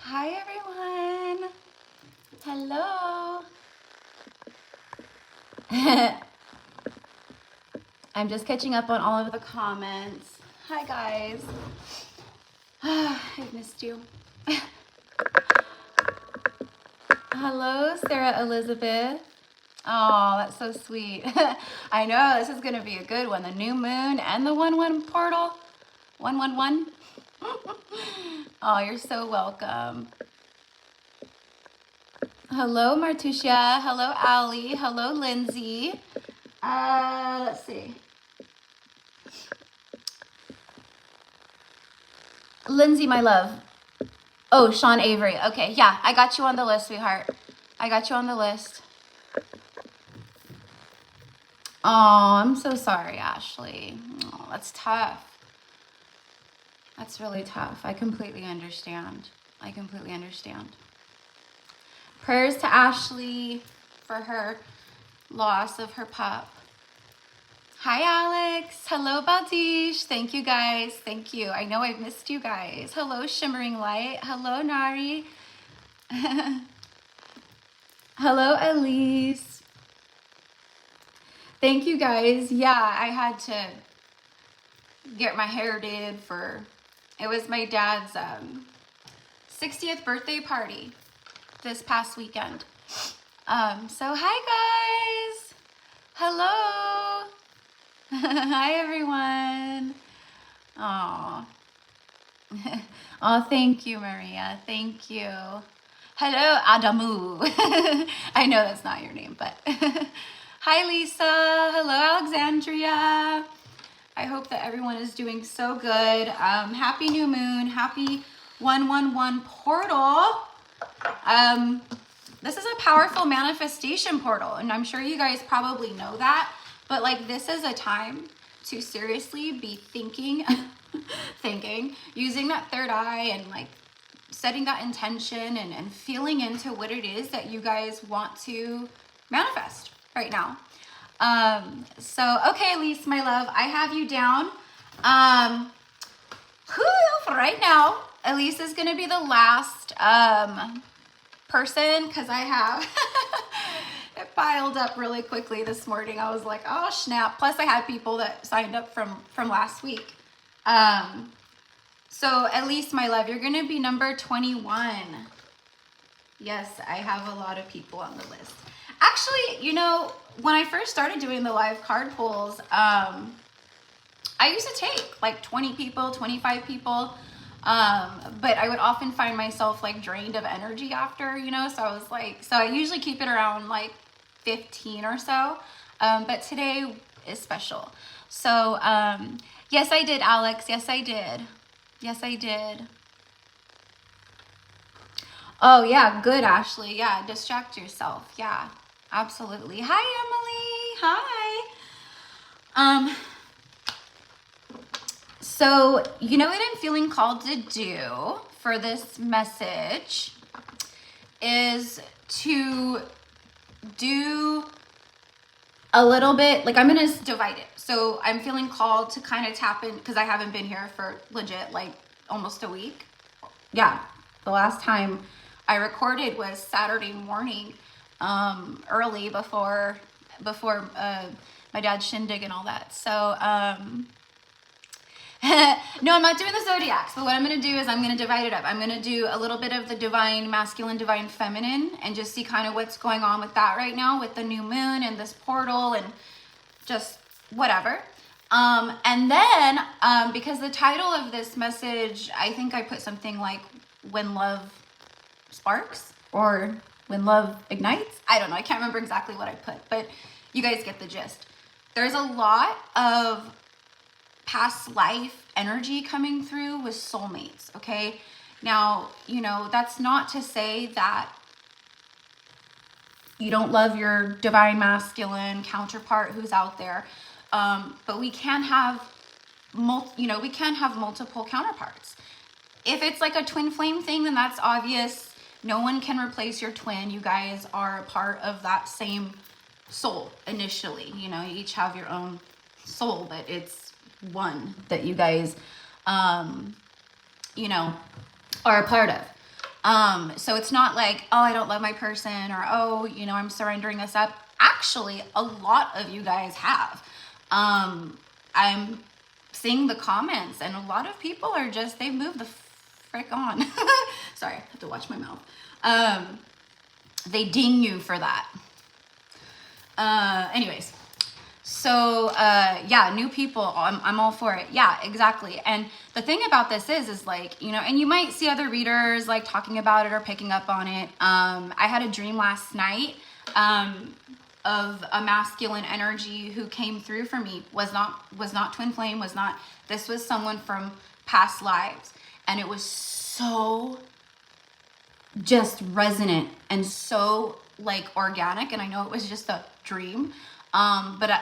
Hi everyone. Hello. I'm just catching up on all of the comments. Hi guys. I've missed you. Hello, Sarah Elizabeth. Oh, that's so sweet. I know this is gonna be a good one. The new moon and the 1-1 portal. 111. Oh, you're so welcome. Hello, Martucia. Hello, Allie. Hello, Lindsay. Let's see. Lindsay, my love. Oh, Sean Avery. Okay, yeah, I got you on the list, sweetheart. I got you on the list. Oh, I'm so sorry, Ashley. Oh, that's tough. That's really tough. I completely understand. I completely understand. Prayers to Ashley for her loss of her pup. Hi, Alex. Hello, Baltish. Thank you, guys. Thank you. I know I've missed you guys. Hello, Shimmering Light. Hello, Nari. Hello, Elise. Thank you, guys. Yeah, I had to get my hair did for, it was my dad's 60th birthday party this past weekend. So hi, guys. Hello. Hi, everyone. Aw. Oh, thank you, Maria. Thank you. Hello, Adamu. I know that's not your name, but hi, Lisa. Hello, Alexandria. I hope that everyone is doing so good. Happy new moon. Happy 111 portal. This is a powerful manifestation portal, and I'm sure you guys probably know that, but like this is a time to seriously be thinking, using that third eye and like setting that intention and feeling into what it is that you guys want to manifest right now. So, okay, Elise, my love, I have you down. For right now, Elise is going to be the last, person, because I have it piled up really quickly this morning. I was like, oh snap. Plus I had people that signed up from last week. So at least, my love, you're gonna be number 21. Yes, I have a lot of people on the list. Actually, you know, when I first started doing the live card pulls, I used to take like 20 people, 25 people. But I would often find myself like drained of energy after, you know, so I was like, so I usually keep it around like 15 or so. But today is special. So, yes, I did, Alex. Yes, I did. Yes, I did. Oh yeah. Good, Ashley. Yeah. Distract yourself. Yeah, absolutely. Hi, Emily. Hi. So, you know what I'm feeling called to do for this message is to do a little bit, like I'm going to divide it. So I'm feeling called to kind of tap in, because I haven't been here for legit like almost a week. Yeah, the last time I recorded was Saturday morning, early before my dad's shindig and all that. So, no, I'm not doing the zodiacs, but what I'm going to do is I'm going to divide it up. I'm going to do a little bit of the divine masculine, divine feminine, and just see kind of what's going on with that right now with the new moon and this portal and just whatever. And then, because the title of this message, I think I put something like When Love Sparks or When Love Ignites. I don't know. I can't remember exactly what I put, but you guys get the gist. There's a lot of past life energy coming through with soulmates, okay? Now, you know, that's not to say that you don't love your divine masculine counterpart who's out there, but we can have, we can have multiple counterparts. If it's like a twin flame thing, then that's obvious. No one can replace your twin. You guys are a part of that same soul initially. You know, you each have your own soul, but it's one that you guys, are a part of. So it's not like, oh, I don't love my person, or, oh, you know, I'm surrendering this up. Actually, a lot of you guys have. I'm seeing the comments, and a lot of people are just, they moved the frick on. Sorry, I have to watch my mouth. They ding you for that. Anyways, so yeah, new people, I'm all for it. Yeah, exactly. And the thing about this is like, you know, and you might see other readers like talking about it or picking up on it. I had a dream last night of a masculine energy who came through for me. Was not twin flame, this was someone from past lives, and it was so just resonant and so like organic. And I know it was just a dream, but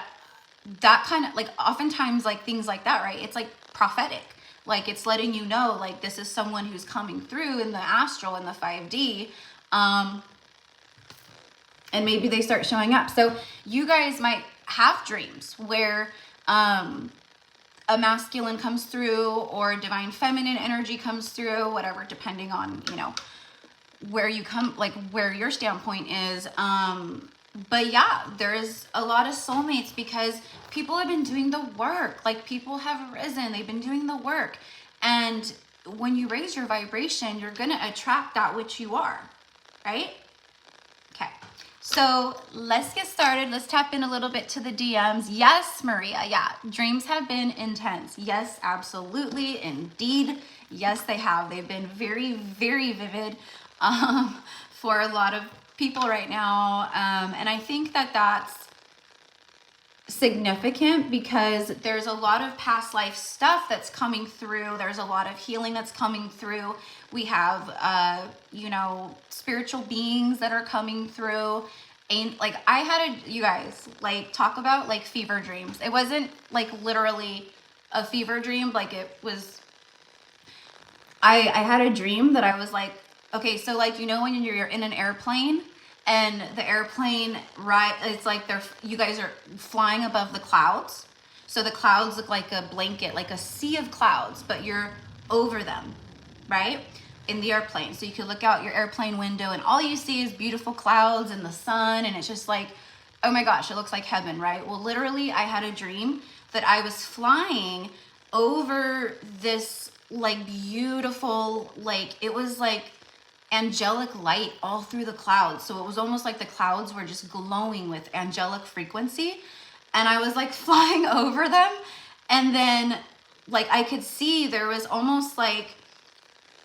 that kind of like, oftentimes like things like that, right? It's like prophetic, like it's letting you know like this is someone who's coming through in the astral, in the 5D, and maybe they start showing up. So you guys might have dreams where a masculine comes through, or divine feminine energy comes through, whatever, depending on, you know, where you come, like where your standpoint is. But yeah, there's a lot of soulmates because people have been doing the work. Like people have risen, they've been doing the work. And when you raise your vibration, you're going to attract that which you are, right? Okay. So let's get started. Let's tap in a little bit to the DMs. Yes, Maria. Yeah. Dreams have been intense. Yes, absolutely. Indeed. Yes, they have. They've been very, very vivid for a lot of people right now. And I think that that's significant because there's a lot of past life stuff that's coming through. There's a lot of healing that's coming through. We have, you know, spiritual beings that are coming through. And like I had you guys, like talk about like fever dreams. It wasn't like literally a fever dream. Like it was, I had a dream that I was like, okay, so like, you know, when you're in an airplane and the airplane, right, it's like you guys are flying above the clouds. So the clouds look like a blanket, like a sea of clouds, but you're over them, right? In the airplane. So you can look out your airplane window and all you see is beautiful clouds and the sun. And it's just like, oh my gosh, it looks like heaven, right? Well, literally I had a dream that I was flying over this like beautiful, like it was like angelic light all through the clouds. So it was almost like the clouds were just glowing with angelic frequency. And I was like flying over them. And then like I could see there was almost like,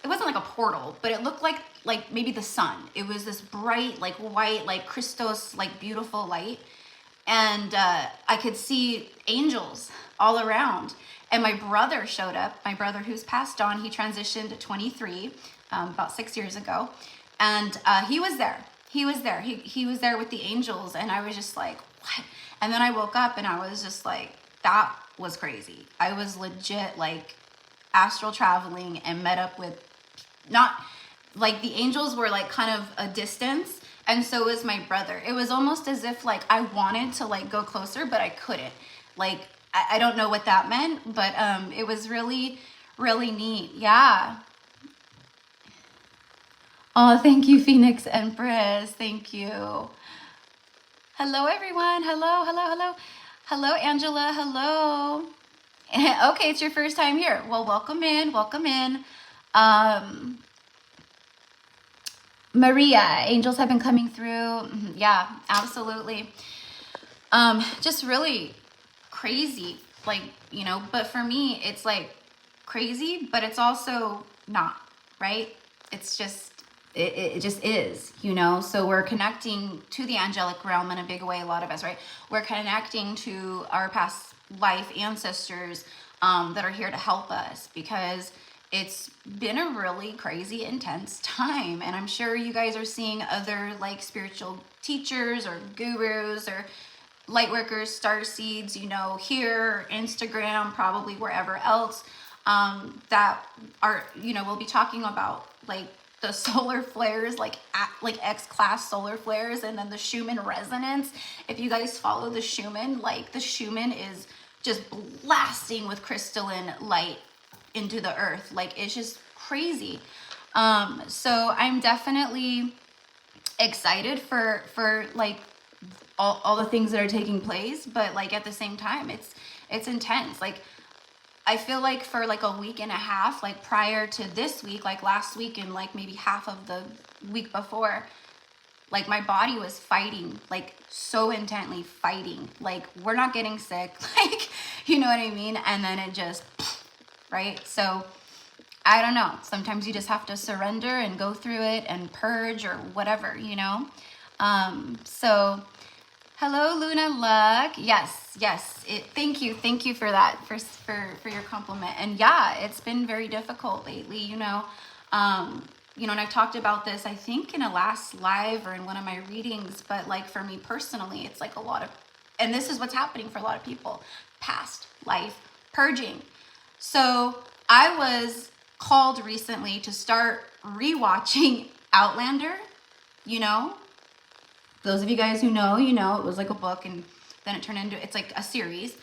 it wasn't like a portal, but it looked like maybe the sun. It was this bright, like white, like Christos, like beautiful light. And I could see angels all around. And my brother showed up, my brother who's passed on. He transitioned at 23, about 6 years ago. And he was there. He was there. He was there with the angels. And I was just like, what? And then I woke up and I was just like, that was crazy. I was legit like astral traveling and met up with, not like the angels were like kind of a distance. And so was my brother. It was almost as if like I wanted to like go closer, but I couldn't. Like, I don't know what that meant, but it was really, really neat. Yeah. Oh, thank you, Phoenix Empress. Thank you. Hello, everyone. Hello, hello, hello. Hello, Angela. Hello. Okay, it's your first time here. Well, welcome in. Welcome in. Maria, angels have been coming through. Yeah, absolutely. Just really crazy, like, you know, but for me, it's like crazy, but it's also not, right? It's just, it just is, you know? So we're connecting to the angelic realm in a big way, a lot of us, right? We're connecting to our past life ancestors that are here to help us, because it's been a really crazy, intense time. And I'm sure you guys are seeing other like spiritual teachers or gurus or light workers, star seeds, you know, here, Instagram, probably wherever else, that are, you know, we'll be talking about like the solar flares, like X-class solar flares, and then the Schumann resonance. If you guys follow the Schumann, like the Schumann is just blasting with crystalline light into the earth. Like it's just crazy. So I'm definitely excited for like all the things that are taking place, but like at the same time, it's intense. Like I feel like for like a week and a half, like prior to this week, like last week and like maybe half of the week before, like my body was fighting, like so intently fighting. Like we're not getting sick, like, you know what I mean? And then it just, right? So I don't know. Sometimes you just have to surrender and go through it and purge or whatever, you know? So hello, Luna Luck. Yes, yes. Thank you for that, for your compliment. And yeah, it's been very difficult lately, you know. And I talked about this, I think, in a last live or in one of my readings. But like for me personally, it's like a lot of, and this is what's happening for a lot of people, past life purging. So I was called recently to start rewatching Outlander, you know. Those of you guys who know, you know, it was like a book and then it turned into, it's like a series.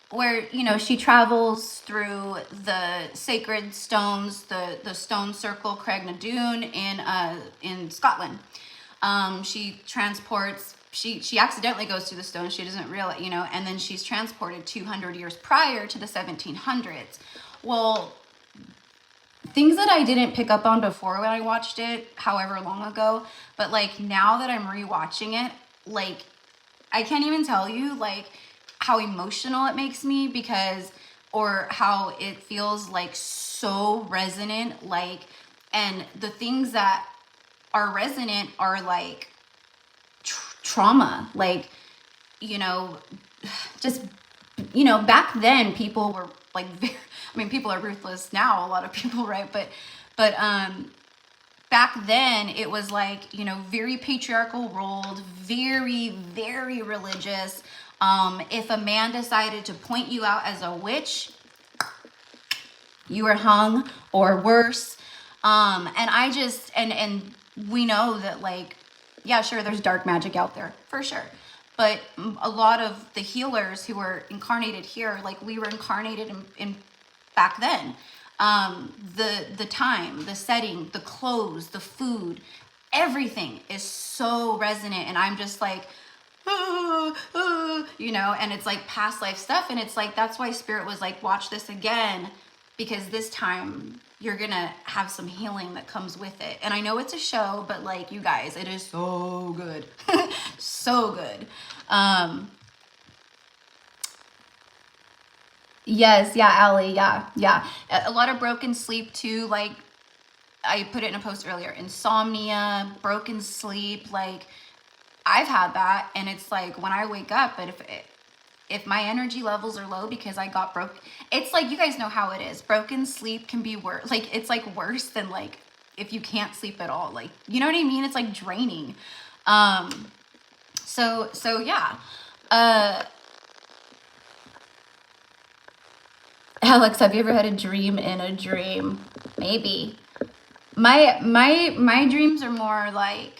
Where, you know, she travels through the sacred stones, the stone circle Craignadoon in Scotland. She transports, she accidentally goes through the stones, she doesn't realize, you know, and then she's transported 200 years prior to the 1700s. Well, things that I didn't pick up on before when I watched it, however long ago, but like now that I'm rewatching it, like I can't even tell you like how emotional it makes me, because, or how it feels like so resonant, like, and the things that are resonant are like trauma, like, you know, just, you know, back then people were like very, I mean, people are ruthless now, a lot of people, right? But back then it was like, you know, very patriarchal ruled, very, very religious. If a man decided to point you out as a witch, you were hung or worse. And I just, and we know that, like, yeah, sure, there's dark magic out there for sure. But a lot of the healers who were incarnated here, like we were incarnated in back then. The time, the setting, the clothes, the food, everything is so resonant. And I'm just like, you know, and it's like past life stuff. And it's like, that's why Spirit was like, watch this again, because this time you're gonna have some healing that comes with it. And I know it's a show, but like, you guys, it is so good. So good. Yes, yeah, Allie, yeah. A lot of broken sleep too, like I put it in a post earlier, insomnia, broken sleep, like I've had that. And it's like when I wake up, but if my energy levels are low because I got broke, it's like, you guys know how it is. Broken sleep can be worse. Like, it's like worse than like if you can't sleep at all. Like, you know what I mean? It's like draining. So yeah. Alex, have you ever had a dream in a dream? Maybe. My dreams are more like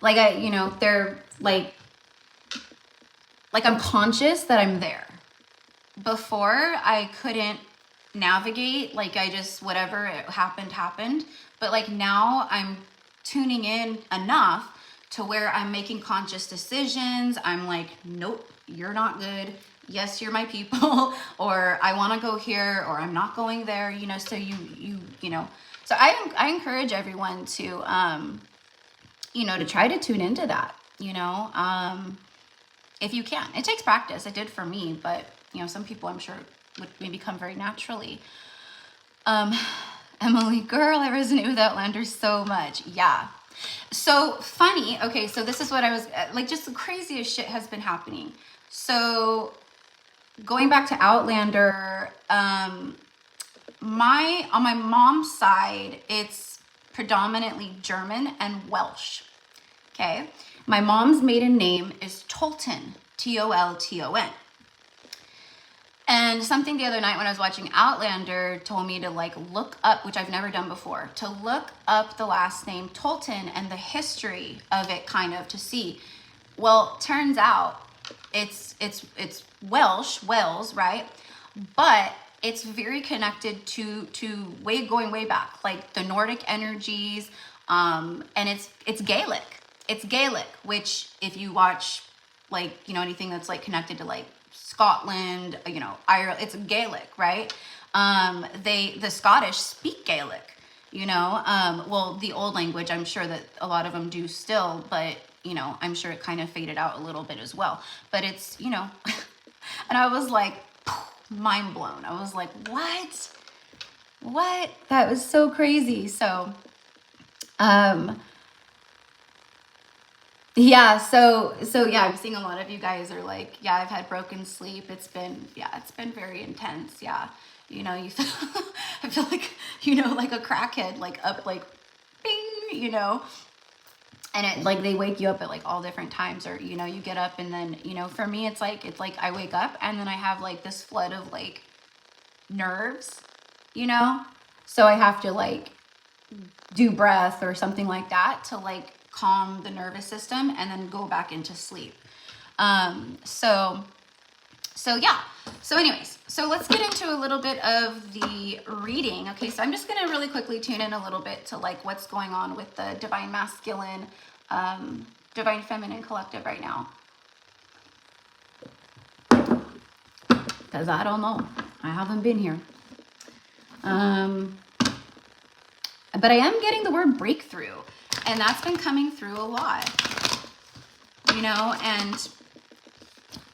I, you know, they're like I'm conscious that I'm there. Before, I couldn't navigate, like I just, whatever it happened. But like now I'm tuning in enough to where I'm making conscious decisions. I'm like, nope, you're not good. Yes, you're my people, or I want to go here, or I'm not going there, you know. So you know, so I encourage everyone to you know, to try to tune into that, you know, if you can. It takes practice. It did for me, but you know, some people I'm sure would maybe come very naturally. Emily, girl, I resonate with Outlander so much. Yeah. So funny. Okay, so this is what I was like, just the craziest shit has been happening. So going back to Outlander, on my mom's side, it's predominantly German and Welsh. Okay. My mom's maiden name is Tolton, Tolton. And something the other night when I was watching Outlander told me to like look up, which I've never done before, to look up the last name Tolton and the history of it, kind of to see. Well, turns out it's Welsh, Wales, right? But it's very connected to going way back, like the Nordic energies, and it's Gaelic. It's Gaelic, which if you watch like, you know, anything that's like connected to like Scotland, you know, Ireland, it's Gaelic, right? The Scottish speak Gaelic, you know, well, the old language, I'm sure that a lot of them do still, but you know, I'm sure it kind of faded out a little bit as well, but it's, you know, and I was like, mind blown. I was like, what? That was so crazy. So, yeah, so yeah, I'm seeing a lot of you guys are like, yeah, I've had broken sleep. It's been very intense. Yeah. You know, you feel, I feel like, you know, like a crackhead, like up, like, bing, you know, and it like, they wake you up at like all different times, or, you know, you get up and then, you know, for me, it's like I wake up and then I have like this flood of like nerves, you know, so I have to like do breath or something like that to like calm the nervous system and then go back into sleep. So yeah. So anyways, so let's get into a little bit of the reading. Okay, so I'm just going to really quickly tune in a little bit to like what's going on with the Divine Masculine, Divine Feminine Collective right now. Because I don't know. I haven't been here. But I am getting the word breakthrough, and that's been coming through a lot, you know, and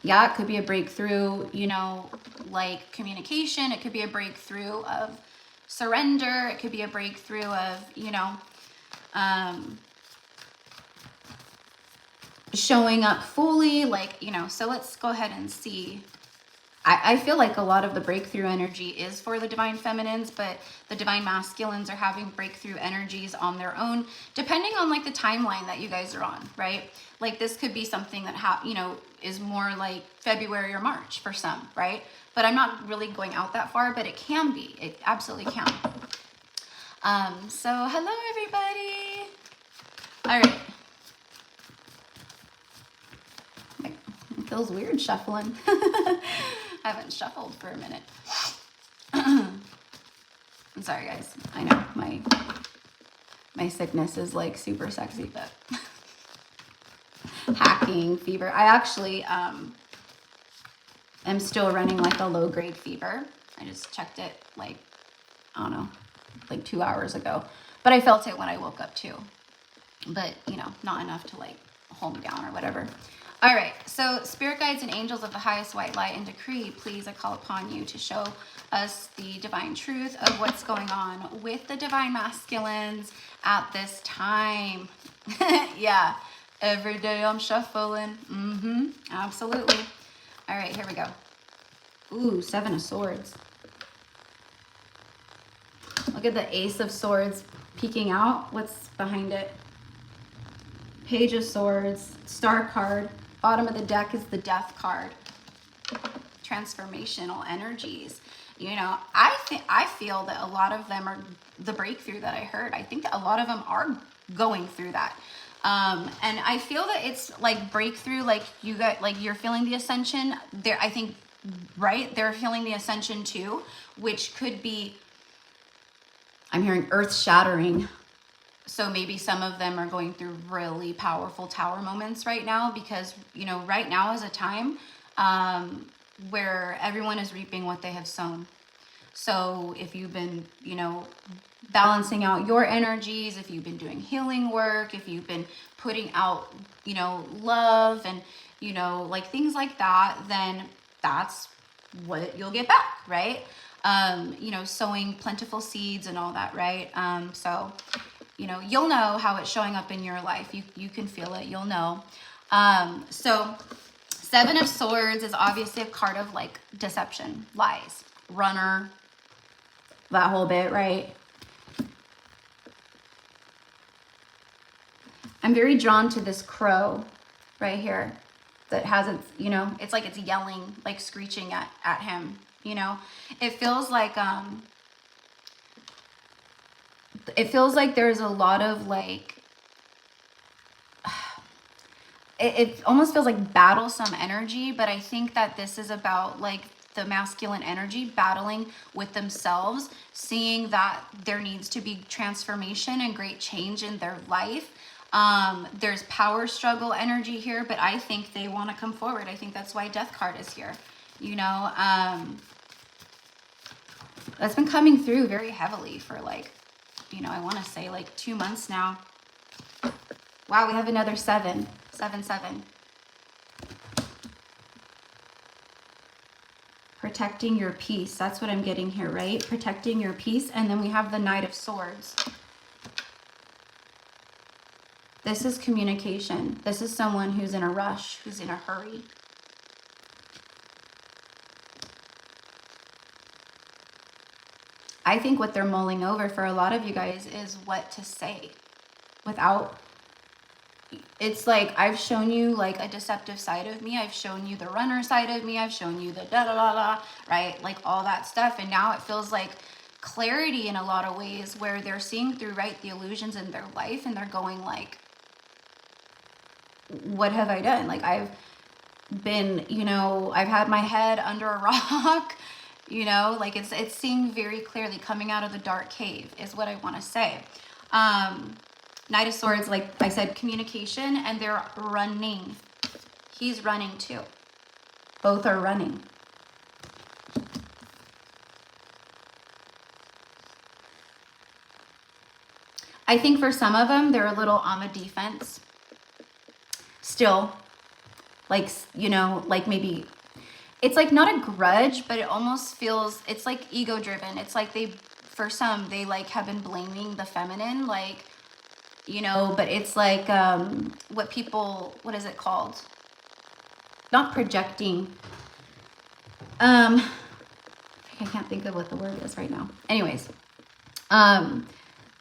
yeah, it could be a breakthrough, you know, like communication. It could be a breakthrough of surrender. It could be a breakthrough of, you know, showing up fully, like, you know, so let's go ahead and see. I feel like a lot of the breakthrough energy is for the Divine Feminines, but the Divine Masculines are having breakthrough energies on their own, depending on like the timeline that you guys are on, right? Like this could be something that, you know, is more like February or March for some, right? But I'm not really going out that far, but it can be. It absolutely can. So hello, everybody. All right. It feels weird shuffling. I haven't shuffled for a minute. I'm sorry, guys. I know my sickness is like super sexy, but hacking, fever. I actually am still running like a low-grade fever. I just checked it like, I don't know, like 2 hours ago. But I felt it when I woke up too. But, you know, not enough to like hold me down or whatever. All right, so spirit guides and angels of the highest white light and decree, please, I call upon you to show us the divine truth of what's going on with the Divine Masculines at this time. Yeah, every day I'm shuffling. Absolutely. All right, here we go. Ooh, 7 of Swords. Look at the Ace of Swords peeking out. What's behind it? Page of Swords, Star card. Bottom of the deck is the Death card. Transformational energies. You know, I feel that a lot of them are the breakthrough that I heard. I think that a lot of them are going through that. And I feel that it's like breakthrough, like you got, like you're feeling the ascension there. I think, right? They're feeling the ascension too, which could be, I'm hearing earth shattering. So maybe some of them are going through really powerful tower moments right now because, you know, right now is a time where everyone is reaping what they have sown. So if you've been, you know, balancing out your energies, if you've been doing healing work, if you've been putting out, you know, love and, you know, like things like that, then that's what you'll get back, right? You know, sowing plentiful seeds and all that, right? So, you know, you'll know how it's showing up in your life. You can feel it. You'll know. So 7 of Swords is obviously a card of like deception, lies, runner, that whole bit, right? I'm very drawn to this crow right here that has its, you know, it's like it's yelling, like screeching at him, you know. It feels like there's a lot of like, it almost feels like battlesome energy, but I think that this is about like the masculine energy, battling with themselves, seeing that there needs to be transformation and great change in their life. There's power struggle energy here, but I think they want to come forward. I think that's why Death card is here. You know, that's been coming through very heavily for like, you know, I want to say like 2 months now. Wow, we have another 7. 7, 7. Protecting your peace. That's what I'm getting here, right? Protecting your peace. And then we have the Knight of Swords. This is communication. This is someone who's in a rush, who's in a hurry. I think what they're mulling over for a lot of you guys is what to say without, it's like I've shown you like a deceptive side of me. I've shown you the runner side of me. I've shown you the da-da-da-da, right? Like all that stuff. And now it feels like clarity in a lot of ways where they're seeing through, right, the illusions in their life, and they're going like, what have I done? Like I've been, you know, I've had my head under a rock, you know, like it's seeing very clearly coming out of the dark cave is what I want to say. Knight of Swords, like I said, communication, and they're running. He's running too. Both are running. I think for some of them, they're a little on the defense. Still, like, you know, like maybe, it's like not a grudge, but it almost feels, it's like ego driven. It's like they, for some, they like have been blaming the feminine, like, you know, but it's like what people, what is it called? Not projecting. I can't think of what the word is right now. Anyways,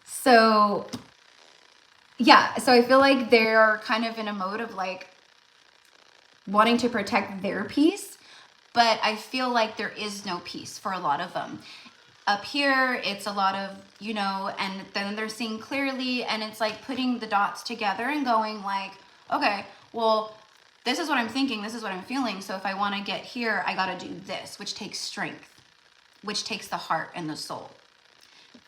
so yeah, so I feel like they're kind of in a mode of like wanting to protect their peace, but I feel like there is no peace for a lot of them. Up here, it's a lot of, you know, and then they're seeing clearly, and it's like putting the dots together and going like, okay, well, this is what I'm thinking, this is what I'm feeling, so if I want to get here, I got to do this, which takes strength, which takes the heart and the soul.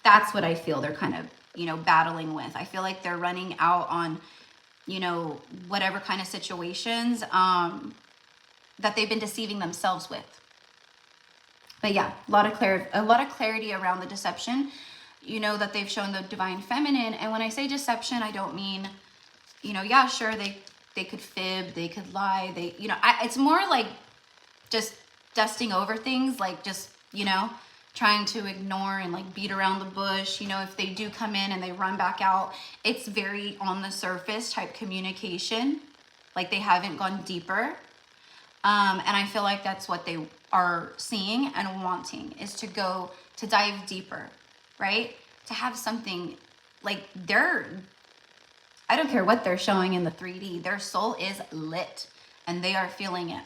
That's what I feel they're kind of, you know, battling with. I feel like they're running out on, you know, whatever kind of situations that they've been deceiving themselves with. But yeah, a lot of clarity around the deception, you know, that they've shown the divine feminine. And when I say deception, I don't mean, you know, yeah, sure, they could fib, they could lie, they, you know, it's more like just dusting over things, like just, you know, trying to ignore and like beat around the bush. You know, if they do come in and they run back out, it's very on the surface type communication, like they haven't gone deeper. And I feel like that's what they are seeing and wanting, is to go to dive deeper, right? To have something like I don't care what they're showing in the 3D, their soul is lit and they are feeling it.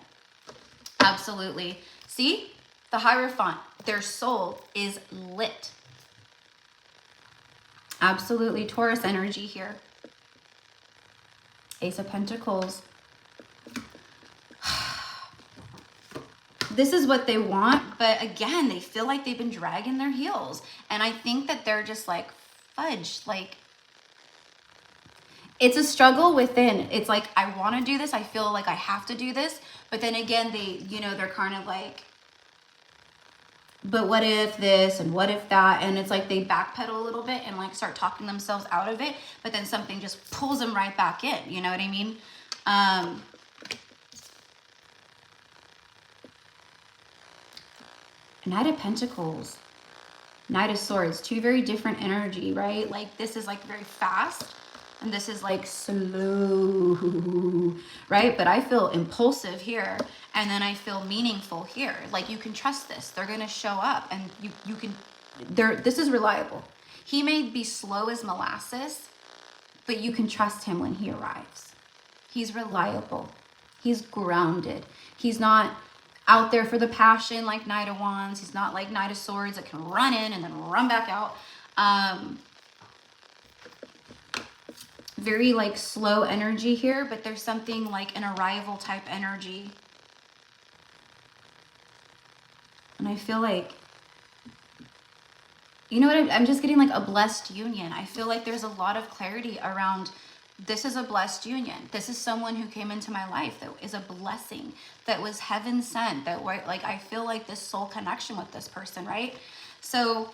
Absolutely. See, the Hierophant, their soul is lit. Absolutely. Taurus energy here. Ace of Pentacles. This is what they want, but again, they feel like they've been dragging their heels. And I think that they're just like, fudge, like, it's a struggle within. It's like, I want to do this. I feel like I have to do this. But then again, they, you know, they're kind of like, but what if this and what if that? And it's like they backpedal a little bit and like start talking themselves out of it. But then something just pulls them right back in. You know what I mean? Knight of Pentacles, Knight of Swords, two very different energy, right? Like this is like very fast and this is like slow, right? But I feel impulsive here, and then I feel meaningful here. Like you can trust this. They're going to show up, and you can, this is reliable. He may be slow as molasses, but you can trust him when he arrives. He's reliable. He's grounded. He's not out there for the passion like Knight of Wands. He's not like Knight of Swords that can run in and then run back out. Very like slow energy here, but there's something like an arrival type energy. And I feel like, you know what, I'm just getting like a blessed union. I feel like there's a lot of clarity around, this is a blessed union. This is someone who came into my life that is a blessing, that was heaven sent, that like, I feel like this soul connection with this person, right? So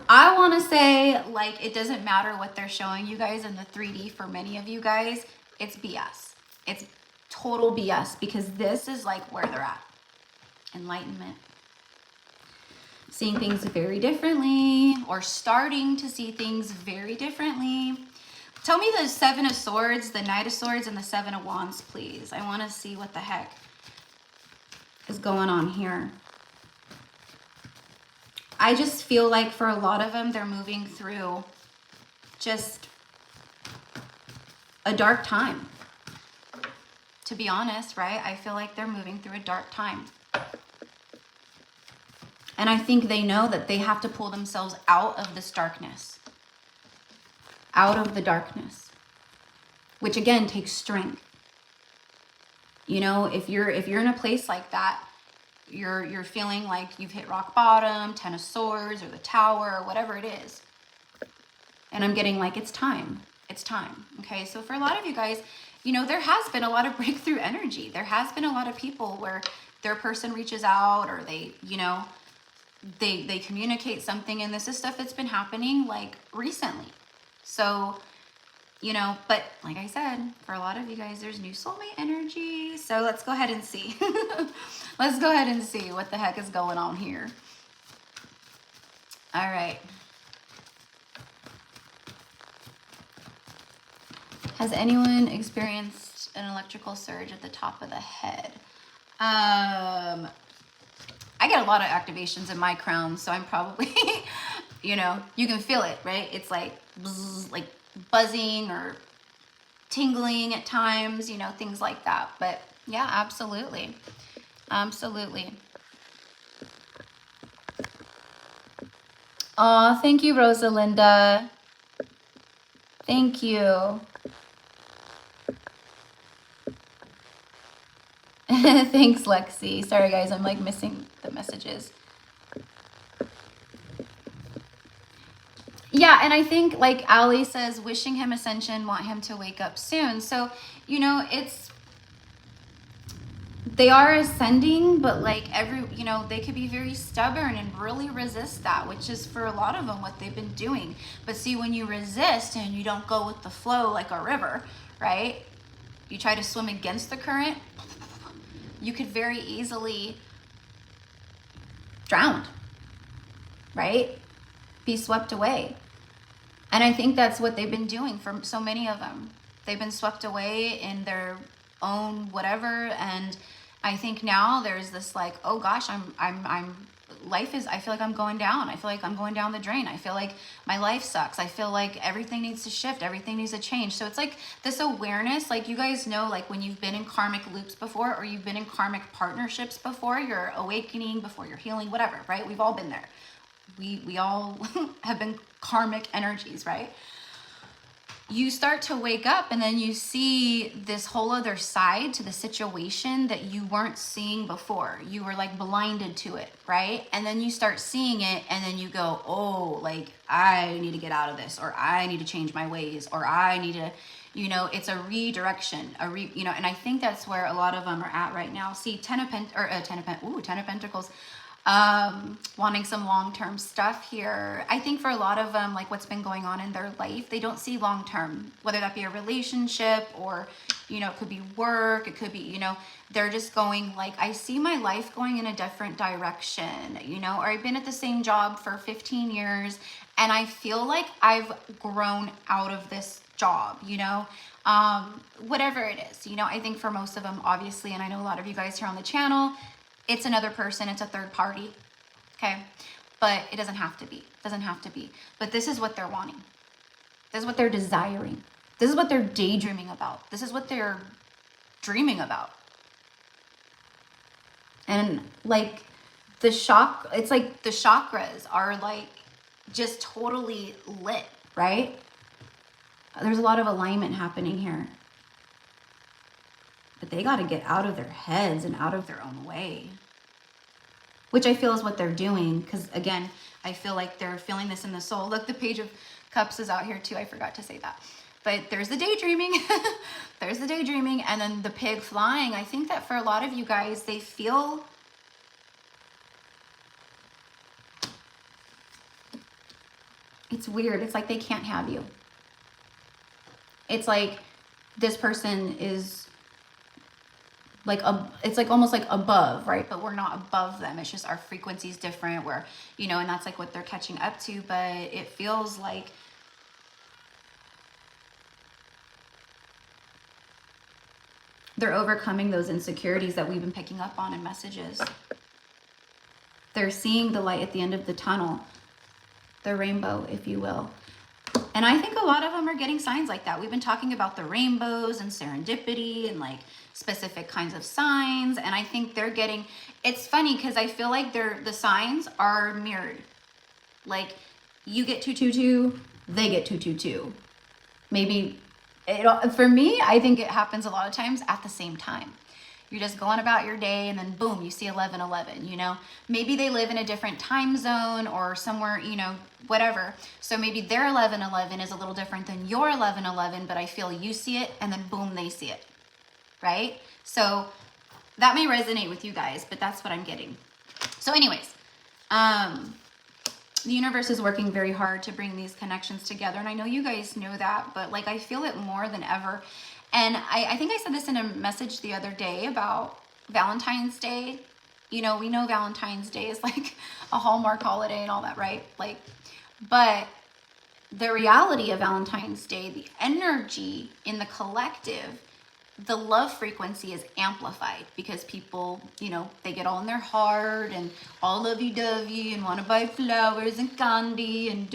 I want to say, like, it doesn't matter what they're showing you guys in the 3D. For many of you guys, it's BS. It's total BS, because this is like where they're at. Enlightenment. Seeing things very differently, or starting to see things very differently. Tell me the 7 of Swords, the Knight of Swords, and the 7 of Wands, please. I want to see what the heck is going on here. I just feel like for a lot of them, they're moving through just a dark time. To be honest, right? I feel like they're moving through a dark time. And I think they know that they have to pull themselves out of this darkness. Out of the darkness. Which again takes strength. You know, if you're in a place like that, you're feeling like you've hit rock bottom, 10 of Swords, or the Tower, or whatever it is. And I'm getting like, it's time. It's time. Okay, so for a lot of you guys, you know, there has been a lot of breakthrough energy. There has been a lot of people where their person reaches out, or they, you know, they communicate something, and this is stuff that's been happening like recently. So, you know, but like I said, for a lot of you guys, there's new soulmate energy. So let's go ahead and see. Let's go ahead and see what the heck is going on here. All right. Has anyone experienced an electrical surge at the top of the head? I get a lot of activations in my crown, so I'm probably, you know, you can feel it, right? It's like, bzz, like buzzing or tingling at times, you know, things like that. But yeah, absolutely. Absolutely. Oh, thank you, Rosalinda. Thank you. Thanks, Lexi. Sorry, guys, I'm like missing the messages. Yeah, and I think like Ali says, wishing him ascension, want him to wake up soon. So, you know, they are ascending, but like you know, they could be very stubborn and really resist that, which is for a lot of them what they've been doing. But see, when you resist and you don't go with the flow like a river, right? You try to swim against the current, you could very easily drown, right? Be swept away. And I think that's what they've been doing for so many of them. They've been swept away in their own whatever, and I think now there's this like, oh gosh, life is, I feel like I'm going down. I feel like I'm going down the drain. I feel like my life sucks. I feel like everything needs to shift. Everything needs to change. So it's like this awareness, like you guys know, like when you've been in karmic loops before, or you've been in karmic partnerships before, you're awakening, before you're healing, whatever, right? We've all been there. We all have been karmic energies, right? You start to wake up, and then you see this whole other side to the situation that you weren't seeing before. You were like blinded to it, right? And then you start seeing it, and then you go, oh, like I need to get out of this, or I need to change my ways, or I need to, you know, it's a redirection, you know, and I think that's where a lot of them are at right now. See, Ten of Pentacles. Wanting some long-term stuff here. I think for a lot of them, like what's been going on in their life, they don't see long-term, whether that be a relationship or, you know, it could be work, it could be, you know, they're just going like, I see my life going in a different direction, you know, or I've been at the same job for 15 years and I feel like I've grown out of this job, you know, whatever it is, you know. I think for most of them, obviously, and I know a lot of you guys here on the channel, it's another person, it's a third party, okay? But it doesn't have to be, it doesn't have to be. But this is what they're wanting. This is what they're desiring. This is what they're daydreaming about. This is what they're dreaming about. And like it's like the chakras are like just totally lit, right? There's a lot of alignment happening here. But they got to get out of their heads and out of their own way. which I feel is what they're doing. Because again, I feel like they're feeling this in the soul. Look, the Page of Cups is out here too. I forgot to say that. But there's the daydreaming. There's the daydreaming. And then the pig flying. I think that for a lot of you guys, they feel... It's weird. It's like they can't have you. It's like this person is like, it's like almost like above, right? But we're not above them. It's just our frequency's different. Where, you know, and that's like what they're catching up to. But it feels like they're overcoming those insecurities that we've been picking up on in messages. They're seeing the light at the end of the tunnel. The rainbow, if you will. And I think a lot of them are getting signs like that. We've been talking about the rainbows and serendipity and like specific kinds of signs. And I think they're getting, it's funny because I feel like the signs are mirrored. Like you get 222, they get 222. Maybe for me, I think it happens a lot of times at the same time. You're just going about your day and then boom, you see 1111, you know? Maybe they live in a different time zone or somewhere, you know, whatever. So maybe their 1111 is a little different than your 1111, but I feel you see it and then boom, they see it, right? So that may resonate with you guys, but that's what I'm getting. So anyways, the universe is working very hard to bring these connections together. And I know you guys know that, but like I feel it more than ever. And I think I said this in a message the other day about Valentine's Day. You know, we know Valentine's Day is like a Hallmark holiday and all that, right? Like, but the reality of Valentine's Day, the energy in the collective, the love frequency is amplified because people, you know, they get all in their heart and all lovey-dovey and want to buy flowers and candy and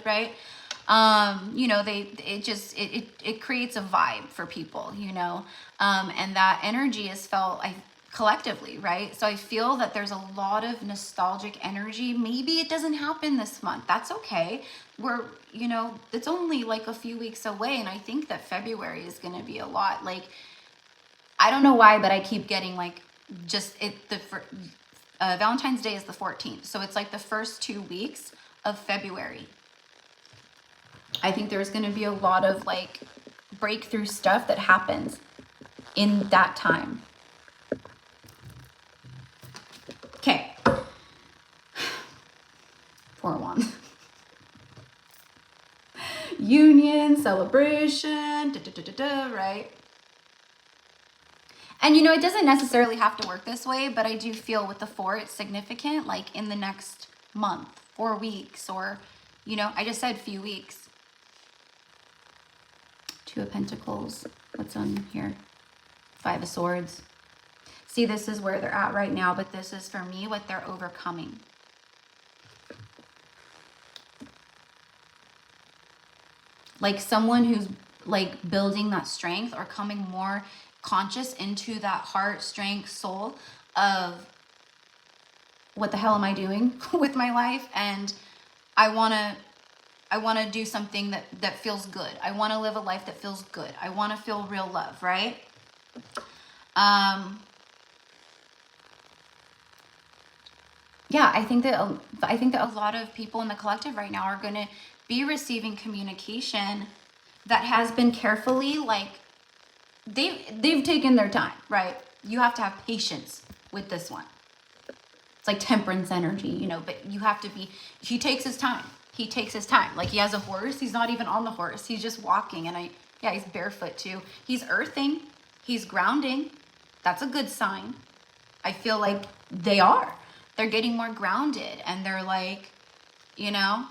right? You know, it creates a vibe for people, you know, and that energy is felt collectively, right? So I feel that there's a lot of nostalgic energy. Maybe it doesn't happen this month. That's okay. You know, it's only like a few weeks away. And I think that February is going to be a lot. Like, I don't know why, but I keep getting like Valentine's Day is the 14th. So it's like the first 2 weeks of February. I think there's going to be a lot of like breakthrough stuff that happens in that time. Okay. 4 of Wands. Union, celebration, right? And you know, it doesn't necessarily have to work this way, but I do feel with the 4, it's significant, like in the next month, 4 weeks, or, you know, I just said few weeks. 2 of Pentacles. What's on here? 5 of Swords. See, this is where they're at right now, but this is for me what they're overcoming. Like someone who's like building that strength or coming more conscious into that heart, strength, soul of what the hell am I doing with my life? And I want to do something that feels good. I want to live a life that feels good. I want to feel real love, right? Yeah, I think that a lot of people in the collective right now are going to be receiving communication that has been carefully, like, they've taken their time, right? You have to have patience with this one. It's like temperance energy, you know, but you have to be, he takes his time. He takes his time. Like, he has a horse. He's not even on the horse. He's just walking. And yeah, he's barefoot too. He's earthing. He's grounding. That's a good sign. I feel like they're getting more grounded, and they're like, you know,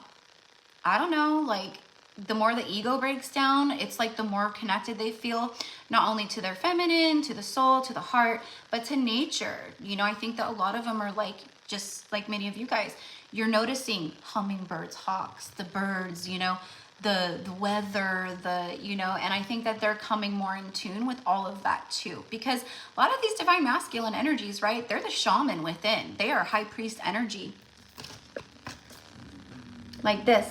I don't know, like, the more the ego breaks down, it's like the more connected they feel, not only to their feminine, to the soul, to the heart, but to nature. You know, I think that a lot of them are like, just like many of you guys, you're noticing hummingbirds, hawks, the birds, you know, the weather, you know, and I think that they're coming more in tune with all of that too, because a lot of these divine masculine energies, right, they're the shaman within. They are high priest energy. Like this.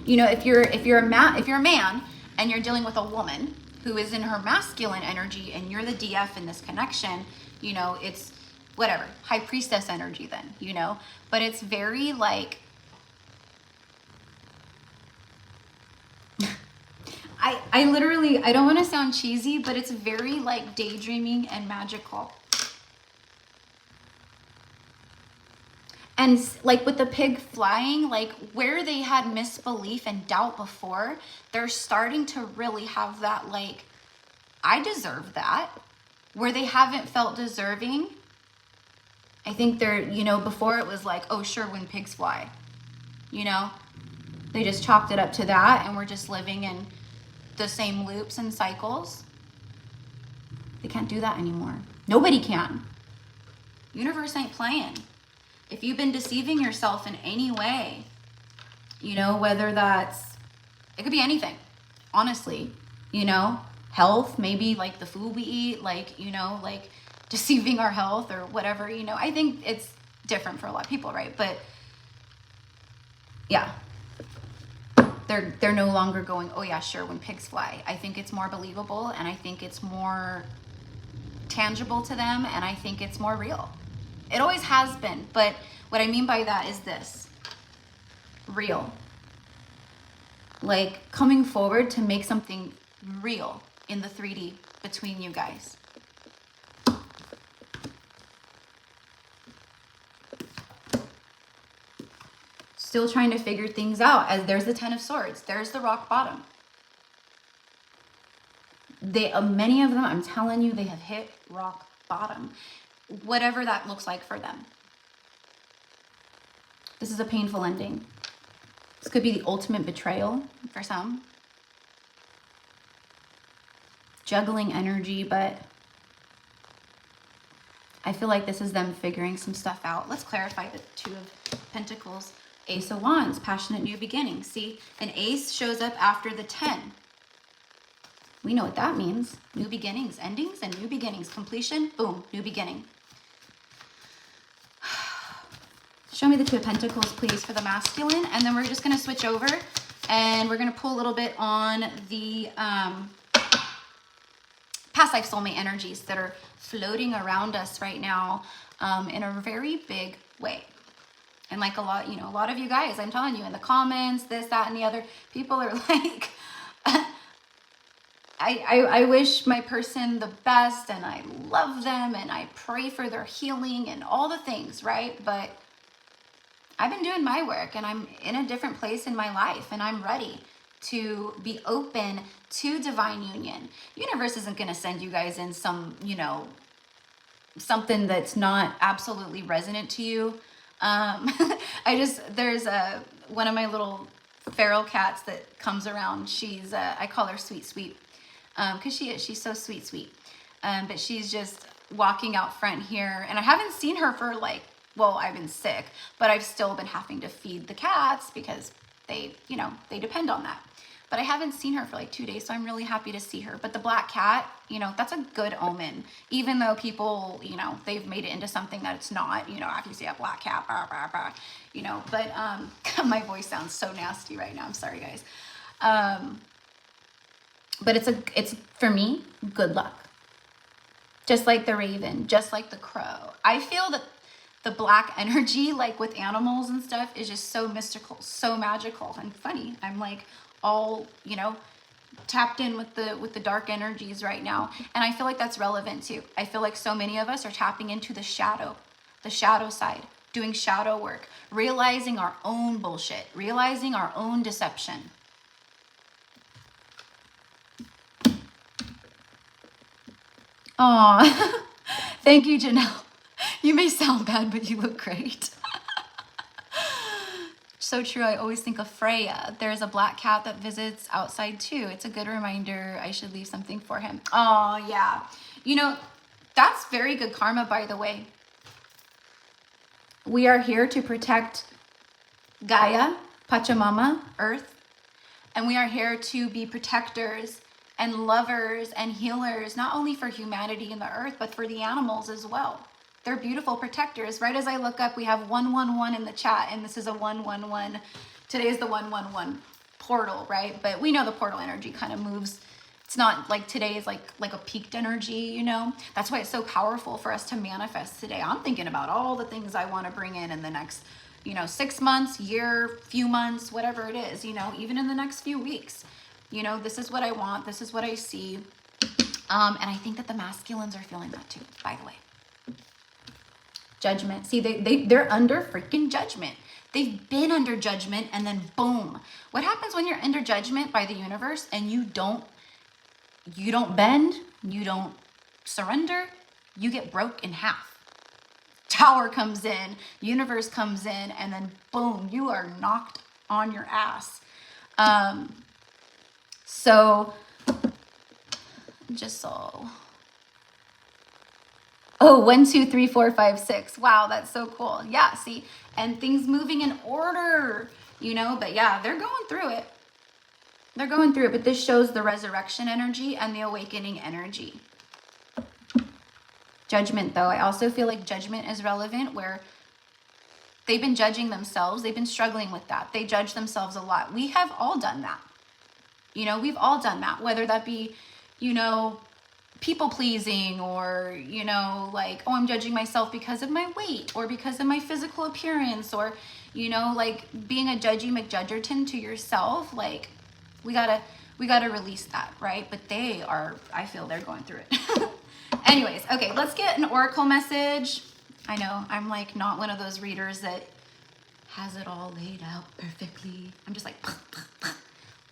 You know, if you're a man and you're dealing with a woman who is in her masculine energy and you're the DF in this connection, you know, it's whatever, high priestess energy then, you know? But it's very like, I literally, I don't want to sound cheesy, but it's very like daydreaming and magical. And like with the pig flying, like where they had misbelief and doubt before, they're starting to really have that like, I deserve that. Where they haven't felt deserving, I think they're, you know, before it was like, oh sure, when pigs fly, you know, they just chalked it up to that, and we're just living in the same loops and cycles. They can't do that anymore. Nobody can. Universe ain't playing. If you've been deceiving yourself in any way, you know, whether that's, it could be anything, honestly, you know, health, maybe like the food we eat, like, you know, like deceiving our health or whatever, you know, I think it's different for a lot of people, right? But yeah, they're no longer going, oh yeah, sure, when pigs fly. I think it's more believable, and I think it's more tangible to them, and I think it's more real. It always has been, but what I mean by that is this: real. Like coming forward to make something real in the 3D between you guys. Still trying to figure things out, as there's the 10 of Swords, there's the rock bottom. Many of them, I'm telling you, they have hit rock bottom. Whatever that looks like for them. This is a painful ending. This could be the ultimate betrayal for some. Juggling energy, but I feel like this is them figuring some stuff out. Let's clarify the 2 of Pentacles. Ace of Wands, passionate new beginning. See, an ace shows up after the 10. We know what that means. New beginnings, endings and new beginnings. Completion, boom, new beginning. Show me the 2 of Pentacles, please, for the masculine. And then we're just going to switch over and we're going to pull a little bit on the past life soulmate energies that are floating around us right now in a very big way. And like a lot, you know, a lot of you guys, I'm telling you in the comments, this, that, and the other, people are like, I wish my person the best, and I love them, and I pray for their healing and all the things, right? But I've been doing my work, and I'm in a different place in my life, and I'm ready to be open to divine union. Universe isn't going to send you guys in some, you know, something that's not absolutely resonant to you. There's one of my little feral cats that comes around. She's, I call her Sweet Sweet, cause she's so sweet. But she's just walking out front here, and I haven't seen her for like, well, I've been sick, but I've still been having to feed the cats because they, you know, they depend on that. But I haven't seen her for like 2 days, so I'm really happy to see her. But the black cat, you know, that's a good omen. Even though people, you know, they've made it into something that it's not, you know, if you see a black cat, blah, blah, blah, you know. But my voice sounds so nasty right now. I'm sorry, guys. But it's for me, good luck. Just like the raven, just like the crow. I feel that the black energy, like with animals and stuff, is just so mystical, so magical and funny. I'm like all, you know, tapped in with the dark energies right now. And I feel like that's relevant too. I feel like so many of us are tapping into the shadow side, doing shadow work, realizing our own bullshit, realizing our own deception. Aw, thank you, Janelle. You may sound bad, but you look great. So true. I always think of Freya. There's a black cat that visits outside too. It's a good reminder. I should leave something for him. Oh, yeah. You know, that's very good karma, by the way. We are here to protect Gaia, Pachamama, Earth. And we are here to be protectors and lovers and healers, not only for humanity and the earth, but for the animals as well. They're beautiful protectors. Right as I look up, we have 111 in the chat, and this is a 111. Today is the 111 portal, right? But we know the portal energy kind of moves It's not like today is like a peaked energy, you know? That's why it's so powerful for us to manifest today. I'm thinking about all the things I want to bring in the next, you know, 6 months, year, few months, whatever it is, you know, even in the next few weeks. You know, this is what I want. This is what I see. And I think that the masculines are feeling that too, by the way. Judgment. See, they're under freaking judgment. They've been under judgment, and then boom. What happens when you're under judgment by the universe and you don't bend, you don't surrender, you get broke in half. Tower comes in, universe comes in, and then boom, you are knocked on your ass. So just so. Oh, 1, 2, 3, 4, 5, 6. Wow, that's so cool. Yeah, see, and things moving in order, you know, but yeah, they're going through it. They're going through it, but this shows the resurrection energy and the awakening energy. Judgment, though. I also feel like judgment is relevant, where they've been judging themselves. They've been struggling with that. They judge themselves a lot. We have all done that. You know, we've all done that, whether that be, you know, people pleasing, or, you know, like, oh, I'm judging myself because of my weight or because of my physical appearance, or, you know, like being a judgy McJudgerton to yourself. Like, we gotta release that, right? But I feel they're going through it. Anyways, okay, let's get an oracle message. I know I'm like not one of those readers that has it all laid out perfectly. I'm just like,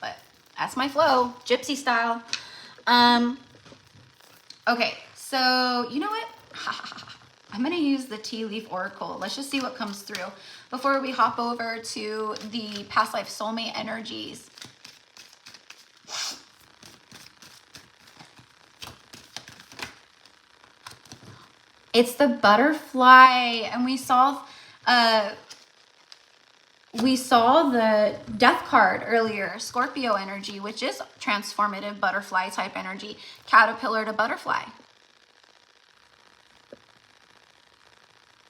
but that's my flow, gypsy style. Okay, so you know what? I'm gonna use the tea leaf oracle. Let's just see what comes through before we hop over to the past life soulmate energies. It's the butterfly, and we saw the death card earlier, Scorpio energy, which is transformative butterfly type energy, caterpillar to butterfly.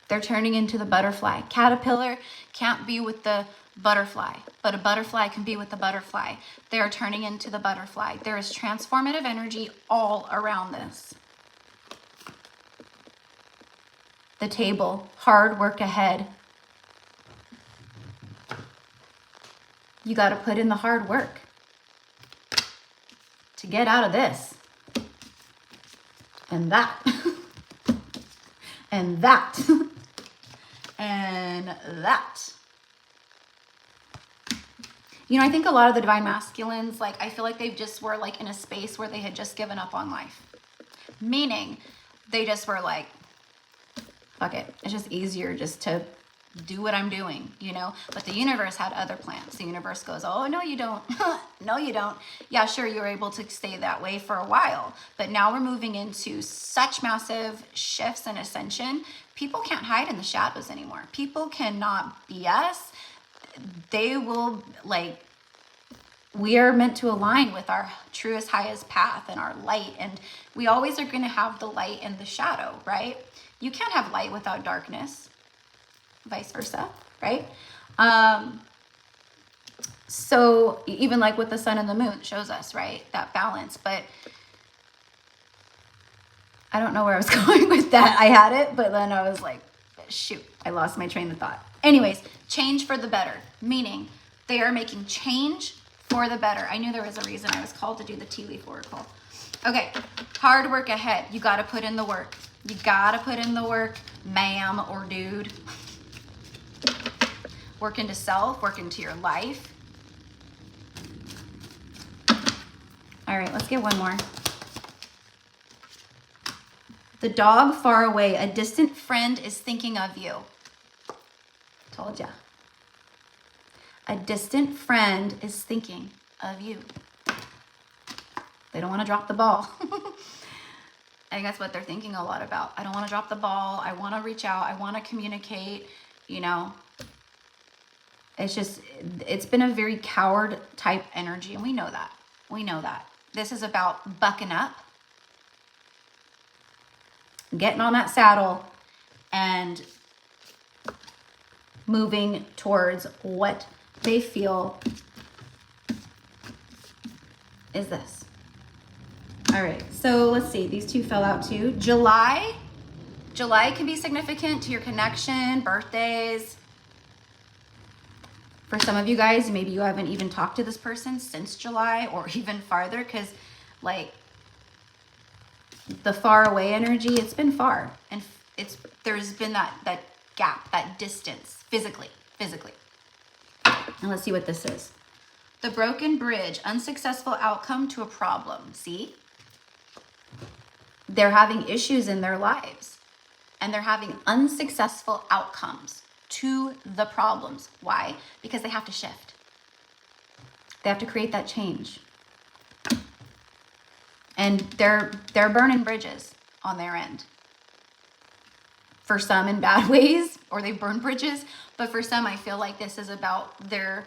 They're turning into the butterfly. Caterpillar can't be with the butterfly, but a butterfly can be with the butterfly. They are turning into the butterfly. There is transformative energy all around this. The table, hard work ahead. You got to put in the hard work to get out of this and that and that and that. You know, I think a lot of the divine masculines, like, I feel like they just were like in a space where they had just given up on life. Meaning they just were like, fuck it. It's just easier just to do what I'm doing, you know? But the universe had other plans. The universe goes, oh, no, you don't. No, you don't. Yeah, sure, you were able to stay that way for a while. But now we're moving into such massive shifts and ascension. People can't hide in the shadows anymore. People cannot BS. They will, like, we are meant to align with our truest, highest path and our light. And we always are going to have the light and the shadow, right? You can't have light without darkness, vice versa, right? So even like with the sun and the moon, it shows us, right, that balance. But I don't know where I was going with that. I had it, but then I was like, shoot, I lost my train of thought. Anyways, change for the better, meaning they are making change for the better. I knew there was a reason I was called to do the tea leaf oracle. Okay, hard work ahead. You got to put in the work. You got to put in the work, ma'am or dude. Work into self, work into your life. All right, let's get one more. The dog far away, a distant friend is thinking of you. Told ya. A distant friend is thinking of you. They don't want to drop the ball. I think that's what they're thinking a lot about. I don't want to drop the ball. I want to reach out. I want to communicate, you know. It's just, it's been a very coward type energy, and we know that. We know that. This is about bucking up, getting on that saddle, and moving towards what they feel is this. All right, so let's see. These two fell out too. July can be significant to your connection, birthdays. For some of you guys, maybe you haven't even talked to this person since July or even farther, because like the far away energy, it's been far, and there's been that gap, that distance physically. And let's see what this is. The broken bridge, unsuccessful outcome to a problem. See? They're having issues in their lives, and they're having unsuccessful outcomes to the problems. Why? Because they have to shift. They have to create that change. And they're burning bridges on their end. For some in bad ways, or they burn bridges, but for some I feel like this is about their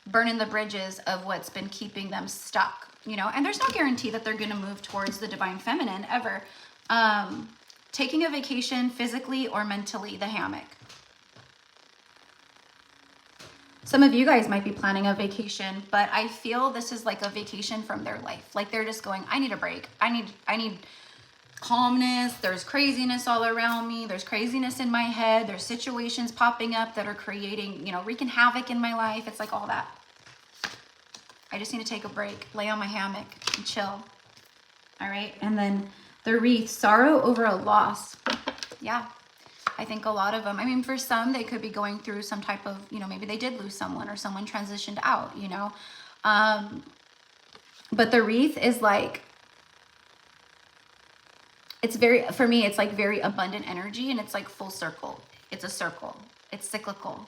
burning the bridges of what's been keeping them stuck, you know. And there's no guarantee that they're going to move towards the divine feminine ever. Taking a vacation physically or mentally, the hammock. Some of you guys might be planning a vacation, but I feel this is like a vacation from their life. Like they're just going, I need a break. I need calmness. There's craziness all around me. There's craziness in my head. There's situations popping up that are creating, you know, wreaking havoc in my life. It's like all that. I just need to take a break, lay on my hammock and chill. All right. And then the wreath, sorrow over a loss. Yeah. I think a lot of them, I mean, for some, they could be going through some type of, you know, maybe they did lose someone or someone transitioned out, you know. But the wreath is like, it's very, for me, it's like very abundant energy, and it's like full circle. It's a circle. It's cyclical.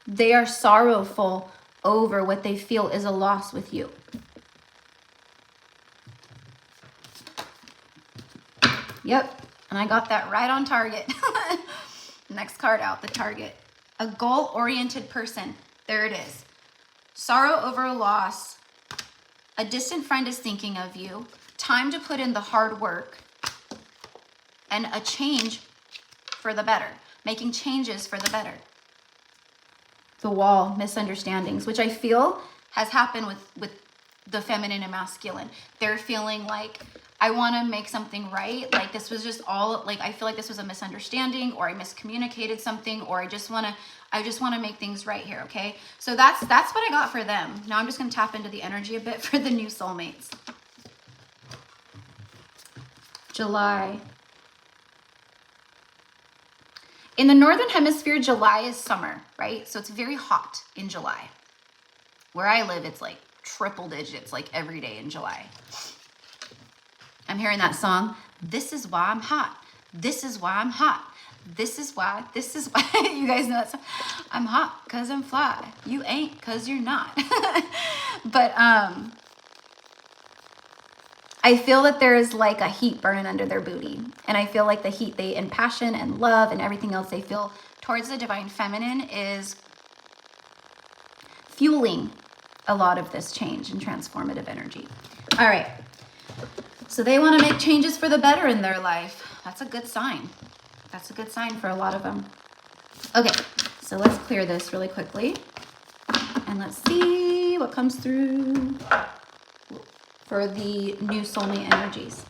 They are sorrowful over what they feel is a loss with you. Yep. And I got that right on target. Next card out, the target. A goal-oriented person. There it is. Sorrow over a loss. A distant friend is thinking of you. Time to put in the hard work. And a change for the better. Making changes for the better. The wall, misunderstandings, which I feel has happened with the feminine and masculine. They're feeling like, I want to make something right. Like this was just all, like, I feel like this was a misunderstanding, or I miscommunicated something, or I just want to make things right here. Okay. So that's what I got for them. Now I'm just going to tap into the energy a bit for the new soulmates. July. In the Northern Hemisphere, July is summer, right? So it's very hot in July. Where I live, it's like triple digits, like every day in July. I'm hearing that song. This is why I'm hot. This is why I'm hot. This is why. You guys know that song? I'm hot because I'm fly. You ain't because you're not. But I feel that there is like a heat burning under their booty. And I feel like the heat and passion and love and everything else they feel towards the divine feminine is fueling a lot of this change and transformative energy. All right. So they want to make changes for the better in their life. That's a good sign. That's a good sign for a lot of them. Okay, so let's clear this really quickly. And let's see what comes through for the new soulmate energies.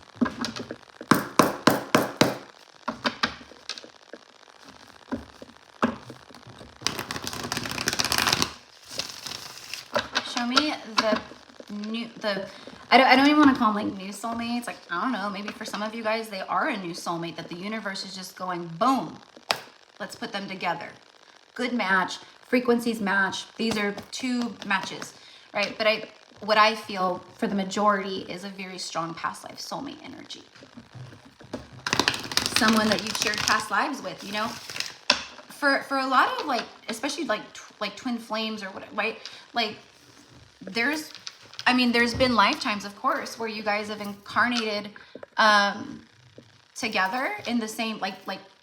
Show me I don't even want to call them like new soulmates. Like, I don't know, maybe for some of you guys, they are a new soulmate that the universe is just going, boom, let's put them together. Good match, frequencies match. These are two matches, right? But what I feel for the majority is a very strong past life soulmate energy. Someone that you've shared past lives with, you know? For a lot of like, especially like twin flames or whatever, right? Like there's been lifetimes, of course, where you guys have incarnated together in the same, like,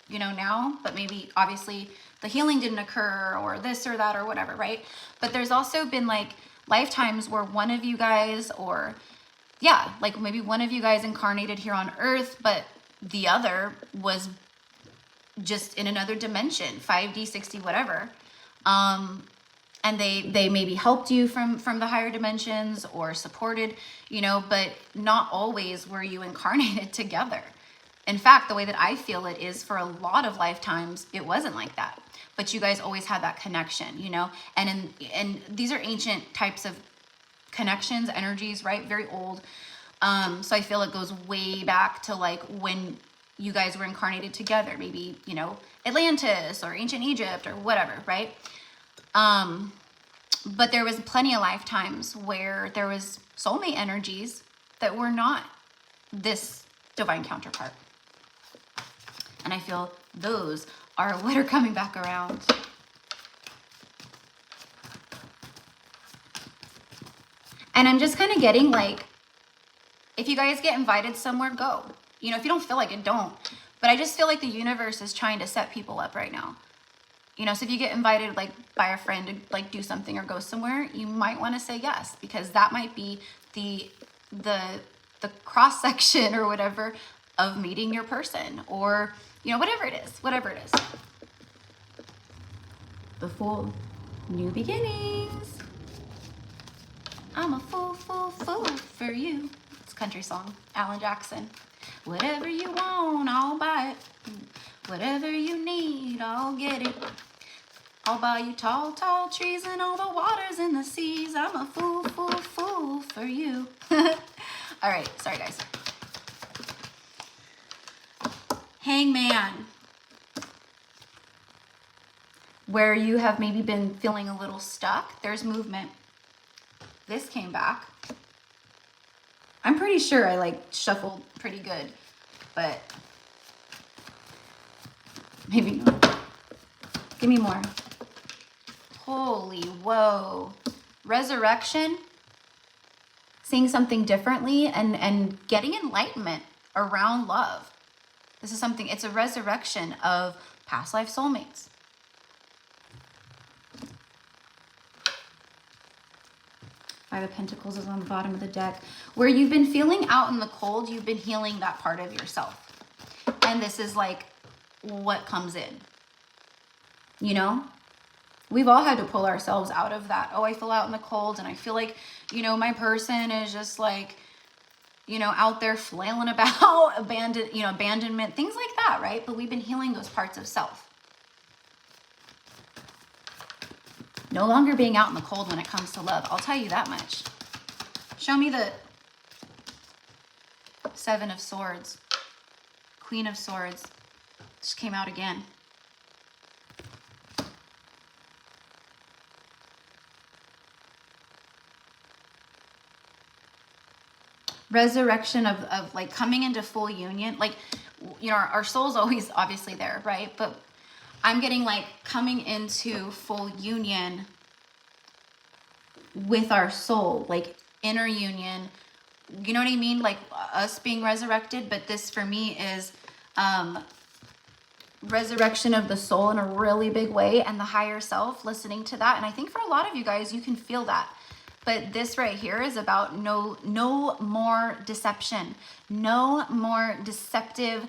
you know, now, but maybe obviously the healing didn't occur or this or that or whatever, right? But there's also been like lifetimes where one of you guys, or yeah, like maybe one of you guys incarnated here on Earth, but the other was just in another dimension, 5D, 6D, whatever. and they maybe helped you from the higher dimensions or supported, you know, but not always were you incarnated together. In fact, the way that I feel it is for a lot of lifetimes, it wasn't like that. But you guys always had that connection, you know, and these are ancient types of connections, energies, right? Very old. So I feel it goes way back to like when you guys were incarnated together, maybe, you know, Atlantis or ancient Egypt or whatever, right? But there was plenty of lifetimes where there was soulmate energies that were not this divine counterpart. And I feel those are what are coming back around. And I'm just kind of getting like, if you guys get invited somewhere, go. You know, if you don't feel like it, don't. But I just feel like the universe is trying to set people up right now. You know, so if you get invited like by a friend to like do something or go somewhere, you might want to say yes, because that might be the cross section or whatever of meeting your person, or, you know, whatever it is. The Fool, new beginnings. I'm a fool for you. It's a country song, Alan Jackson. Whatever you want, I'll buy it. Whatever you need, I'll get it. I'll buy you tall, tall trees and all the waters in the seas. I'm a fool for you. All right, sorry guys. Hangman. Where you have maybe been feeling a little stuck, there's movement. This came back. I'm pretty sure I like shuffled pretty good, but maybe not. Give me more. Holy, whoa. Resurrection. Seeing something differently and getting enlightenment around love. This is something, it's a resurrection of past life soulmates. Five of Pentacles is on the bottom of the deck. Where you've been feeling out in the cold, you've been healing that part of yourself. And this is like what comes in. You know? We've all had to pull ourselves out of that. Oh, I feel out in the cold and I feel like, you know, my person is just like, you know, out there flailing about, abandonment, things like that, right? But we've been healing those parts of self. No longer being out in the cold when it comes to love. I'll tell you that much. Show me the Seven of Swords. Queen of Swords. Just came out again. Resurrection of like coming into full union. Like, you know, our soul's always obviously there, right? But I'm getting like coming into full union with our soul, like inner union. You know what I mean? Like us being resurrected, but this for me is resurrection of the soul in a really big way, and the higher self, listening to that. And I think for a lot of you guys, you can feel that. But this right here is about no more deception, no more deceptive,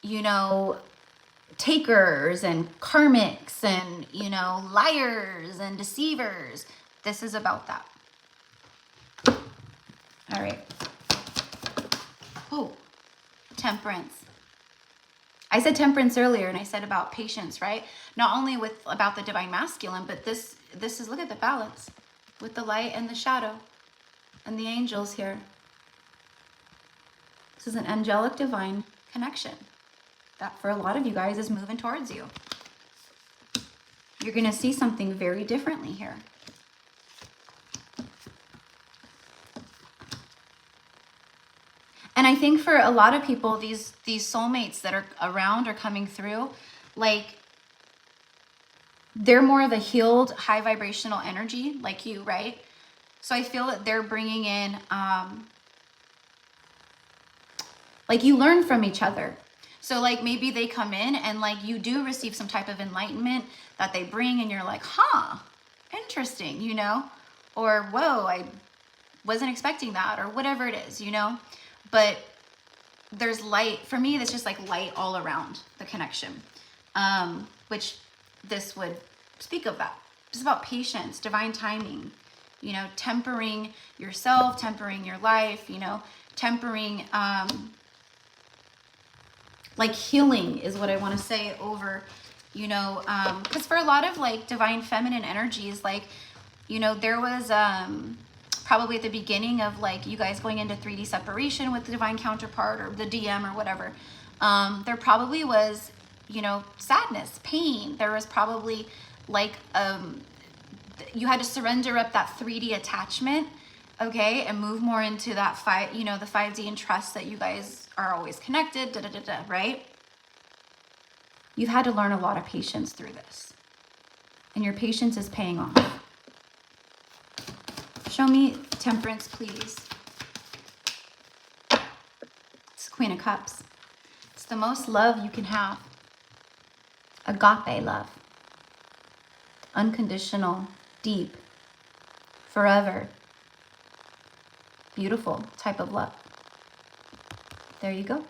you know, takers and karmics and, you know, liars and deceivers. This is about that. All right. Oh, Temperance. I said temperance earlier, and I said about patience, right? Not only about the divine masculine, but this is, look at the balance with the light and the shadow and the angels here. This is an angelic divine connection that for a lot of you guys is moving towards you. You're going to see something very differently here. And I think for a lot of people, these soulmates that are around or coming through, like, they're more of a healed, high vibrational energy like you, right? So I feel that they're bringing in, like, you learn from each other. So like maybe they come in and like you do receive some type of enlightenment that they bring, and you're like, huh, interesting, you know? Or, whoa, I wasn't expecting that, or whatever it is, you know? But there's light. For me, that's just like light all around the connection, which this would speak of that. just about patience, divine timing, you know, tempering yourself, tempering your life, you know, tempering, like healing is what I want to say over, you know, because for a lot of like divine feminine energies, like, you know, there was probably at the beginning of like you guys going into 3D separation with the divine counterpart or the DM or whatever, there probably was, you know, sadness, pain. There was probably like, you had to surrender up that 3D attachment, okay, and move more into that you know, the 5D and trust that you guys are always connected, da da da da, right? You've had to learn a lot of patience through this, and your patience is paying off. Show me Temperance, please. It's Queen of Cups. It's the most love you can have. Agape love. Unconditional, deep, forever, beautiful type of love. There you go.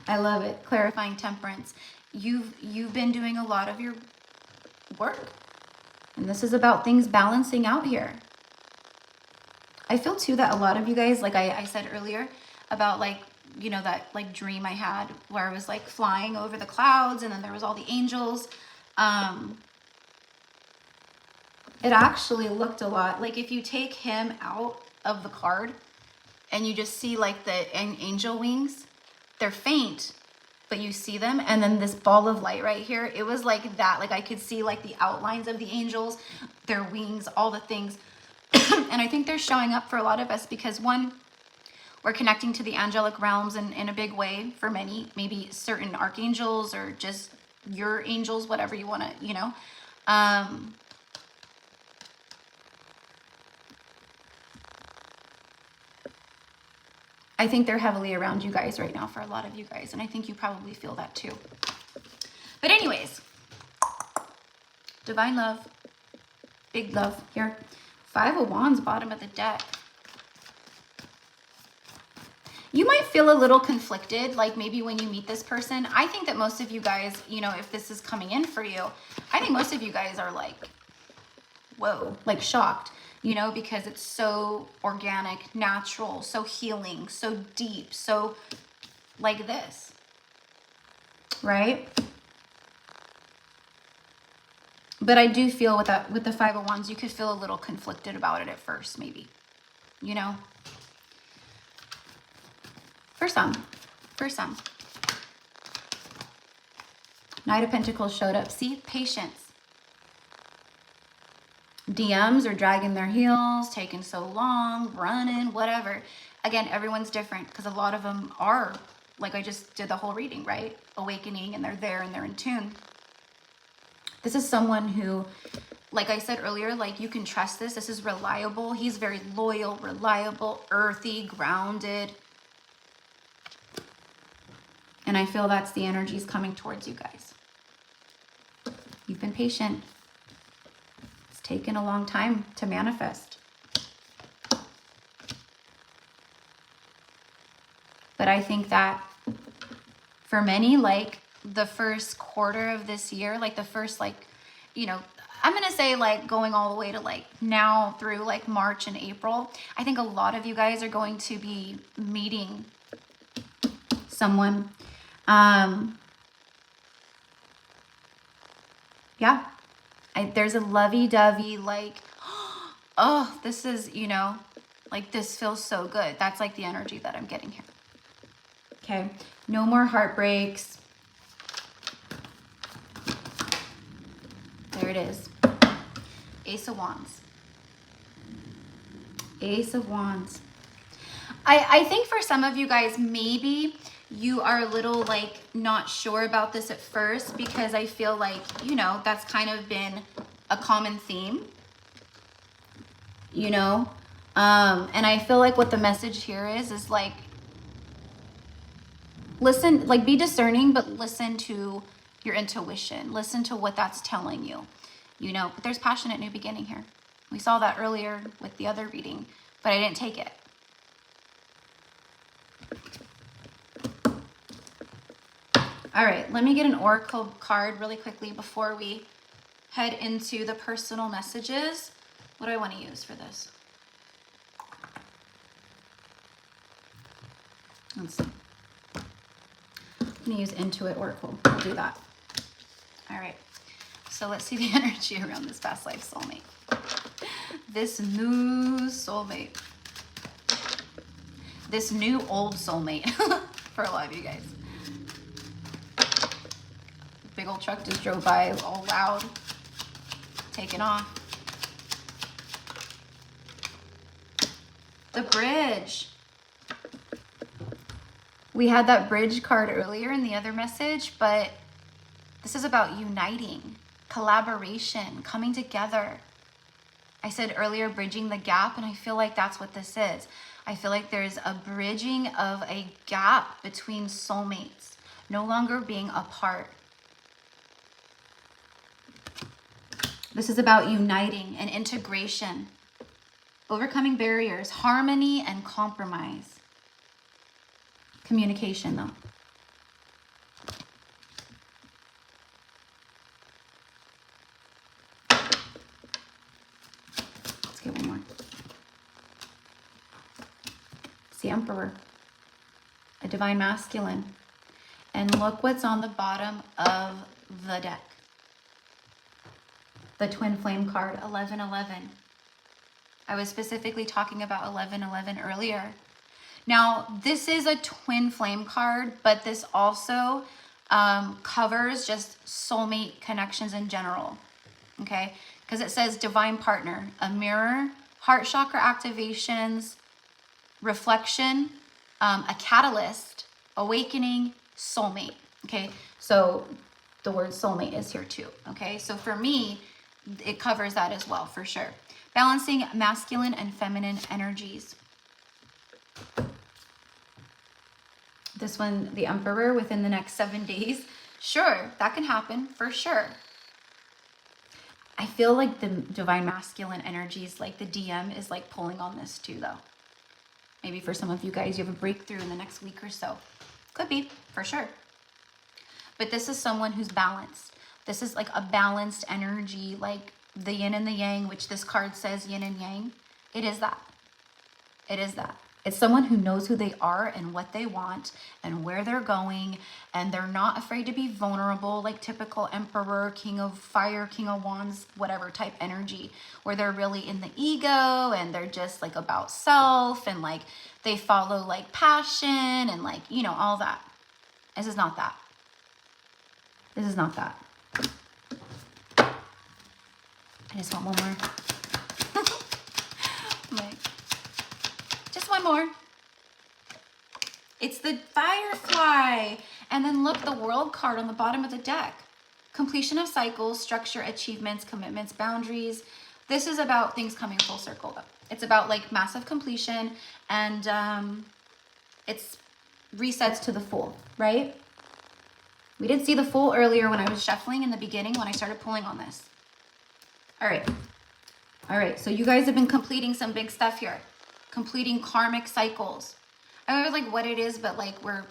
I love it. Clarifying Temperance. You've been doing a lot of your work. And this is about things balancing out here. I feel too that a lot of you guys, like I said earlier, about like, you know, that like dream I had where I was like flying over the clouds and then there was all the angels. It actually looked a lot like if you take him out of the card and you just see like the angel wings, they're faint, but you see them. And then this ball of light right here, it was like that. Like I could see like the outlines of the angels, their wings, all the things. And I think they're showing up for a lot of us because one, we're connecting to the angelic realms in a big way for many, maybe certain archangels or just your angels, whatever you want to, you know. I think they're heavily around you guys right now for a lot of you guys. And I think you probably feel that too. But anyways, divine love, big love here. 5 of Wands, bottom of the deck. You might feel a little conflicted, like maybe when you meet this person. I think that most of you guys, you know, if this is coming in for you, I think most of you guys are like, whoa, like shocked, you know, because it's so organic, natural, so healing, so deep, so like this, right? But I do feel with that, with the 5 of Wands, you could feel a little conflicted about it at first, maybe, you know. For some. Knight of Pentacles showed up. See, patience. DMs are dragging their heels, taking so long, running, whatever. Again, everyone's different because a lot of them are, like I just did the whole reading, right? Awakening, and they're there and they're in tune. This is someone who, like I said earlier, like you can trust this. This is reliable. He's very loyal, reliable, earthy, grounded. And I feel that's the energies coming towards you guys. You've been patient. It's taken a long time to manifest. But I think that for many, like the first quarter of this year, like the first, like, you know, I'm going to say like going all the way to like now through like March and April, I think a lot of you guys are going to be meeting someone. Yeah, there's a lovey-dovey, like, oh, this is, you know, like this feels so good. That's like the energy that I'm getting here. Okay, no more heartbreaks. There it is. Ace of Wands. Ace of Wands. I think for some of you guys, maybe you are a little like not sure about this at first because I feel like, you know, that's kind of been a common theme, you know? And I feel like what the message here is like, listen, like be discerning, but listen to your intuition. Listen to what that's telling you, you know? But there's passionate new beginning here. We saw that earlier with the other reading, but I didn't take it. All right, let me get an oracle card really quickly before we head into the personal messages. What do I want to use for this? Let's see. I'm going to use Intuit Oracle. I'll do that. All right. So let's see the energy around this past life soulmate. This new soulmate. This new old soulmate for a lot of you guys. Big old truck just drove by, all loud, taking off. The bridge. We had that bridge card earlier in the other message, but this is about uniting, collaboration, coming together. I said earlier, bridging the gap, and I feel like that's what this is. I feel like there's a bridging of a gap between soulmates, no longer being apart. This is about uniting and integration, overcoming barriers, harmony and compromise. Communication, though. Let's get one more. It's the Emperor, a divine masculine. And look what's on the bottom of the deck. The twin flame card, 1111. I was specifically talking about 1111 earlier. Now, this is a twin flame card, but this also covers just soulmate connections in general, okay? Because it says divine partner, a mirror, heart chakra activations, reflection, a catalyst, awakening, soulmate, okay? So the word soulmate is here too, okay? So for me, it covers that as well, for sure. Balancing masculine and feminine energies. This one, the Emperor, within the next 7 days. Sure, that can happen, for sure. I feel like the divine masculine energies, like the DM is like pulling on this too, though. Maybe for some of you guys, you have a breakthrough in the next week or so. Could be, for sure. But this is someone who's balanced. This is like a balanced energy, like the yin and the yang, which this card says yin and yang. It is that. It is that. It's someone who knows who they are and what they want and where they're going, and they're not afraid to be vulnerable, like typical Emperor, King of Fire, King of Wands, whatever type energy, where they're really in the ego and they're just like about self and like they follow like passion and like, you know, all that. This is not that. This is not that. I just want one more. Like, just one more. It's the Firefly. And then look, the World card on the bottom of the deck. Completion of cycles, structure, achievements, commitments, boundaries. This is about things coming full circle, though. It's about like massive completion, and it's resets to the Fool, right? We did see the Fool earlier when I was shuffling in the beginning when I started pulling on this. All right. All right. So you guys have been completing some big stuff here. Completing karmic cycles. I don't know like what it is, but like we're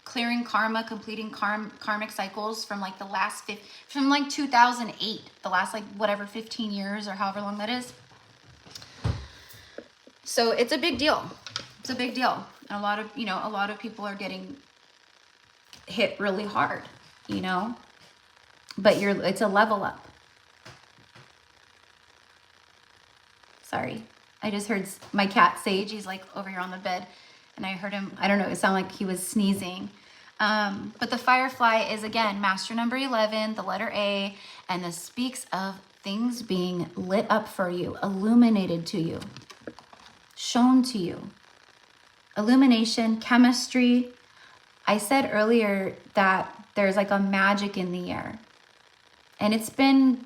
clearing karma, completing karmic cycles from like the last from like 2008, the last like whatever 15 years or however long that is. So it's a big deal. It's a big deal. And a lot of people are getting hit really hard, you know, but it's a level up. Sorry. I just heard my cat Sage. He's like over here on the bed and I heard him, I don't know, it sounded like he was sneezing. But the Firefly is again, master number 11, the letter A, and this speaks of things being lit up for you, illuminated to you, shown to you. Illumination, chemistry. I said earlier that there's like a magic in the air and it's been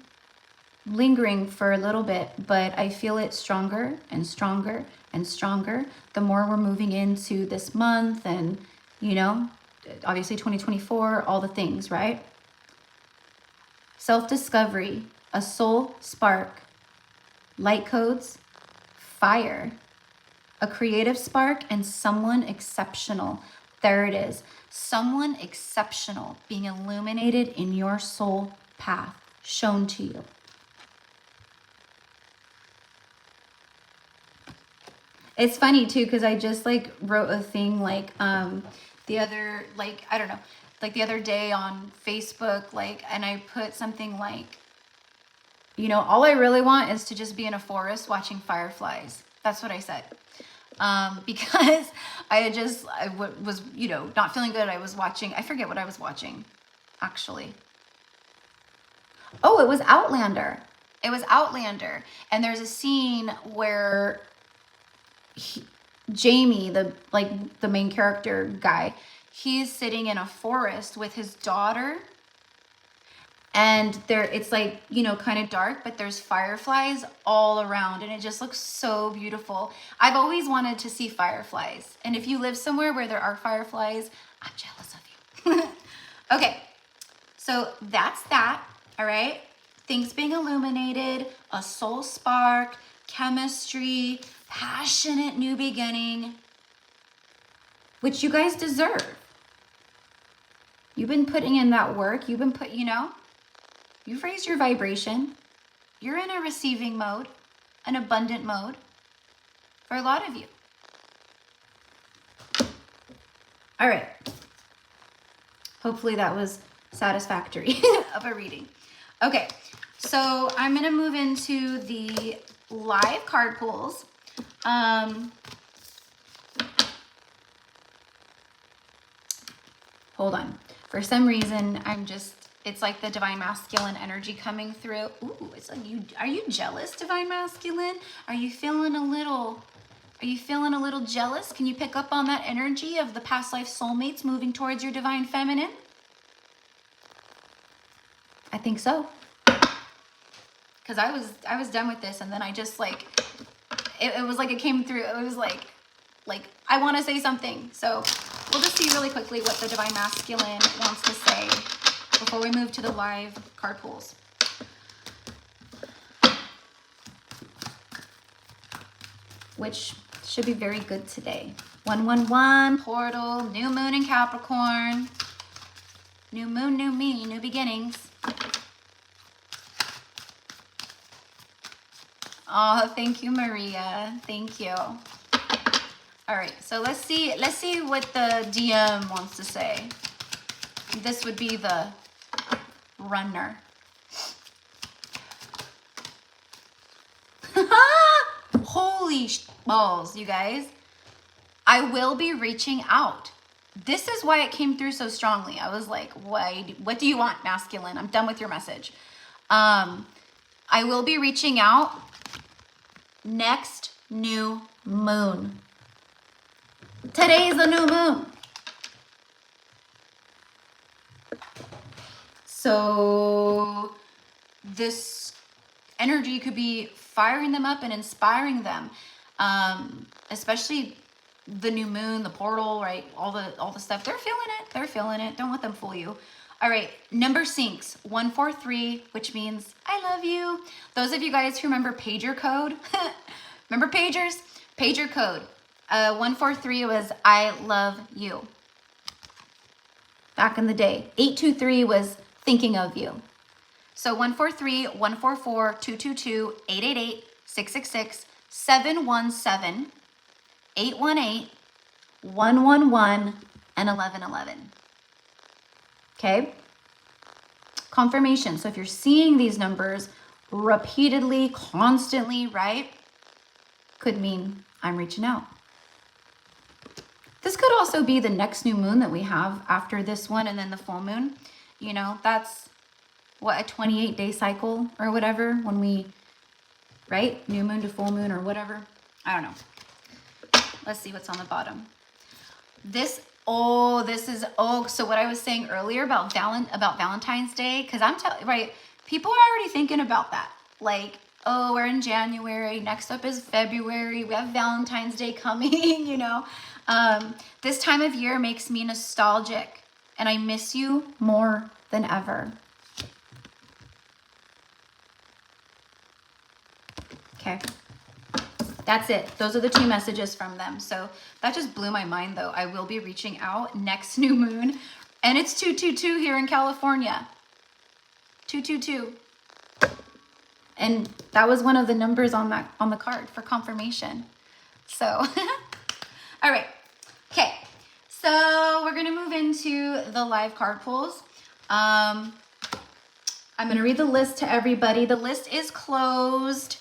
lingering for a little bit, but I feel it stronger and stronger and stronger the more we're moving into this month and, you know, obviously 2024, all the things, right? Self-discovery, a soul spark, light codes, fire, a creative spark, and someone exceptional. There it is. Someone exceptional being illuminated in your soul path. shown to you. It's funny too, because I just like wrote a thing like the other, like, I don't know, like the other day on Facebook, like, and I put something like, you know, all I really want is to just be in a forest watching fireflies. That's what I said. Because I was, you know, not feeling good. I was watching, I forget what I was watching, actually. Oh, it was Outlander. It was Outlander. And there's a scene where Jamie, the main character guy, he's sitting in a forest with his daughter, and it's like, you know, kind of dark, but there's fireflies all around, and it just looks so beautiful. I've always wanted to see fireflies, and if you live somewhere where there are fireflies, I'm jealous of you. Okay, so that's that. All right, things being illuminated, a soul spark, chemistry, passionate new beginning, which you guys deserve. You've been putting in that work. You've been you know, you've raised your vibration. You're in a receiving mode, an abundant mode for a lot of you. All right. Hopefully that was satisfactory of a reading. Okay, so I'm going to move into the live card pulls. Hold on. For some reason, it's like the Divine Masculine energy coming through. Ooh, it's like are you jealous, Divine Masculine? Are you feeling a little jealous? Can you pick up on that energy of the past life soulmates moving towards your Divine Feminine? I think so. Because I was done with this, and then I just like, it was like it came through. It was like I want to say something. So we'll just see really quickly what the Divine Masculine wants to say before we move to the live card pulls. Which should be very good today. 111, portal, new moon in Capricorn. New moon, new me, new beginnings. Oh, thank you, Maria. Thank you. All right, so let's see what the DM wants to say. This would be the runner. Holy balls, you guys. I will be reaching out. This is why it came through so strongly. I was like, what do you want, masculine? I'm done with your message. I will be reaching out next new moon. Today is the new moon. So this energy could be firing them up and inspiring them, especially the new moon, the portal, right? All the stuff. They're feeling it. They're feeling it. Don't let them fool you. All right, number syncs 143, which means I love you. Those of you guys who remember pager code, remember pagers? Pager code 143 was I love you. Back in the day, 823 was thinking of you. So 143, 144, 222, 888, 666, 717, 818, 111, and 1111. Okay? Confirmation. So if you're seeing these numbers repeatedly, constantly, right? Could mean I'm reaching out. This could also be the next new moon that we have after this one and then the full moon. You know, that's what, a 28-day cycle or whatever when we, right? New moon to full moon or whatever. I don't know. Let's see what's on the bottom. So what I was saying earlier about Valentine's Day, because I'm telling, right, people are already thinking about that. Like, oh, we're in January, next up is February, we have Valentine's Day coming, you know. This time of year makes me nostalgic, and I miss you more than ever. Okay. That's it. Those are the two messages from them. So that just blew my mind, though. I will be reaching out next new moon. And it's 222 here in California. 222. And that was one of the numbers on the card for confirmation. So, all right. Okay. So we're going to move into the live card pulls. I'm going to read the list to everybody. The list is closed.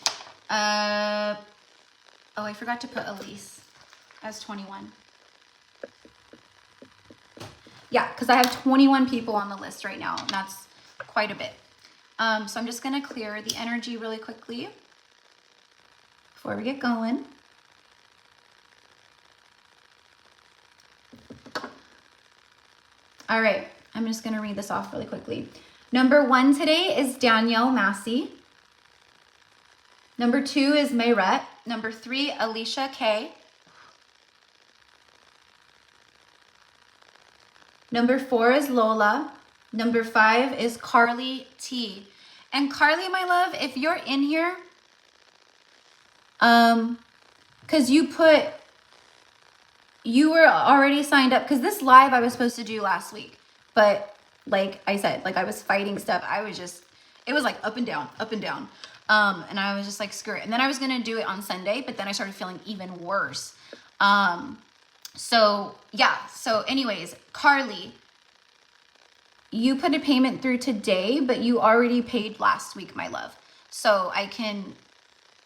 Oh, I forgot to put Elise as 21. Yeah, because I have 21 people on the list right now, and that's quite a bit. So I'm just going to clear the energy really quickly before we get going. All right, I'm just going to read this off really quickly. Number 1 today is Danielle Massey. Number 2 is Mayret. Number 3, Alicia K. Number 4 is Lola. Number 5 is Carly T. And Carly, my love, if you're in here, because you were already signed up, because this live I was supposed to do last week, but like I said, like I was fighting stuff. It was like up and down, up and down. And I was just like, screw it. And then I was going to do it on Sunday, but then I started feeling even worse. So yeah. So anyways, Carly, you put a payment through today, but you already paid last week, my love. So I can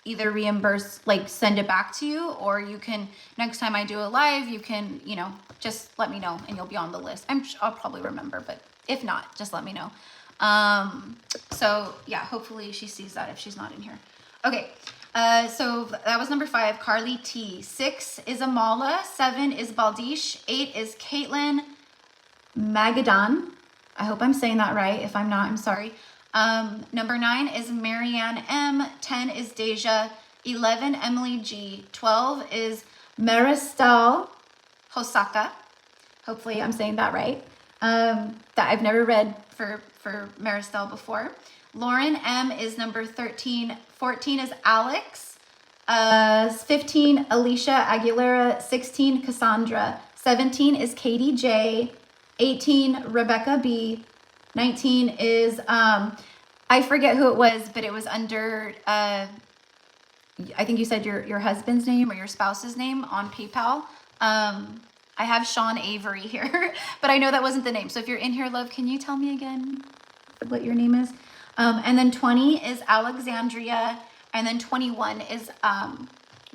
either reimburse, like send it back to you, or you can, next time I do a live, you can, you know, just let me know and you'll be on the list. I'll probably remember, but if not, just let me know. So yeah, hopefully she sees that if she's not in here. Okay. So that was number 5, Carly T. 6 is Amala. 7 is Baldish. 8 is Caitlin Magadan. I hope I'm saying that right. If I'm not, I'm sorry. Number 9 is Marianne M. 10 is Deja. 11, Emily G. 12 is Maristal Hosaka. Hopefully I'm saying that right. That I've never read for Maristal before. Lauren M. is number 13. 14 is Alex. 15, Alicia Aguilera. 16, Cassandra. 17 is Katie J. 18, Rebecca B. 19 is, I forget who it was, but it was under, I think you said your husband's name or your spouse's name on PayPal. I have Sean Avery here, but I know that wasn't the name. So if you're in here, love, can you tell me again what your name is? And then 20 is Alexandria. And then 21 is,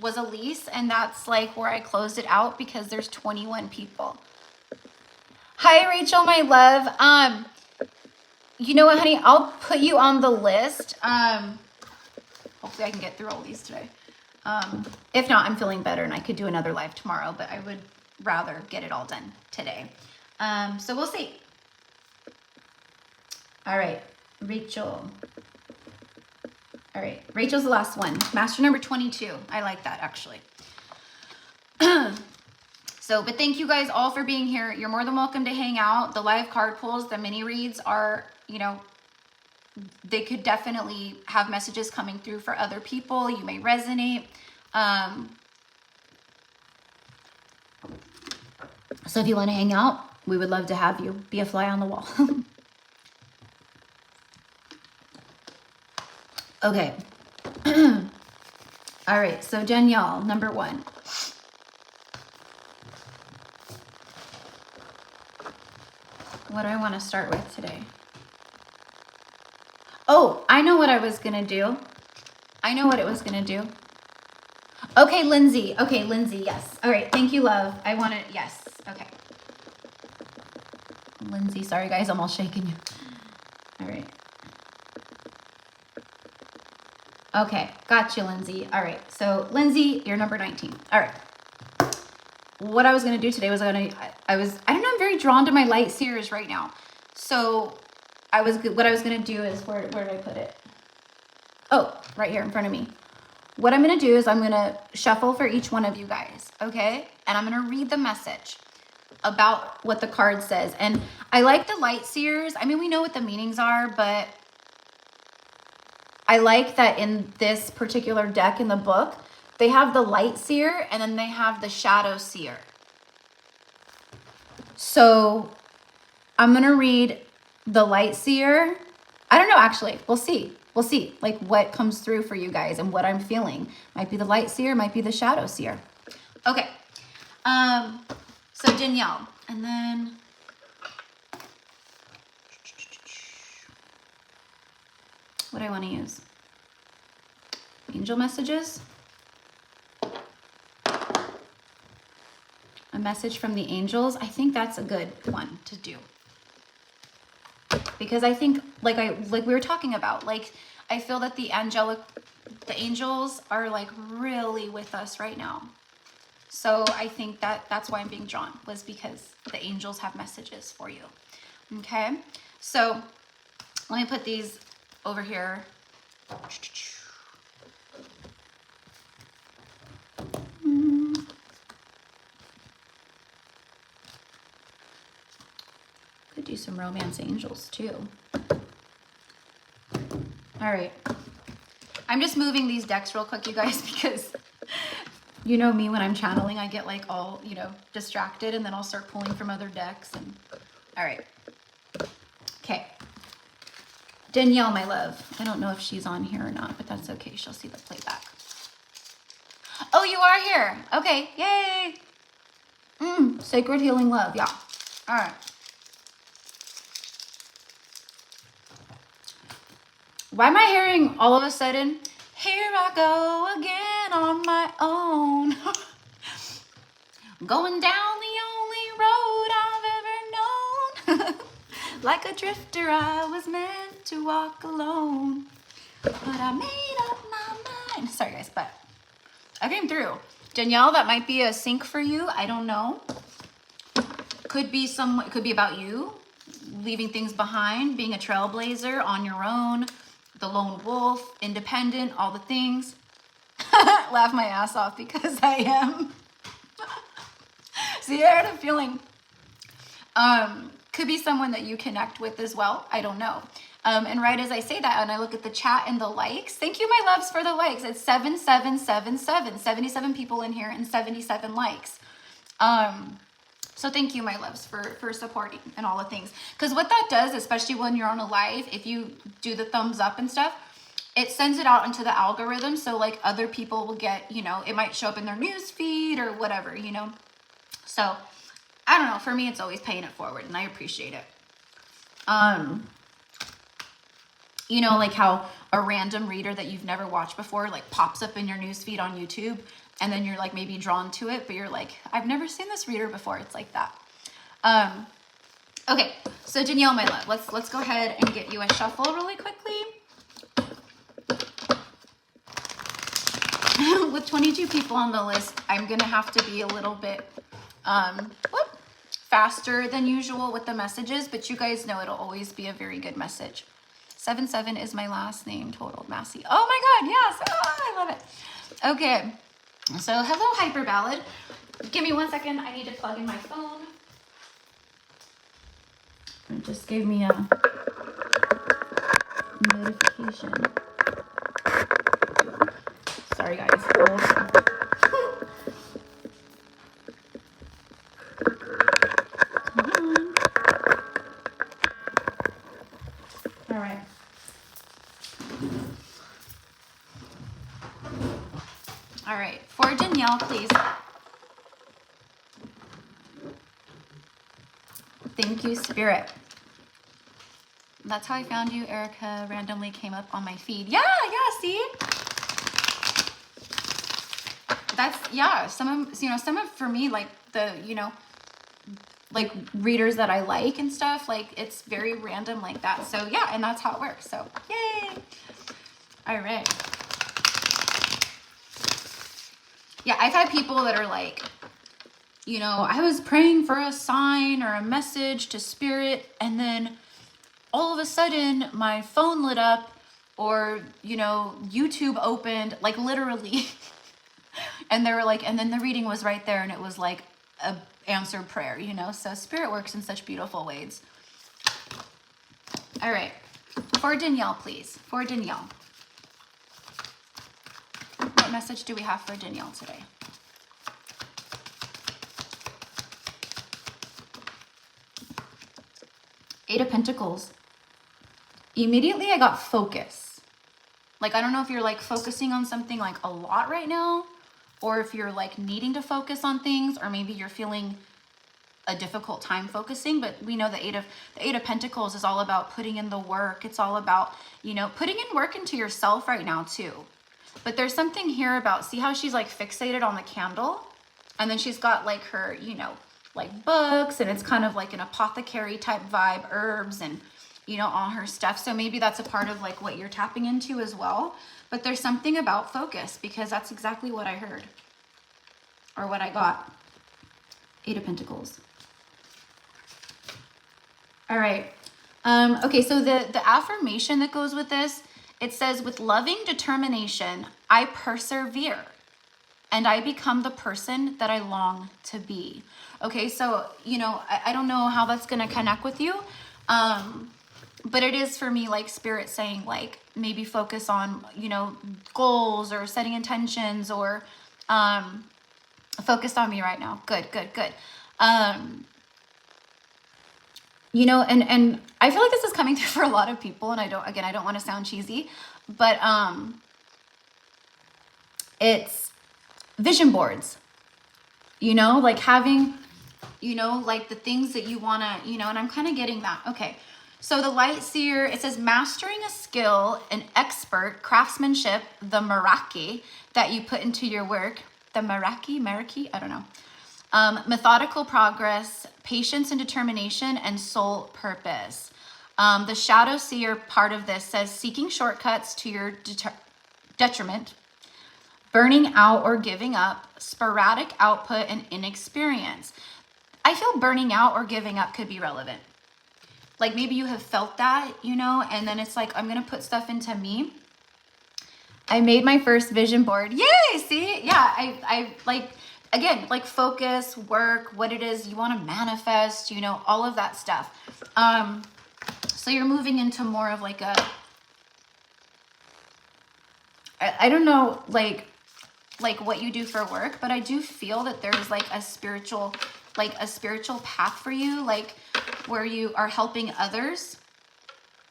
was Elise. And that's like where I closed it out because there's 21 people. Hi, Rachel, my love. You know what, honey? I'll put you on the list. Hopefully I can get through all these today. If not, I'm feeling better and I could do another live tomorrow, but I would rather get it all done today. So we'll see. All right, Rachel. All right, Rachel's the last one. Master number 22. I like that, actually. So, but thank you guys all for being here. You're more than welcome to hang out. The live card pulls, the mini reads are, you know, they could definitely have messages coming through for other people. You may resonate. So if you want to hang out, we would love to have you. Be a fly on the wall. Okay. All right. So Danielle, number 1. What do I want to start with today? Oh, I know what I was going to do. I know what it was going to do. Okay, Lindsay. Okay, Lindsay, yes. All right, thank you, love. I want to, yes. Okay. Lindsay, sorry, guys. I'm all shaking you. All right. Okay, got you, Lindsay. All right, so Lindsay, you're number 19. All right. What I was going to do today was I don't know, I'm very drawn to my light seers right now. So what I was going to do is, where did I put it? Oh, right here in front of me. What I'm going to do is I'm going to shuffle for each one of you guys. Okay. And I'm going to read the message about what the card says. And I like the light seers. I mean, we know what the meanings are, but I like that in this particular deck in the book, they have the light seer and then they have the shadow seer. So I'm going to read the light seer. I don't know, actually. We'll see. we'll see like what comes through for you guys and what I'm feeling. Might be the light seer, might be the shadow seer. Okay. So Danielle, and then what do I want to use? Angel messages. A message from the angels. I think that's a good one to do. Because I think like we were talking about, like I feel that the angels are like really with us right now. So I think that's why I'm being drawn, was because the angels have messages for you. Okay, so let me put these over here. Could do some romance angels too. All right. I'm just moving these decks real quick, you guys, because you know me, when I'm channeling, I get like all, you know, distracted, and then I'll start pulling from other decks. And all right. Okay. Danielle, my love. I don't know if she's on here or not, but that's okay. She'll see the playback. Oh, you are here. Okay. Yay. Sacred healing love. Yeah. All right. Why am I hearing all of a sudden, here I go again on my own, going down the only road I've ever known. Like a drifter, I was meant to walk alone, but I made up my mind. Sorry guys, but I came through. Danielle, that might be a sync for you. I don't know. Could be it could be about you leaving things behind, being a trailblazer on your own. The lone wolf, independent, all the things. Laugh my ass off because I am. See, I had a feeling. Could be someone that you connect with as well. I don't know. And right as I say that, and I look at the chat and the likes, thank you, my loves, for the likes. It's 7777, 77 people in here and 77 likes. So thank you, my loves, for supporting and all the things. Because what that does, especially when you're on a live, if you do the thumbs up and stuff, it sends it out into the algorithm. So like other people will get, you know, it might show up in their news feed or whatever, you know. So I don't know. For me, it's always paying it forward, and I appreciate it. You know, like how a random reader that you've never watched before like pops up in your news feed on YouTube. And then you're like maybe drawn to it, but you're like, I've never seen this reader before. It's like that. Okay, so Danielle, my love, let's go ahead and get you a shuffle really quickly. With 22 people on the list, I'm gonna have to be a little bit faster than usual with the messages, but you guys know it'll always be a very good message. 77 is my last name, total Massey. Oh my God, yes, I love it. Okay. So, hello, Hyper Ballad. Give me 1 second. I need to plug in my phone. It just gave me a notification. Sorry, guys. Come on. All right. All right, for Danielle, please. Thank you, Spirit. That's how I found you. Erica randomly came up on my feed. Yeah, see? That's, yeah, some of, for me, like the, you know, like readers that I like and stuff, like it's very random like that. So yeah, and that's how it works. So yay. All right. Yeah, I've had people that are like, you know, I was praying for a sign or a message to Spirit, and then all of a sudden my phone lit up, or, you know, YouTube opened, like literally. And they were like, and then the reading was right there, and it was like a answered prayer, you know? So Spirit works in such beautiful ways. All right. For Danielle, please. For Danielle. What message do we have for Danielle today? Eight of Pentacles. Immediately I got focus. Like, I don't know if you're like focusing on something like a lot right now, or if you're like needing to focus on things, or maybe you're feeling a difficult time focusing. But we know the Eight of Pentacles is all about putting in the work. It's all about, you know, putting in work into yourself right now too. But there's something here about, see how she's like fixated on the candle, and then she's got like her, you know, like books, and it's kind of like an apothecary type vibe, herbs and, you know, all her stuff. So maybe that's a part of like what you're tapping into as well. But there's something about focus, because that's exactly what I heard, or what I got. Eight of Pentacles. All right. Okay, so the affirmation that goes with this, it says, with loving determination, I persevere and I become the person that I long to be. Okay, so, you know, I don't know how that's going to connect with you. But it is for me, like Spirit saying, like, maybe focus on, you know, goals or setting intentions, or focused on me right now. Good. You know, and I feel like this is coming through for a lot of people, and I don't want to sound cheesy, but it's vision boards, you know, like having, you know, like the things that you want to, you know, and I'm kind of getting that. Okay. So the light seer, it says mastering a skill, an expert, craftsmanship, the Meraki that you put into your work, the Meraki, I don't know. Methodical progress, patience and determination, and soul purpose. The shadow seer part of this says seeking shortcuts to your detriment, burning out or giving up, sporadic output, and inexperience. I feel burning out or giving up could be relevant. Like maybe you have felt that, you know, and then it's like, I'm going to put stuff into me. I made my first vision board. Yay! See? Yeah, I like, again, like focus, work, what it is you want to manifest, you know, all of that stuff. So you're moving into more of like a, I don't know, like what you do for work, but I do feel that there's like a spiritual path for you, like where you are helping others,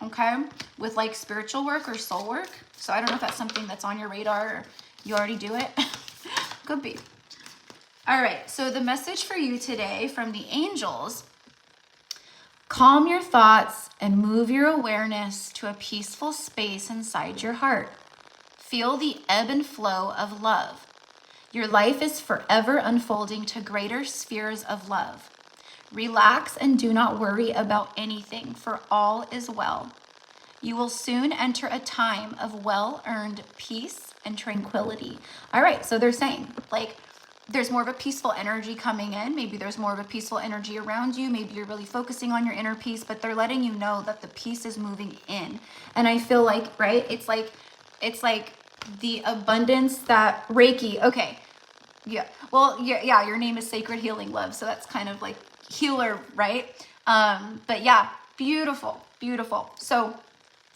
okay, with like spiritual work or soul work. So I don't know if that's something that's on your radar or you already do it. Could be. All right, so the message for you today from the angels: calm your thoughts and move your awareness to a peaceful space inside your heart. Feel the ebb and flow of love. Your life is forever unfolding to greater spheres of love. Relax and do not worry about anything, for all is well. You will soon enter a time of well-earned peace and tranquility. All right, so they're saying, like, there's more of a peaceful energy coming in. Maybe there's more of a peaceful energy around you. Maybe you're really focusing on your inner peace, but they're letting you know that the peace is moving in. And I feel like, right, it's like the abundance that Reiki, okay. Yeah, well, yeah, your name is Sacred Healing Love, so that's kind of like healer, right? But yeah, beautiful. So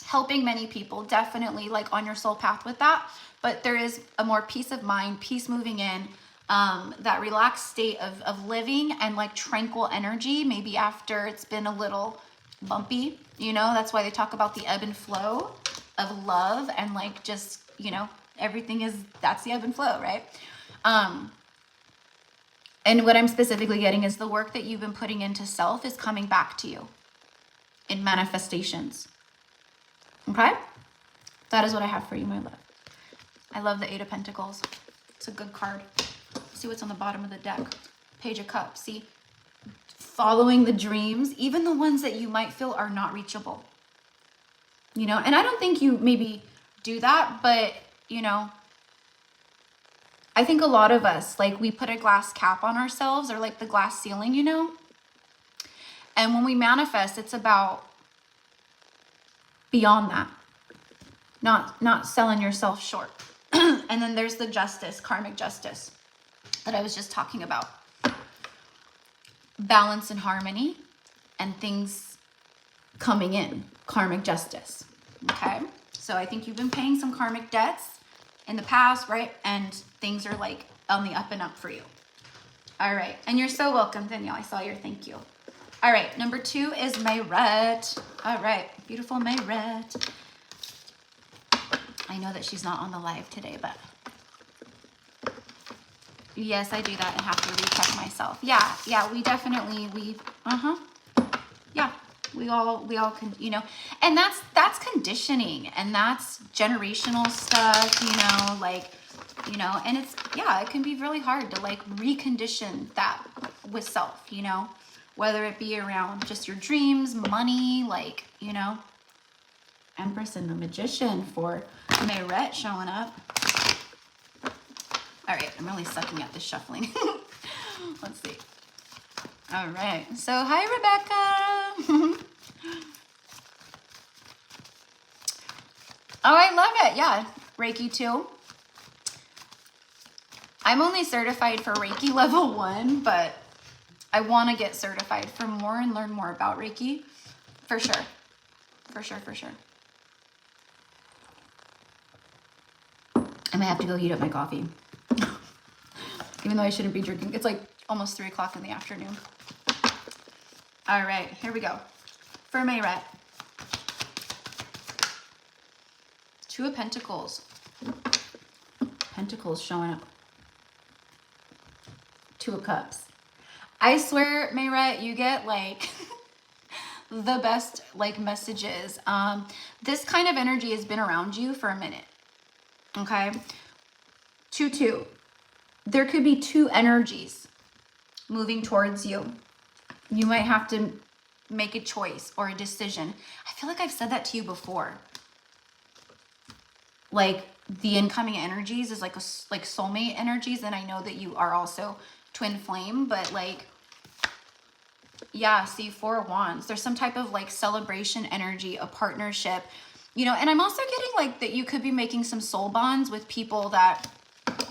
helping many people, definitely like on your soul path with that, but there is a more peace of mind, peace moving in, that relaxed state of living, and like tranquil energy, maybe after it's been a little bumpy, you know. That's why they talk about the ebb and flow of love, and like just, you know, everything is, that's the ebb and flow, right? And what I'm specifically getting is the work that you've been putting into self is coming back to you in manifestations. Okay? That is what I have for you, my love. I love the Eight of Pentacles. It's a good card. See what's on the bottom of the deck. Page of Cups. See? Following the dreams, even the ones that you might feel are not reachable. You know, and I don't think you maybe do that, but, you know, I think a lot of us, like, we put a glass cap on ourselves, or like the glass ceiling, you know? And when we manifest, it's about beyond that. Not selling yourself short. And then there's the justice, karmic justice that I was just talking about. Balance and harmony and things coming in, karmic justice. Okay? So I think you've been paying some karmic debts in the past, right? And things are like on the up and up for you. All right. And you're so welcome, Danielle. I saw your thank you. All right. Number 2 is Mayret. All right. Beautiful Mayret. I know that she's not on the live today, but yes, I do that and have to recheck myself. Yeah, we definitely, yeah, we all can, you know, and that's conditioning, and that's generational stuff, you know, like, you know, and it's, yeah, it can be really hard to like recondition that with self, you know, whether it be around just your dreams, money, like, you know. Empress and the Magician for Mayrette showing up. All right, I'm really sucking at this shuffling. Let's see. All right, so hi, Rebecca. Oh, I love it. Yeah, Reiki too. I'm only certified for Reiki level 1, but I want to get certified for more and learn more about Reiki. For sure. For sure, for sure. I may have to go heat up my coffee. Even though I shouldn't be drinking. It's like almost 3 o'clock in the afternoon. All right, here we go. For Mayrette. 2 of Pentacles. Pentacles showing up. 2 of Cups. I swear, Mayrette, you get like the best like messages. This kind of energy has been around you for a minute. Okay. 2-2. There could be 2 energies moving towards you. You might have to make a choice or a decision. I feel like I've said that to you before. Like the incoming energies is like soulmate energies, and I know that you are also twin flame, but like, yeah, see, 4 of Wands. There's some type of like celebration energy, a partnership, you know, and I'm also getting like that you could be making some soul bonds with people that,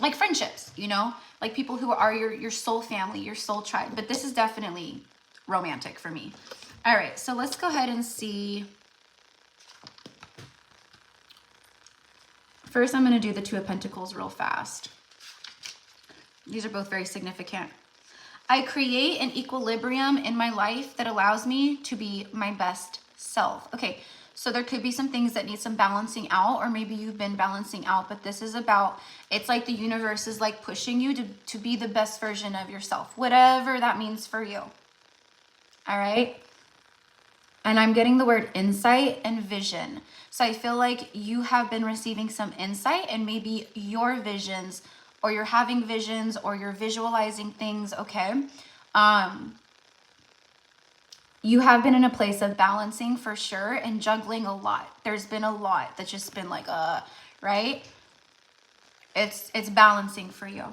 like friendships, you know, like people who are your soul family, your soul tribe. But this is definitely romantic for me. All right, so let's go ahead and see. First, I'm going to do the 2 of Pentacles real fast. These are both very significant. I create an equilibrium in my life that allows me to be my best self. Okay, so there could be some things that need some balancing out, or maybe you've been balancing out, but this is about, it's like the universe is like pushing you to be the best version of yourself, whatever that means for you. All right. And I'm getting the word insight and vision. So I feel like you have been receiving some insight, and maybe your visions, or you're having visions, or you're visualizing things, okay? You have been in a place of balancing for sure, and juggling a lot. There's been a lot that's just been like, right? It's balancing for you.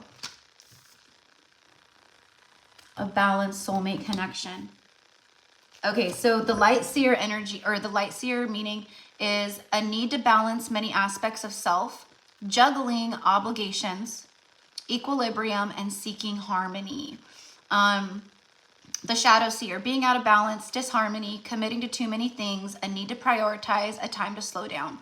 A balanced soulmate connection. Okay, so the light seer energy, or the light seer meaning, is a need to balance many aspects of self, juggling obligations, equilibrium, and seeking harmony. The shadow seer, being out of balance, disharmony, committing to too many things, a need to prioritize, a time to slow down.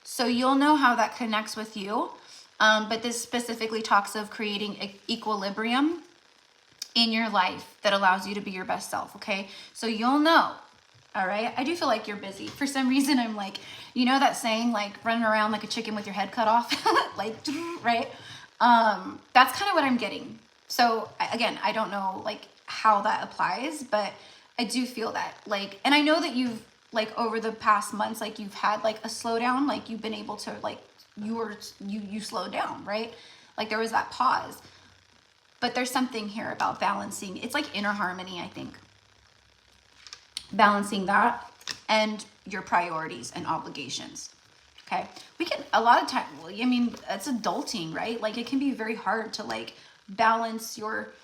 So you'll know how that connects with you. But this specifically talks of creating equilibrium in your life that allows you to be your best self, okay? So you'll know, all right? I do feel like you're busy. For some reason, I'm like, you know that saying, like running around like a chicken with your head cut off? Like, right? That's kind of what I'm getting. So again, I don't know like how that applies, but I do feel that like, and I know that you've like over the past months, like you've had like a slowdown, like you've been able to like, you slowed down, right? Like there was that pause. But there's something here about balancing. It's like inner harmony, I think. Balancing that and your priorities and obligations. Okay. We can, a lot of time, well, I mean, it's adulting, right? Like it can be very hard to like balance your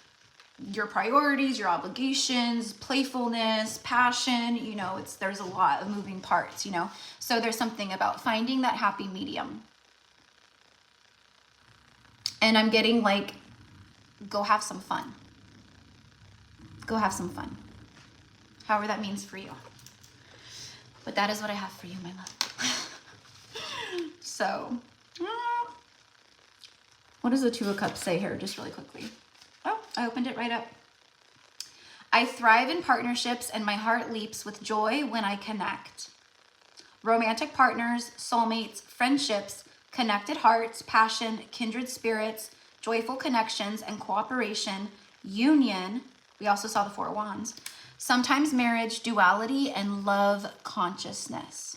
priorities, your obligations, playfulness, passion, you know, there's a lot of moving parts, you know? So there's something about finding that happy medium. And I'm getting like, go have some fun. Go have some fun. However that means for you. But that is what I have for you, my love. So, what does the 2 of Cups say here? Just really quickly. Oh, I opened it right up. I thrive in partnerships, and my heart leaps with joy when I connect. Romantic partners, soulmates, friendships, connected hearts, passion, kindred spirits, joyful connections and cooperation, union. We also saw the Four of Wands. Sometimes marriage, duality, and love consciousness.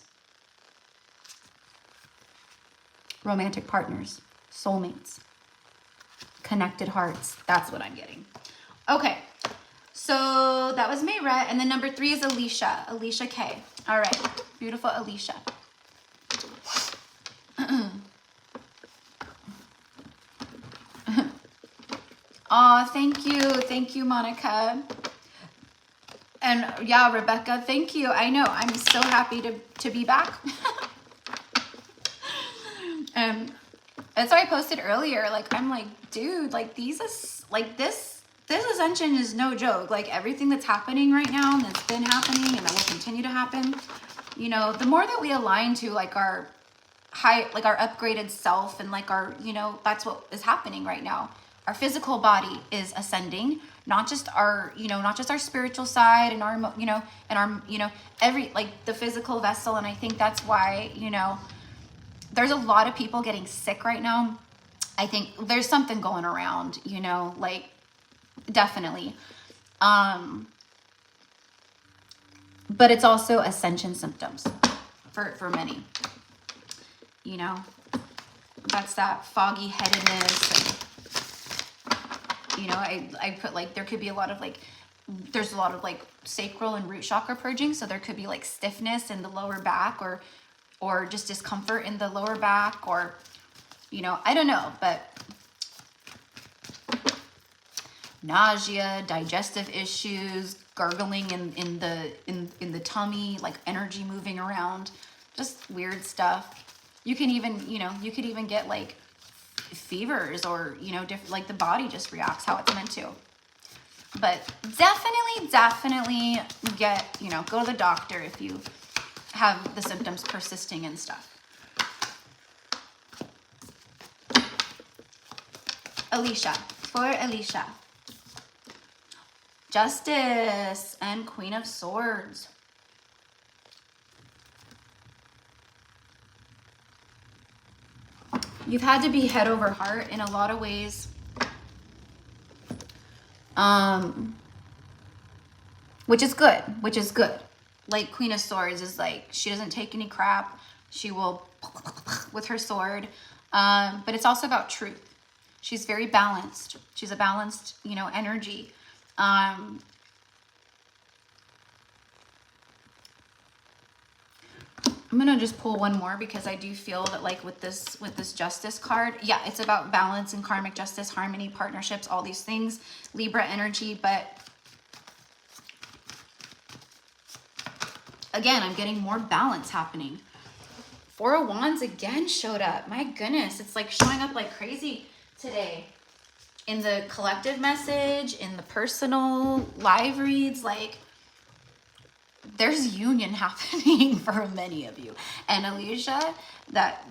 Romantic partners, soulmates, connected hearts. That's what I'm getting. Okay, so that was Mayret, and then number 3 is Alicia. Alicia K. All right, beautiful Alicia. Aw, thank you, Monica. And yeah, Rebecca, thank you. I know, I'm so happy to be back. That's why I posted earlier. Like, I'm like, dude, like this ascension is no joke. Like, everything that's happening right now and that's been happening and that will continue to happen, you know, the more that we align to like our our upgraded self and like our, you know, that's what is happening right now. Our physical body is ascending, not just our, you know, not just our spiritual side and our, you know, and our, you know, every, like the physical vessel. And I think that's why, you know, there's a lot of people getting sick right now. I think there's something going around, you know, like definitely. But it's also ascension symptoms for many, you know, that's that foggy headedness. And, you know, I put like, there could be a lot of like, there's a lot of like sacral and root chakra purging. So there could be like stiffness in the lower back or just discomfort in the lower back, or, you know, I don't know, but nausea, digestive issues, gurgling in the tummy, like energy moving around, just weird stuff. You can even, you know, you could even get like fevers or, you know, different, like the body just reacts how it's meant to. But definitely get, you know, go to the doctor if you have the symptoms persisting and stuff. Alicia, for Alicia. Justice and Queen of Swords. You've had to be head over heart in a lot of ways. Which is good. Like Queen of Swords is like, she doesn't take any crap. She will with her sword. But it's also about truth. She's very balanced. She's a balanced, you know, energy. I'm gonna just pull one more because I do feel that like with this Justice card, yeah, it's about balance and karmic justice, harmony, partnerships, all these things, Libra energy. But again, I'm getting more balance happening. Four of Wands again showed up. My goodness, it's like showing up like crazy today. In the collective message, in the personal live reads, like there's union happening for many of you. And Alicia, that,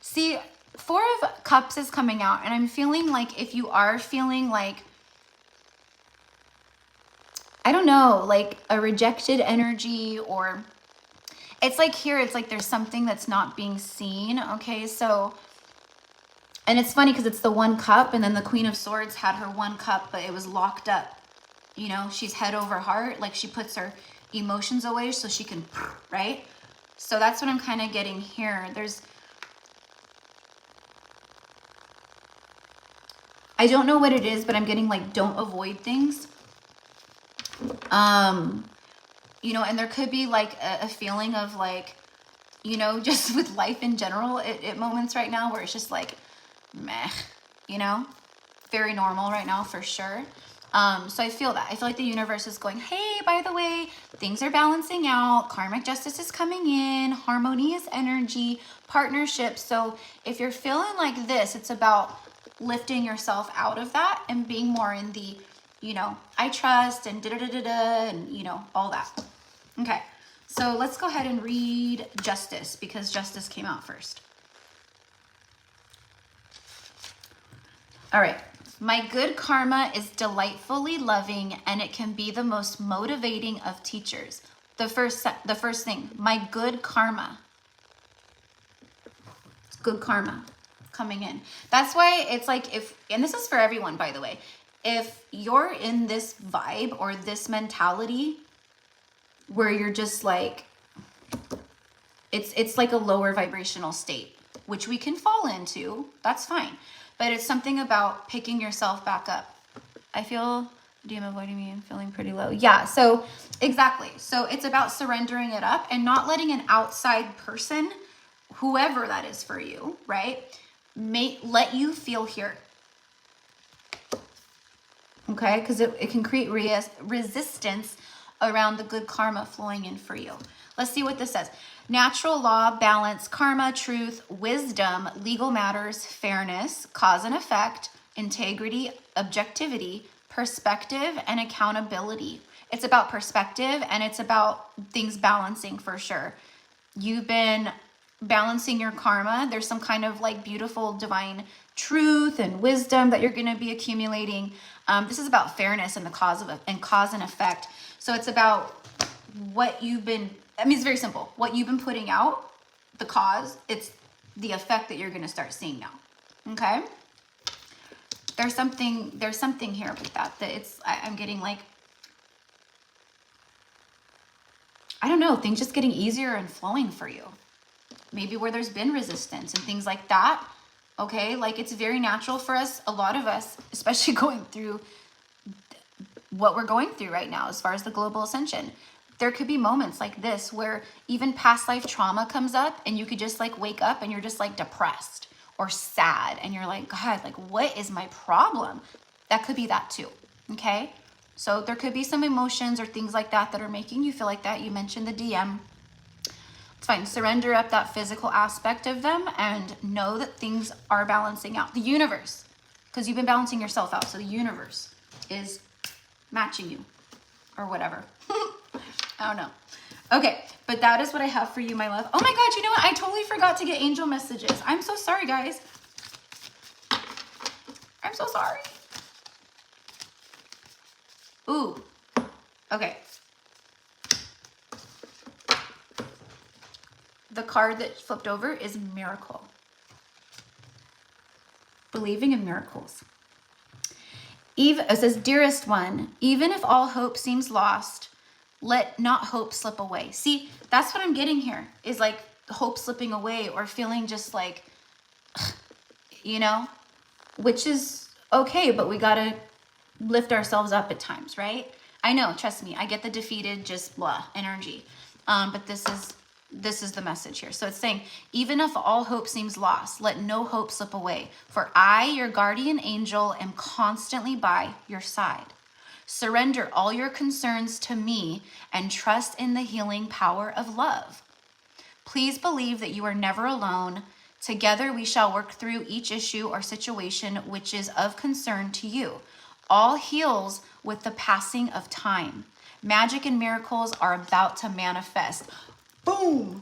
See, Four of Cups is coming out, and I'm feeling like if you are feeling like, I don't know, like a rejected energy, or it's like here, it's like there's something that's not being seen. Okay, so, and it's funny because it's the one cup, and then the Queen of Swords had her one cup, but it was locked up. You know, she's head over heart, like she puts her emotions away so she can, right? So that's what I'm kind of getting here. I don't know what it is, but I'm getting like, don't avoid things. You know, and there could be like a feeling of like, you know, just with life in general at moments right now where it's just like, meh, you know, very normal right now for sure. So I feel that. I feel like the universe is going, hey, by the way, things are balancing out. Karmic justice is coming in. Harmonious energy, partnerships. So if you're feeling like this, it's about lifting yourself out of that and being more in the, you know, I trust and da-da-da-da-da and, you know, all that. Okay, so let's go ahead and read Justice because Justice came out first. All right. My good karma is delightfully loving, and it can be the most motivating of teachers. The first thing, my good karma. good karma coming in. That's why it's like and this is for everyone, by the way, if you're in this vibe or this mentality where you're just like, it's like a lower vibrational state, which we can fall into, that's fine. But it's something about picking yourself back up. I feel, DM avoiding me and feeling pretty low. Yeah, so exactly. So it's about surrendering it up and not letting an outside person, whoever that is for you, right, let you feel here. Okay, because it can create resistance around the good karma flowing in for you. Let's see what this says. Natural law, balance, karma, truth, wisdom, legal matters, fairness, cause and effect, integrity, objectivity, perspective, and accountability. It's about perspective and it's about things balancing for sure. You've been balancing your karma. There's some kind of like beautiful divine truth and wisdom that you're going to be accumulating. This is about fairness and the cause and effect. So it's about what you've been, it's very simple. What you've been putting out, the cause, it's the effect that you're going to start seeing now. Okay? There's something here with that I'm getting like, I don't know, things just getting easier and flowing for you. Maybe where there's been resistance and things like that. Okay, like it's very natural for us, a lot of us, especially going through what we're going through right now as far as the global ascension. There could be moments like this where even past life trauma comes up and you could just like wake up and you're just like depressed or sad and you're like, God, like what is my problem? That could be that too, okay? So there could be some emotions or things like that that are making you feel like that. You mentioned the DM. It's fine. Surrender up that physical aspect of them and know that things are balancing out. The universe, because you've been balancing yourself out. So the universe is matching you or whatever. I don't know. Okay, but that is what I have for you, my love. Oh my God, you know what? I totally forgot to get angel messages. I'm so sorry, guys. I'm so sorry. Ooh, okay. The card that flipped over is miracle. Believing in miracles. It says, dearest one, even if all hope seems lost, let not hope slip away. See, that's what I'm getting here, is like hope slipping away or feeling just like, you know, which is okay, but we got to lift ourselves up at times, right? I know, trust me, I get the defeated, just blah energy. But this is the message here. So it's saying, even if all hope seems lost, let no hope slip away. For I, your guardian angel, am constantly by your side. Surrender all your concerns to me and trust in the healing power of love. Please believe that you are never alone. Together we shall work through each issue or situation which is of concern to you. All heals with the passing of time. Magic and miracles are about to manifest. Boom!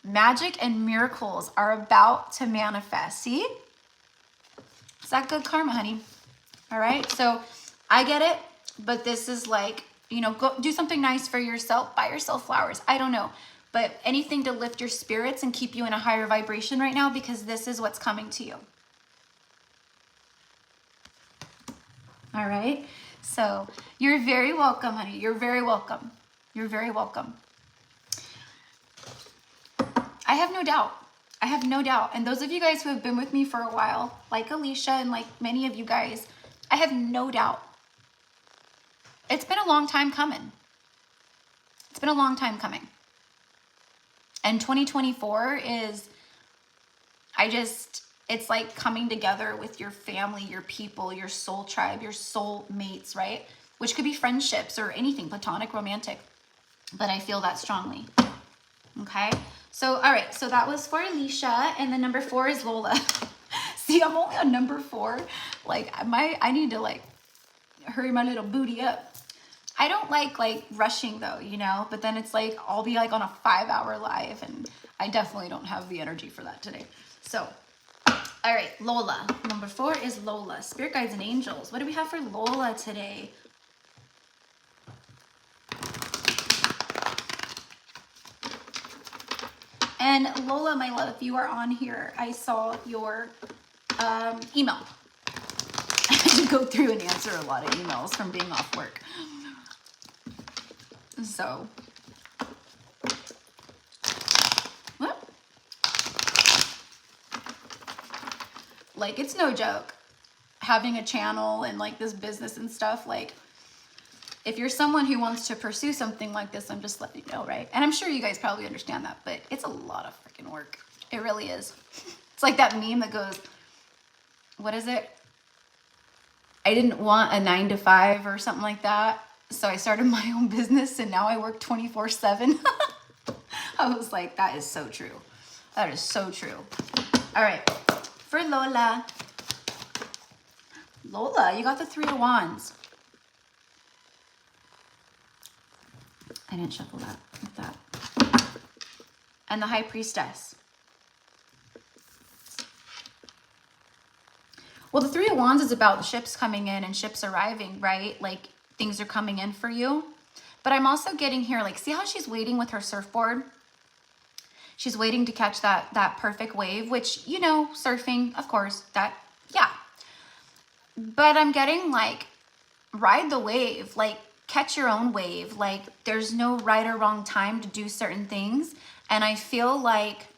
Magic and miracles are about to manifest. See? Is that good karma, honey? All right, so I get it, but this is like, you know, go do something nice for yourself, buy yourself flowers. I don't know, but anything to lift your spirits and keep you in a higher vibration right now, because this is what's coming to you. All right, so you're very welcome, honey. You're very welcome. You're very welcome. I have no doubt. I have no doubt. And those of you guys who have been with me for a while, like Alicia and like many of you guys, I have no doubt. It's been a long time coming. It's been a long time coming. And 2024 is, it's like coming together with your family, your people, your soul tribe, your soul mates, right? Which could be friendships or anything, platonic, romantic. But I feel that strongly. Okay? So, all right. So that was for Alicia. And then number 4 is Lola. See, I'm only on number 4. Like, I need to, like, hurry my little booty up. I don't like rushing, though, you know? But then it's like, I'll be, like, on a 5-hour live. And I definitely don't have the energy for that today. So, all right, Lola. Number 4 is Lola. Spirit guides and angels. What do we have for Lola today? And Lola, my love, if you are on here, I saw your email. I had to go through and answer a lot of emails from being off work. So, whoop. Like, it's no joke having a channel and like this business and stuff. Like, if you're someone who wants to pursue something like this, I'm just letting you know, right? And I'm sure you guys probably understand that, but it's a lot of freaking work. It really is. It's like that meme that goes, what is it? I didn't want a 9-to-5 or something like that. So I started my own business and now I work 24/7. I was like, that is so true. That is so true. All right, for Lola. Lola, you got the 3 of Wands. I didn't shuffle that with that. And the High Priestess. Well, the 3 of Wands is about the ships coming in and ships arriving, right? Like, things are coming in for you. But I'm also getting here, like, see how she's waiting with her surfboard? She's waiting to catch that perfect wave, which, you know, surfing, of course, that, yeah. But I'm getting, like, ride the wave, like, catch your own wave. Like, there's no right or wrong time to do certain things. And I feel like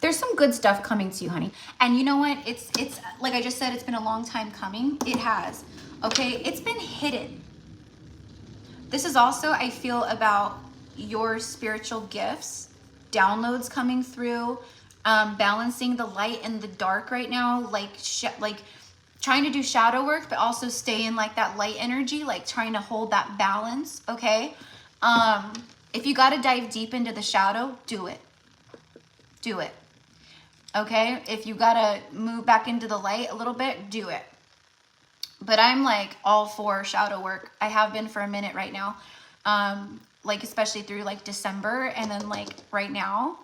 there's some good stuff coming to you, honey. And you know what? It's like I just said, it's been a long time coming. It has. Okay? It's been hidden. This is also, I feel, about your spiritual gifts, downloads coming through, balancing the light and the dark right now, like trying to do shadow work, but also stay in like that light energy, like trying to hold that balance, okay? If you got to dive deep into the shadow, do it. Do it. Okay? If you got to move back into the light a little bit, do it. But I'm like all for shadow work. I have been for a minute right now. Like especially through like December and then like right now.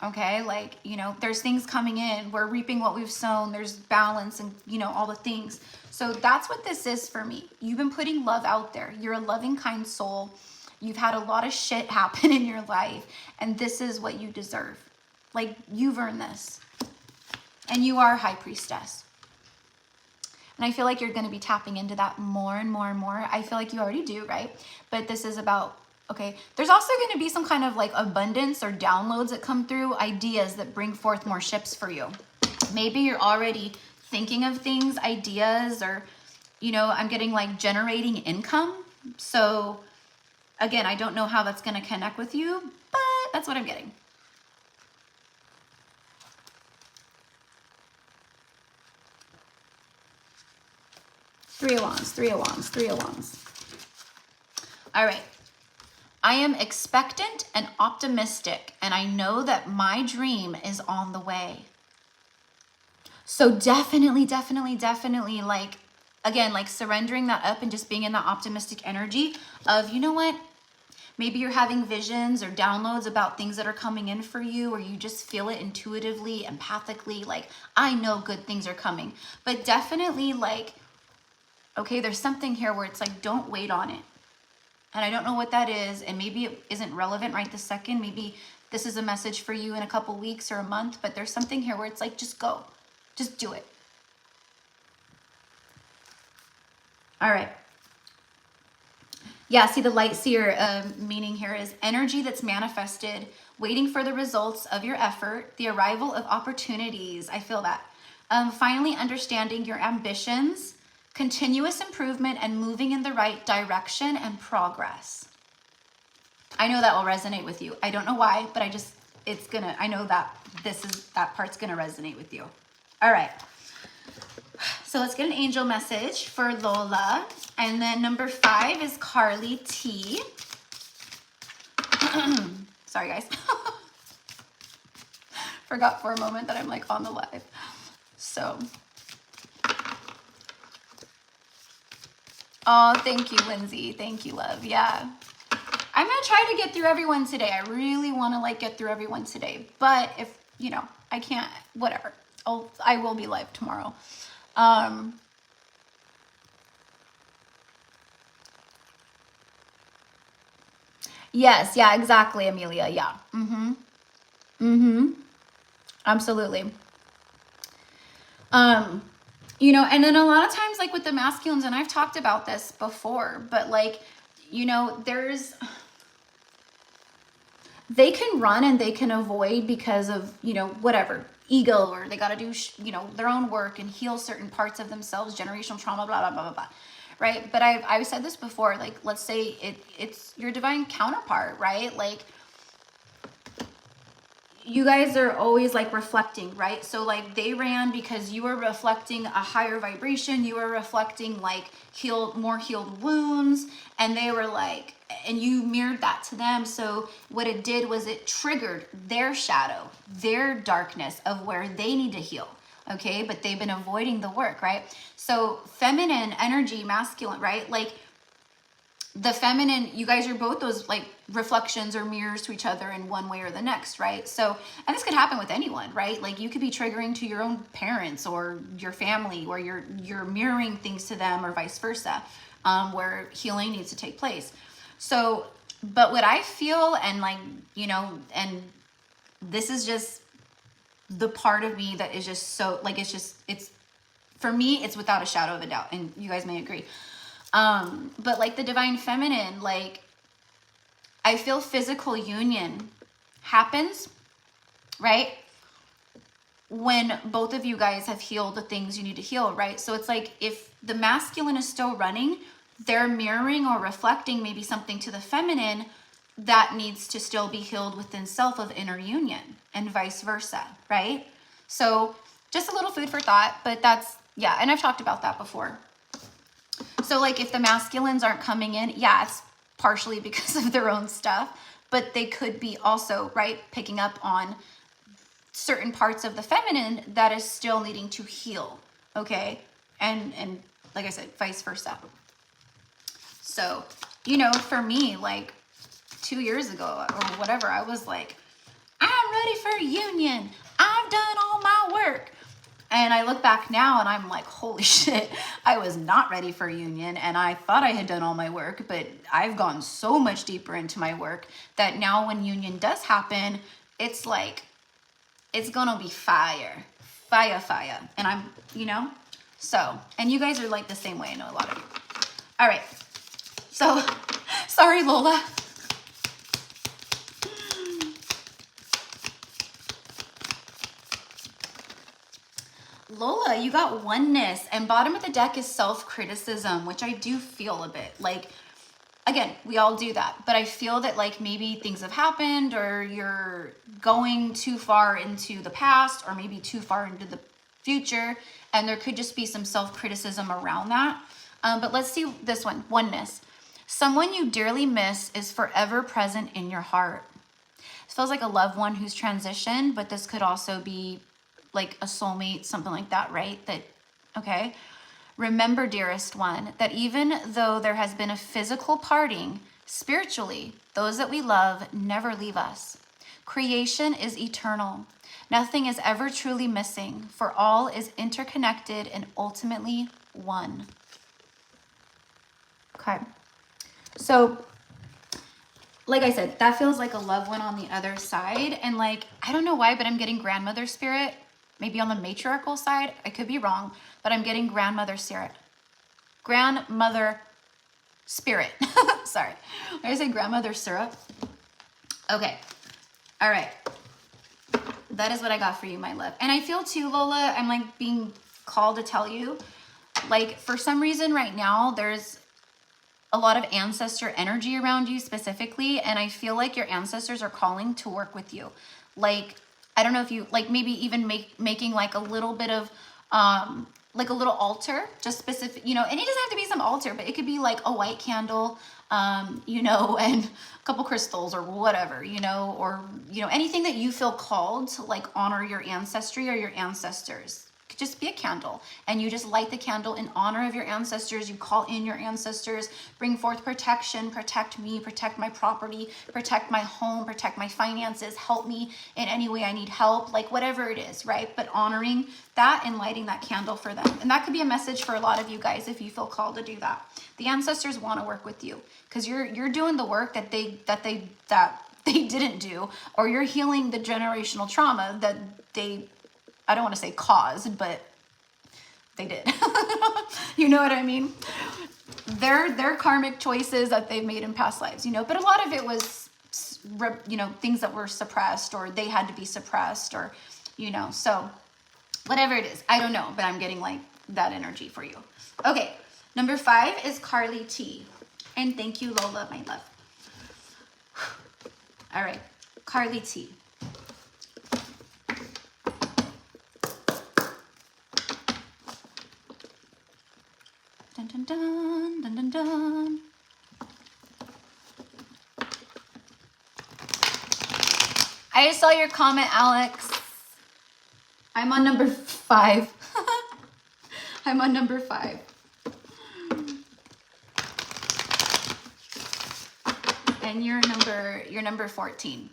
Okay, like, you know, there's things coming in. We're reaping what we've sown. There's balance and, you know, all the things. So that's what this is for me. You've been putting love out there. You're a loving, kind soul. You've had a lot of shit happen in your life. And this is what you deserve. Like, you've earned this. And you are High Priestess. And I feel like you're going to be tapping into that more and more and more. I feel like you already do, right? But this is about... Okay, there's also going to be some kind of like abundance or downloads that come through, ideas that bring forth more ships for you. Maybe you're already thinking of things, ideas, or, you know, I'm getting like generating income. So again, I don't know how that's going to connect with you, but that's what I'm getting. Three of Wands, 3 of Wands, 3 of Wands. All right. I am expectant and optimistic, and I know that my dream is on the way. So definitely, like, again, like surrendering that up and just being in that optimistic energy of, you know what? Maybe you're having visions or downloads about things that are coming in for you, or you just feel it intuitively, empathically, like, I know good things are coming. But definitely, like, okay, there's something here where it's like, don't wait on it. And I don't know what that is, and maybe it isn't relevant right this second. Maybe this is a message for you in a couple weeks or a month, but there's something here where it's like, just go. Just do it. All right. Yeah, see the light seer meaning here is energy that's manifested, waiting for the results of your effort, the arrival of opportunities. I feel that. Finally understanding your ambitions, continuous improvement, and moving in the right direction and progress. I know that will resonate with you. I don't know why, but I know that that part's gonna resonate with you. All right. So let's get an angel message for Lola. And then number 5 is Carly T. Sorry, guys. Forgot for a moment that I'm like on the live. So... Oh, thank you, Lindsay. Thank you, love. Yeah. I'm going to try to get through everyone today. I really want to like get through everyone today. But if, you know, I can't, whatever. I will be live tomorrow. Yes, yeah, exactly, Amelia. Yeah. Mm-hmm. Mm-hmm. Absolutely. You know, and then a lot of times, like with the masculines, and I've talked about this before, but like, you know, they can run and they can avoid because of, you know, whatever, ego, or they got to do, you know, their own work and heal certain parts of themselves, generational trauma, blah, blah, blah, blah, blah. Right. But I've said this before, like, let's say it's your divine counterpart, right? Like, you guys are always like reflecting, right? So like they ran because you were reflecting a higher vibration, you were reflecting like more healed wounds, and they were like, and you mirrored that to them. So what it did was it triggered their shadow, their darkness of where they need to heal. Okay, but they've been avoiding the work, right? So feminine energy, masculine, right? Like the feminine, you guys are both those like reflections or mirrors to each other in one way or the next, right? So, and this could happen with anyone, right? Like you could be triggering to your own parents or your family, or you're mirroring things to them, or vice versa, where healing needs to take place. So, but what I feel, and like, you know, and this is just the part of me that is just so like, it's for me, it's without a shadow of a doubt, and you guys may agree. But like the divine feminine, like I feel physical union happens, right? When both of you guys have healed the things you need to heal, right? So it's like if the masculine is still running, they're mirroring or reflecting maybe something to the feminine that needs to still be healed within self of inner union, and vice versa, right? So just a little food for thought, but that's, yeah, and I've talked about that before. So like if the masculines aren't coming in, yeah, it's partially because of their own stuff, but they could be also, right, picking up on certain parts of the feminine that is still needing to heal, okay? And like I said, vice versa. So, you know, for me, like 2 years ago or whatever, I was like, I'm ready for a union. I've done all my work. And I look back now and I'm like, holy shit, I was not ready for a union. And I thought I had done all my work, but I've gone so much deeper into my work that now when union does happen, it's like, it's gonna be fire. Fire, fire. And I'm, you know, so, and you guys are like the same way, I know a lot of you. All right, so, sorry, Lola. Lola, you got oneness, and bottom of the deck is self-criticism, which I do feel a bit like, again, we all do that, but I feel that like maybe things have happened, or you're going too far into the past, or maybe too far into the future, and there could just be some self-criticism around that. But let's see this one, oneness. Someone you dearly miss is forever present in your heart. It feels like a loved one who's transitioned, but this could also be like a soulmate, something like that, right? That, okay. Remember, dearest one, that even though there has been a physical parting, spiritually, those that we love never leave us. Creation is eternal. Nothing is ever truly missing, for all is interconnected and ultimately one. Okay. So, like I said, that feels like a loved one on the other side. And like, I don't know why, but I'm getting grandmother spirit. Maybe on the matriarchal side, I could be wrong, but I'm getting grandmother spirit. Grandmother spirit. Sorry. Did I say grandmother syrup? Okay. All right. That is what I got for you, my love. And I feel too, Lola, I'm like being called to tell you, like for some reason right now, there's a lot of ancestor energy around you specifically. And I feel like your ancestors are calling to work with you. Like, I don't know if you, like maybe even making like a little bit of, like a little altar, just specific, you know, and it doesn't have to be some altar, but it could be like a white candle, you know, and a couple crystals or whatever, you know, or, you know, anything that you feel called to like honor your ancestry or your ancestors. just be a candle, and you just light the candle in honor of your ancestors. You call in your ancestors, bring forth protection, protect me, protect my property, protect my home, protect my finances, help me in any way I need help, like whatever it is, right? But honoring that and lighting that candle for them. And that could be a message for a lot of you guys if you feel called to do that. The ancestors want to work with you because you're doing the work that they didn't do, or you're healing the generational trauma that they, I don't want to say caused, but they did. You know what I mean? Their karmic choices that they've made in past lives, you know, but a lot of it was, you know, things that were suppressed, or they had to be suppressed, or, you know, so whatever it is, I don't know, but I'm getting like that energy for you. Okay, number 5 is Carly T. And thank you, Lola, my love. All right, Carly T. Dun, dun, dun, dun, dun, dun. I just saw your comment, Alex. I'm on number 5. I'm on number 5. And you're number 14.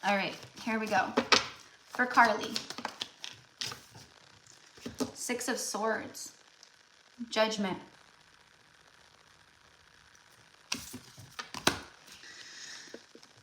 All right, here we go. For Carly, 6 of Swords, Judgment.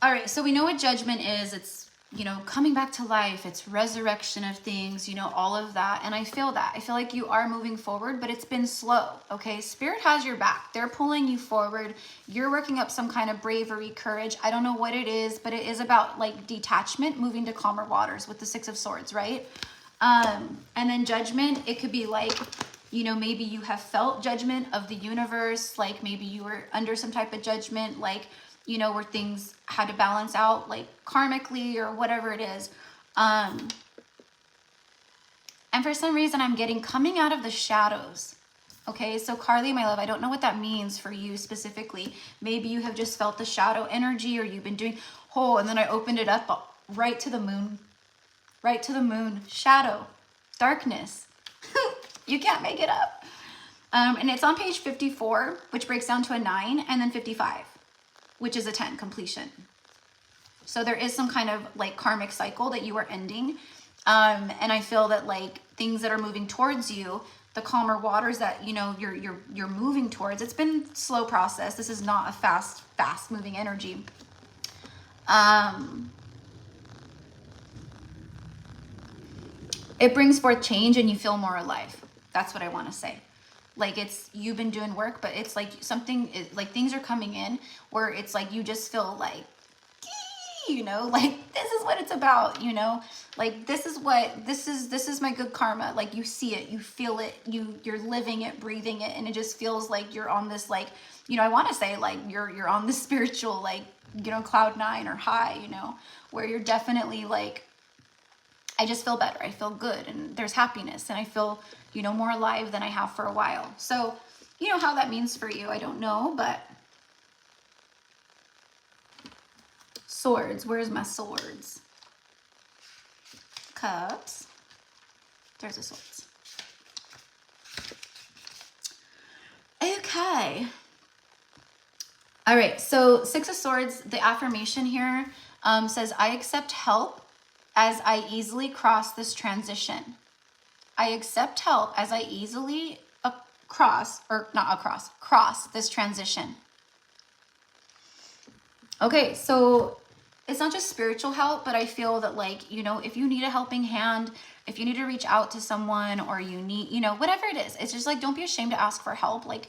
All right, so we know what judgment is. It's, you know, coming back to life. It's resurrection of things, you know, all of that. And I feel that. I feel like you are moving forward, but it's been slow, okay? Spirit has your back. They're pulling you forward. You're working up some kind of bravery, courage. I don't know what it is, but it is about like detachment, moving to calmer waters with the 6 of Swords, right? And then judgment, it could be like, you know, maybe you have felt judgment of the universe. Like maybe you were under some type of judgment, like, you know, where things had to balance out like karmically or whatever it is. And for some reason I'm getting coming out of the shadows. Okay, so Carly, my love, I don't know what that means for you specifically. Maybe you have just felt the shadow energy, or you've been doing, oh, and then I opened it up right to the moon. Right to the moon. Shadow. Darkness. You can't make it up. And it's on page 54, which breaks down to a 9, and then 55. Which is a 10, completion. So there is some kind of like karmic cycle that you are ending. And I feel that like things that are moving towards you, the calmer waters that, you know, you're moving towards, it's been a slow process. This is not a fast moving energy. It brings forth change and you feel more alive. That's what I want to say. Like it's, you've been doing work, but it's like something is like things are coming in where it's like you just feel like, you know, like this is what it's about, you know, like this is my good karma. Like you see it, you feel it, you're living it, breathing it, and it just feels like you're on this, like, you know, I want to say like you're on this spiritual, like, you know, cloud 9 or high, you know, where you're definitely like, I just feel better. I feel good, and there's happiness, and I feel, you know, more alive than I have for a while. So, you know, how that means for you, I don't know, but Swords, where's my swords? Cups. There's the Swords. Okay. All right, so 6 of Swords, the affirmation here says, I accept help as I easily cross this transition. I accept help as I easily cross this transition. Okay, so it's not just spiritual help, but I feel that, like, you know, if you need a helping hand, if you need to reach out to someone, or you need, you know, whatever it is, it's just like, don't be ashamed to ask for help, like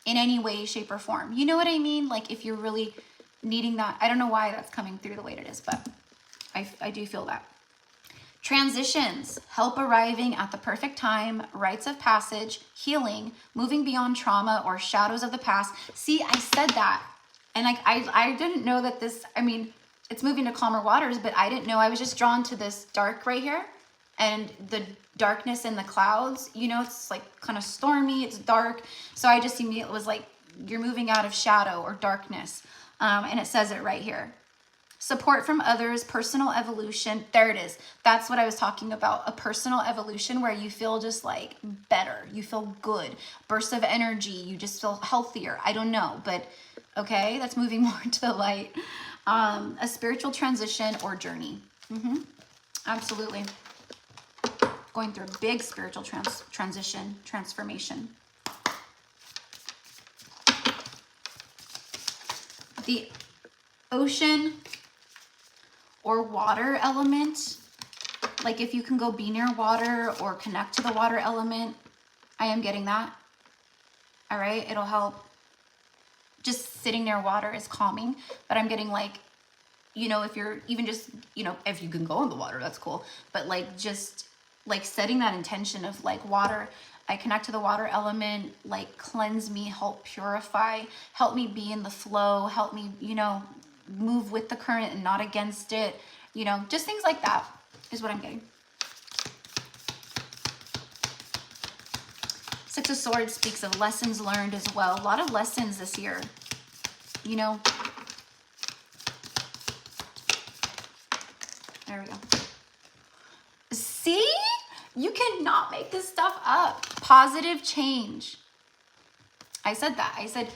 in any way, shape, or form. You know what I mean? Like if you're really needing that, I don't know why that's coming through the way it is, but I do feel that. Transitions, help arriving at the perfect time, rites of passage, healing, moving beyond trauma or shadows of the past. See, I said that. And like, I didn't know that this, I mean, it's moving to calmer waters, but I didn't know. I was just drawn to this dark right here, and the darkness in the clouds, you know, it's like kind of stormy, it's dark. So I just immediately was like, you're moving out of shadow or darkness. And it says it right here. Support from others, personal evolution. There it is. That's what I was talking about. A personal evolution where you feel just like better. You feel good. Bursts of energy. You just feel healthier. I don't know, but okay, that's moving more to the light. A spiritual transition or journey. Absolutely. Going through a big spiritual transformation. The ocean or water element, like if you can go be near water or connect to the water element, I am getting that. All right, it'll help. Just sitting near water is calming, but I'm getting like, you know, if you're even just, you know, if you can go in the water, that's cool. But like, just like setting that intention of like water, I connect to the water element, like cleanse me, help purify, help me be in the flow, help me, you know, move with the current and not against it. You know, just things like that is what I'm getting. Six of Swords speaks of lessons learned as well. A lot of lessons this year, you know. There we go. See? You cannot make this stuff up. Positive change. I said that. I said,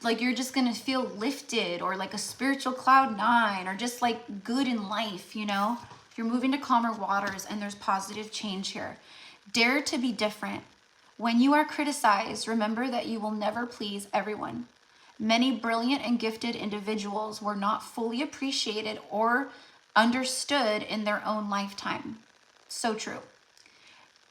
like, you're just going to feel lifted or like a spiritual cloud nine or just like good in life, you know? You're moving to calmer waters and there's positive change here. Dare to be different. When you are criticized, remember that you will never please everyone. Many brilliant and gifted individuals were not fully appreciated or understood in their own lifetime. So true.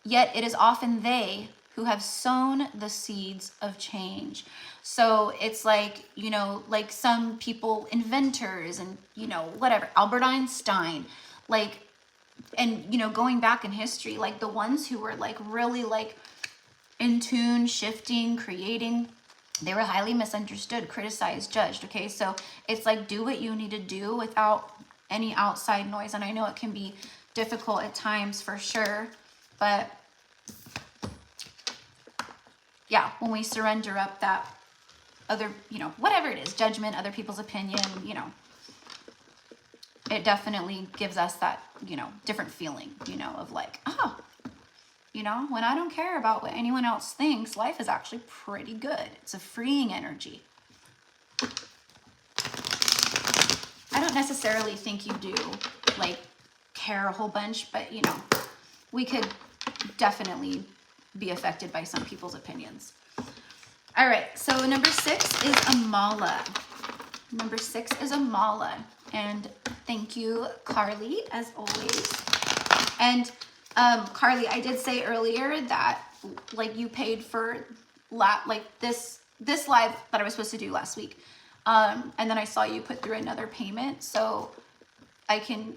Yet it is often they who have sown the seeds of change. So it's like, you know, like some people, inventors and, you know, whatever, Albert Einstein, like, and, you know, going back in history, like the ones who were like really like in tune, shifting, creating, they were highly misunderstood, criticized, judged. Okay. So it's like, do what you need to do without any outside noise. And I know it can be difficult at times for sure, but yeah, when we surrender up that other, you know, whatever it is, judgment, other people's opinion, you know, it definitely gives us that, you know, different feeling, you know, of like, oh, you know, when I don't care about what anyone else thinks, life is actually pretty good. It's a freeing energy. I don't necessarily think you do like care a whole bunch, but you know, we could definitely be affected by some people's opinions. All right, so number 6 is a mala. Number 6 is a mala. And thank you, Carly, as always. And Carly, I did say earlier that like you paid for like this live that I was supposed to do last week. And then I saw you put through another payment. So I can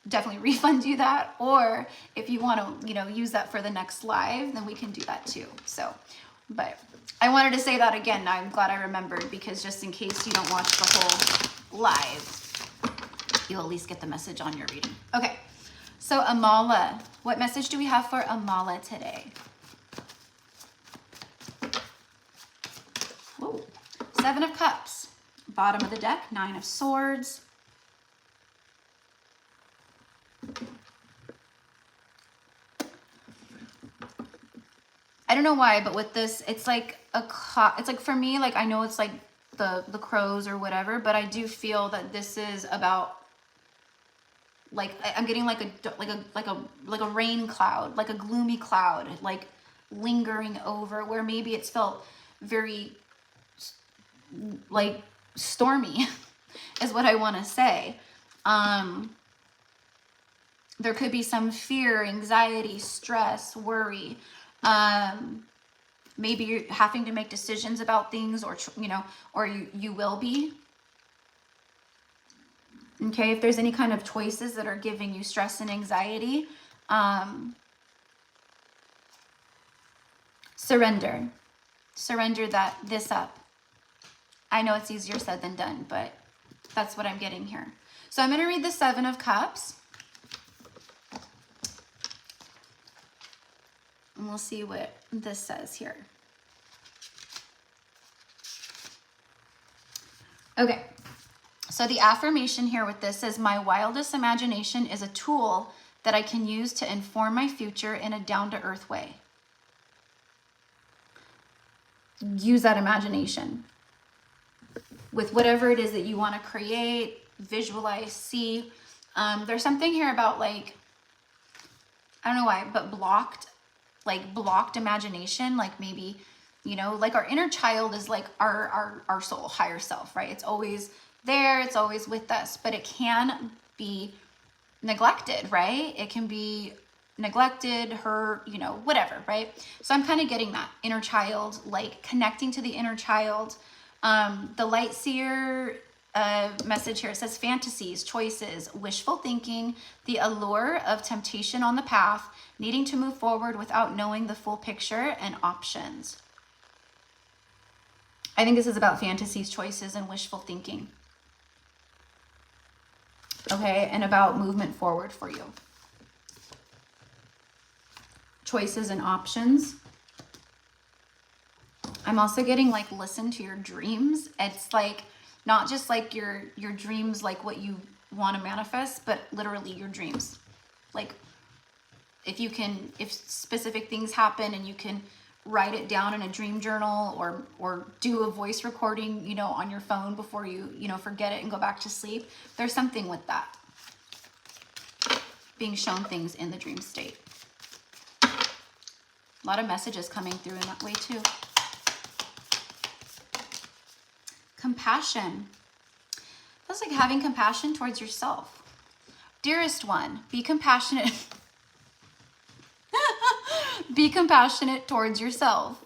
definitely refund you that, or if you want to, you know, use that for the next live, then we can do that too. So, but I wanted to say that again. I'm glad I remembered, because just in case you don't watch the whole live, you'll at least get the message on your reading. Okay, so Amala, what message do we have for Amala today? Whoa. 7 of Cups, bottom of the deck, 9 of Swords. I don't know why, but with this, it's like it's like for me, like I know it's like the crows or whatever, but I do feel that this is about like I'm getting like a rain cloud, like a gloomy cloud, like lingering over, where maybe it's felt very like stormy is what I want to say. There could be some fear, anxiety, stress, worry. Maybe you're having to make decisions about things, or, you know, or you will be. Okay, if there's any kind of choices that are giving you stress and anxiety, surrender. Surrender this up. I know it's easier said than done, but that's what I'm getting here. So I'm going to read the 7 of Cups. And we'll see what this says here. Okay. So the affirmation here with this is, my wildest imagination is a tool that I can use to inform my future in a down-to-earth way. Use that imagination with whatever it is that you want to create, visualize, see. There's something here about, like, I don't know why, but blocked imagination. Like, maybe, you know, like our inner child is like our soul, higher self, right? It's always there, it's always with us, but it can be neglected, right? It can be neglected, hurt, you know, whatever, right? So I'm kind of getting that inner child, like connecting to the inner child. The light seer message here, it says fantasies, choices, wishful thinking, the allure of temptation on the path, needing to move forward without knowing the full picture, and options. I think this is about fantasies, choices, and wishful thinking. Okay, and about movement forward for you. Choices and options. I'm also getting, like, listen to your dreams. It's like not just like your dreams, like what you want to manifest, but literally your dreams. Like, if specific things happen and you can write it down in a dream journal, or do a voice recording, you know, on your phone before you know, forget it and go back to sleep. There's something with that. Being shown things in the dream state. A lot of messages coming through in that way too. Compassion. That's like having compassion towards yourself. Dearest one, be compassionate. Be compassionate towards yourself.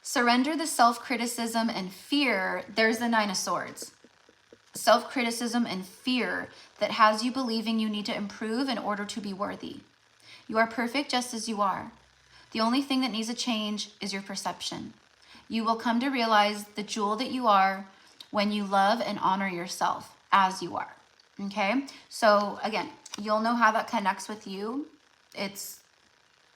Surrender the self-criticism and fear. There's the Nine of Swords. Self-criticism and fear that has you believing you need to improve in order to be worthy. You are perfect just as you are. The only thing that needs a change is your perception. You will come to realize the jewel that you are when you love and honor yourself as you are. Okay? So again, you'll know how that connects with you. It's,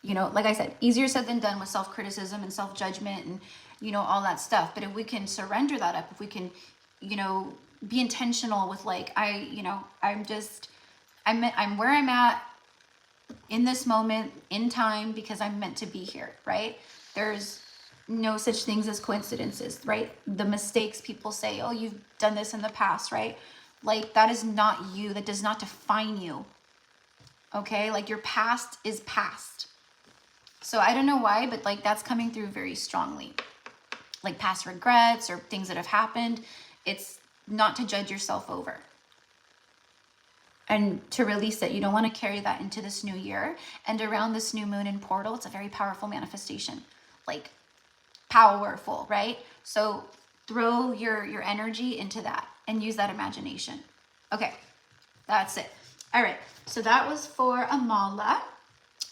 you know, like I said, easier said than done with self-criticism and self-judgment and, you know, all that stuff. But if we can surrender that up, if we can, you know, be intentional with, like, I'm where I'm at in this moment in time because I'm meant to be here, right? There's no such things as coincidences, right? The mistakes people say, oh, you've done this in the past, right? Like, that is not you. That does not define you. Okay? Like, your past is past. So I don't know why, but like that's coming through very strongly. Like past regrets or things that have happened. It's not to judge yourself over. And to release it. You don't want to carry that into this new year. And around this new moon and portal, it's a very powerful manifestation. Like, powerful, right? So throw your energy into that and use that imagination. Okay, that's it. All right, so that was for Amala.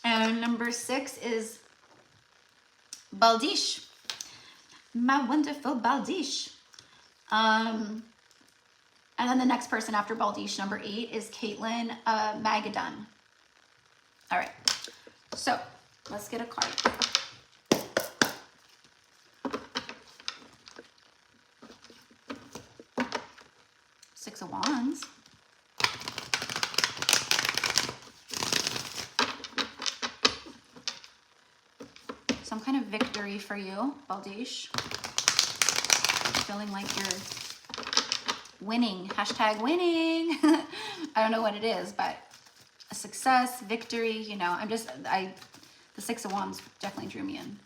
And number 6 is Baldish. My wonderful Baldish. And then the next person after Baldish, number 8, is Caitlin Magadan. All right, so let's get a card. Six of Wands. Some kind of victory for you, Baldish. Feeling like you're winning. Hashtag winning. I don't know what it is, but a success, victory, you know, the Six of Wands definitely drew me in.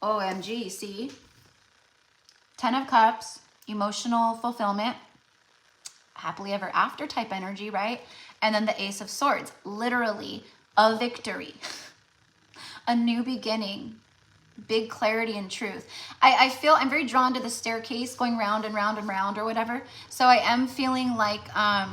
OMG, see? 10 of Cups, emotional fulfillment, happily ever after type energy, right? And then the Ace of Swords, literally a victory, a new beginning, big clarity and truth. I feel I'm very drawn to the staircase going round and round and round or whatever. So I am feeling like, hi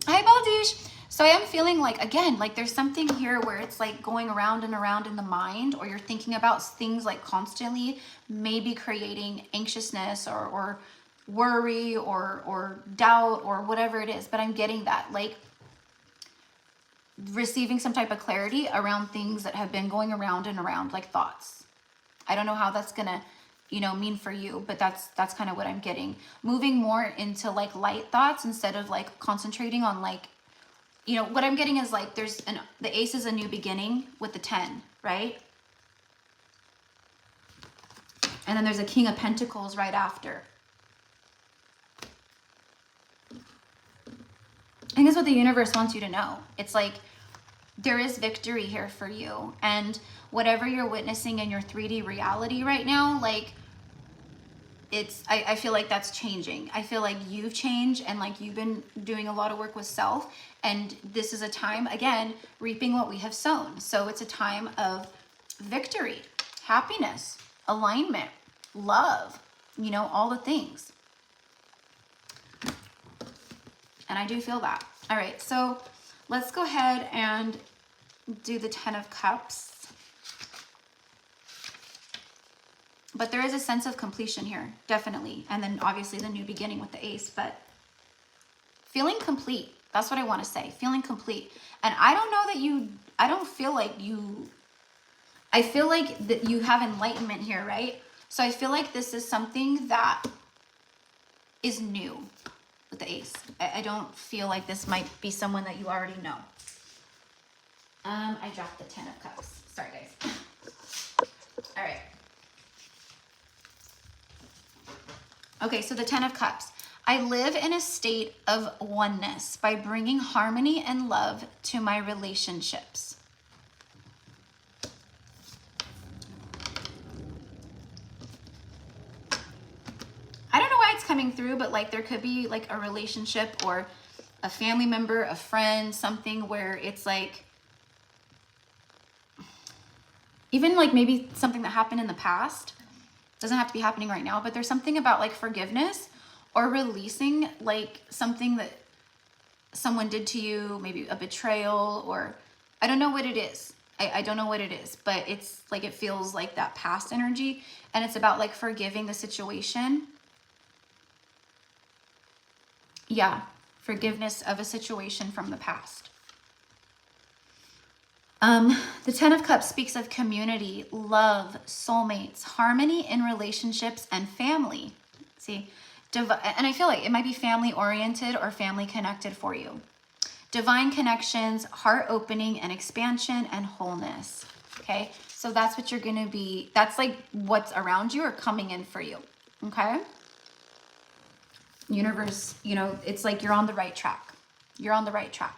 Baldish. So I am feeling like, again, like there's something here where it's like going around and around in the mind, or you're thinking about things like constantly, maybe creating anxiousness or worry or doubt or whatever it is. But I'm getting that, like, receiving some type of clarity around things that have been going around and around, like thoughts. I don't know how that's gonna you know, mean for you, but that's kind of what I'm getting. Moving more into like light thoughts instead of like concentrating on like, you know, what I'm getting is like the ace is a new beginning with the 10, right? And then there's a King of Pentacles right after. I think that's what the universe wants you to know. It's like there is victory here for you. And whatever you're witnessing in your 3D reality right now, like I feel like that's changing. I feel like you've changed and like you've been doing a lot of work with self. And this is a time, again, reaping what we have sown. So it's a time of victory, happiness, alignment, love, you know, all the things. And I do feel that. All right, so let's go ahead and do the 10 of Cups. But there is a sense of completion here, definitely. And then obviously the new beginning with the ace, but feeling complete. That's what I want to say, feeling complete. And I don't know that I don't feel like I feel like that you have enlightenment here, right? So I feel like this is something that is new with the ace. I don't feel like this might be someone that you already know. I dropped the 10 of Cups. Sorry, guys. All right. Okay, so the 10 of Cups. I live in a state of oneness by bringing harmony and love to my relationships. I don't know why it's coming through, but like there could be like a relationship or a family member, a friend, something where it's like, even like maybe something that happened in the past. Doesn't have to be happening right now, but there's something about like forgiveness or releasing like something that someone did to you, maybe a betrayal, or I don't know what it is. I don't know what it is, but it's like it feels like that past energy, and it's about like forgiving the situation. Yeah, forgiveness of a situation from the past. The 10 of Cups speaks of community, love, soulmates, harmony in relationships, and family. See, and I feel like it might be family oriented or family connected for you. Divine connections, heart opening and expansion, and wholeness. Okay, so that's what you're going to be, that's like what's around you or coming in for you. Okay, universe, you know, it's like you're on the right track. You're on the right track.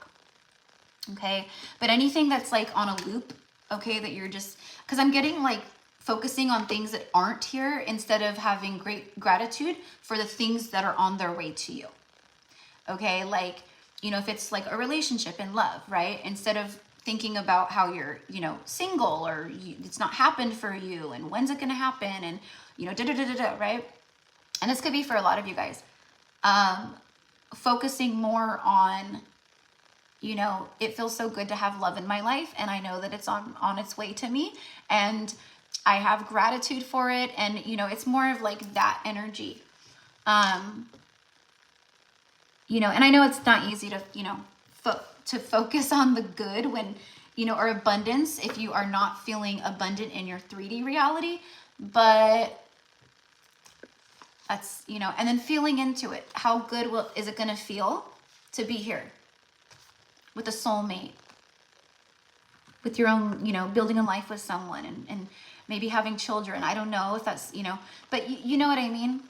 Okay, but anything that's like on a loop, okay, that you're just, because I'm getting like focusing on things that aren't here instead of having great gratitude for the things that are on their way to you. Okay, like, you know, if it's like a relationship in love, right? Instead of thinking about how you're, you know, single or it's not happened for you and when's it going to happen and, you know, right? And this could be for a lot of you guys. Focusing more on, you know, it feels so good to have love in my life, and I know that it's on its way to me, and I have gratitude for it, and, you know, it's more of like that energy. You know, and I know it's not easy to, you know, to focus on the good when, you know, or abundance if you are not feeling abundant in your 3D reality, but that's, you know, and then feeling into it. How good is it going to feel to be here with a soulmate, with your own, you know, building a life with someone and maybe having children. I don't know if that's, you know, but you know what I mean?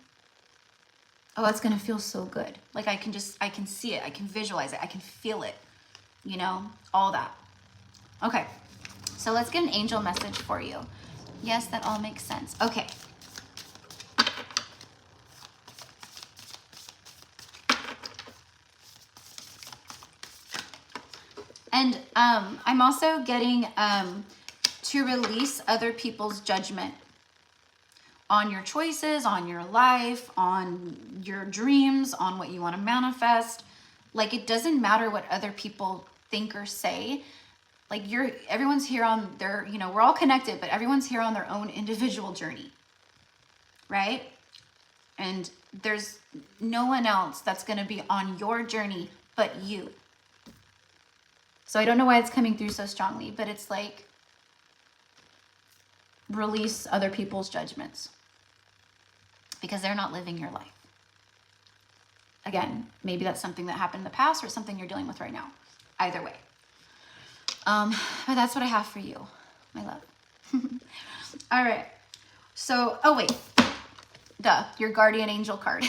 Oh, it's going to feel so good. Like I can see it. I can visualize it. I can feel it, you know, all that. Okay. So let's get an angel message for you. Yes, that all makes sense. Okay. And I'm also getting to release other people's judgment on your choices, on your life, on your dreams, on what you want to manifest. Like, it doesn't matter what other people think or say. Like, everyone's here on their, you know, we're all connected, but everyone's here on their own individual journey, right? And there's no one else that's going to be on your journey but you. So I don't know why it's coming through so strongly, but it's like release other people's judgments. because they're not living your life. Again, maybe that's something that happened in the past or something you're dealing with right now. Either way. But that's what I have for you, my love. All right. So, oh wait. Duh, your guardian angel card.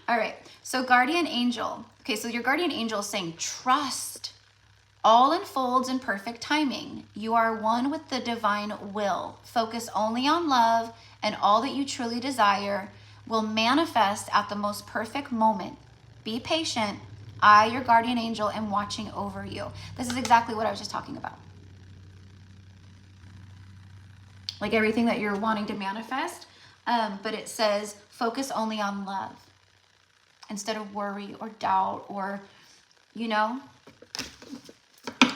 All right. So guardian angel. Okay, so your guardian angel is saying trust. All unfolds in perfect timing. You are one with the divine will. Focus only on love, and all that you truly desire will manifest at the most perfect moment. Be patient. I, your guardian angel, am watching over you. This is exactly what I was just talking about. Like everything that you're wanting to manifest, but it says focus only on love instead of worry or doubt or, you know.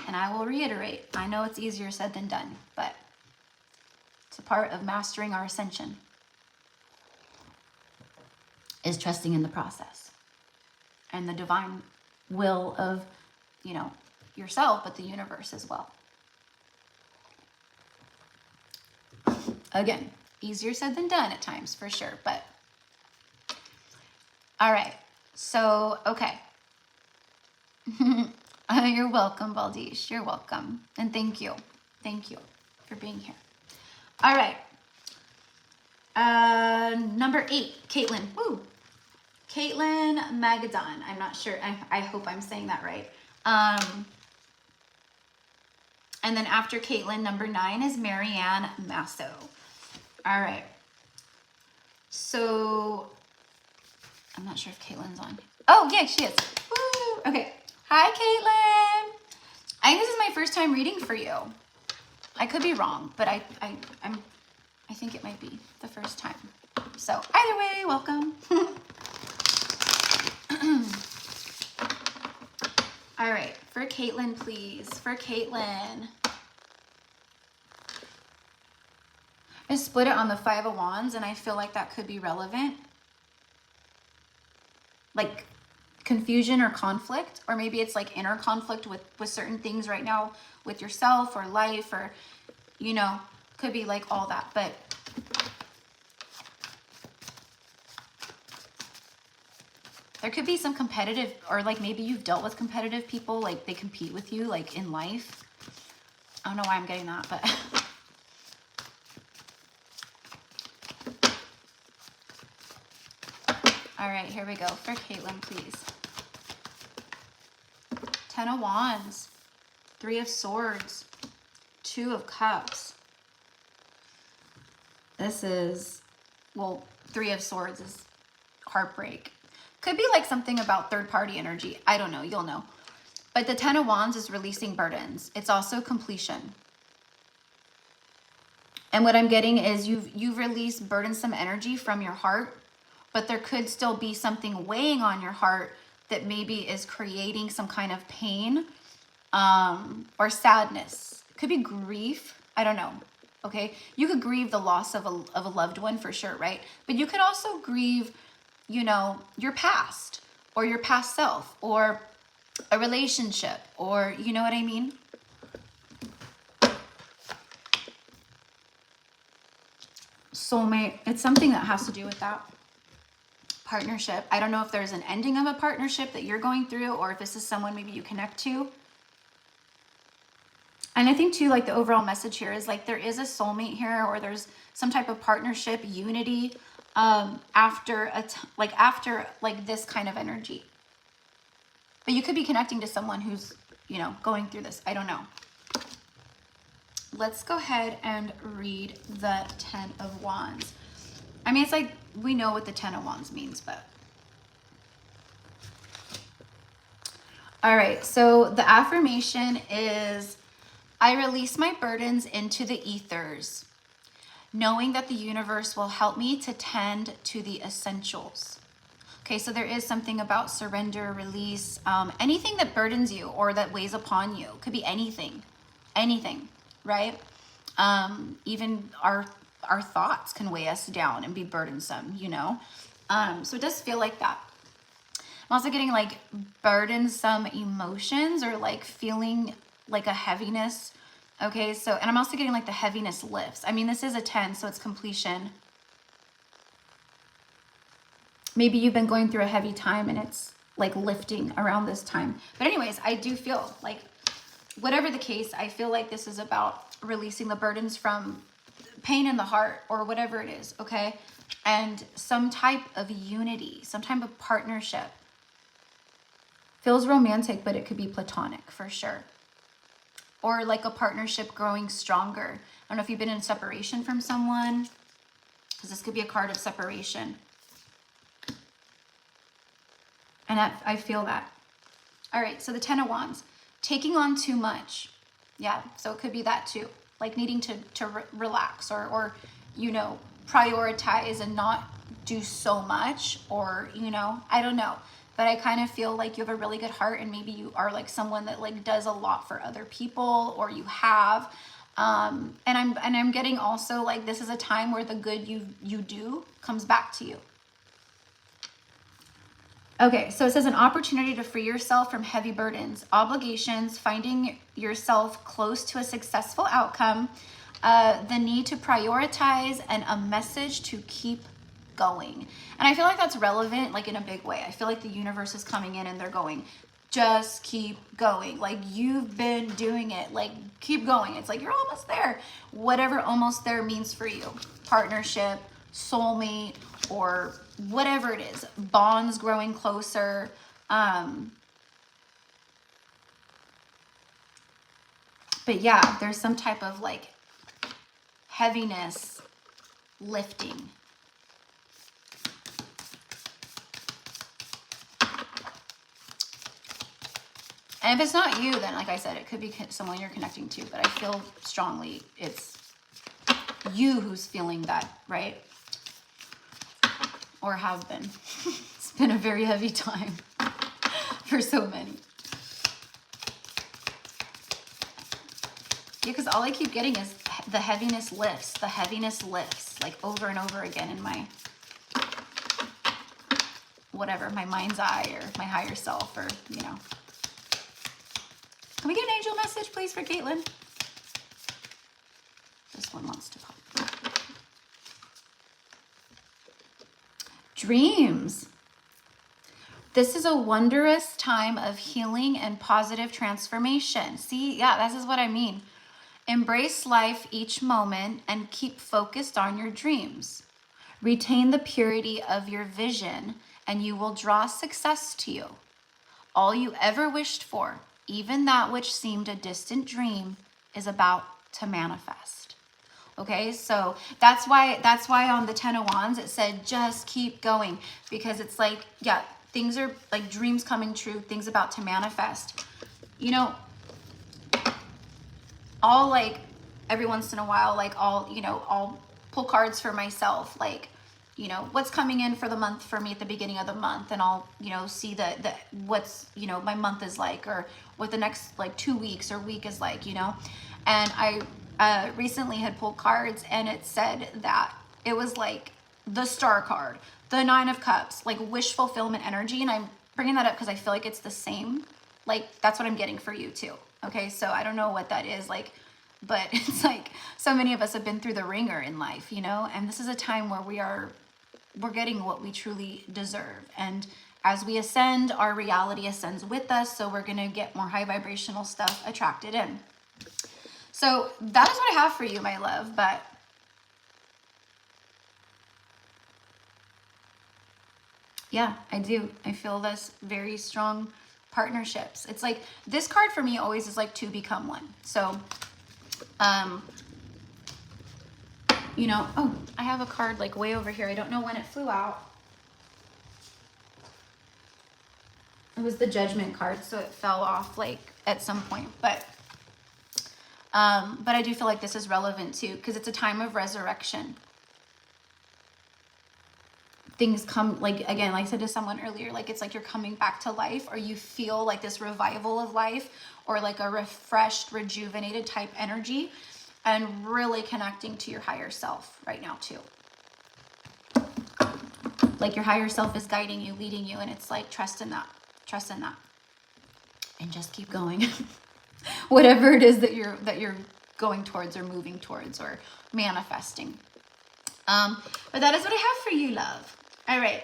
And I will reiterate, I know it's easier said than done, but it's a part of mastering our ascension, is trusting in the process and the divine will of, you know, yourself, but the universe as well. Again, easier said than done at times, for sure, but all right. So, okay. You're welcome, Baldish. You're welcome. And thank you. Thank you for being here. All right. Number 8, Caitlin. Woo. Caitlin Magadon. I'm not sure. I hope I'm saying that right. And then after Caitlin, number 9 is Marianne Masso. All right. So, I'm not sure if Caitlin's on. Oh, yeah, she is. Woo. Okay. Hi, Caitlin. I think this is my first time reading for you. I could be wrong, but I think it might be the first time. So either way, welcome. All right, for Caitlin, please. For Caitlin. I split it on the 5 of Wands, and I feel like that could be relevant. Like confusion or conflict, or maybe it's like inner conflict with certain things right now with yourself or life, or, you know, could be like all that. But there could be some competitive, or like maybe you've dealt with competitive people, like they compete with you like in life. I don't know why I'm getting that, but all right, here we go. For Caitlin, please. 10 of Wands, 3 of Swords, 2 of Cups. This is, well, 3 of Swords is heartbreak. Could be like something about third-party energy. I don't know. You'll know. But the 10 of Wands is releasing burdens. It's also completion. And what I'm getting is you've released burdensome energy from your heart, but there could still be something weighing on your heart that maybe is creating some kind of pain or sadness. It could be grief. I don't know. Okay. You could grieve the loss of a loved one for sure, right? But you could also grieve, you know, your past or your past self or a relationship, or you know what I mean? Soulmate. It's something that has to do with that. Partnership. I don't know if there's an ending of a partnership that you're going through, or if this is someone maybe you connect to. And I think too, like the overall message here is like there is a soulmate here, or there's some type of partnership, unity after this kind of energy. But you could be connecting to someone who's, you know, going through this. I don't know. Let's go ahead and read the 10 of Wands. I mean, it's like we know what the 10 of Wands means, but. All right, so the affirmation is, I release my burdens into the ethers, knowing that the universe will help me to tend to the essentials. Okay, so there is something about surrender, release, anything that burdens you or that weighs upon you. Could be anything, right? Even our thoughts can weigh us down and be burdensome, you know? So it does feel like that. I'm also getting like burdensome emotions, or like feeling like a heaviness. Okay, so, and I'm also getting like the heaviness lifts. I mean, this is a 10, so it's completion. maybe you've been going through a heavy time and it's like lifting around this time. But anyways, I do feel like, whatever the case, I feel like this is about releasing the burdens from pain in the heart or whatever it is, okay? And some type of unity, some type of partnership. Feels romantic, but it could be platonic for sure. Or like a partnership growing stronger. I don't know if you've been in separation from someone, because this could be a card of separation. And I feel that. All right, so the Ten of Wands. Taking on too much. Yeah, so it could be that too. Like needing to relax or, you know, prioritize and not do so much, or, you know, I don't know. But I kind of feel like you have a really good heart, and maybe you are like someone that like does a lot for other people, or you have. And I'm getting also like this is a time where the good you do comes back to you. Okay, so it says an opportunity to free yourself from heavy burdens, obligations, finding yourself close to a successful outcome, the need to prioritize, and a message to keep going. And I feel like that's relevant, like in a big way. I feel like the universe is coming in and they're going, just keep going. Like you've been doing it, like keep going. It's like you're almost there. Whatever almost there means for you. Partnership, soulmate, or whatever it is, bonds growing closer. But yeah, there's some type of like heaviness lifting. And if it's not you, then like I said, it could be someone you're connecting to, but I feel strongly it's you who's feeling that, right? Or have been. It's been a very heavy time for so many. Yeah, because all I keep getting is the heaviness lifts. The heaviness lifts, like over and over again in my, whatever, my mind's eye or my higher self, or, you know. Can we get an angel message, please, for Caitlin? This one wants to pop. Dreams. This is a wondrous time of healing and positive transformation. See, yeah, this is what I mean. Embrace life each moment and keep focused on your dreams. Retain the purity of your vision and you will draw success to you. All you ever wished for, even that which seemed a distant dream, is about to manifest. Okay, so that's why on the Ten of Wands it said just keep going, because it's like, yeah, things are like dreams coming true, things about to manifest. You know, I'll like every once in a while, like I'll pull cards for myself, like, you know, what's coming in for the month for me at the beginning of the month, and I'll, you know, see the what's, you know, my month is like, or what the next like 2 weeks or week is like, you know. And I recently had pulled cards and it said that it was like the Star card, the Nine of Cups, like wish fulfillment energy. And I'm bringing that up because I feel like it's the same, like that's what I'm getting for you too. Okay, so I don't know what that is like, but it's like so many of us have been through the ringer in life, you know, and this is a time where we're getting what we truly deserve. And as we ascend, our reality ascends with us, so we're gonna get more high vibrational stuff attracted in. So that is what I have for you, my love. But yeah, I do. I feel this very strong partnerships. It's like this card for me always is like to become one. So, you know, oh, I have a card like way over here. I don't know when it flew out. It was the Judgment card, so it fell off like at some point. But I do feel like this is relevant too, because it's a time of resurrection. Things come, like, again, like I said to someone earlier, like it's like you're coming back to life, or you feel like this revival of life, or like a refreshed, rejuvenated type energy, and really connecting to your higher self right now too. Like your higher self is guiding you, leading you, and it's like trust in that, and just keep going. Whatever it is that you're going towards or moving towards or manifesting. But that is what I have for you, love. All right.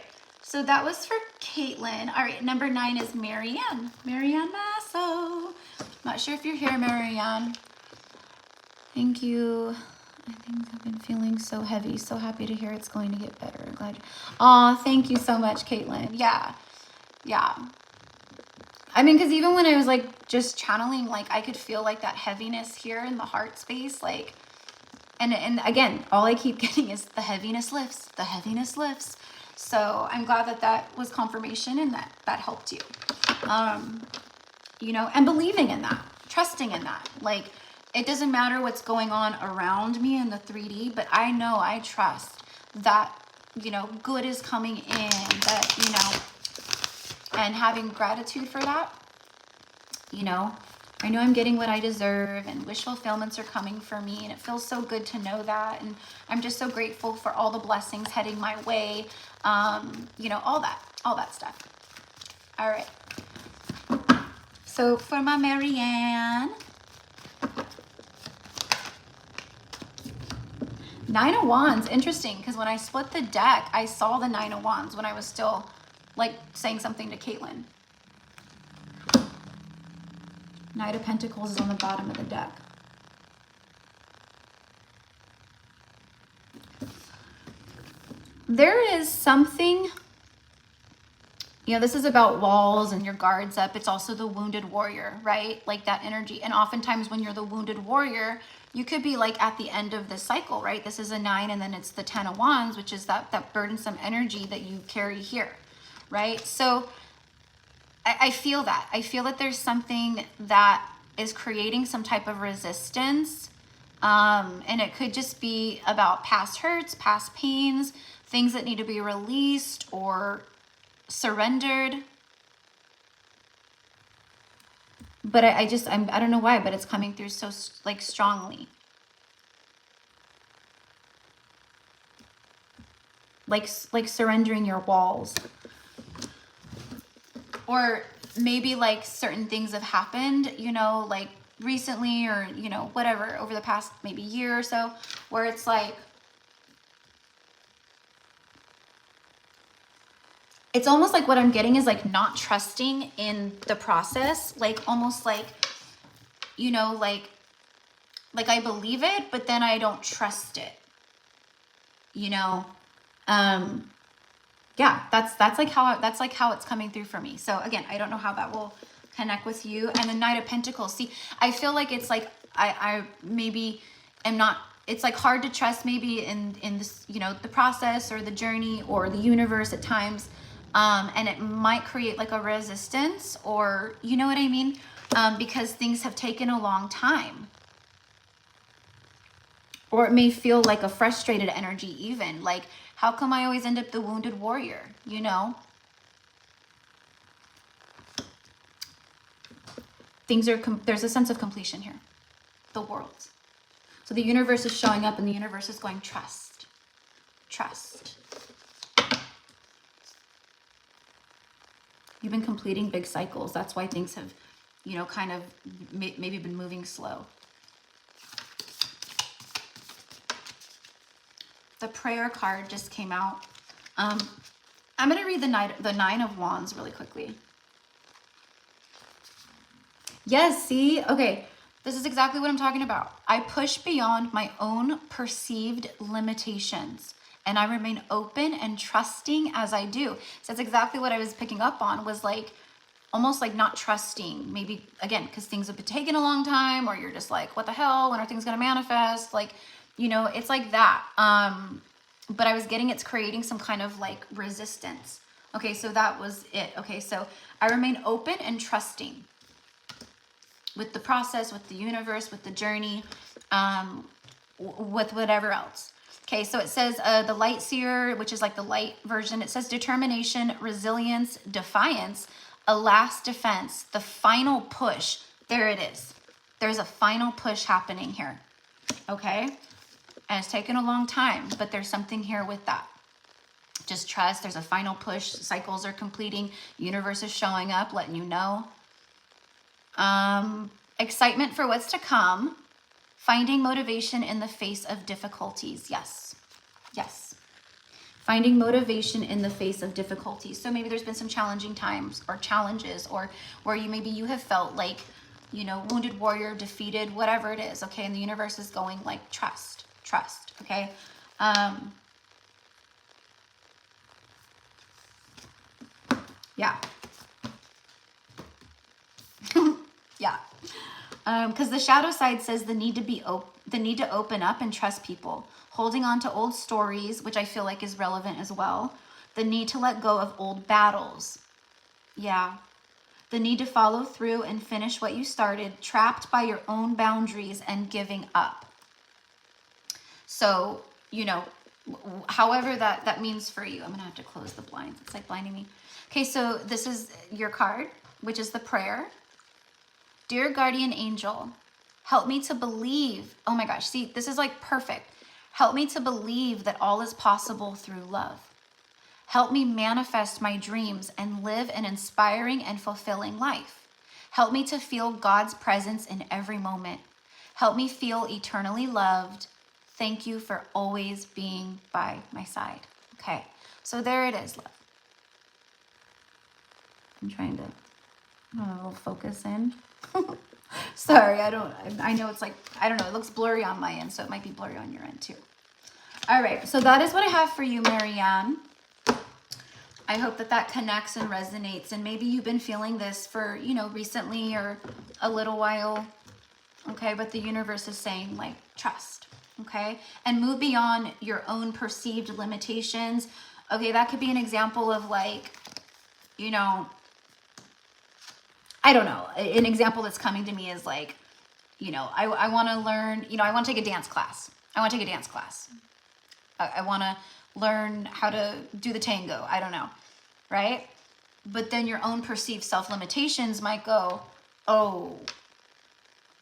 So that was for Caitlin. All right, number 9 is Marianne. Marianne Masso. Not sure if you're here, Marianne. Thank you. I think I've been feeling so heavy. So happy to hear it's going to get better. Glad. Oh, thank you so much, Caitlin. Yeah. Yeah. I mean, because even when I was like just channeling, like I could feel like that heaviness here in the heart space, like, and again, all I keep getting is the heaviness lifts, the heaviness lifts. So I'm glad that that was confirmation and that helped you, you know, and believing in that, trusting in that. Like, it doesn't matter what's going on around me in the 3D, but I know, I trust that, you know, good is coming in, that, you know, and having gratitude for that, you know, I know I'm getting what I deserve and wish fulfillments are coming for me. And it feels so good to know that. And I'm just so grateful for all the blessings heading my way. You know, all that stuff. All right. So for my Marianne, 9 of Wands, interesting. Because when I split the deck, I saw the 9 of Wands when I was still like saying something to Caitlin. Knight of Pentacles is on the bottom of the deck. There is something, you know, this is about walls and your guards up. It's also the wounded warrior, right? Like that energy. And oftentimes when you're the wounded warrior, you could be like at the end of the cycle, right? This is a 9 and then it's the 10 of Wands, which is that burdensome energy that you carry here, right? So I feel that. I feel that there's something that is creating some type of resistance. And it could just be about past hurts, past pains, things that need to be released or surrendered. But I don't know why, but it's coming through so like strongly. Like surrendering your walls. Or maybe like certain things have happened, you know, like recently or, you know, whatever, over the past maybe year or so, where it's like, it's almost like what I'm getting is like not trusting in the process, like almost like, you know, like I believe it, but then I don't trust it, you know? Yeah, that's like how it's coming through for me. So again, I don't know how that will connect with you. And the Knight of Pentacles. See, I feel like it's like I maybe am not. It's like hard to trust maybe in this, you know, the process or the journey or the universe at times, and it might create like a resistance, or you know what I mean, because things have taken a long time. Or it may feel like a frustrated energy even, like, how come I always end up the wounded warrior, you know? There's a sense of completion here, the world. So the universe is showing up and the universe is going, trust, trust. You've been completing big cycles. That's why things have, you know, kind of maybe been moving slow. The prayer card just came out. I'm going to read the 9 of Wands really quickly. Yes, see? Okay, this is exactly what I'm talking about. I push beyond my own perceived limitations, and I remain open and trusting as I do. So that's exactly what I was picking up on, was like, almost like not trusting, maybe, again, because things have been taking a long time, or you're just like, what the hell? When are things going to manifest? Like, you know, it's like that. But I was getting it's creating some kind of like resistance. Okay, so that was it. Okay, so I remain open and trusting with the process, with the universe, with the journey, with whatever else. Okay, so it says the light seer, which is like the light version. It says determination, resilience, defiance, a last defense, the final push. There it is. There's a final push happening here. Okay. And it's taken a long time, but there's something here with that. Just trust. There's a final push. Cycles are completing. Universe is showing up, letting you know. Excitement for what's to come. Finding motivation in the face of difficulties. Yes. Yes. Finding motivation in the face of difficulties. So maybe there's been some challenging times or challenges, or where maybe you have felt like, you know, wounded warrior, defeated, whatever it is, okay? And the universe is going like, trust, okay? Yeah. Yeah. Because the shadow side says the need to open up and trust people, holding on to old stories, which I feel like is relevant as well. The need to let go of old battles. Yeah. The need to follow through and finish what you started, trapped by your own boundaries and giving up. So, you know, however that means for you. I'm going to have to close the blinds. It's like blinding me. Okay, so this is your card, which is the prayer. Dear guardian angel, help me to believe. Oh my gosh, see, this is like perfect. Help me to believe that all is possible through love. Help me manifest my dreams and live an inspiring and fulfilling life. Help me to feel God's presence in every moment. Help me feel eternally loved. Thank you for always being by my side. Okay, so there it is, love. I'm trying to focus in. Sorry, I know it's like, I don't know, it looks blurry on my end, so it might be blurry on your end too. All right, so that is what I have for you, Marianne. I hope that connects and resonates, and maybe you've been feeling this for, you know, recently or a little while, okay? But the universe is saying, like, trust, okay? And move beyond your own perceived limitations. Okay, that could be an example of, like, you know, I don't know. An example that's coming to me is like, you know, I want to learn, you know, I want to take a dance class. I want to take a dance class. I want to learn how to do the tango. I don't know, right? But then your own perceived self-limitations might go, oh,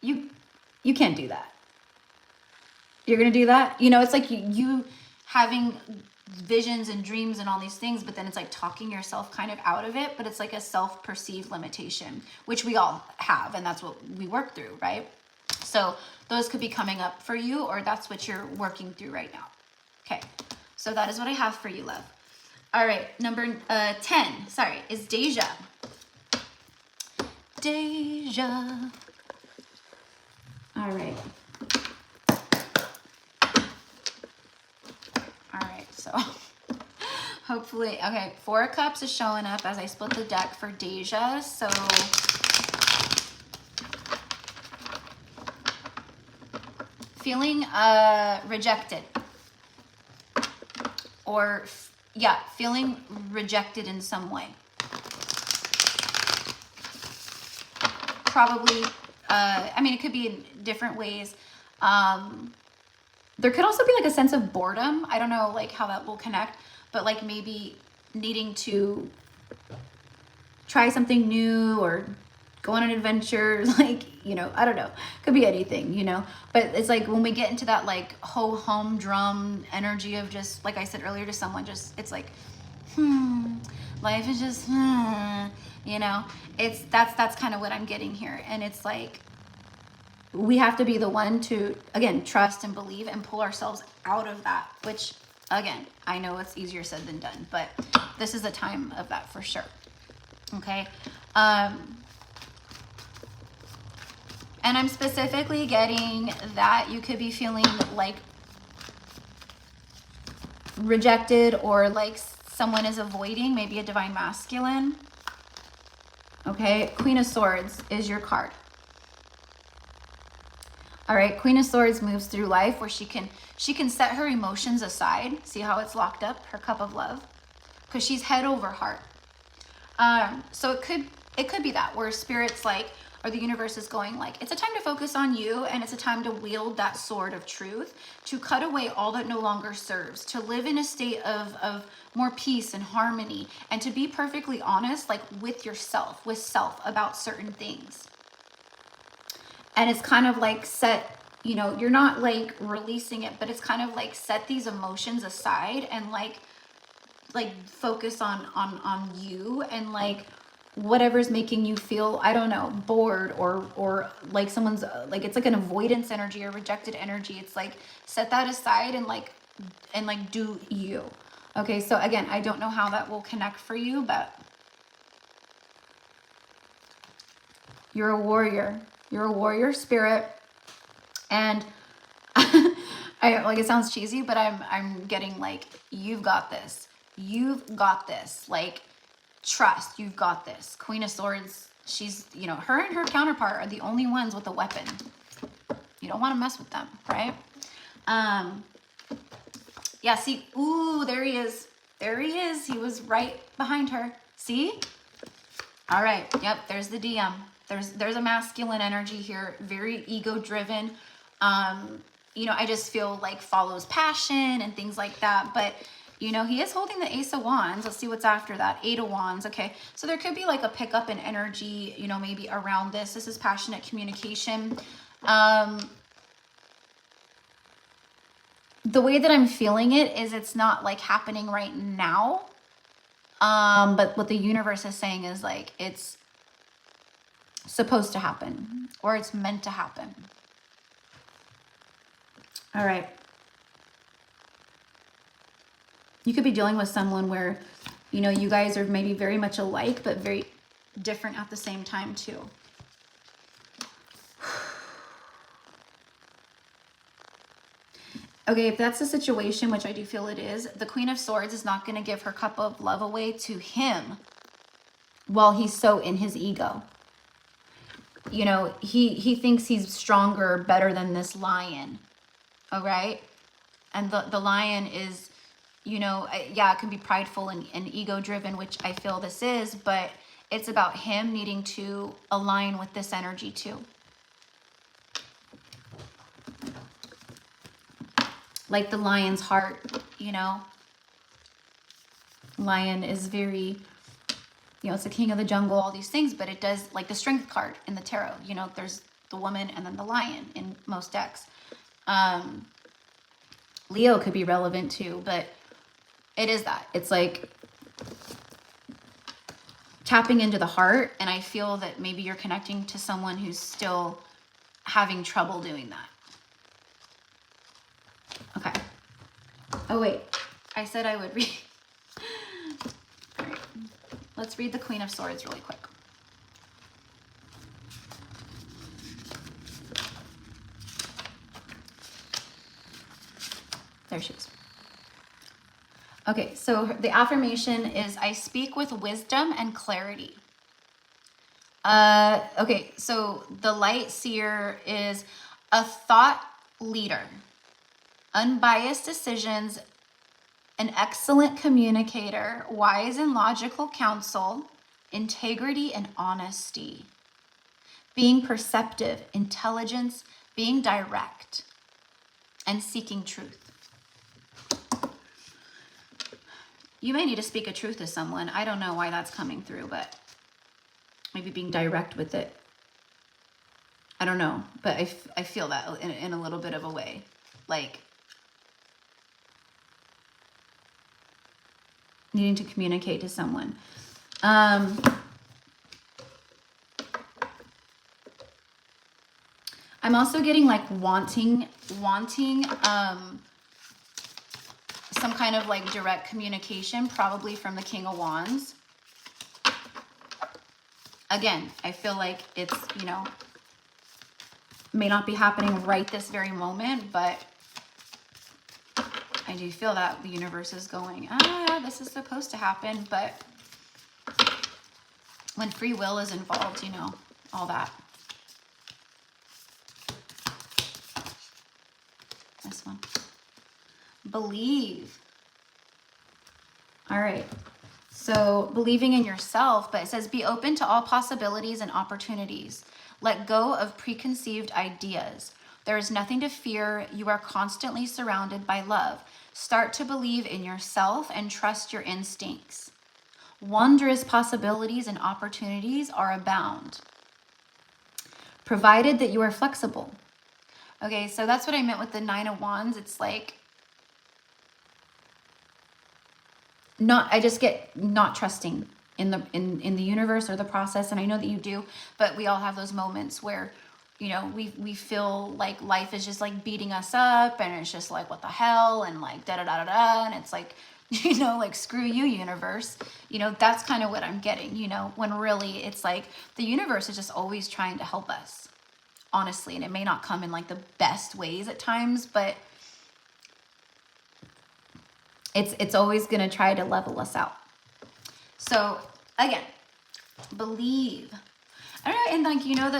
you can't do that. You're going to do that? You know, it's like you having visions and dreams and all these things, but then it's like talking yourself kind of out of it, but it's like a self-perceived limitation, which we all have, and that's what we work through, right? So those could be coming up for you, or that's what you're working through right now. Okay, so that is what I have for you, love. All right, number 10, sorry, is Deja. Deja. All right. All right, so hopefully, okay, 4 of Cups is showing up as I split the deck for Deja. So feeling rejected, or yeah, feeling rejected in some way. Probably, I mean, it could be in different ways. There could also be like a sense of boredom. I don't know like how that will connect, but like maybe needing to try something new or go on an adventure, like, you know, I don't know. Could be anything, you know, but it's like when we get into that like ho-hum-drum energy of just, like I said earlier to someone, just, it's like, life is just, you know, it's, that's kind of what I'm getting here. And it's like, we have to be the one to, again, trust and believe and pull ourselves out of that, which, again, I know it's easier said than done, but this is a time of that for sure. Okay. And I'm specifically getting that you could be feeling like rejected, or like someone is avoiding, maybe a divine masculine. Okay. Queen of Swords is your card. All right, Queen of Swords moves through life where she can set her emotions aside. See how it's locked up, her cup of love, because she's head over heart. So it could be that where spirit's like, or the universe is going like, it's a time to focus on you, and it's a time to wield that sword of truth, to cut away all that no longer serves, to live in a state of more peace and harmony, and to be perfectly honest, like with yourself, with self about certain things. And it's kind of like set, you know, you're not like releasing it, but it's kind of like set these emotions aside and like focus on you, and like whatever's making you feel, I don't know, bored, or like someone's like, it's like an avoidance energy or rejected energy. It's like set that aside and like do you. Okay, so again, I don't know how that will connect for you, but you're a warrior. You're a warrior spirit. And like, it sounds cheesy, but I'm getting like, you've got this. You've got this. Like, trust, you've got this. Queen of Swords, she's, you know, her and her counterpart are the only ones with a weapon. You don't want to mess with them, right? Yeah, see, ooh, there he is. There he is. He was right behind her. See? All right. Yep, there's the DM. There's a masculine energy here, very ego-driven. You know, I just feel like follows passion and things like that. But, you know, he is holding the Ace of Wands. Let's see what's after that. 8 of Wands. Okay, so there could be like a pickup in energy, you know, maybe around this. This is passionate communication. The way that I'm feeling it is it's not like happening right now. But what the universe is saying is like it's supposed to happen, or it's meant to happen. All right. You could be dealing with someone where, you know, you guys are maybe very much alike, but very different at the same time too. Okay, if that's the situation, which I do feel it is, the Queen of Swords is not going to give her cup of love away to him while he's so in his ego. You know, he thinks he's stronger, better than this lion. All right? And the lion is, you know, yeah, it can be prideful and ego-driven, which I feel this is, but it's about him needing to align with this energy too. Like the lion's heart, you know. Lion is very, you know, it's the king of the jungle, all these things, but it does, like the strength card in the tarot, you know, there's the woman and then the lion in most decks. Leo could be relevant too, but it is that. It's like tapping into the heart, and I feel that maybe you're connecting to someone who's still having trouble doing that. Okay. Oh, wait. I said I would read. All right. Let's read the Queen of Swords really quick. There she is. Okay, so the affirmation is, I speak with wisdom and clarity. Okay, so the light seer is a thought leader, unbiased decisions, an excellent communicator, wise and logical counsel, integrity and honesty, being perceptive, intelligence, being direct, and seeking truth. You may need to speak a truth to someone. I don't know why that's coming through, but maybe being direct with it. I don't know, but I feel that in a little bit of a way. Like needing to communicate to someone. I'm also getting like wanting some kind of like direct communication, probably from the King of Wands. Again, I feel like it's, you know, may not be happening right this very moment, but I do feel that the universe is going, this is supposed to happen. But when free will is involved, you know, all that. This one. Believe. All right. So believing in yourself, but it says be open to all possibilities and opportunities. Let go of preconceived ideas. There is nothing to fear. You are constantly surrounded by love. Start to believe in yourself and trust your instincts. Wondrous possibilities and opportunities are abound, provided that you are flexible. Okay, so that's what I meant with the 9 of Wands. It's like, I just get not trusting in the universe or the process, and I know that you do, but we all have those moments where, you know, we feel like life is just like beating us up, and it's just like, what the hell, and like da da da da da, and it's like you know, like, screw you, universe. You know, that's kind of what I'm getting, you know, when really it's like the universe is just always trying to help us, honestly. And it may not come in like the best ways at times, but it's always going to try to level us out. So again, believe. I don't know, and like, you know,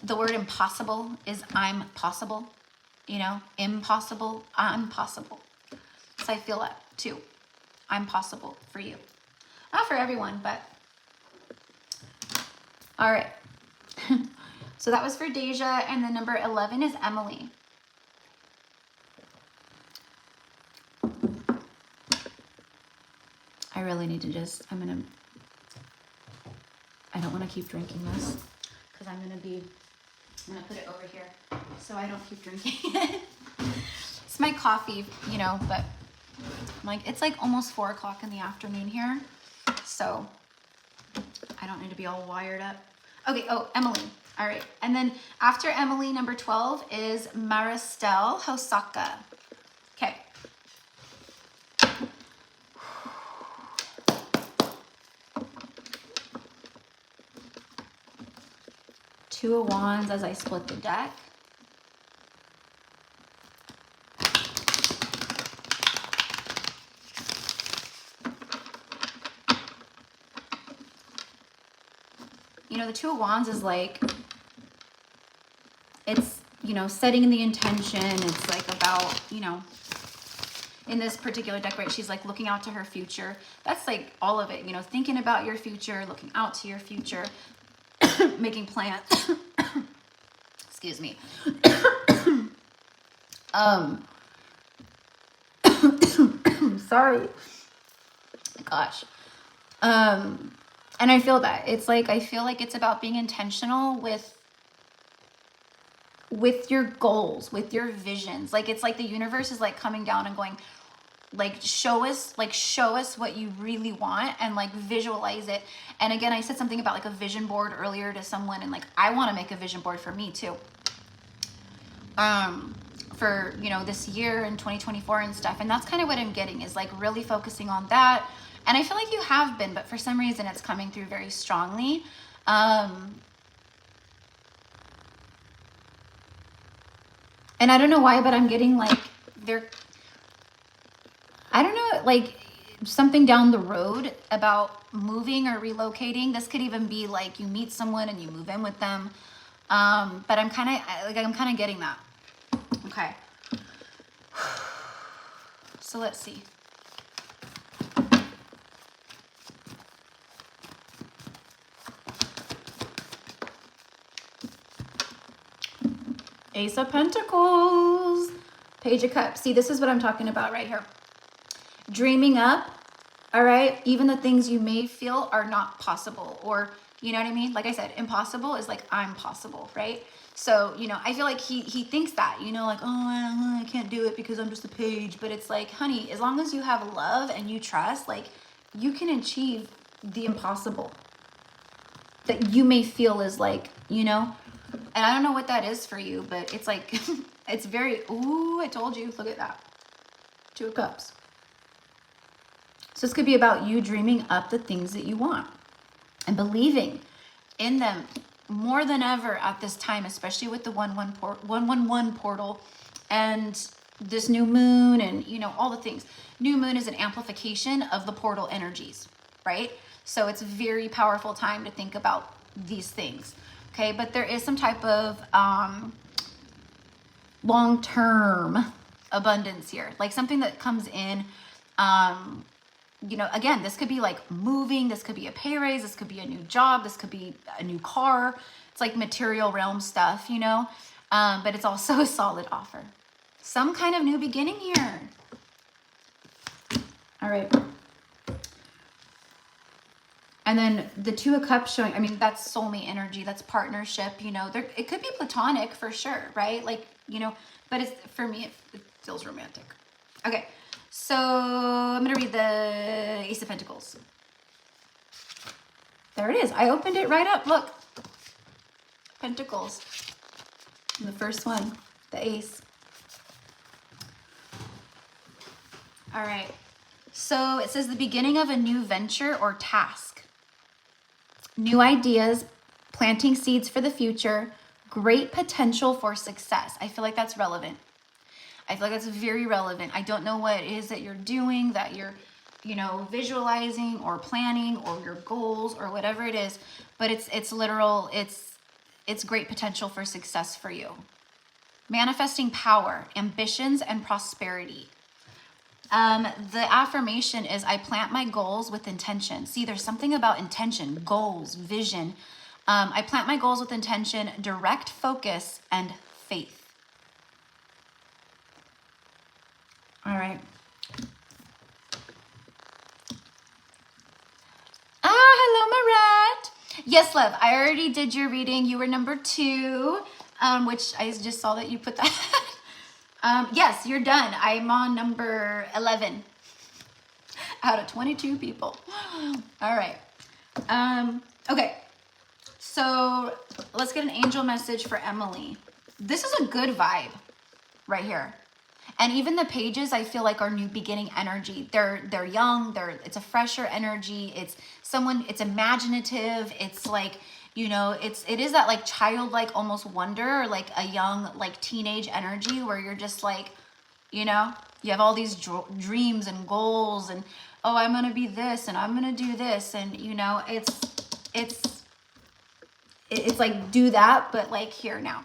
the word impossible is I'm possible, you know, impossible, I'm possible. So I feel that too. I'm possible for you. Not for everyone, but all right. So that was for Deja, and then number 11 is Emily. I really need to just, I don't want to keep drinking this because I'm going to put it over here so I don't keep drinking it. It's my coffee, you know, but like, it's like almost 4 o'clock in the afternoon here. So I don't need to be all wired up. Okay. Oh, Emily. All right. And then after Emily, number 12 is Maristelle Hosaka. Okay. Two of Wands as I split the deck. You know, the Two of Wands is like, it's, you know, setting the intention. It's like about, you know, in this particular deck, right, she's like looking out to her future. That's like all of it, you know, thinking about your future, looking out to your future, making plans. Excuse me. Sorry. Gosh. And I feel that it's like, I feel like it's about being intentional with your goals, with your visions. Like, it's like the universe is like coming down and going, like, show us what you really want, and like visualize it. And again, I said something about like a vision board earlier to someone, and like, I want to make a vision board for me too. For, you know, this year in 2024 and stuff. And that's kind of what I'm getting, is like really focusing on that. And I feel like you have been, but for some reason it's coming through very strongly. And I don't know why, but I'm getting like I don't know, like something down the road about moving or relocating. This could even be like you meet someone and you move in with them. But I'm kind of getting that. Okay. So let's see. Ace of Pentacles, Page of Cups. See, this is what I'm talking about right here. Dreaming up, all right? Even the things you may feel are not possible, or, you know what I mean? Like I said, impossible is like, I'm possible, right? So, you know, I feel like he thinks that, you know, like, oh, I can't do it because I'm just a page. But it's like, honey, as long as you have love and you trust, like, you can achieve the impossible that you may feel is like, you know, and I don't know what that is for you, but it's like, it's very, ooh, I told you, look at that. 2 of Cups. So this could be about you dreaming up the things that you want and believing in them more than ever at this time, especially with the 111 portal and this new moon and, you know, all the things. New moon is an amplification of the portal energies, right? So it's a very powerful time to think about these things. Okay, but there is some type of long-term abundance here, like something that comes in. You know, again, this could be like moving, this could be a pay raise, this could be a new job, this could be a new car. It's like material realm stuff, you know, but it's also a solid offer. Some kind of new beginning here. All right. And then the 2 of Cups showing, I mean, that's soulmate energy, that's partnership, you know, there, it could be platonic for sure, right? Like, you know, but it's, for me, it feels romantic. Okay, so I'm going to read the Ace of Pentacles. There it is. I opened it right up. Look, Pentacles. And the first one, the Ace. All right. So it says the beginning of a new venture or task. New ideas, planting seeds for the future, great potential for success. I feel like that's relevant. I feel like that's very relevant. I don't know what it is that you're doing, that you're, you know, visualizing or planning, or your goals or whatever it is, but it's literal, it's great potential for success for you. Manifesting power, ambitions, and prosperity. The affirmation is, I plant my goals with intention. See, there's something about intention, goals, vision. I plant my goals with intention, direct focus, and faith. All right. Hello, Marat. Yes, love. I already did your reading. You were number 2, which I just saw that you put that. Yes, you're done. I'm on number 11 out of 22 people. All right. Okay. So let's get an angel message for Emily. This is a good vibe right here. And even the pages, I feel like, are new beginning energy. They're young. It's a fresher energy. It's imaginative. It's like, you know, it is that like childlike almost wonder, or like a young like teenage energy where you're just like, you know, you have all these dreams and goals, and oh, I'm gonna be this and I'm gonna do this, and you know, it's like do that, but like here now.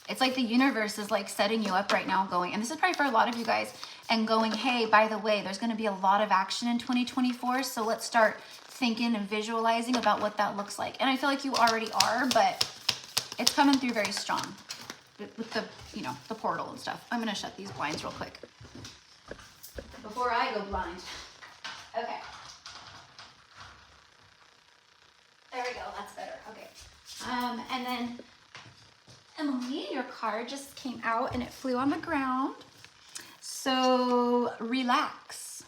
It's like the universe is like setting you up right now, going, and this is probably for a lot of you guys, and going, hey, by the way, there's going to be a lot of action in 2024, so let's start thinking and visualizing about what that looks like. And I feel like you already are, but it's coming through very strong with the, you know, the portal and stuff. I'm going to shut these blinds real quick before I go blind. Okay. There we go. That's better. Okay. And then Emily, your card just came out and it flew on the ground. So relax,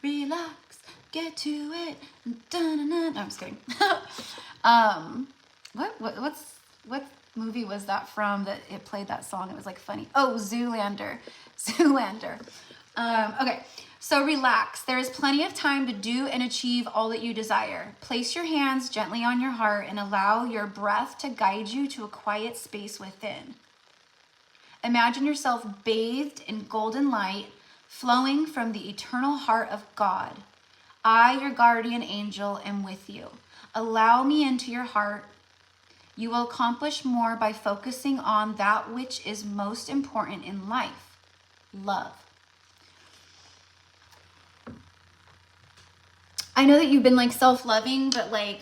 relax, get to it. No, I'm just kidding. What movie was that from that it played that song? It was like funny. Oh, Zoolander. Okay, so relax. There is plenty of time to do and achieve all that you desire. Place your hands gently on your heart and allow your breath to guide you to a quiet space within. Imagine yourself bathed in golden light flowing from the eternal heart of God. I, your guardian angel, am with you. Allow me into your heart. You will accomplish more by focusing on that which is most important in life, love. I know that you've been like self-loving, but like,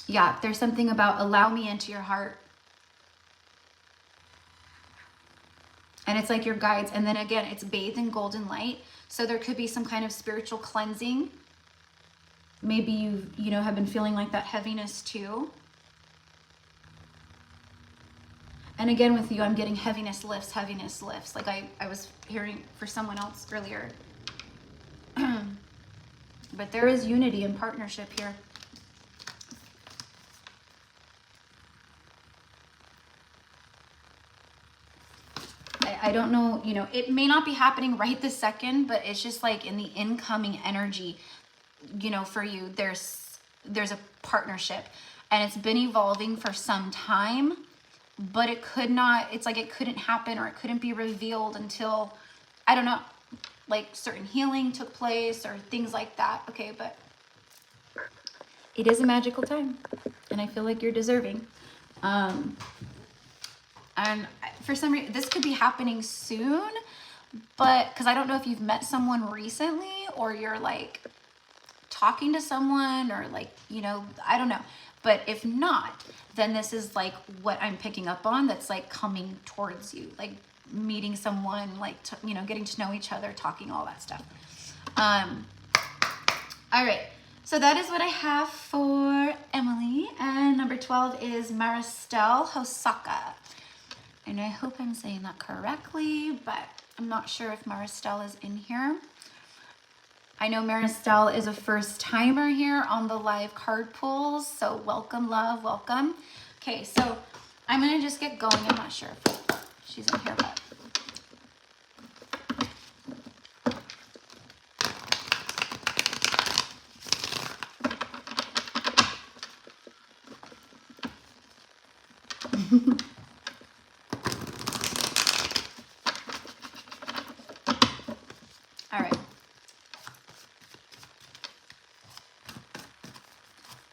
yeah, there's something about allow me into your heart. And it's like your guides. And then again, it's bathed in golden light. So there could be some kind of spiritual cleansing. Maybe you know, have been feeling like that heaviness too. And again, with you, I'm getting heaviness lifts. Like I was hearing for someone else earlier. But there is unity and partnership here. I don't know, you know, it may not be happening right this second, but it's just like in the incoming energy, you know, for you, there's a partnership, and it's been evolving for some time, but it could not, it's like it couldn't happen, or it couldn't be revealed until, I don't know, like certain healing took place or things like that. Okay, but it is a magical time, and I feel like you're deserving. And for some reason, this could be happening soon, but because I don't know if you've met someone recently, or you're like talking to someone, or like, you know, I don't know. But if not, then this is like what I'm picking up on, that's like coming towards you, like meeting someone, like, you know, getting to know each other, talking, all that stuff. All right. So that is what I have for Emily. And number 12 is Maristelle Hosaka. And I hope I'm saying that correctly, but I'm not sure if Maristelle is in here. I know Maristelle is a first timer here on the live card pulls, so welcome, love, welcome. Okay, so I'm gonna just get going. I'm not sure if she's in here, but all right.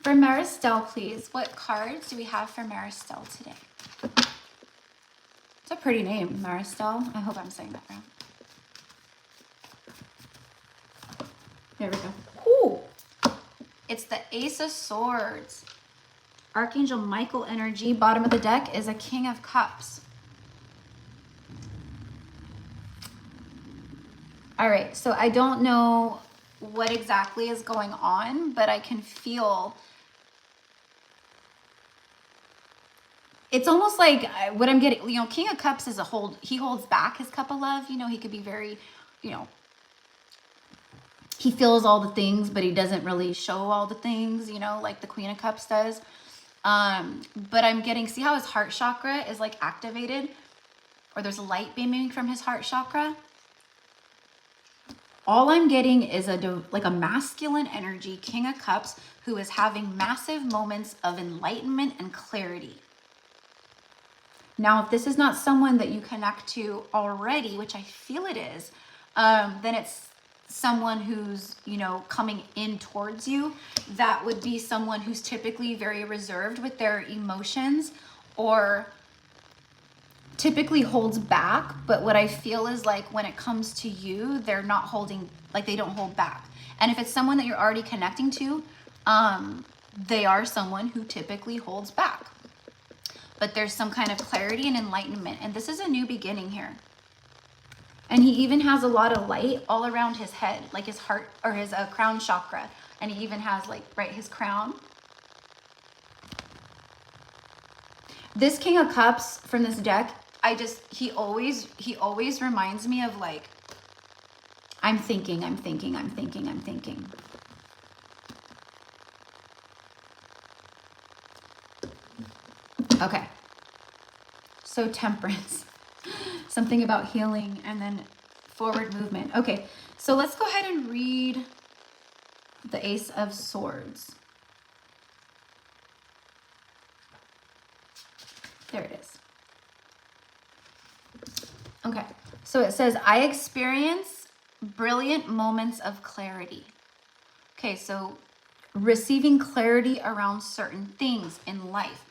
For Maristelle, please, what cards do we have for Maristelle today? It's a pretty name, Maristelle. I hope I'm saying that wrong. There we go. Ooh, it's the Ace of Swords. Archangel Michael energy. Bottom of the deck is a King of Cups. All right, so I don't know what exactly is going on, but I can feel it's almost like what I'm getting, you know, King of Cups is he holds back his cup of love. You know, he could be very, you know, he feels all the things, but he doesn't really show all the things, you know, like the Queen of Cups does. But I'm getting, see how his heart chakra is like activated, or there's a light beaming from his heart chakra. All I'm getting is like a masculine energy, King of Cups, who is having massive moments of enlightenment and clarity. Now, if this is not someone that you connect to already, which I feel it is, then it's someone who's, you know, coming in towards you. That would be someone who's typically very reserved with their emotions, or typically holds back. But what I feel is like when it comes to you, they're not holding, like they don't hold back. And if it's someone that you're already connecting to, they are someone who typically holds back. But there's some kind of clarity and enlightenment. And this is a new beginning here. And he even has a lot of light all around his head, like his heart or his crown chakra. And he even has like, right, his crown. This King of Cups from this deck, he always reminds me of like, I'm thinking. Okay, so Temperance, something about healing, and then forward movement. Okay, so let's go ahead and read the Ace of Swords. There it is. Okay, so it says, I experience brilliant moments of clarity. Okay, so receiving clarity around certain things in life.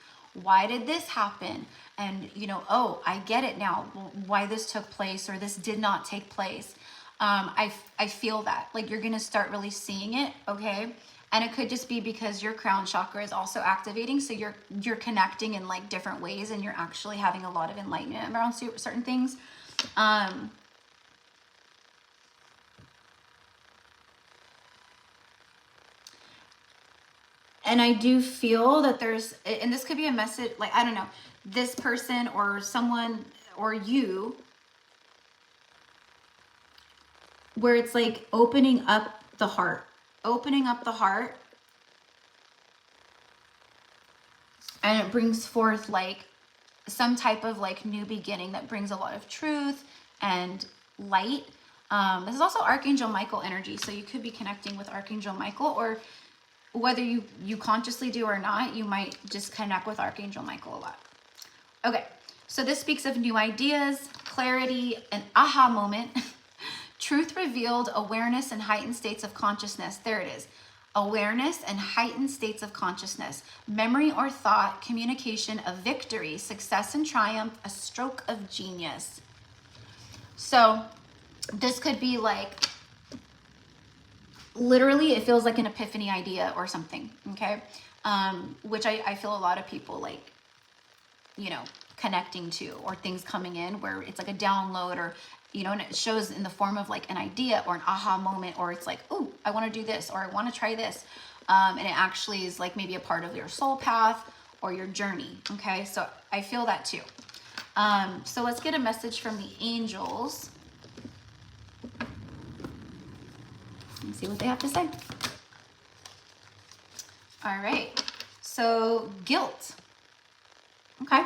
Why did this happen? And, you know, oh, I get it now, why this took place or this did not take place. I feel that, like, you're going to start really seeing it, okay? And it could just be because your crown chakra is also activating, so you're connecting in, like, different ways, and you're actually having a lot of enlightenment around certain things. And I do feel that there's, and this could be a message, like, I don't know, this person or someone or you, where it's like opening up the heart, and it brings forth like some type of like new beginning that brings a lot of truth and light. This is also Archangel Michael energy, so you could be connecting with Archangel Michael, or whether you consciously do or not, you might just connect with Archangel Michael a lot. Okay, so this speaks of new ideas, clarity, an aha moment, truth revealed, awareness, and heightened states of consciousness. There it is. Awareness and heightened states of consciousness, memory or thought, communication of victory, success and triumph, a stroke of genius. So this could be like, literally, it feels like an epiphany idea or something, okay? Which I feel a lot of people like, you know, connecting to, or things coming in where it's like a download, or, you know, and it shows in the form of like an idea or an aha moment, or it's like, oh, I want to do this, or I want to try this. And it actually is like maybe a part of your soul path or your journey, okay? So I feel that too. So let's get a message from the angels. and see what they have to say. All right, so guilt. Okay.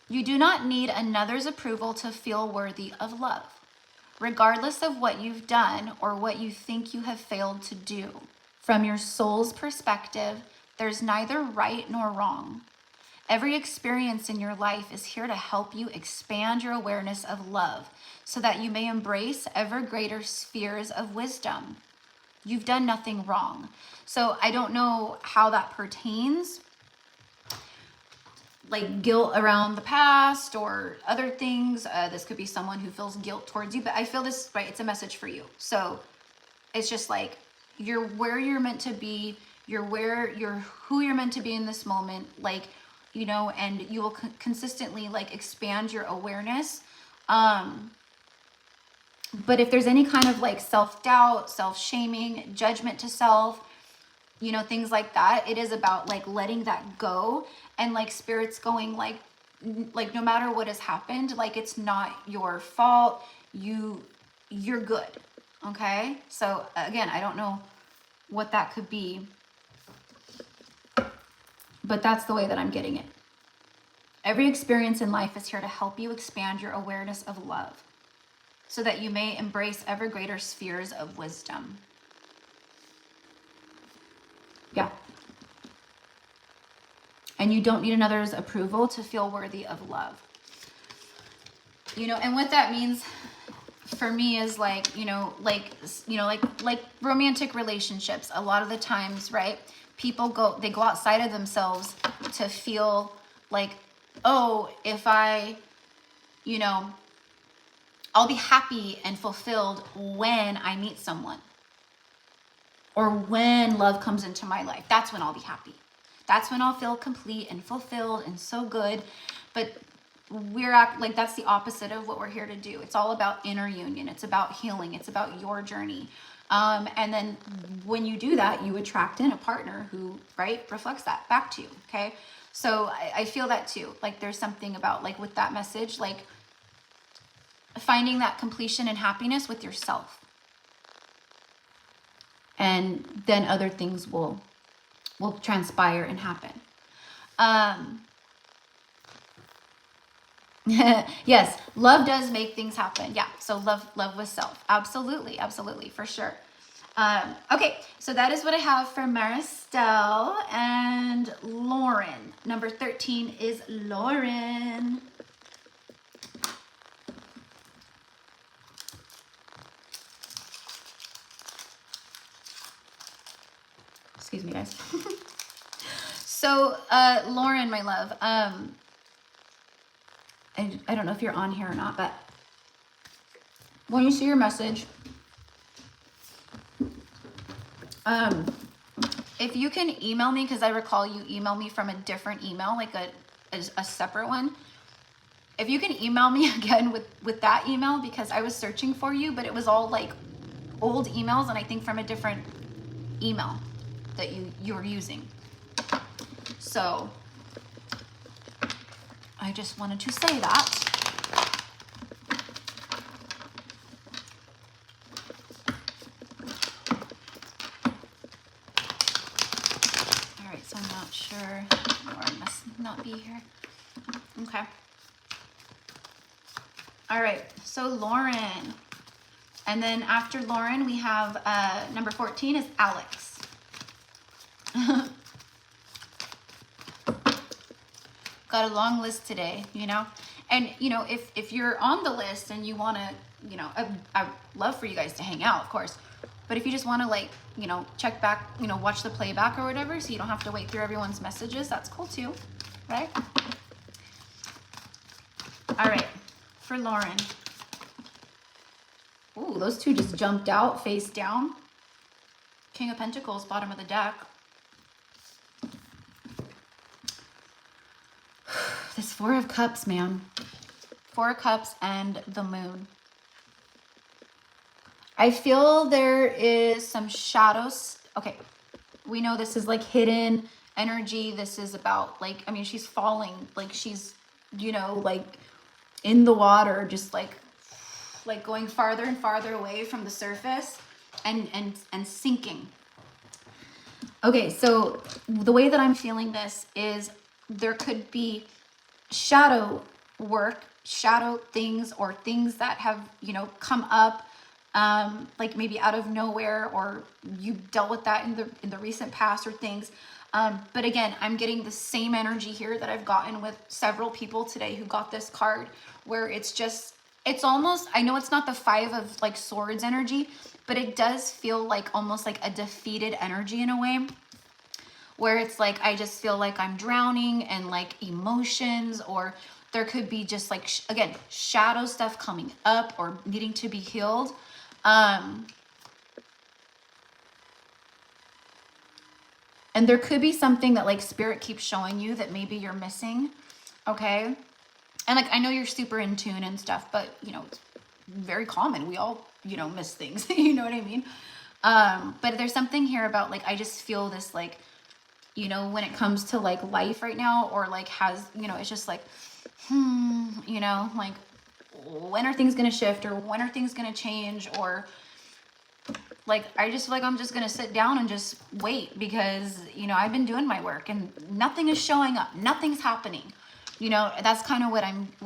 You do not need another's approval to feel worthy of love, regardless of what you've done or what you think you have failed to do. From your soul's perspective, there's neither right nor wrong. Every experience in your life is here to help you expand your awareness of love so that you may embrace ever greater spheres of wisdom. You've done nothing wrong. So I don't know how that pertains, like guilt around the past or other things. This could be someone who feels guilt towards you, but I feel this, right, it's a message for you. So it's just like, you're where you're meant to be, you're who you're meant to be in this moment, like, you know, and you will consistently like expand your awareness. But if there's any kind of like self-doubt, self-shaming, judgment to self, you know, things like that, it is about like letting that go, and like spirit's going like no matter what has happened, like it's not your fault. You're good. Okay. So again, I don't know what that could be, but that's the way that I'm getting it. Every experience in life is here to help you expand your awareness of love so that you may embrace ever greater spheres of wisdom. Yeah. And you don't need another's approval to feel worthy of love. You know, and what that means for me is like, like romantic relationships. A lot of the times, right? People go outside of themselves to feel like, oh, if I'll be happy and fulfilled when I meet someone, or when love comes into my life. That's when I'll be happy. That's when I'll feel complete and fulfilled and so good. But that's the opposite of what we're here to do. It's all about inner union. It's about healing. It's about your journey. And then when you do that, you attract in a partner who, right, reflects that back to you. Okay. So I feel that too. Like there's something about like with that message, like finding that completion and happiness with yourself. And then other things will transpire and happen. Yes, love does make things happen. Yeah, so love with self. Absolutely, absolutely, for sure. Okay, so that is what I have for Maristelle and Lauren. Number 13 is Lauren. Excuse me, guys. So, Lauren, my love, I don't know if you're on here or not, but when you see your message, if you can email me, because I recall you emailed me from a different email, like a separate one. If you can email me again with that email, because I was searching for you, but it was all like old emails, and I think from a different email that you were using. So I just wanted to say that. All right, so I'm not sure. Lauren must not be here. Okay. All right, so Lauren. And then after Lauren, we have number 14 is Alex. Got a long list today, and if you're on the list and you want to, I'd love for you guys to hang out, of course, but if you just want to like, check back, watch the playback or whatever, so you don't have to wait through everyone's messages, that's cool too, right? All right, for Lauren. Ooh, those two just jumped out face down. King of Pentacles, bottom of the deck. This Four of Cups, man. Four of Cups and the Moon. I feel there is some shadows. Okay, we know this is like hidden energy. This is about like, I mean, she's falling. Like she's, like in the water, just like going farther and farther away from the surface. and sinking. Okay, so the way that I'm feeling this is there could be shadow work, shadow things, or things that have, you know, come up, like maybe out of nowhere, or you dealt with that in the recent past or things. But again, I'm getting the same energy here that I've gotten with several people today who got this card, where it's just, it's almost, I know it's not the 5 of like swords energy, but it does feel like almost like a defeated energy in a way, where it's like, I just feel like I'm drowning in like emotions, or there could be just like, again, shadow stuff coming up or needing to be healed. And there could be something that like spirit keeps showing you that maybe you're missing. Okay. And like, I know you're super in tune and stuff, but you know, it's very common. We all, you know, miss things, you know what I mean? But there's something here about like, I just feel this like, you know, when it comes to like life right now, or like has, you know, it's just like, you know, like when are things going to shift, or when are things going to change, or like, I just feel like I'm just going to sit down and just wait, because, you know, I've been doing my work and nothing is showing up. Nothing's happening. You know, that's kind of what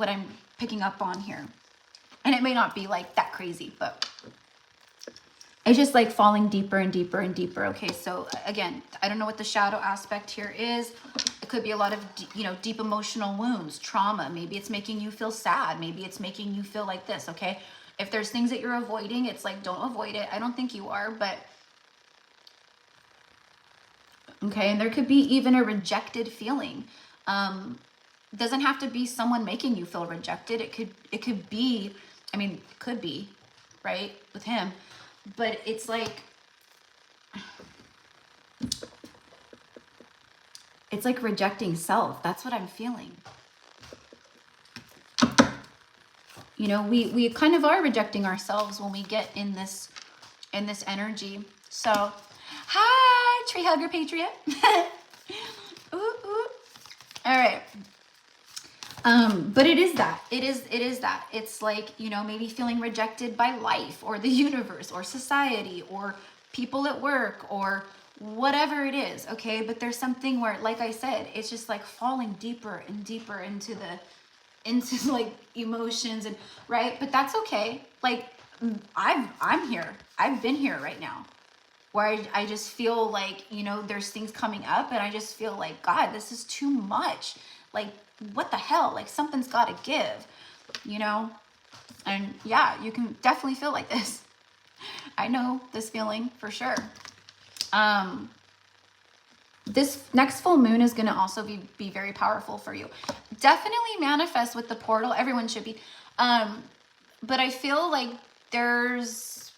I'm picking up on here. And it may not be like that crazy, but it's just like falling deeper and deeper and deeper. Okay. So again, I don't know what the shadow aspect here is. It could be a lot of, you know, deep emotional wounds, trauma. Maybe it's making you feel sad. Maybe it's making you feel like this. Okay. If there's things that you're avoiding, it's like, don't avoid it. I don't think you are, but okay. And there could be even a rejected feeling. Doesn't have to be someone making you feel rejected. It could be, I mean, it could be, right, with him, but it's like, it's like rejecting self. That's what I'm feeling. You know, we kind of are rejecting ourselves when we get in this energy. So, hi, Tree Hugger Patriot. Ooh, ooh. All right. But it is that. It is that. It's like, you know, maybe feeling rejected by life or the universe or society or people at work or whatever it is, okay? But there's something where, like I said, it's just like falling deeper and deeper into like emotions, and right? But that's okay. Like I'm here. I've been here right now, where I just feel like, you know, there's things coming up and I just feel like, God, this is too much. Like, what the hell? Like, something's got to give, you know? And yeah, you can definitely feel like this. I know this feeling for sure. This next full moon is going to also be very powerful for you. Definitely manifest with the portal. Everyone should be. But I feel like there's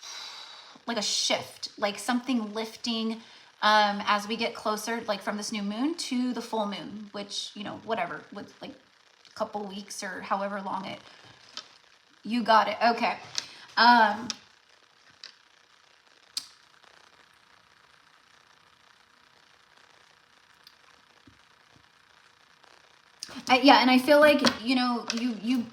like a shift, like something lifting as we get closer, like from this new moon to the full moon, which, you know, whatever, with like a couple weeks or however long it, you got it. Okay. Yeah, and I feel like, you know,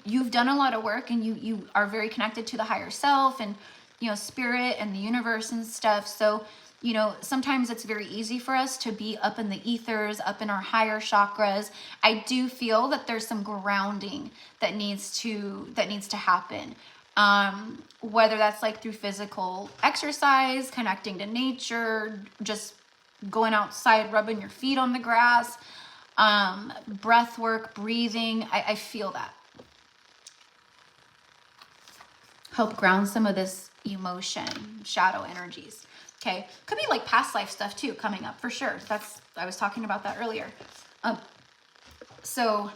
you've done a lot of work, and you are very connected to the higher self and, you know, spirit and the universe and stuff. So, you know, sometimes it's very easy for us to be up in the ethers, up in our higher chakras. I do feel that there's some grounding that needs to happen. Whether that's like through physical exercise, connecting to nature, just going outside, rubbing your feet on the grass, breath work, breathing. I feel that. Help ground some of this emotion, shadow energies. Okay. Could be like past life stuff too, coming up for sure. I was talking about that earlier. So,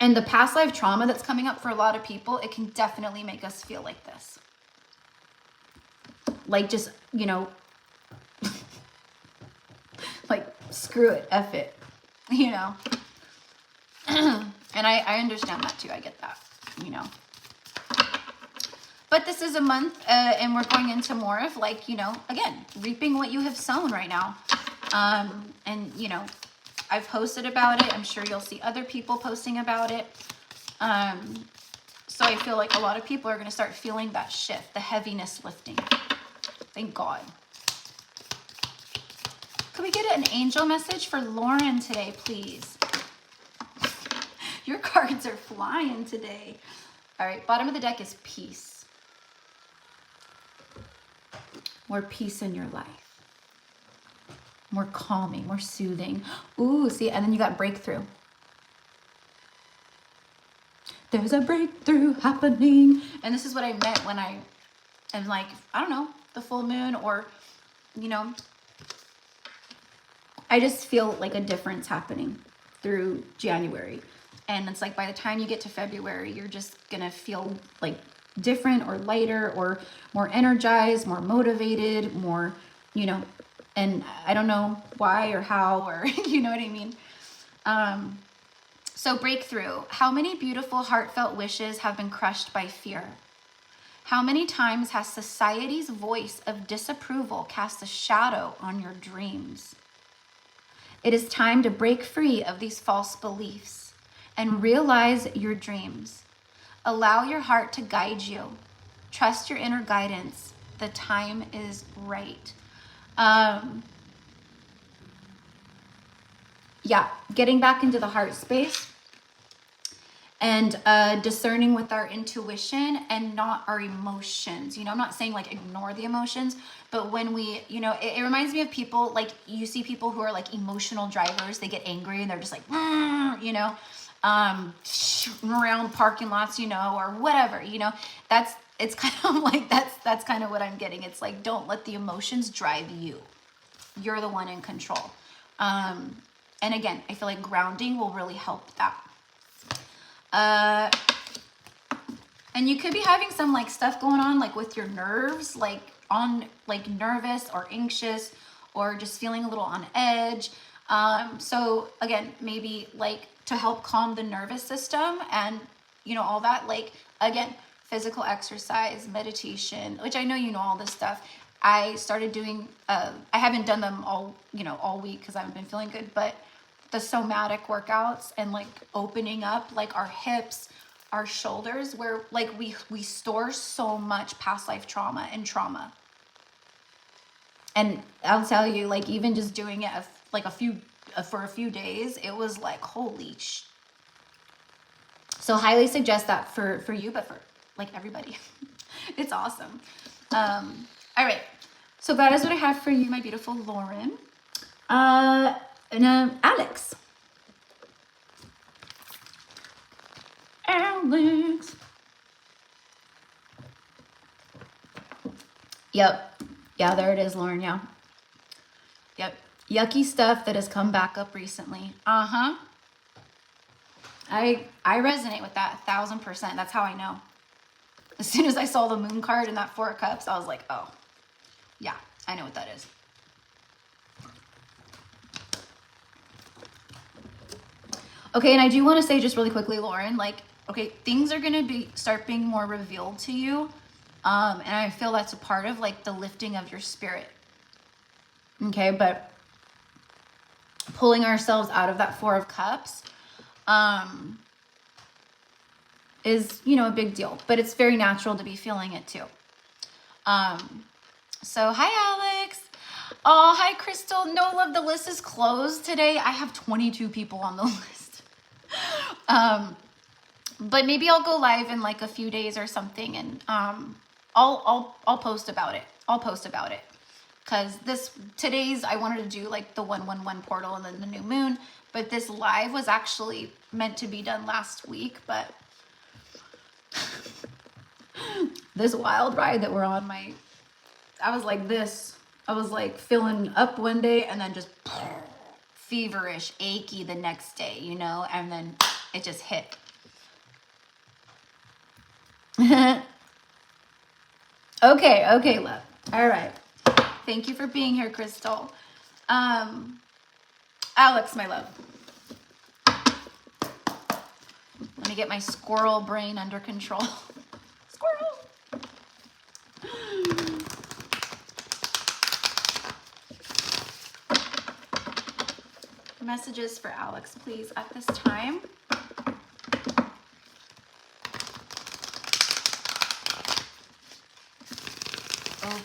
and the past life trauma that's coming up for a lot of people, it can definitely make us feel like this. Like, just, you know, like, screw it, F it, you know? And I understand that too. I get that, you know? But this is a month, and we're going into more of like, you know, again, reaping what you have sown right now. And, you know, I've posted about it. I'm sure you'll see other people posting about it. So I feel like a lot of people are going to start feeling that shift, the heaviness lifting. Thank God. Could we get an angel message for Lauren today, please? Your cards are flying today. All right, bottom of the deck is peace. More peace in your life. More calming, more soothing. Ooh, see, and then you got breakthrough. There's a breakthrough happening. And this is what I meant when I am like, I don't know, the full moon, or, you know, I just feel like a difference happening through January. And it's like by the time you get to February, you're just going to feel like different or lighter or more energized, more motivated, more, you know, and I don't know why or how, or you know what I mean? So breakthrough. How many beautiful heartfelt wishes have been crushed by fear? How many times has society's voice of disapproval cast a shadow on your dreams? It is time to break free of these false beliefs and realize your dreams. Allow your heart to guide you. Trust your inner guidance. The time is right. Yeah, getting back into the heart space and discerning with our intuition and not our emotions. You know, I'm not saying like ignore the emotions, but when we, you know, it reminds me of people, like you see people who are like emotional drivers. They get angry and they're just like, you know, around parking lots, you know, or whatever, you know, it's kind of like, that's kind of what I'm getting. It's like, don't let the emotions drive you. You're the one in control. And again, I feel like grounding will really help that. And you could be having some like stuff going on, like with your nerves, like on like nervous or anxious, or just feeling a little on edge. So again, maybe like to help calm the nervous system and, you know, all that, like, again, physical exercise, meditation, which I know, you know, all this stuff. I started doing, I haven't done them all, you know, all week because I haven't been feeling good, but the somatic workouts and like opening up like our hips, our shoulders, where like we store so much past life trauma and trauma. And I'll tell you, like, even just doing it for a few days, it was like, holy So highly suggest that for you, but for like everybody. It's awesome. All right. So that is what I have for you, my beautiful Lauren. Alex. Alex. Yep. Yeah, there it is, Lauren. Yeah. Yep. Yucky stuff that has come back up recently. Uh-huh. I resonate with that 1000%. That's how I know. As soon as I saw the moon card and that 4 of Cups, I was like, oh, yeah, I know what that is. Okay, and I do want to say just really quickly, Lauren, like, okay, things are going to start being more revealed to you. And I feel that's a part of like the lifting of your spirit. Okay, but pulling ourselves out of that 4 of Cups is, you know, a big deal, but it's very natural to be feeling it too. So hi, Alex. Oh, hi, Crystal. No, love, the list is closed today. I have 22 people on the list. But maybe I'll go live in like a few days or something, and I'll post about it. I'll post about it. Because today's, I wanted to do like the 111 portal and then the new moon, but this live was actually meant to be done last week, but this wild ride that we're on, I was like this. I was like feeling up one day and then just feverish, achy the next day, you know, and then it just hit. Okay, love. All right. Thank you for being here, Crystal. Alex, my love. Let me get my squirrel brain under control. Squirrel. Messages for Alex, please, at this time.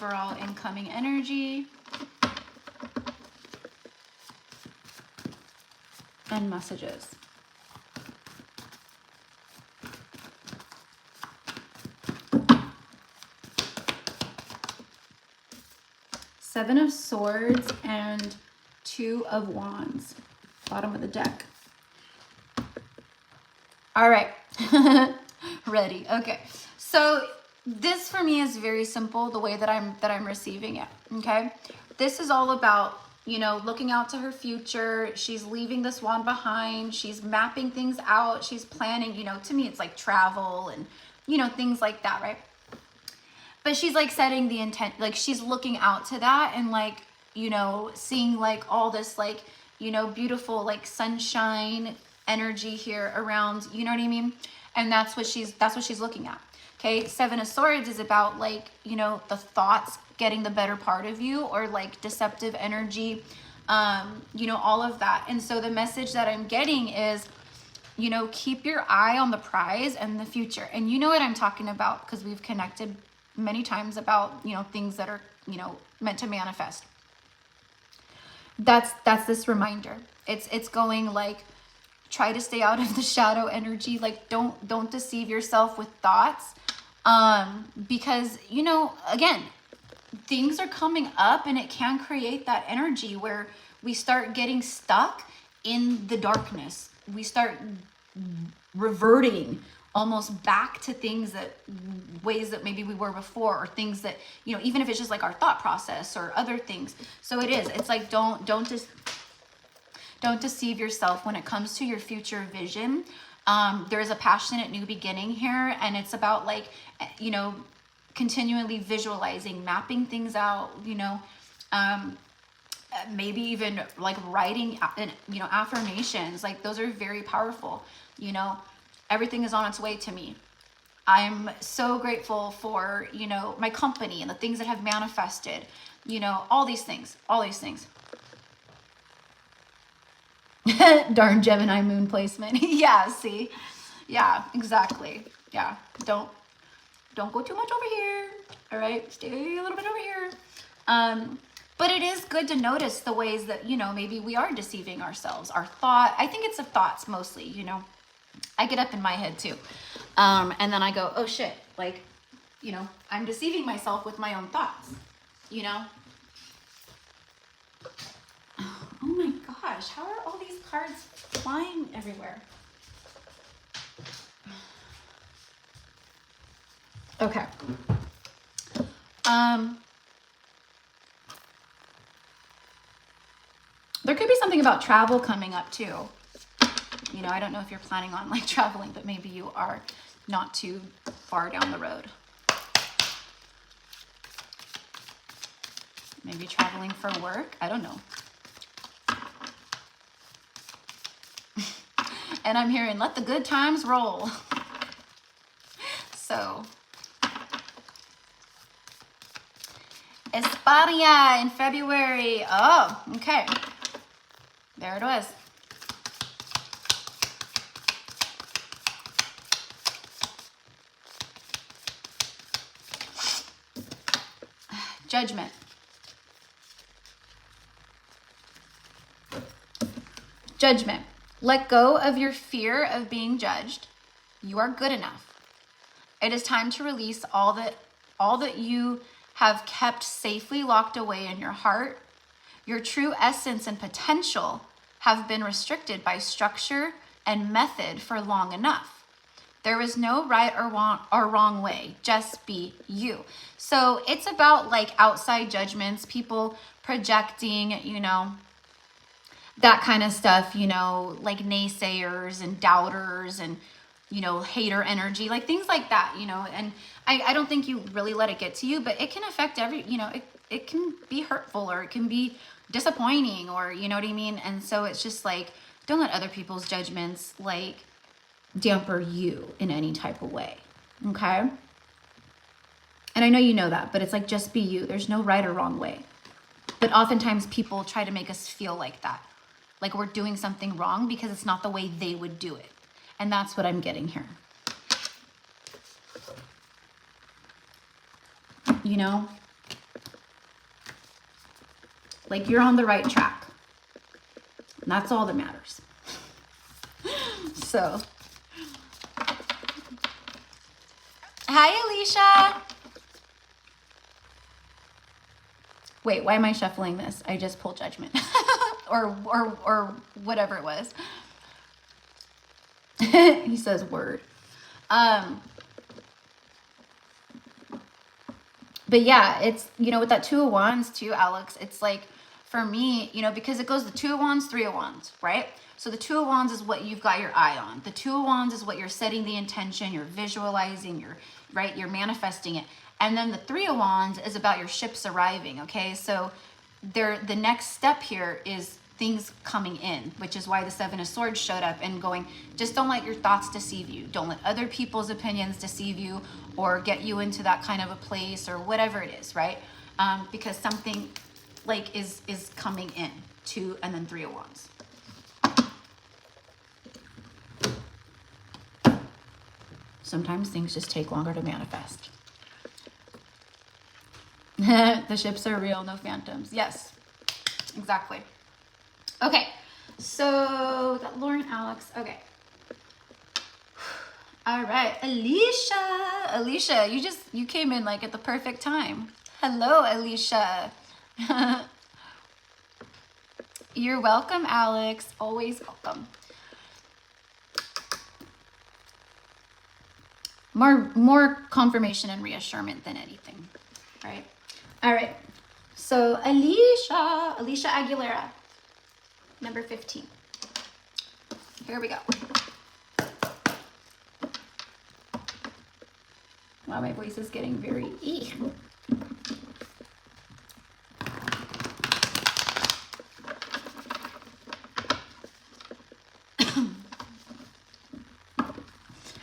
overall incoming energy and messages. Seven of Swords and Two of Wands, bottom of the deck. All right, ready. Okay, so this for me is very simple, the way that I'm receiving it. Okay, this is all about, you know, looking out to her future. She's leaving this wand behind. She's mapping things out. She's planning, you know, to me it's like travel and, you know, things like that, right? But she's like setting the intent, like she's looking out to that and like, you know, seeing like all this like, you know, beautiful like sunshine energy here around, you know what I mean? And that's what she's looking at. Okay, Seven of Swords is about like, you know, the thoughts getting the better part of you, or like deceptive energy, you know, all of that. And so the message that I'm getting is, you know, keep your eye on the prize and the future. And you know what I'm talking about, because we've connected many times about, you know, things that are, you know, meant to manifest. That's this reminder. It's going like, try to stay out of the shadow energy. Like don't deceive yourself with thoughts, because, you know, again, things are coming up and it can create that energy where we start getting stuck in the darkness. We start reverting almost back to things that, ways that maybe we were before, or things that, you know, even if it's just like our thought process or other things. So it's like, don't deceive yourself when it comes to your future vision. There's a passionate new beginning here, and it's about like, you know, continually visualizing, mapping things out, you know, maybe even like writing, you know, affirmations. Like those are very powerful. You know, everything is on its way to me. I'm so grateful for, you know, my company and the things that have manifested, you know, all these things. Darn Gemini moon placement. Yeah, see? Yeah, exactly. Yeah, don't go too much over here. All right, stay a little bit over here. But it is good to notice the ways that, you know, maybe we are deceiving ourselves. I think it's the thoughts mostly, you know. I get up in my head too. And then I go, oh shit, like, you know, I'm deceiving myself with my own thoughts, you know? Oh my gosh, how are all these cards flying everywhere? Okay. There could be something about travel coming up too. You know, I don't know if you're planning on like traveling, but maybe you are not too far down the road. Maybe traveling for work. I don't know. And I'm hearing, let the good times roll. So, España in February. Oh, okay. There it was. Judgment. Judgment. Let go of your fear of being judged. You are good enough. It is time to release all that you have kept safely locked away in your heart. Your true essence and potential have been restricted by structure and method for long enough. There is no right or wrong way. Just be you. So it's about like outside judgments, people projecting, you know, that kind of stuff, you know, like naysayers and doubters and, you know, hater energy, like things like that, you know. And I don't think you really let it get to you, but it can affect you know, it can be hurtful, or it can be disappointing, or, you know what I mean? And so it's just like, don't let other people's judgments like damper you in any type of way. Okay. And I know you know that, but it's like, just be you. There's no right or wrong way. But oftentimes people try to make us feel like that, like we're doing something wrong because it's not the way they would do it. And that's what I'm getting here. You know, Like you're on the right track. And that's all that matters. So, hi, Alicia. Wait, why am I shuffling this? I just pulled Judgment. or whatever it was. He says word. But yeah, it's, you know, with that 2 of Wands too, Alex, it's like, for me, you know, because it goes the 2 of Wands, 3 of Wands, right? So the 2 of Wands is what you've got your eye on. The 2 of Wands is what you're setting the intention, you're visualizing, you're manifesting it. And then the 3 of Wands is about your ships arriving, okay? So the next step here is things coming in, which is why the 7 of Swords showed up and going, just don't let your thoughts deceive you. Don't let other people's opinions deceive you or get you into that kind of a place or whatever it is, right? Because something like is coming in. 2 and then 3 of Wands. Sometimes things just take longer to manifest. The ships are real, no phantoms. Yes, exactly. Okay, so that Lauren, Alex, okay. All right, Alicia, you came in like at the perfect time. Hello, Alicia. You're welcome, Alex, always welcome. More confirmation and reassurance than anything, right? All right, so Alicia Aguilera, number 15. Here we go. Wow, my voice is getting very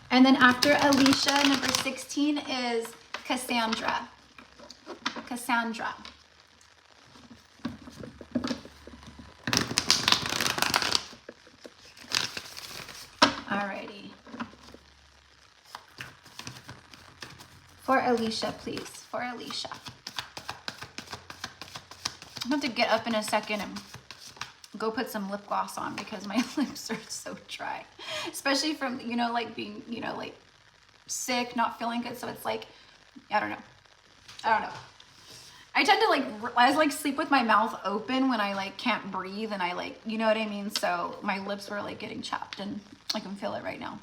And then after Alicia, number 16 is Cassandra. Cassandra. Alrighty. For Alicia, please. For Alicia. I'm going to have to get up in a second and go put some lip gloss on because my lips are so dry. Especially from, you know, like being, you know, like sick, not feeling good. So it's like, I don't know. I tend to I sleep with my mouth open when I like can't breathe and I like, you know what I mean? So my lips were like getting chapped and I can feel it right now.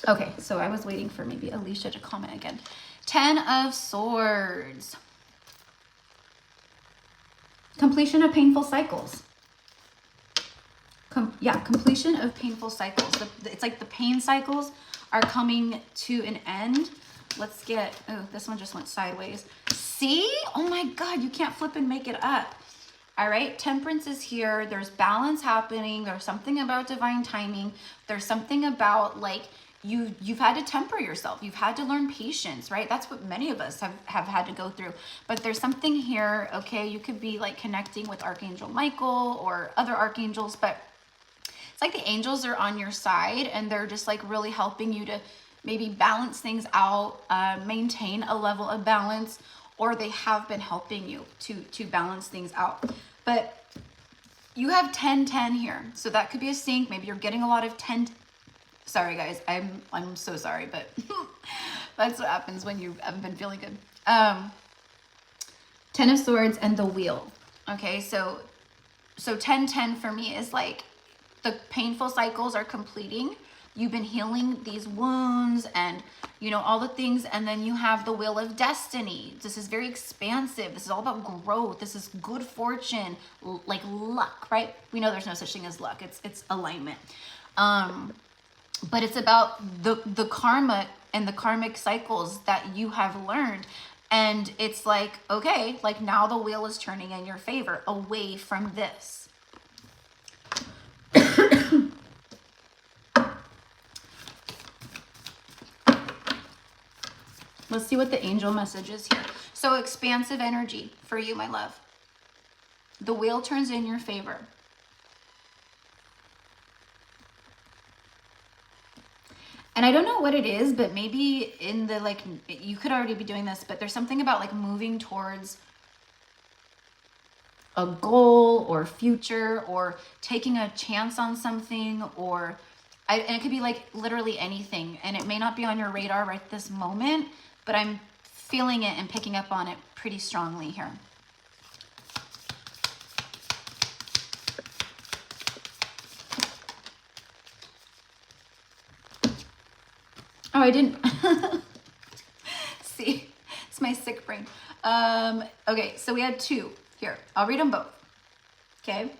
Okay, so I was waiting for maybe Alicia to comment again. 10 of Swords. Completion of painful cycles. Completion of painful cycles. It's like the pain cycles are coming to an end. Let's get, oh, this one just went sideways. See? Oh my God, you can't flip and make it up. All right, Temperance is here. There's balance happening. There's something about divine timing. There's something about like, you've had to temper yourself. You've had to learn patience, right? That's what many of us have had to go through. But there's something here, okay? You could be like connecting with Archangel Michael or other archangels, but it's like the angels are on your side and they're just like really helping you to maybe balance things out, maintain a level of balance, or they have been helping you to balance things out. But you have 10-10 here. So that could be a sync. Maybe you're getting a lot of 10. Sorry guys, I'm so sorry, but that's what happens when you haven't been feeling good. 10 of Swords and the Wheel. Okay, so 10-10 for me is like the painful cycles are completing. You've been healing these wounds and, you know, all the things. And then you have the Wheel of Destiny. This is very expansive. This is all about growth. This is good fortune, like luck, right? We know there's no such thing as luck. It's alignment. But it's about the karma and the karmic cycles that you have learned. And it's like, okay, like now the wheel is turning in your favor away from this. Let's see what the angel message is here. So expansive energy for you, my love. The wheel turns in your favor. And I don't know what it is, but maybe in the, like, you could already be doing this, but there's something about like moving towards a goal or future or taking a chance on something, or and it could be like literally anything, and it may not be on your radar right this moment, but I'm feeling it and picking up on it pretty strongly here. Oh, I didn't see, it's my sick brain. Okay, so we had 2 here. I'll read them both. Okay.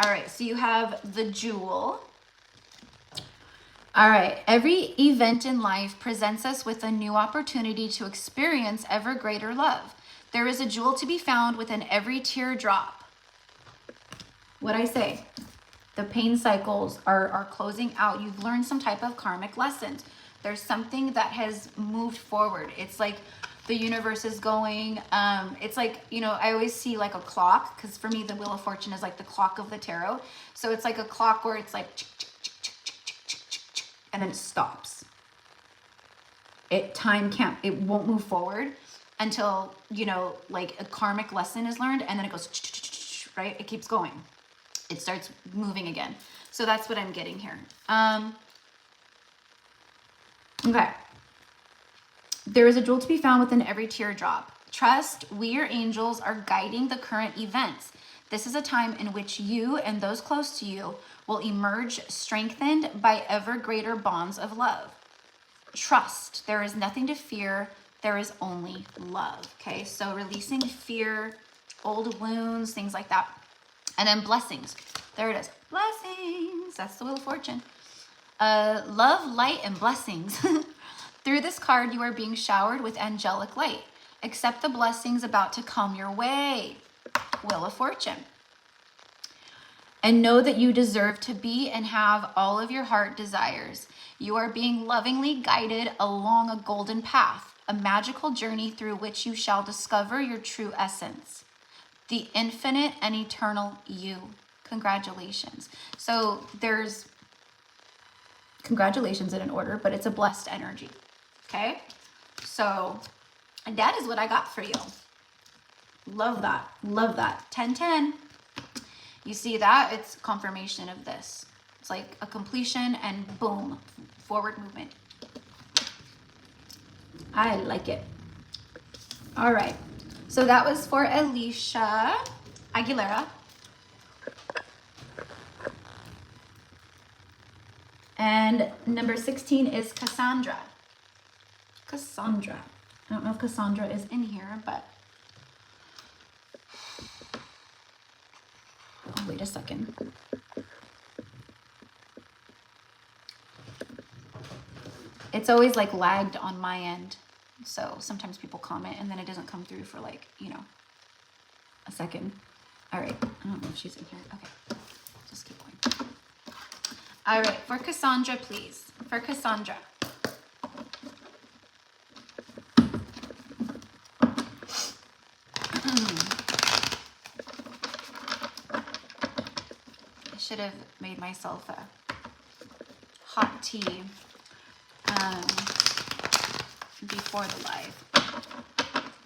All right, so you have the Jewel. All right, every event in life presents us with a new opportunity to experience ever greater love. There is a jewel to be found within every teardrop. What'd I say? The pain cycles are closing out. You've learned some type of karmic lessons. There's something that has moved forward. It's like the universe is going, it's like, you know, I always see like a clock, because for me, the Wheel of Fortune is like the clock of the tarot. So it's like a clock where it's like, and then it stops. It won't move forward until, you know, like a karmic lesson is learned, and then it goes, right? It keeps going. It starts moving again. So that's what I'm getting here. Okay. There is a jewel to be found within every teardrop. Trust, we, your angels, are guiding the current events. This is a time in which you and those close to you will emerge strengthened by ever greater bonds of love. Trust, there is nothing to fear. There is only love. Okay, so releasing fear, old wounds, things like that. And then blessings. There it is. Blessings. That's the Wheel of Fortune. Love, light, and blessings. Through this card, you are being showered with angelic light. Accept the blessings about to come your way. Wheel of Fortune. And know that you deserve to be and have all of your heart desires. You are being lovingly guided along a golden path, a magical journey through which you shall discover your true essence, the infinite and eternal you. Congratulations. So there's congratulations in an order, but it's a blessed energy. Okay? So that is what I got for you. Love that. Love that. 10-10. You see that? It's confirmation of this. It's like a completion and boom, forward movement. I like it. All right. So that was for Alicia Aguilera. And number 16 is Cassandra. Cassandra. I don't know if Cassandra is in here, but oh, wait a second. It's always like lagged on my end. So sometimes people comment and then it doesn't come through for like, you know, a second. All right. I don't know if she's in here. Okay. Just keep going. All right. For Cassandra, please. For Cassandra. I should have made myself a hot tea before the live,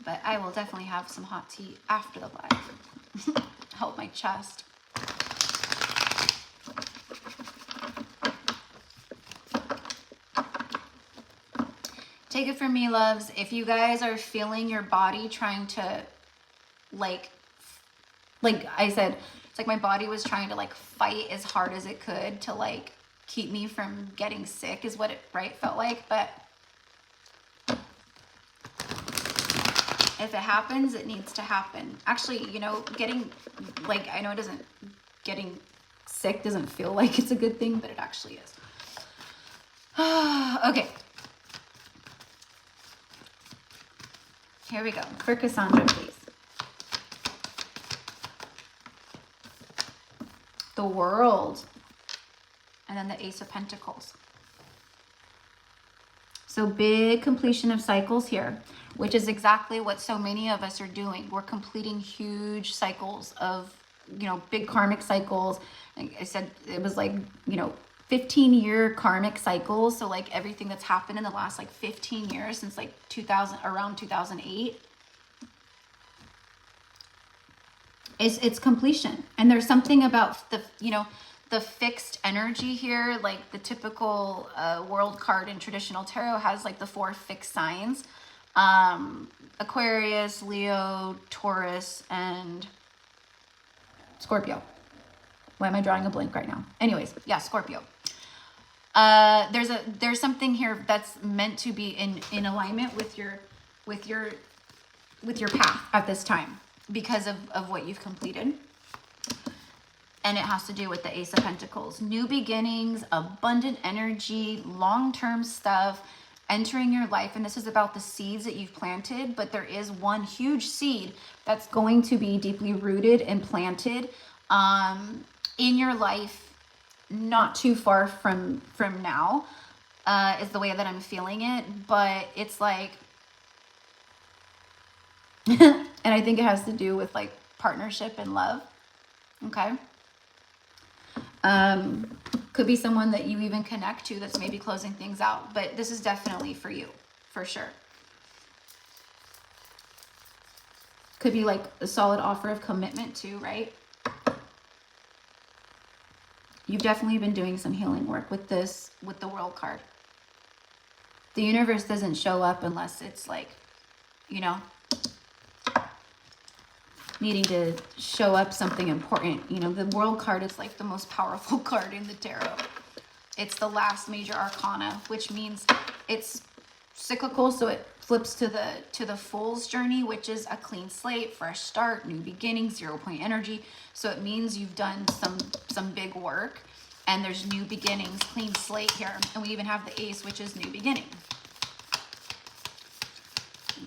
but I will definitely have some hot tea after the live. Help my chest. Take it from me, loves. If you guys are feeling your body trying to like I said, it's like my body was trying to like fight as hard as it could to like keep me from getting sick is what it felt like. But if it happens, it needs to happen. Actually, you know, getting like, I know getting sick doesn't feel like it's a good thing, but it actually is. Okay. Here we go. For Cassandra, please. The World. And then the Ace of Pentacles. So big completion of cycles here, which is exactly what so many of us are doing. We're completing huge cycles of, you know, big karmic cycles. Like I said, it was like, you know, 15-year karmic cycles. So like everything that's happened in the last like 15 years since like around 2008. it's completion. And there's something about the, you know, the fixed energy here, like the typical world card in traditional tarot has like the 4 fixed signs. Aquarius, Leo, Taurus, and Scorpio. Why am I drawing a blank right now? Anyways, yeah, Scorpio. There's something here that's meant to be in alignment with your path at this time because of what you've completed. And it has to do with the Ace of Pentacles. New beginnings, abundant energy, long-term stuff entering your life. And this is about the seeds that you've planted, but there is one huge seed that's going to be deeply rooted and planted in your life not too far from now, is the way that I'm feeling it. But it's like, and I think it has to do with like partnership and love. Okay. Could be someone that you even connect to that's maybe closing things out, but this is definitely for you, for sure. Could be like a solid offer of commitment too, right? You've definitely been doing some healing work with this, with the World card. The universe doesn't show up unless it's like, you know, needing to show up something important. You know, the World card is like the most powerful card in the tarot. It's the last major arcana, which means it's cyclical, so it flips to the Fool's journey, which is a clean slate, fresh start, new beginning, 0 point energy. So it means you've done some big work, and there's new beginnings, clean slate here. And we even have the Ace, which is new beginning.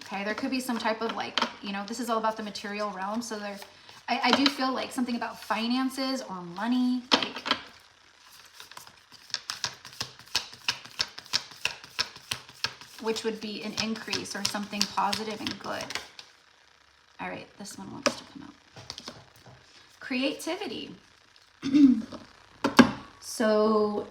Okay, there could be some type of like, you know, this is all about the material realm. So there, I do feel like something about finances or money, like, which would be an increase or something positive and good. All right, this one wants to come out. Creativity. So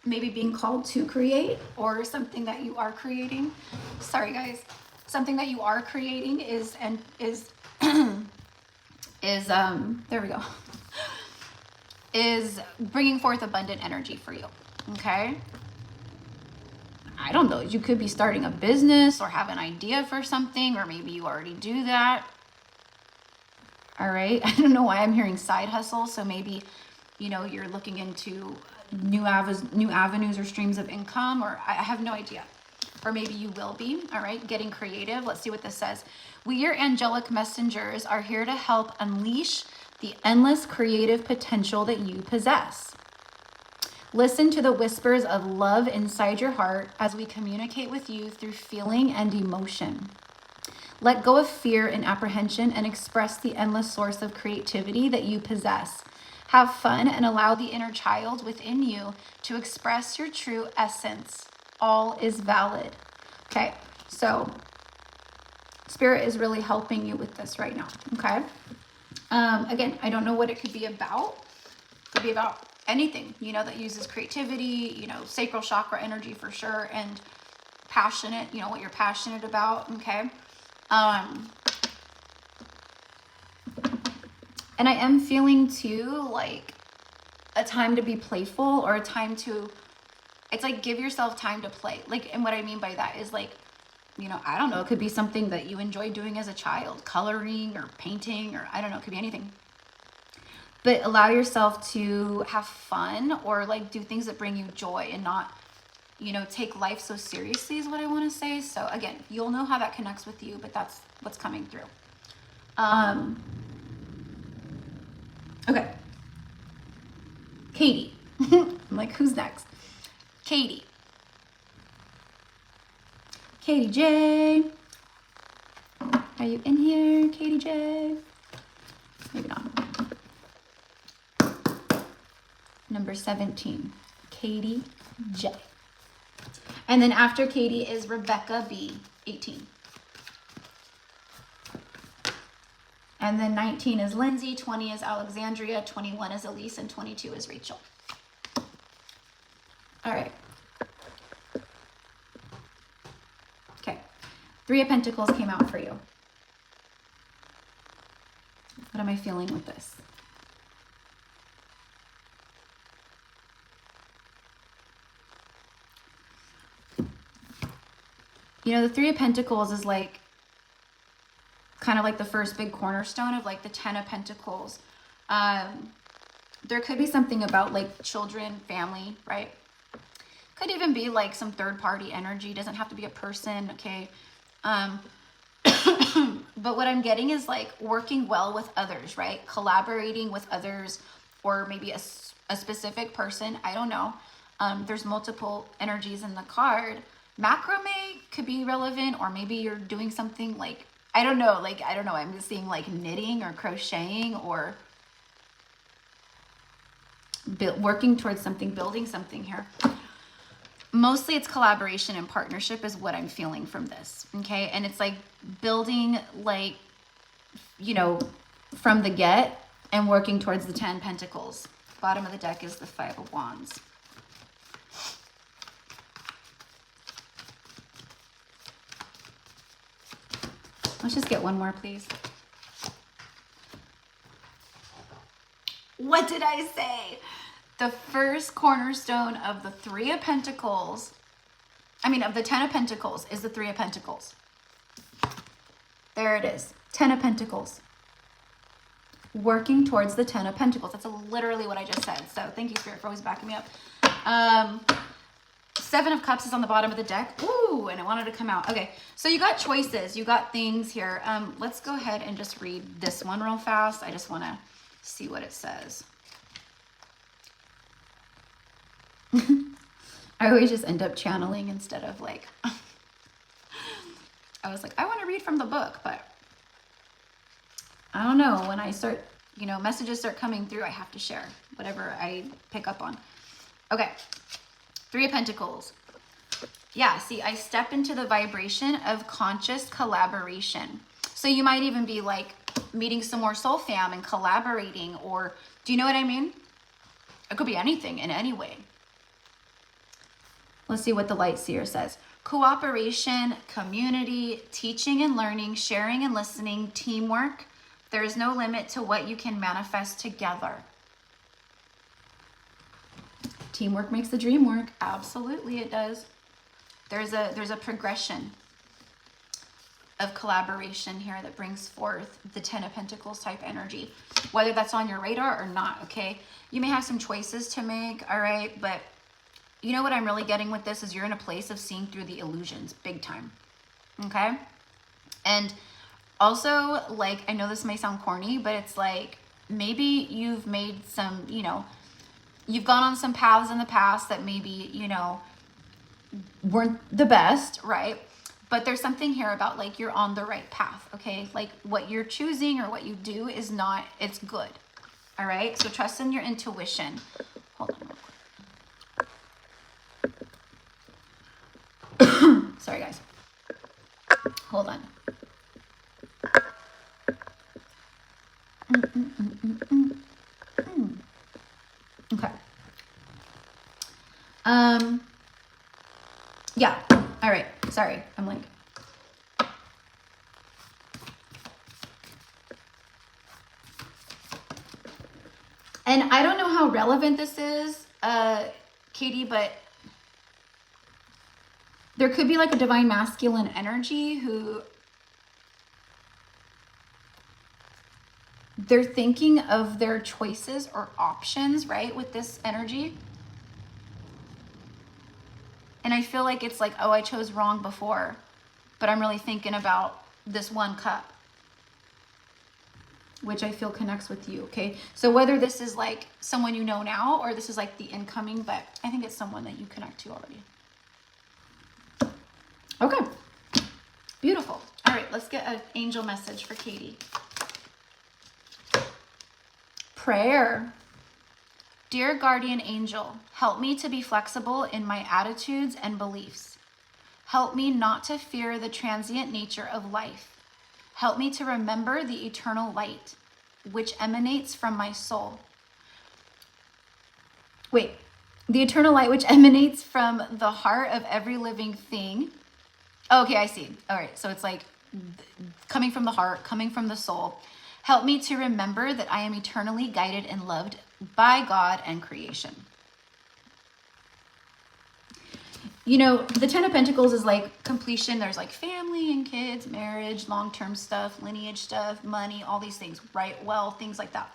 maybe being called to create, or something that you are creating. Sorry guys. Something that you are creating is there we go, is bringing forth abundant energy for you. Okay. I don't know. You could be starting a business or have an idea for something, or maybe you already do that. All right. I don't know why I'm hearing side hustle. So maybe, you know, you're looking into new avenues or streams of income, or I have no idea. Or maybe you will be. All right. Getting creative. Let's see what this says. We, your angelic messengers, are here to help unleash the endless creative potential that you possess. Listen to the whispers of love inside your heart as we communicate with you through feeling and emotion. Let go of fear and apprehension and express the endless source of creativity that you possess. Have fun and allow the inner child within you to express your true essence. All is valid. Okay, so Spirit is really helping you with this right now. Okay. Again, I don't know what it could be about. It could be about anything, you know, that uses creativity, you know, sacral chakra energy for sure, and passionate, you know, what you're passionate about. Okay. And I am feeling too like a time to be playful, or a time to, it's like give yourself time to play. Like, and what I mean by that is like, you know, I don't know, it could be something that you enjoyed doing as a child, coloring or painting, or I don't know, it could be anything. But allow yourself to have fun, or like do things that bring you joy, and not, you know, take life so seriously is what I want to say. So again, you'll know how that connects with you, but that's what's coming through. Okay. Katie. I'm like, who's next? Katie. Katie J. Are you in here, Katie J? Maybe not. Number 17, Katie J. And then after Katie is Rebecca B, 18. And then 19 is Lindsay, 20 is Alexandria, 21 is Elise, and 22 is Rachel. All right. Okay. 3 of Pentacles came out for you. What am I feeling with this? You know, the Three of Pentacles is like kind of like the first big cornerstone of like the Ten of Pentacles. There could be something about like children, family, right? Could even be like some third party energy. Doesn't have to be a person, okay? But what I'm getting is like working well with others, right? Collaborating with others, or maybe a specific person. I don't know. There's multiple energies in the card. Macrame could be relevant, or maybe you're doing something like, I don't know. I'm just seeing like knitting or crocheting, or working towards something, building something here. Mostly it's collaboration and partnership is what I'm feeling from this, okay? And it's like building, like, you know, from the get and working towards the 10 Pentacles. Bottom of the deck is the 5 of Wands. Let's just get one more, please. What did I say? The first cornerstone of the Three of Pentacles, of the 10 of Pentacles, is the 3 of Pentacles. There it is. 10 of Pentacles. Working towards the 10 of Pentacles. That's literally what I just said. So thank you, Spirit, for always backing me up. 7 of Cups is on the bottom of the deck. Ooh, and it wanted to come out. Okay, so you got choices. You got things here. Let's go ahead and just read this one real fast. I just want to see what it says. I always just end up channeling instead of like, I was like, I want to read from the book, but I don't know. When I start, you know, messages start coming through, I have to share whatever I pick up on. Okay. 3 of Pentacles. Yeah, see, I step into the vibration of conscious collaboration. So you might even be like meeting some more soul fam and collaborating, or do you know what I mean? It could be anything in any way. Let's see what the Light Seer says. Cooperation, community, teaching and learning, sharing and listening, teamwork. There is no limit to what you can manifest together. Teamwork makes the dream work. Absolutely, it does. There's a progression of collaboration here that brings forth the 10 of Pentacles type energy, whether that's on your radar or not, okay? You may have some choices to make, all right? But you know what I'm really getting with this is you're in a place of seeing through the illusions big time, okay? And also, like, I know this may sound corny, but it's like maybe you've made some, you know, you've gone on some paths in the past that maybe, you know, weren't the best, right? But there's something here about like you're on the right path, okay? Like what you're choosing or what you do is not, it's good, all right? So trust in your intuition. Hold on real quick. Sorry, guys. Hold on. Okay. Yeah. All right. Sorry. I'm like. And I don't know how relevant this is, Katie, but there could be like a divine masculine energy who they're thinking of their choices or options, right, with this energy. And I feel like it's like, oh, I chose wrong before, but I'm really thinking about this one cup, which I feel connects with you, okay? So whether this is like someone you know now or this is like the incoming, but I think it's someone that you connect to already. Okay, beautiful. All right, let's get an angel message for Katie. Prayer. Dear guardian angel, help me to be flexible in my attitudes and beliefs. Help me not to fear the transient nature of life. Help me to remember the eternal light, which emanates from my soul. Wait, the eternal light which emanates from the heart of every living thing. Okay, I see. All right, so it's like coming from the heart, coming from the soul. Help me to remember that I am eternally guided and loved by God and creation. You know, the Ten of Pentacles is like completion. There's like family and kids, marriage, long-term stuff, lineage stuff, money, all these things, right? Wealth, things like that.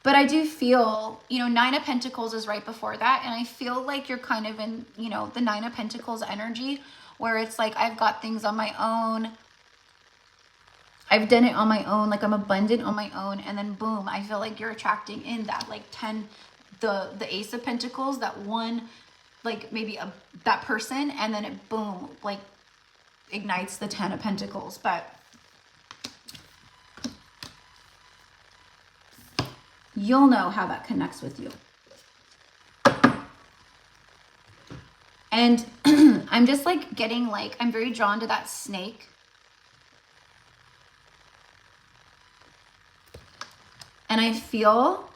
But I do feel, you know, Nine of Pentacles is right before that. And I feel like you're kind of in, you know, the Nine of Pentacles energy where it's like, I've got things on my own. I've done it on my own. Like I'm abundant on my own. And then boom, I feel like you're attracting in that like 10, the Ace of Pentacles, that one, like maybe that person. And then it boom, like ignites the 10 of Pentacles. But you'll know how that connects with you. And I'm just like getting like, I'm very drawn to that snake. And I feel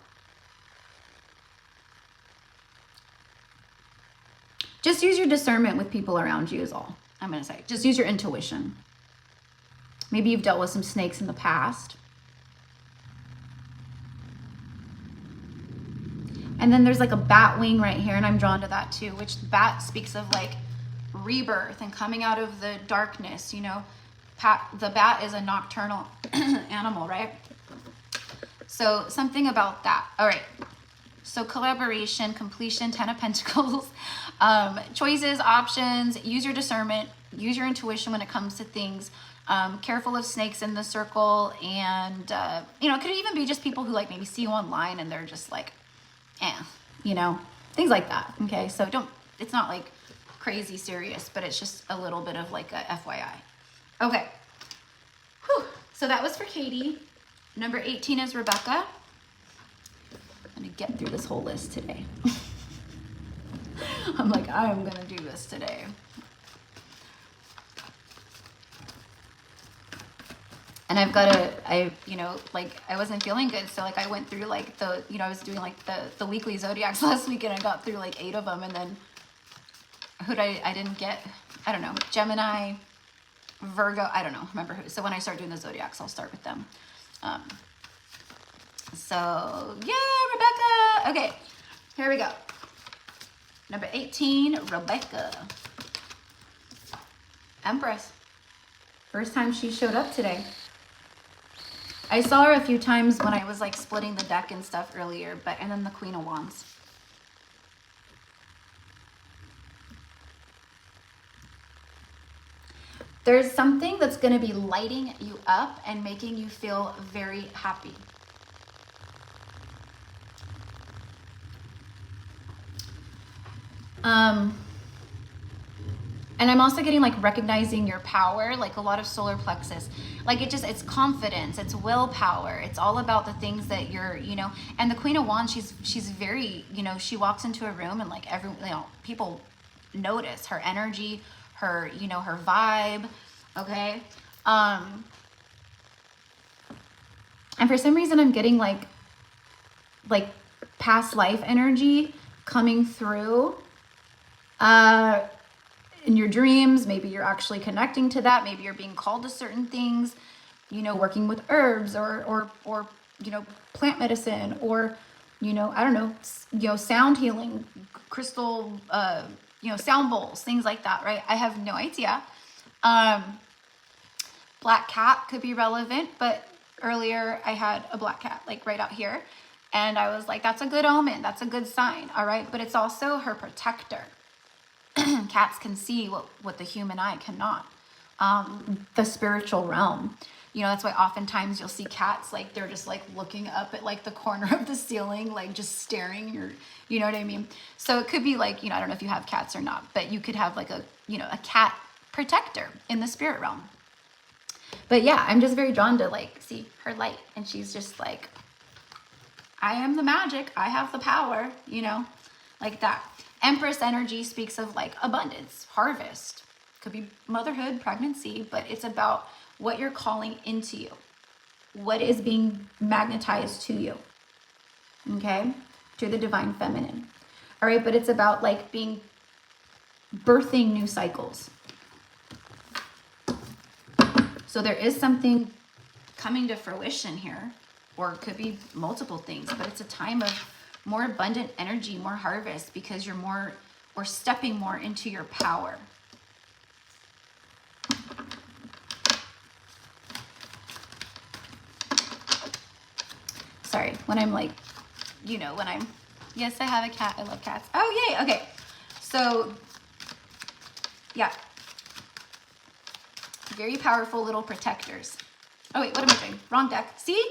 just use your discernment with people around you is all I'm going to say. Just use your intuition. Maybe you've dealt with some snakes in the past. And then there's like a bat wing right here, and I'm drawn to that too, which bat speaks of like rebirth and coming out of the darkness, you know. The bat is a nocturnal animal, right? So something about that. All right. So collaboration, completion, 10 of Pentacles, choices, options, use your discernment, use your intuition when it comes to things. Careful of snakes in the circle. And, you know, it could even be just people who like maybe see you online and they're just like, you know, things like that. Okay. So it's not like crazy serious, but it's just a little bit of like a FYI. Okay. Whew. So that was for Katie. Number 18 is Rebecca. I'm going to get through this whole list today. I'm like, I'm going to do this today. And I've got you know, like I wasn't feeling good. So like I went through like you know, I was doing like the weekly zodiacs last week and I got through like 8 of them. And then I didn't get, I don't know, Gemini, Virgo, I don't know, remember who. So when I start doing the zodiacs, I'll start with them. So yeah, Rebecca. Okay, here we go. Number 18, Rebecca. Empress. First time she showed up today. I saw her a few times when I was like splitting the deck and stuff earlier, and then the Queen of Wands. There's something that's going to be lighting you up and making you feel very happy. And I'm also getting like recognizing your power, like a lot of solar plexus. Like it's confidence, it's willpower. It's all about the things that you're, you know, and the Queen of Wands, she's very, you know, she walks into a room and like people notice her energy, her, you know, her vibe. Okay. And for some reason I'm getting like past life energy coming through, in your dreams. Maybe you're actually connecting to that. Maybe you're being called to certain things, you know, working with herbs or, you know, plant medicine or, you know, I don't know, you know, sound healing, crystal, you know, sound bowls, things like that. Right. I have no idea. Black cat could be relevant, but earlier I had a black cat like right out here and I was like, that's a good omen. That's a good sign. All right. But it's also her protector. Cats can see what the human eye cannot. The spiritual realm. You know, that's why oftentimes you'll see cats, like they're just like looking up at like the corner of the ceiling, like just staring, or, you know what I mean? So it could be like, you know, I don't know if you have cats or not, but you could have like a, you know, a cat protector in the spirit realm. But yeah, I'm just very drawn to like see her light, and she's just like, I am the magic. I have the power, you know, like that. Empress energy speaks of like abundance, harvest, could be motherhood, pregnancy, but it's about what you're calling into you, what is being magnetized to you, okay, to the divine feminine. All right, but it's about like birthing new cycles. So there is something coming to fruition here, or it could be multiple things, but it's a time of more abundant energy, more harvest, because you're more, or stepping more into your power. Sorry, when I'm like, you know, when I'm, yes, I have a cat. I love cats. Oh, yay. Okay. So, yeah. Very powerful little protectors. Oh, wait, what am I doing? Wrong deck. See?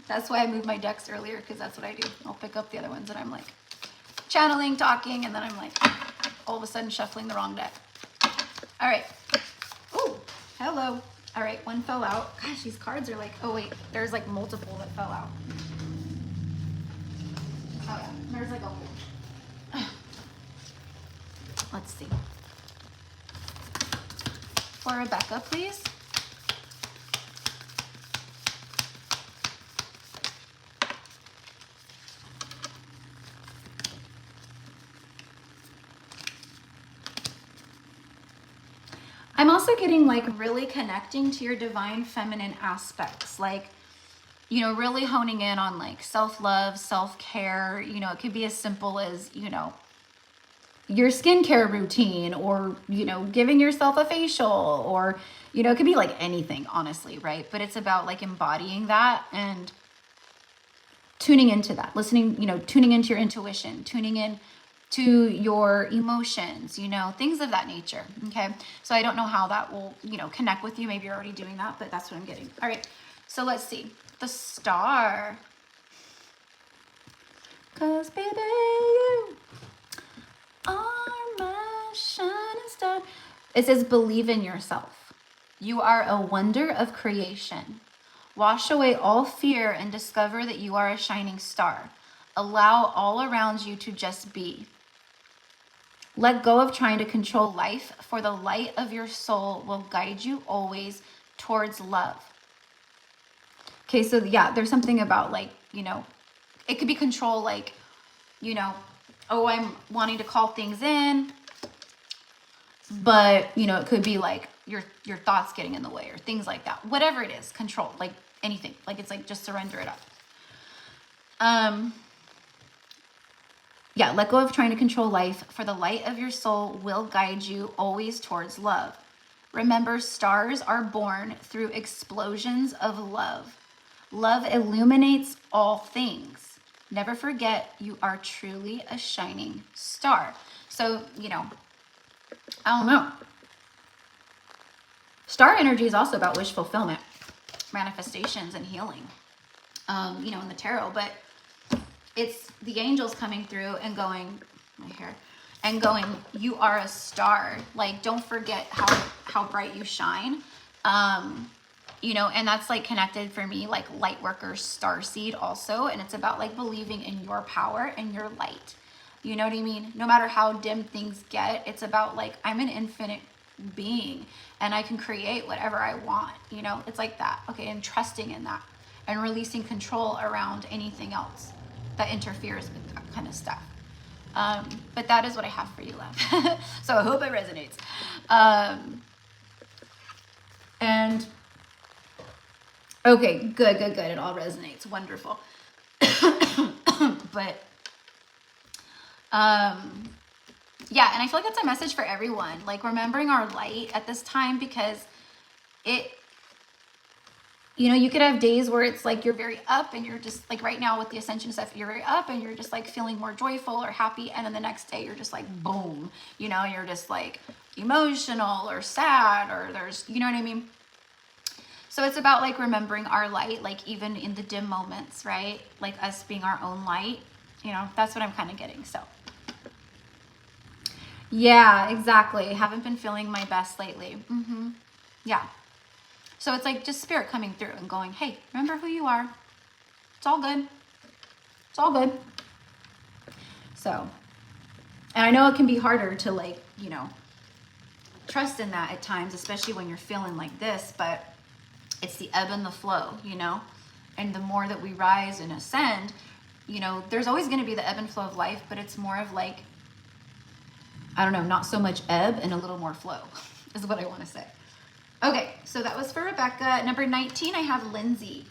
That's why I moved my decks earlier, because that's what I do. I'll pick up the other ones and I'm like channeling, talking, and then I'm like all of a sudden shuffling the wrong deck. All right. Oh, hello. All right, one fell out. Gosh, these cards are like, oh wait, there's like multiple that fell out. Oh yeah, there's like a whole. Let's see. For Rebecca, please. I'm also getting like really connecting to your divine feminine aspects, like, you know, really honing in on like self-love, self-care. You know, it could be as simple as, you know, your skincare routine, or, you know, giving yourself a facial, or, you know, it could be like anything, honestly, right? But it's about like embodying that and tuning into that, listening, you know, tuning into your intuition, tuning in to your emotions, you know, things of that nature. Okay. So I don't know how that will, you know, connect with you. Maybe you're already doing that, but that's what I'm getting. All right. So let's see. The Star. 'Cause baby, you are my shining star. It says, believe in yourself. You are a wonder of creation. Wash away all fear and discover that you are a shining star. Allow all around you to just be. Let go of trying to control life, for the light of your soul will guide you always towards love. Okay, so yeah, there's something about like, you know, it could be control, like, you know, oh, I'm wanting to call things in, but, you know, it could be like your thoughts getting in the way or things like that. Whatever it is, control, like anything. Like it's like just surrender it up. Yeah, let go of trying to control life, for the light of your soul will guide you always towards love. Remember, stars are born through explosions of love. Love illuminates all things. Never forget, you are truly a shining star. So, you know, I don't know. Star energy is also about wish fulfillment, manifestations, and healing, you know, in the tarot. But it's the angels coming through and going, my hair, and going, you are a star. Like, don't forget how bright you shine. You know, and that's like connected for me, like light worker starseed also. And it's about like believing in your power and your light. You know what I mean? No matter how dim things get, it's about like, I'm an infinite being and I can create whatever I want. You know, it's like that. Okay. And trusting in that and releasing control around anything else that interferes with that kind of stuff. But that is what I have for you, love. So I hope it resonates. And okay, good. It all resonates. Wonderful. But, yeah, and I feel like that's a message for everyone, like remembering our light at this time, because it, you know, you could have days where it's like you're very up and you're just like right now with the ascension stuff, you're very up and you're just like feeling more joyful or happy. And then the next day you're just like, boom, you know, you're just like emotional or sad, or there's, you know what I mean? So it's about like remembering our light, like even in the dim moments, right? Like us being our own light, you know, that's what I'm kind of getting. So yeah, exactly. Haven't been feeling my best lately. Yeah. So it's like just spirit coming through and going, hey, remember who you are. It's all good. It's all good. So, and I know it can be harder to like, you know, trust in that at times, especially when you're feeling like this, but it's the ebb and the flow, you know, and the more that we rise and ascend, you know, there's always going to be the ebb and flow of life, but it's more of like, I don't know, not so much ebb and a little more flow is what I want to say. Okay, So that was for Rebecca. Number 19, I have Lindsay.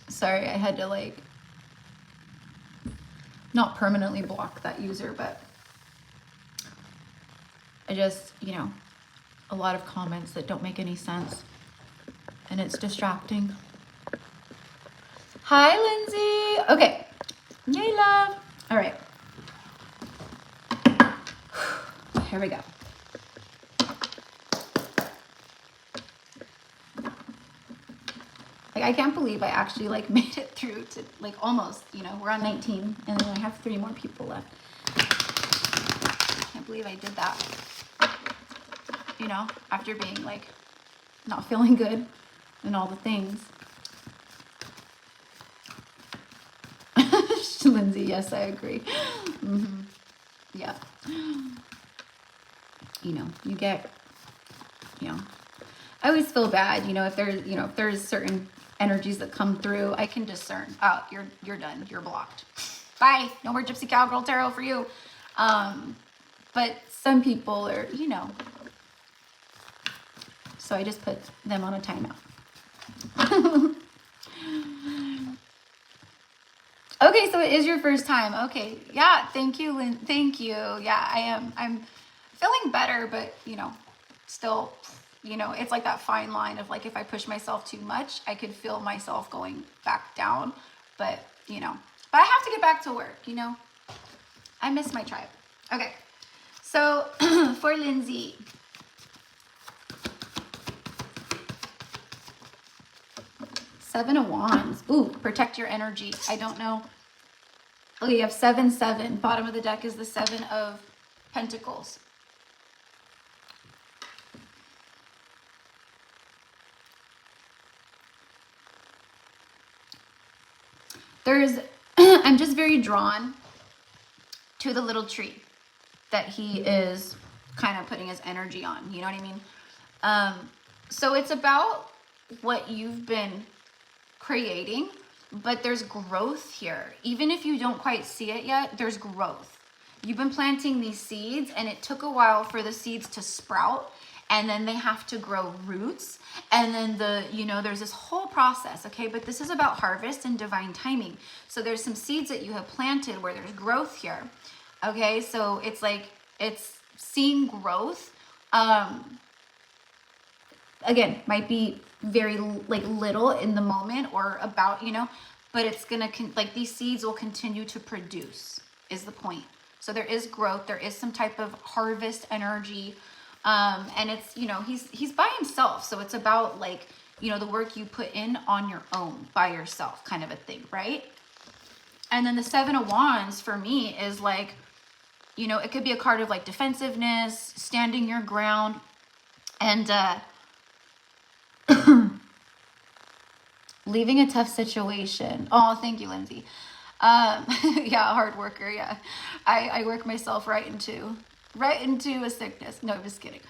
Sorry, I had to like not permanently block that user, but I just, you know, a lot of comments that don't make any sense and it's distracting. Hi, Lindsay. Okay. Yay, love. All right. Here we go. Like, I can't believe I actually like made it through to like almost, you know, we're on 19 and then I have 3 more people left. I can't believe I did that. You know, after being like not feeling good and all the things. Lindsay, yes, I agree. Mm-hmm. Yeah. You know, you get, you know, I always feel bad, you know, if there's, you know, if there's certain energies that come through, I can discern, oh, you're done, you're blocked. Bye, no more Gypsy Cowgirl Tarot for you. But some people are, you know, so I just put them on a timeout. Okay, so it is your first time. Okay, yeah, thank you, Lynn. Thank you. Yeah, I am. I'm feeling better, but, you know, still, you know, it's like that fine line of like, if I push myself too much, I could feel myself going back down. But, you know, but I have to get back to work, you know. I miss my tribe. Okay, so for Lindsay. Seven of Wands. Ooh, protect your energy. I don't know. Oh, you have 7, 7. Bottom of the deck is the 7 of Pentacles. There's, I'm just very drawn to the little tree that he is kind of putting his energy on. You know what I mean? So it's about what you've been creating, but there's growth here. Even if you don't quite see it yet, there's growth. You've been planting these seeds and it took a while for the seeds to sprout, and then they have to grow roots, and then you know, there's this whole process, okay? But this is about harvest and divine timing. So there's some seeds that you have planted where there's growth here, okay? So it's like, it's seeing growth. Again, might be very like little in the moment or about, you know, but it's gonna like these seeds will continue to produce is the point. So there is growth, there is some type of harvest energy, and it's, you know, he's by himself, so it's about like, you know, the work you put in on your own by yourself kind of a thing, right? And then the 7 of Wands for me is like, you know, it could be a card of like defensiveness, standing your ground, and leaving a tough situation. Oh, thank you, Lindsay. Yeah, hard worker. Yeah, I work myself right into a sickness. No, I'm just kidding.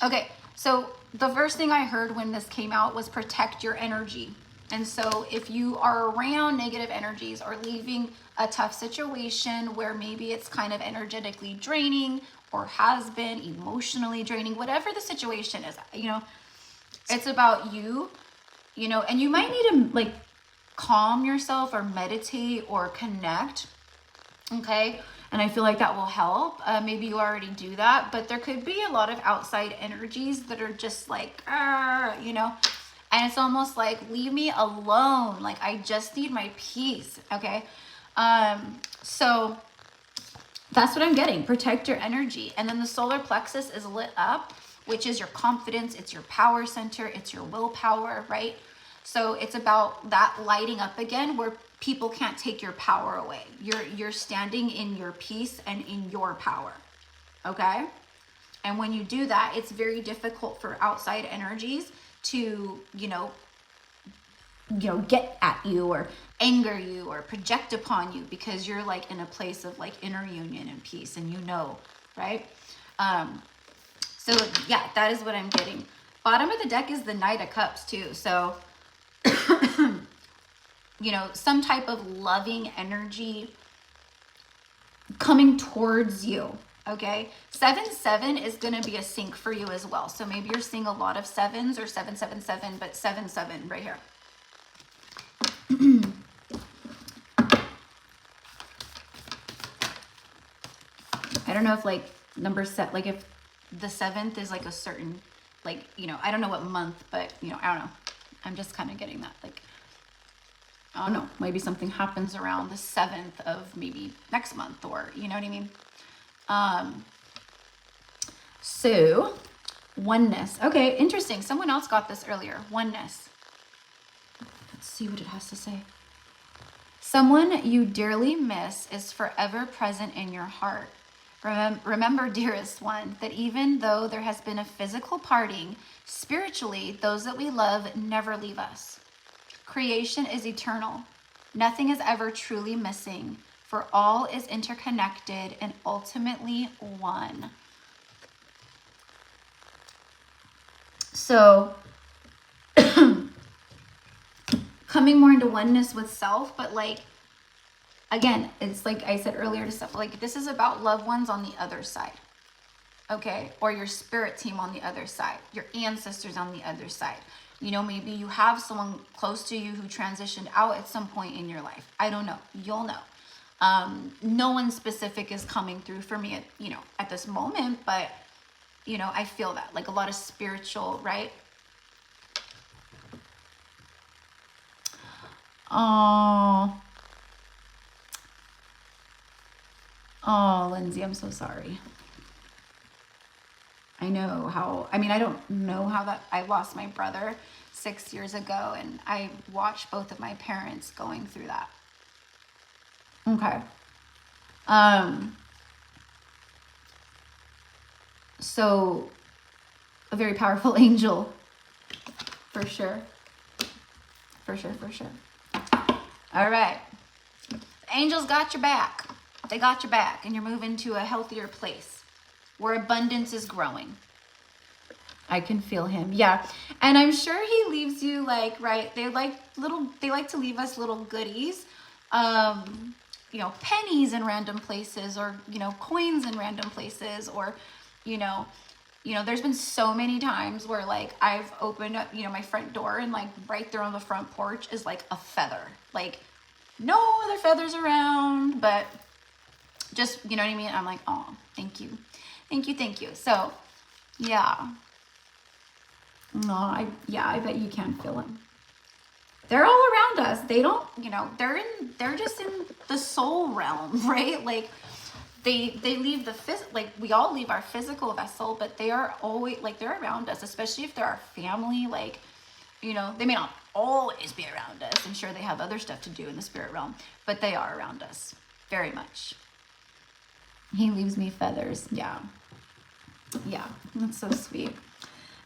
Okay, so the first thing I heard when this came out was protect your energy. And so if you are around negative energies or leaving a tough situation where maybe it's kind of energetically draining or has been emotionally draining, whatever the situation is, you know, it's about you, you know, and you might need to like calm yourself or meditate or connect, okay? And I feel like that will help. Maybe you already do that, but there could be a lot of outside energies that are just like, you know, and it's almost like, leave me alone. Like, I just need my peace, okay? So that's what I'm getting. Protect your energy. And then the solar plexus is lit up, which is your confidence. It's your power center. It's your willpower, right? So it's about that lighting up again where people can't take your power away. You're standing in your peace and in your power, okay? And when you do that, it's very difficult for outside energies to, you know, you know, get at you or anger you or project upon you, because you're like in a place of like inner union and peace, and you know, right? So yeah, that is what I'm getting. Bottom of the deck is the Knight of Cups too. So, you know, some type of loving energy coming towards you. Okay, 7-7 is going to be a sync for you as well. So maybe you're seeing a lot of sevens, or 7-7-7, but 7-7 right here. I don't know if like number set, like if the 7th is like a certain, like, you know, I don't know what month, but you know, I don't know. I'm just kind of getting that, like, I don't know, maybe something happens around the 7th of maybe next month, or, you know what I mean? So oneness. Okay, interesting. Someone else got this earlier. Oneness. Let's see what it has to say. Someone you dearly miss is forever present in your heart. Remember, dearest one, that even though there has been a physical parting, spiritually, those that we love never leave us. Creation is eternal. Nothing is ever truly missing, for all is interconnected and ultimately one. So, coming more into oneness with self, but like, again, it's like I said earlier to stuff, like this is about loved ones on the other side, okay? Or your spirit team on the other side, your ancestors on the other side. You know, maybe you have someone close to you who transitioned out at some point in your life. I don't know. You'll know. No one specific is coming through for me at, you know, at this moment, but, you know, I feel that, like a lot of spiritual, right? Oh, Lindsay, I'm so sorry. I know how, I mean, I don't know how that, I lost my brother 6 years ago, and I watched both of my parents going through that. Okay. So a very powerful angel, for sure. For sure, for sure. All right. The angels got your back. They got your back, and you're moving to a healthier place where abundance is growing. I can feel him. Yeah. And I'm sure he leaves you like, right, they like to leave us little goodies. You know, pennies in random places, or, you know, coins in random places, or, you know, there's been so many times where like I've opened up, you know, my front door, and like right there on the front porch is like a feather, like no other feathers around, but just, you know what I mean? I'm like, oh, thank you. Thank you. Thank you. So yeah. No, I bet you can feel them. They're all around us. They don't, you know, they're just in the soul realm, right? Like they leave like we all leave our physical vessel, but they are always, like, they're around us, especially if they're our family. Like, you know, they may not always be around us. I'm sure they have other stuff to do in the spirit realm, but they are around us very much. He leaves me feathers. Yeah. Yeah. That's so sweet.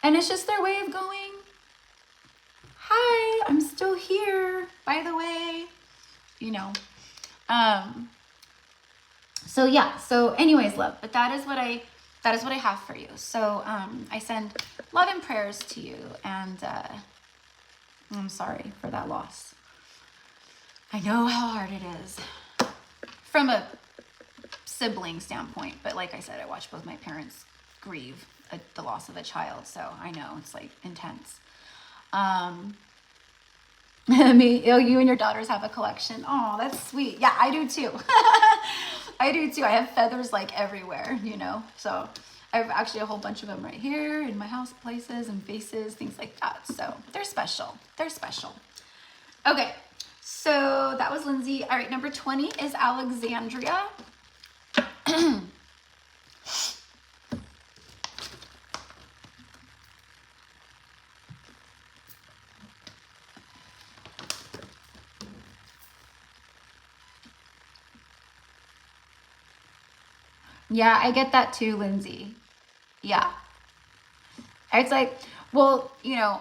And it's just their way of going, hi, I'm still here, by the way, you know. So yeah, so anyways, love, but that is what I have for you. So I send love and prayers to you, and I'm sorry for that loss. I know how hard it is from a sibling standpoint, but like I said, I watched both my parents grieve the loss of a child, so I know it's like intense. You and your daughters have a collection. Oh, that's sweet. Yeah, I do too. I do too. I have feathers like everywhere, you know, so I have actually a whole bunch of them right here in my house, places and vases, things like that. So they're special. They're special. Okay, so that was Lindsay. All right, number 20 is Alexandria. Yeah, I get that too, Lindsay. Yeah. It's like, well, you know,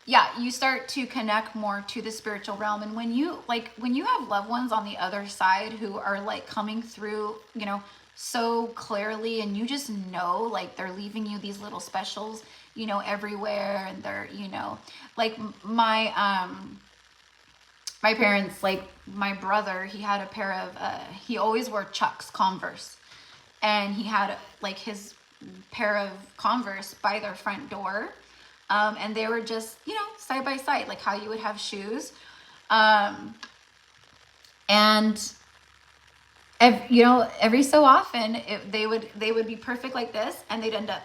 yeah, you start to connect more to the spiritual realm. And when you have loved ones on the other side who are like coming through, you know, so clearly, and you just know, like, they're leaving you these little specials, you know, everywhere. And they're, you know, like my parents, like my brother, he had a pair of he always wore Chucks, Converse, and he had like his pair of Converse by their front door. And they were just, you know, side by side, like how you would have shoes. And you know, every so often they would be perfect like this, and they'd end up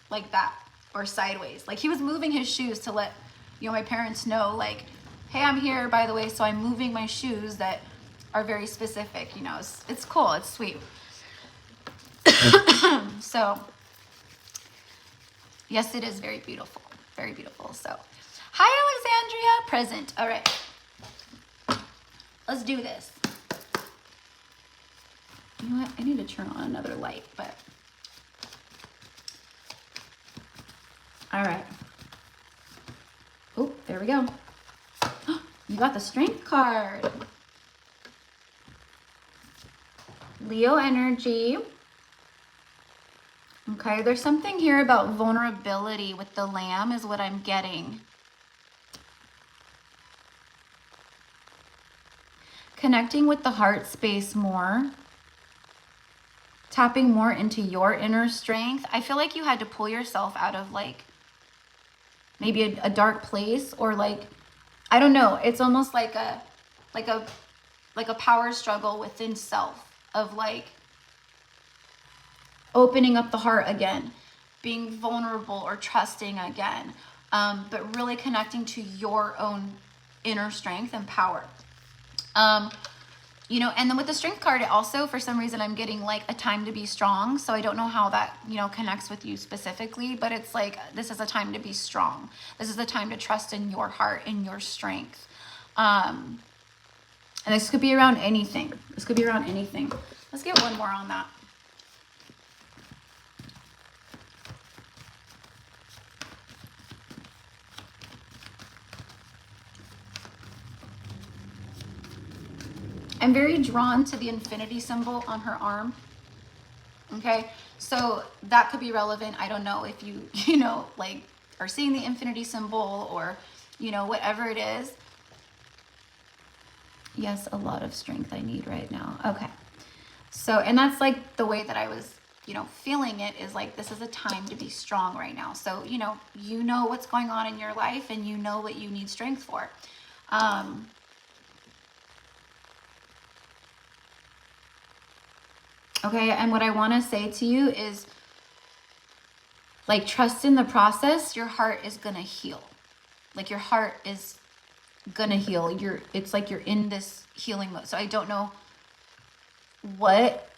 like that or sideways. Like he was moving his shoes to let, you know, my parents know, like, hey, I'm here, by the way, so I'm moving my shoes that are very specific. You know, it's cool, it's sweet. So yes, it is very beautiful. Very beautiful. So, hi, Alexandria. Present. All right. Let's do this. You know what? I need to turn on another light, but. All right. Oh, there we go. You got the Strength card. Leo energy. Okay, there's something here about vulnerability with the Lamb is what I'm getting. Connecting with the heart space more. Tapping more into your inner strength. I feel like you had to pull yourself out of like maybe a dark place, or like, I don't know. It's almost like a power struggle within self of like opening up the heart again, being vulnerable or trusting again, but really connecting to your own inner strength and power. You know, and then with the Strength card, it also, for some reason, I'm getting like a time to be strong. So I don't know how that, you know, connects with you specifically, but it's like, this is a time to be strong. This is a time to trust in your heart and your strength. And this could be around anything. This could be around anything. Let's get one more on that. I'm very drawn to the infinity symbol on her arm. Okay, so that could be relevant. I don't know if you know, like, are seeing the infinity symbol, or, you know, whatever it is. Yes, a lot of strength I need right now. Okay, so, and that's like the way that I was, you know, feeling it, is like, this is a time to be strong right now. So, you know what's going on in your life, and you know what you need strength for. Okay, and what I want to say to you is, like, trust in the process. Your heart is going to heal. Like, your heart is going to heal. It's like you're in this healing mode. So I don't know what.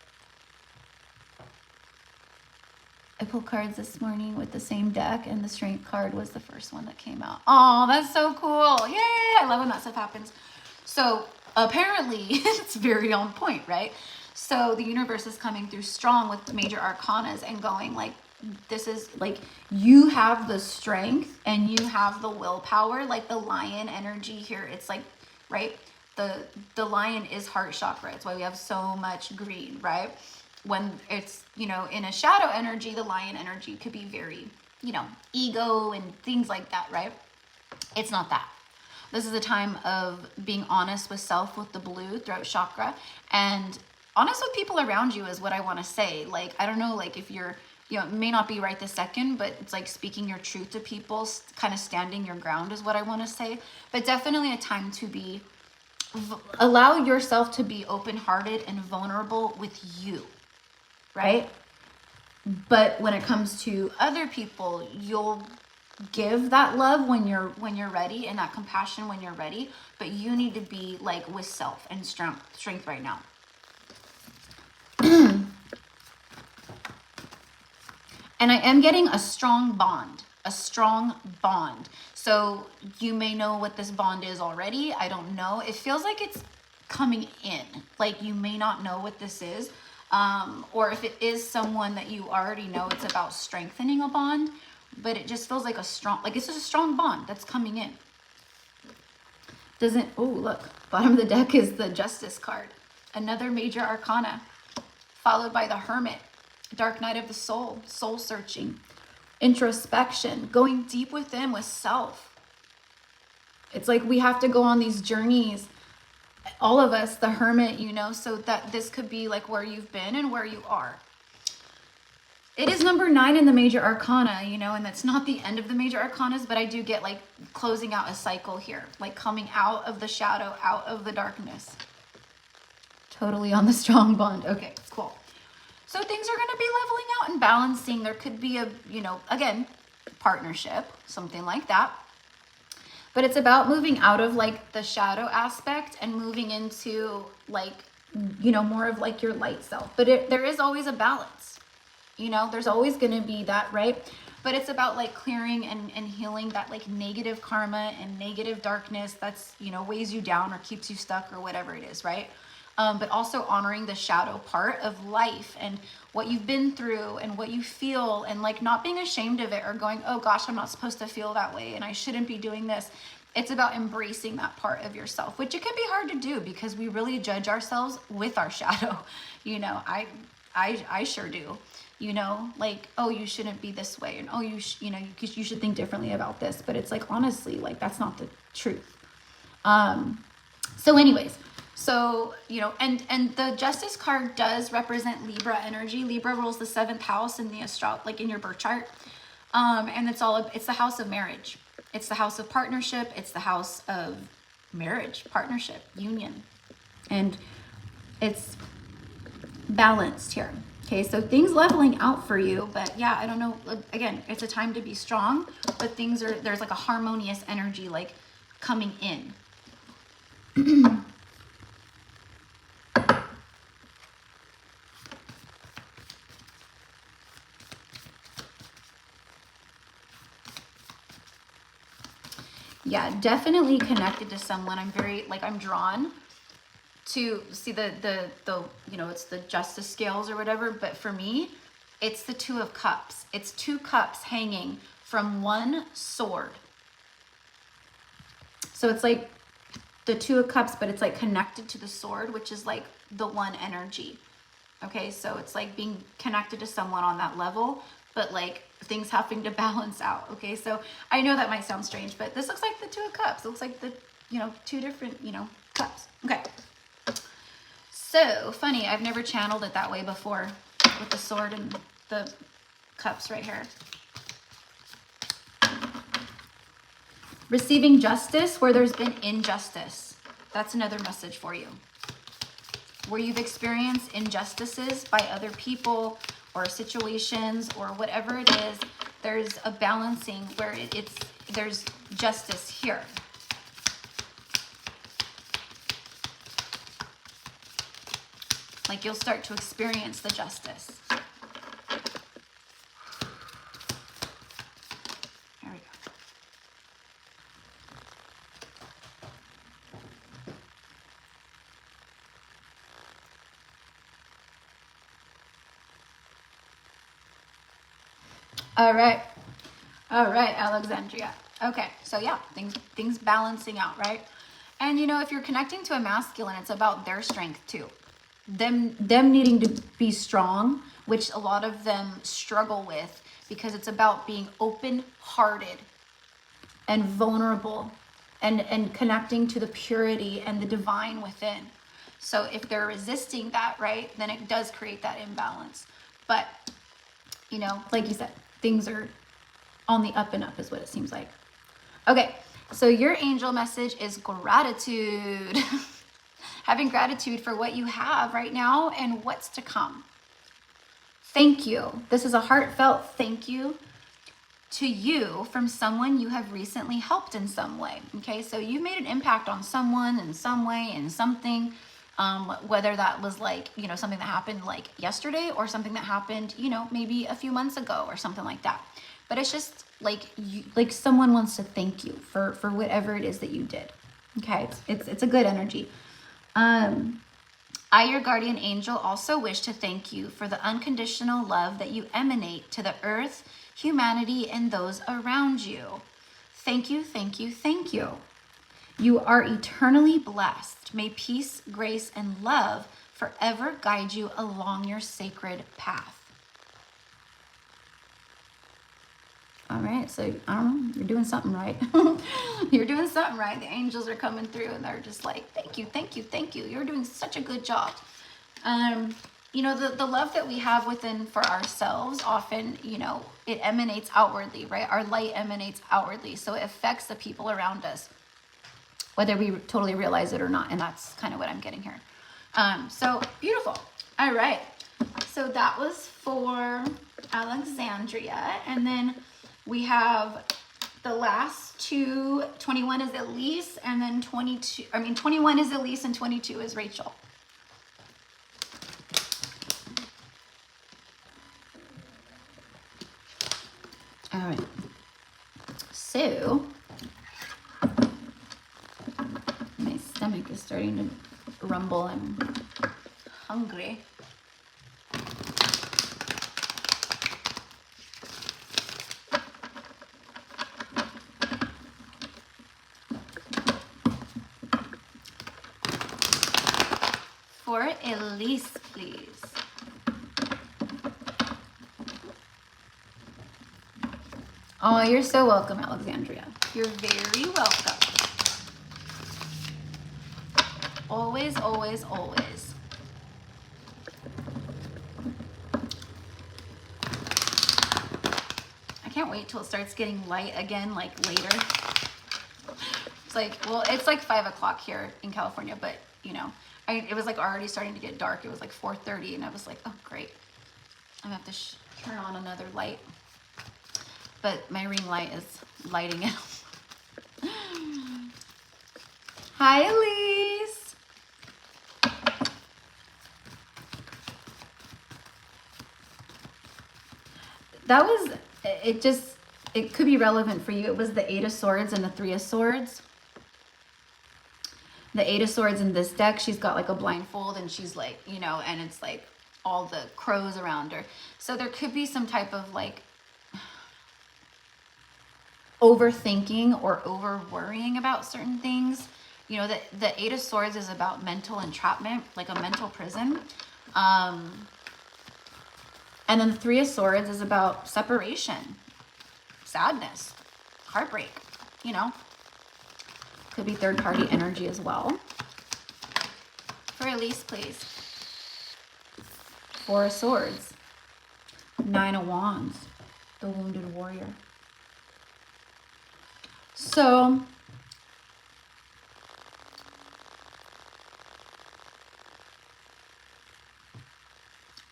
I pulled cards this morning with the same deck, and the Strength card was the first one that came out. Oh, that's so cool. Yay! I love when that stuff happens. So apparently it's very on point, right? So the universe is coming through strong with major arcanas and going like, this is like, you have the strength and you have the willpower, like the lion energy here. It's like, right? The lion is heart chakra. It's why we have so much greed, right? When it's, you know, in a shadow energy, the lion energy could be very, you know, ego and things like that, right? It's not that. This is a time of being honest with self with the blue throat chakra, and honest with people around you is what I want to say. Like, I don't know, like if you're, you know, it may not be right this second, but it's like speaking your truth to people, kind of standing your ground is what I want to say. But definitely a time to be, allow yourself to be open-hearted and vulnerable with you, right? But when it comes to other people, you'll give that love when you're ready, and that compassion when you're ready, but you need to be like with self and strength right now. And I am getting a strong bond. So you may know what this bond is already. I don't know. It feels like it's coming in. Like you may not know what this is. Or if it is someone that you already know, it's about strengthening a bond, but it just feels like a strong, like it's just a strong bond that's coming in. Doesn't, oh, look, bottom of the deck is the Justice card. Another major arcana, followed by the Hermit, Dark Night of the Soul, soul searching, introspection, going deep within with self. It's like we have to go on these journeys, all of us, the Hermit, you know, so that this could be like where you've been and where you are. It is number 9 in the major arcana, you know, and that's not the end of the major arcanas, but I do get like closing out a cycle here, like coming out of the shadow, out of the darkness. Totally on the strong bond. Okay, cool. So things are going to be leveling out and balancing. There could be a, you know, again, partnership, something like that. But it's about moving out of like the shadow aspect and moving into like, you know, more of like your light self. But there is always a balance. You know, there's always going to be that, right? But it's about like clearing and healing that like negative karma and negative darkness that's, you know, weighs you down or keeps you stuck or whatever it is, right? But also honoring the shadow part of life and what you've been through and what you feel, and like not being ashamed of it or going, oh gosh, I'm not supposed to feel that way and I shouldn't be doing this. It's about embracing that part of yourself, which it can be hard to do because we really judge ourselves with our shadow. You know, I sure do. You know, like, oh, you shouldn't be this way, and oh, you know, you should think differently about this. But it's like, honestly, like that's not the truth. So anyways, so, you know, and the Justice card does represent Libra energy. Libra rules the 7th house in the like in your birth chart. And it's the house of marriage. It's the house of partnership. It's the house of marriage, partnership, union. And it's balanced here. Okay, so things leveling out for you, but yeah, I don't know. Again, it's a time to be strong, but there's like a harmonious energy like coming in. Yeah, definitely connected to someone. I'm very, like, I'm drawn to see the you know, it's the Justice scales or whatever, but for me, it's the 2 of Cups. It's 2 cups hanging from one sword. So it's like the 2 of Cups, but it's like connected to the sword, which is like the one energy. Okay, so it's like being connected to someone on that level, but like things having to balance out. Okay, so I know that might sound strange, but this looks like the 2 of Cups. It looks like the, you know, 2 different, you know, cups. Okay. So funny, I've never channeled it that way before with the sword and the cups right here. Receiving justice where there's been injustice. That's another message for you. Where you've experienced injustices by other people or situations or whatever it is, there's a balancing where there's justice here. Like you'll start to experience the justice. There we go. All right, Alexandria. Okay, so yeah, things balancing out, right? And you know, if you're connecting to a masculine, it's about their strength too. Them needing to be strong, which a lot of them struggle with, because it's about being open-hearted and vulnerable and connecting to the purity and the divine within. So if they're resisting that, right, then it does create that imbalance. But, you know, like you said, things are on the up and up is what it seems like. Okay, so your angel message is gratitude. Having gratitude for what you have right now and what's to come. Thank you. This is a heartfelt thank you to you from someone you have recently helped in some way. Okay, so you made an impact on someone in some way, in something, whether that was like, you know, something that happened like yesterday or something that happened, you know, maybe a few months ago or something like that. But it's just like like someone wants to thank you for whatever it is that you did. Okay, it's a good energy. I, your guardian angel, also wish to thank you for the unconditional love that you emanate to the earth, humanity, and those around you. Thank you, thank you, thank you. You are eternally blessed. May peace, grace, and love forever guide you along your sacred path. All right, so I don't know, you're doing something right. You're doing something right. The angels are coming through and they're just like, thank you, thank you, thank you. You're doing such a good job. You know, the love that we have within for ourselves, often, you know, it emanates outwardly, right? Our light emanates outwardly. So it affects the people around us, whether we totally realize it or not. And that's kind of what I'm getting here. So beautiful. All right. So that was for Alexandria. And then we have the last two. 21 is Elise, and then 21 is Elise and 22 is Rachel. All right, so my stomach is starting to rumble. I'm hungry. For Elise, please. Oh, you're so welcome, Alexandria. You're very welcome. Always, always, always. I can't wait till it starts getting light again, like later. It's like, well, it's like 5 o'clock here in California, but you know, it was like already starting to get dark. It was like 4:30 and I was like, oh, great. I'm gonna have to turn on another light. But my ring light is lighting it. Hi, Elise. That was, it could be relevant for you. It was the 8 of Swords and the 3 of Swords. The 8 of Swords in this deck, she's got like a blindfold and she's like, you know, and it's like all the crows around her. So there could be some type of like overthinking or over worrying about certain things. You know, the 8 of Swords is about mental entrapment, like a mental prison. And then the 3 of Swords is about separation, sadness, heartbreak, you know. Could be third party energy as well. For Elise, please. 4 of Swords. 9 of Wands. The wounded warrior. So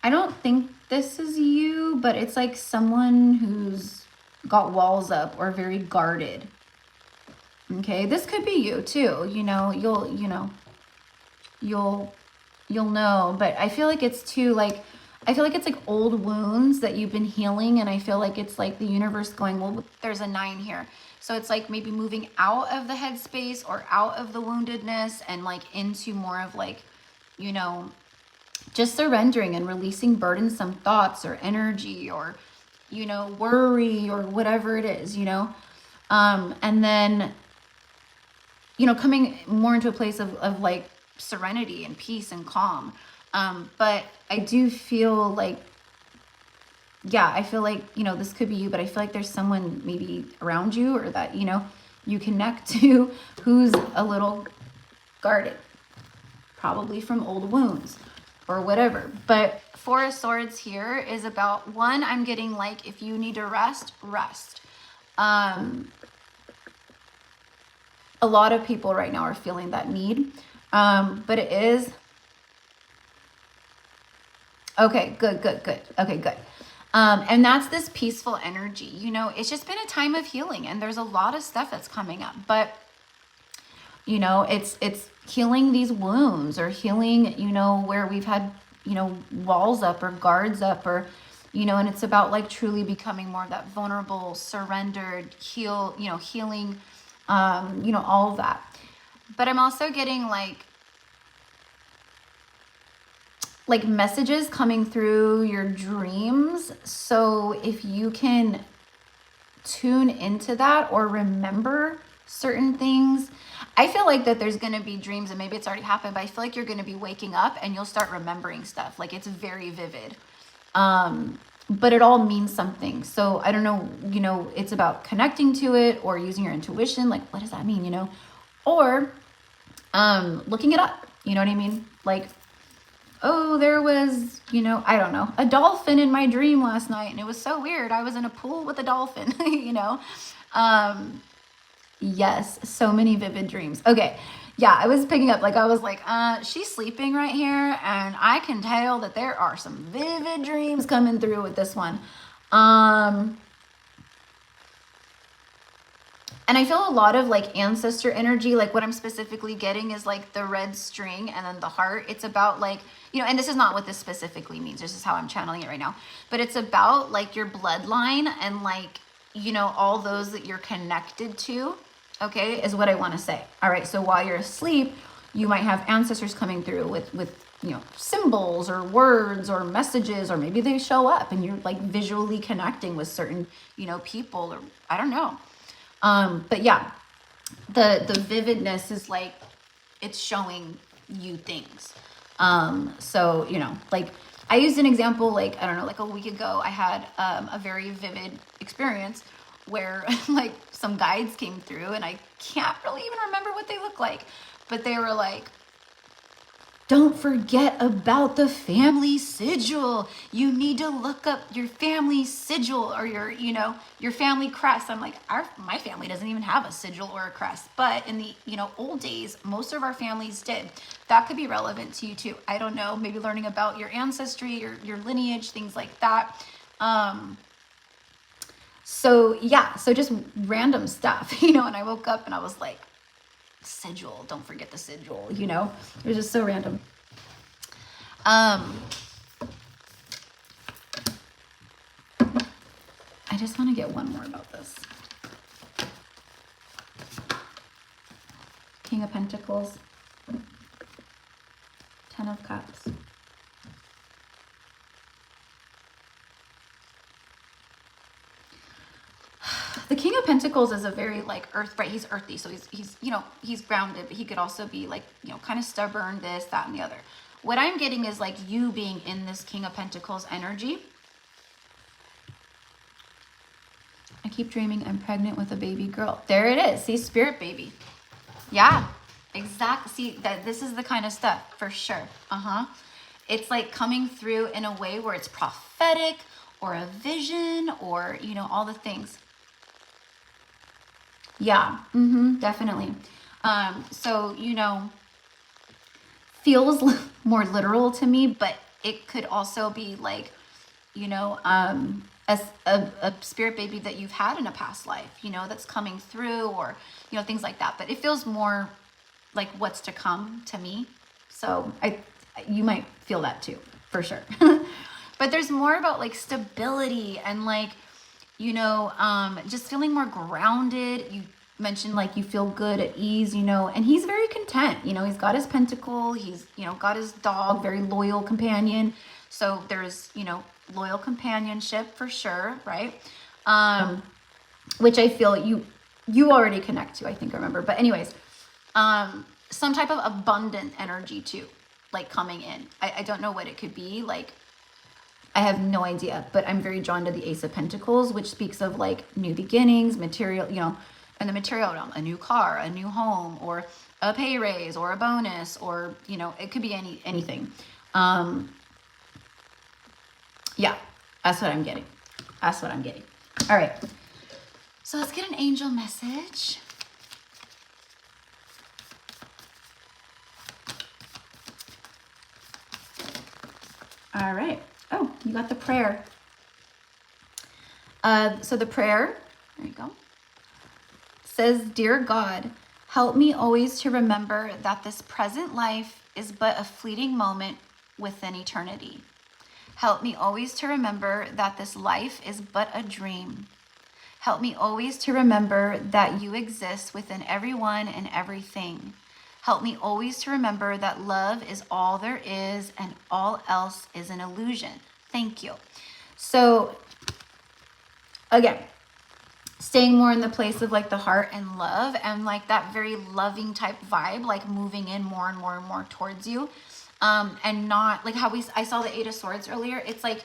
I don't think this is you, but it's like someone who's got walls up or very guarded. Okay, this could be you too. You know, you'll know, but I feel like it's too like, I feel like it's like old wounds that you've been healing. And I feel like it's like the universe going, well, there's a 9 here. So it's like maybe moving out of the headspace or out of the woundedness and like into more of like, you know, just surrendering and releasing burdensome thoughts or energy or, you know, worry or whatever it is, you know. And then, you know, coming more into a place of like serenity and peace and calm. But I do feel like, yeah, I feel like, you know, this could be you, but I feel like there's someone maybe around you or that, you know, you connect to who's a little guarded, probably from old wounds or whatever. But 4 of Swords here is about, one, I'm getting like, if you need to rest, rest. A lot of people right now are feeling that need. But it is, okay, good. Okay, good. And that's this peaceful energy. You know, it's just been a time of healing and there's a lot of stuff that's coming up, but you know, it's healing these wounds or healing, you know, where we've had, you know, walls up or guards up or, you know, and it's about like truly becoming more of that vulnerable, surrendered, healing, you know, all of that. But I'm also getting like messages coming through your dreams. So if you can tune into that or remember certain things. I feel like that there's going to be dreams, and maybe it's already happened, but I feel like you're going to be waking up and you'll start remembering stuff. Like it's very vivid. But it all means something. So I don't know, you know, it's about connecting to it or using your intuition. Like, what does that mean? You know, or, looking it up, you know what I mean? Like, oh, there was, you know, I don't know, a dolphin in my dream last night. And it was so weird. I was in a pool with a dolphin, you know? Yes, so many vivid dreams. Okay. Yeah, I was picking up, like, I was like, she's sleeping right here, and I can tell that there are some vivid dreams coming through with this one. And I feel a lot of, like, ancestor energy. Like, what I'm specifically getting is, like, the red string and then the heart. It's about, like, you know, and this is not what this specifically means. This is how I'm channeling it right now. But it's about, like, your bloodline and, like, you know, all those that you're connected to. Okay, is what I want to say. All right, so while you're asleep, you might have ancestors coming through with you know, symbols or words or messages, or maybe they show up and you're like visually connecting with certain, you know, people, or I don't know. But yeah, the vividness is like, it's showing you things. So, you know, like I used an example, like, I don't know, like a week ago, I had a very vivid experience where like some guides came through, and I can't really even remember what they look like, but they were like, don't forget about the family sigil. You need to look up your family sigil or your, you know, your family crest. I'm like, my family doesn't even have a sigil or a crest, but in the, you know, old days, most of our families did. That could be relevant to you too. I don't know, maybe learning about your ancestry, your lineage, things like that. So yeah, so just random stuff, you know, and I woke up and I was like, sigil, don't forget the sigil, you know, it was just so random. I just want to get one more about this. King of Pentacles, 10 of Cups. The King of Pentacles is a very like earth, right? He's earthy. So he's, you know, he's grounded, but he could also be like, you know, kind of stubborn, this, that, and the other. What I'm getting is like you being in this King of Pentacles energy. I keep dreaming I'm pregnant with a baby girl. There it is. See, spirit baby. Yeah, exactly. See, that this is the kind of stuff for sure. It's like coming through in a way where it's prophetic or a vision or, you know, all the things. Yeah, definitely. So, you know, feels more literal to me, but it could also be like, you know, a spirit baby that you've had in a past life, you know, that's coming through, or, you know, things like that. But it feels more like what's to come to me. So you might feel that too, for sure. But there's more about like stability and like, you know, just feeling more grounded. You mentioned like you feel good at ease, you know, and he's very content. You know, he's got his pentacle, he's, you know, got his dog, very loyal companion. So there's, you know, loyal companionship for sure, right? Which I feel you already connect to, I think I remember. But anyways, some type of abundant energy too, like coming in. I don't know what it could be, like I have no idea, but I'm very drawn to the Ace of Pentacles, which speaks of like new beginnings, material, you know, in the material realm, a new car, a new home, or a pay raise, or a bonus, or, you know, it could be anything. Yeah, that's what I'm getting. That's what I'm getting. All right. So let's get an angel message. All right. Oh, you got the prayer. So the prayer, there you go, says, Dear God, help me always to remember that this present life is but a fleeting moment within eternity. Help me always to remember that this life is but a dream. Help me always to remember that you exist within everyone and everything. Help me always to remember that love is all there is and all else is an illusion. Thank you. So again, staying more in the place of like the heart and love, and like that very loving type vibe, like moving in more and more and more towards you. And not like how I saw the 8 of Swords earlier. It's like,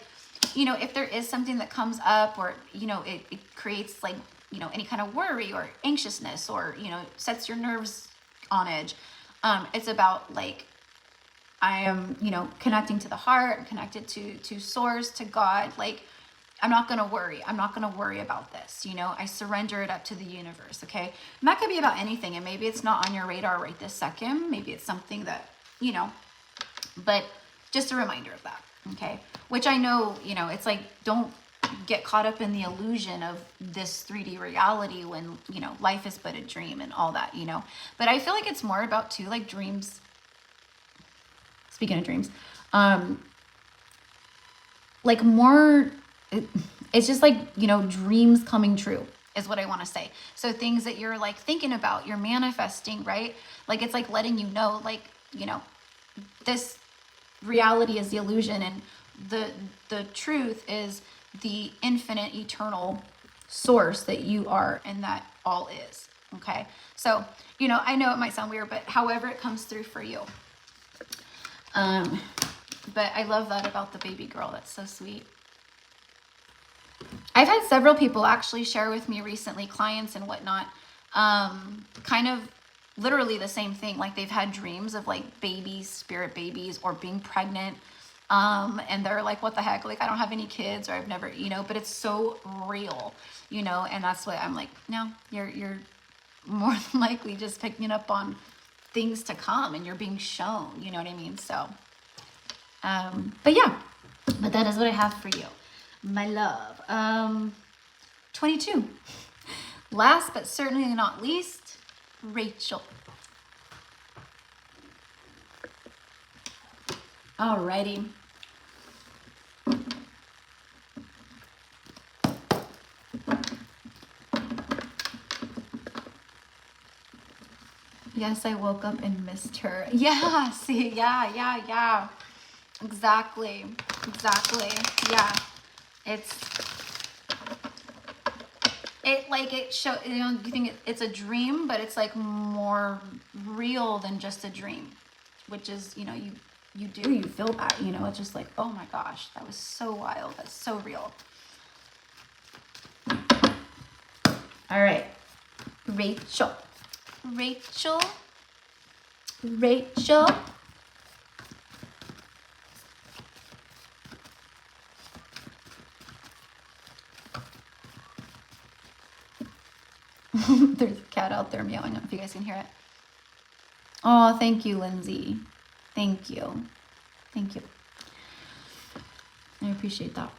you know, if there is something that comes up, or, you know, it creates like, you know, any kind of worry or anxiousness, or, you know, sets your nerves on edge. It's about like, I am, you know, connecting to the heart, connected to source, to God. Like, I'm not going to worry. I'm not going to worry about this. You know, I surrender it up to the universe. Okay. And that could be about anything. And maybe it's not on your radar right this second. Maybe it's something that, you know, but just a reminder of that. Okay. Which I know, you know, it's like, don't get caught up in the illusion of this 3D reality when, you know, life is but a dream and all that, you know. But I feel like it's more about too, like, dreams. Speaking of dreams, like more, it's just like, you know, dreams coming true is what I want to say. So things that you're like thinking about, you're manifesting, right? Like, it's like letting you know, like, you know, this reality is the illusion, and the truth is the infinite, eternal source that you are, and that all is. Okay. So, you know, I know it might sound weird, but however it comes through for you. But I love that about the baby girl. That's so sweet. I've had several people actually share with me recently, clients and whatnot, kind of literally the same thing. Like, they've had dreams of like babies, spirit babies, or being pregnant. And they're like, what the heck? Like, I don't have any kids, or I've never, you know, but it's so real, you know, and that's what I'm like, no, you're more than likely just picking up on things to come, and you're being shown, you know what I mean? So, but yeah, but that is what I have for you, my love. 22. Last but certainly not least, Rachel. Alrighty. Yes, I woke up and missed her. Yeah, see, yeah. Exactly. Yeah. It show, you know, you think it's a dream, but it's like more real than just a dream, which is, you know, you feel that, you know, it's just like, oh my gosh, that was so wild. That's so real. All right. Rachel. There's a cat out there meowing. I don't know if you guys can hear it. Oh, thank you, Lindsay. Thank you. I appreciate that.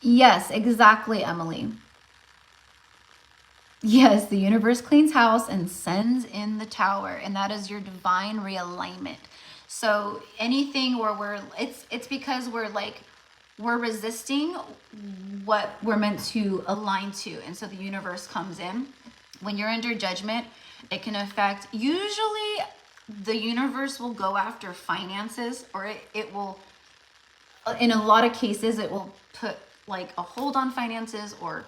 Yes, exactly, Emily. Yes, the universe cleans house and sends in the tower, and that is your divine realignment. So anything where it's because we're resisting what we're meant to align to, and so the universe comes in. When you're under judgment, it can affect, usually the universe will go after finances, or it will, in a lot of cases, it will put like a hold on finances, or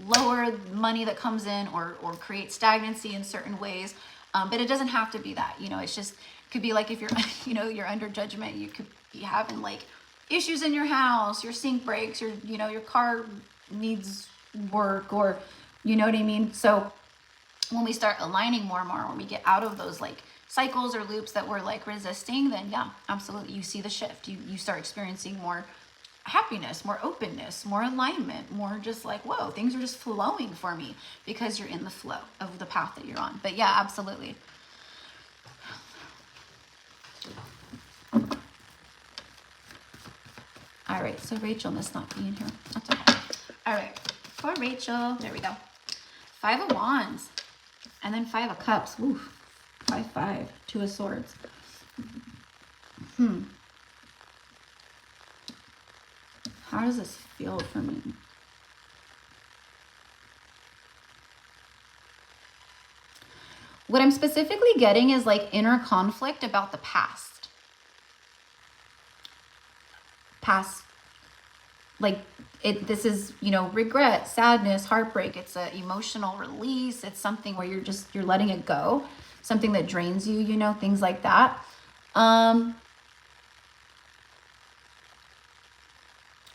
lower money that comes in, or create stagnancy in certain ways. But it doesn't have to be that, you know, it's just, it could be like if you're, you know, you're under judgment, you could be having like issues in your house, your sink breaks, your, you know, your car needs work, or, you know what I mean? So when we start aligning more and more, when we get out of those like cycles or loops that we're like resisting, then yeah, absolutely, you see the shift. You start experiencing more happiness, more openness, more alignment, more just like, whoa, things are just flowing for me, because you're in the flow of the path that you're on. But yeah, absolutely. All right, so Rachel must not be in here. That's okay. All right, for Rachel, there we go. 5 of Wands, and then 5 of Cups. Ooh, 5, 2 of Swords. How does this feel for me? What I'm specifically getting is like inner conflict about the past like this is, you know, regret, sadness, heartbreak. It's an emotional release. It's something where you're letting it go, something that drains you, you know, things like that.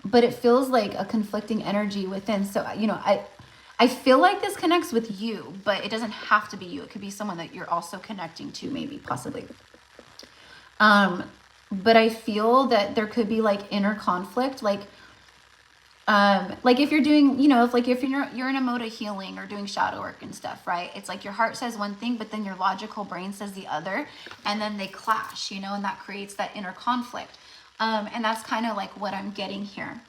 But it feels like a conflicting energy within. So, you know, I feel like this connects with you, but it doesn't have to be you. It could be someone that you're also connecting to, maybe, possibly. But I feel that there could be like inner conflict, like if you're doing, you know, if you're in a mode of healing or doing shadow work and stuff, right? It's like your heart says one thing, but then your logical brain says the other, and then they clash, you know, and that creates that inner conflict. And that's kind of like what I'm getting here.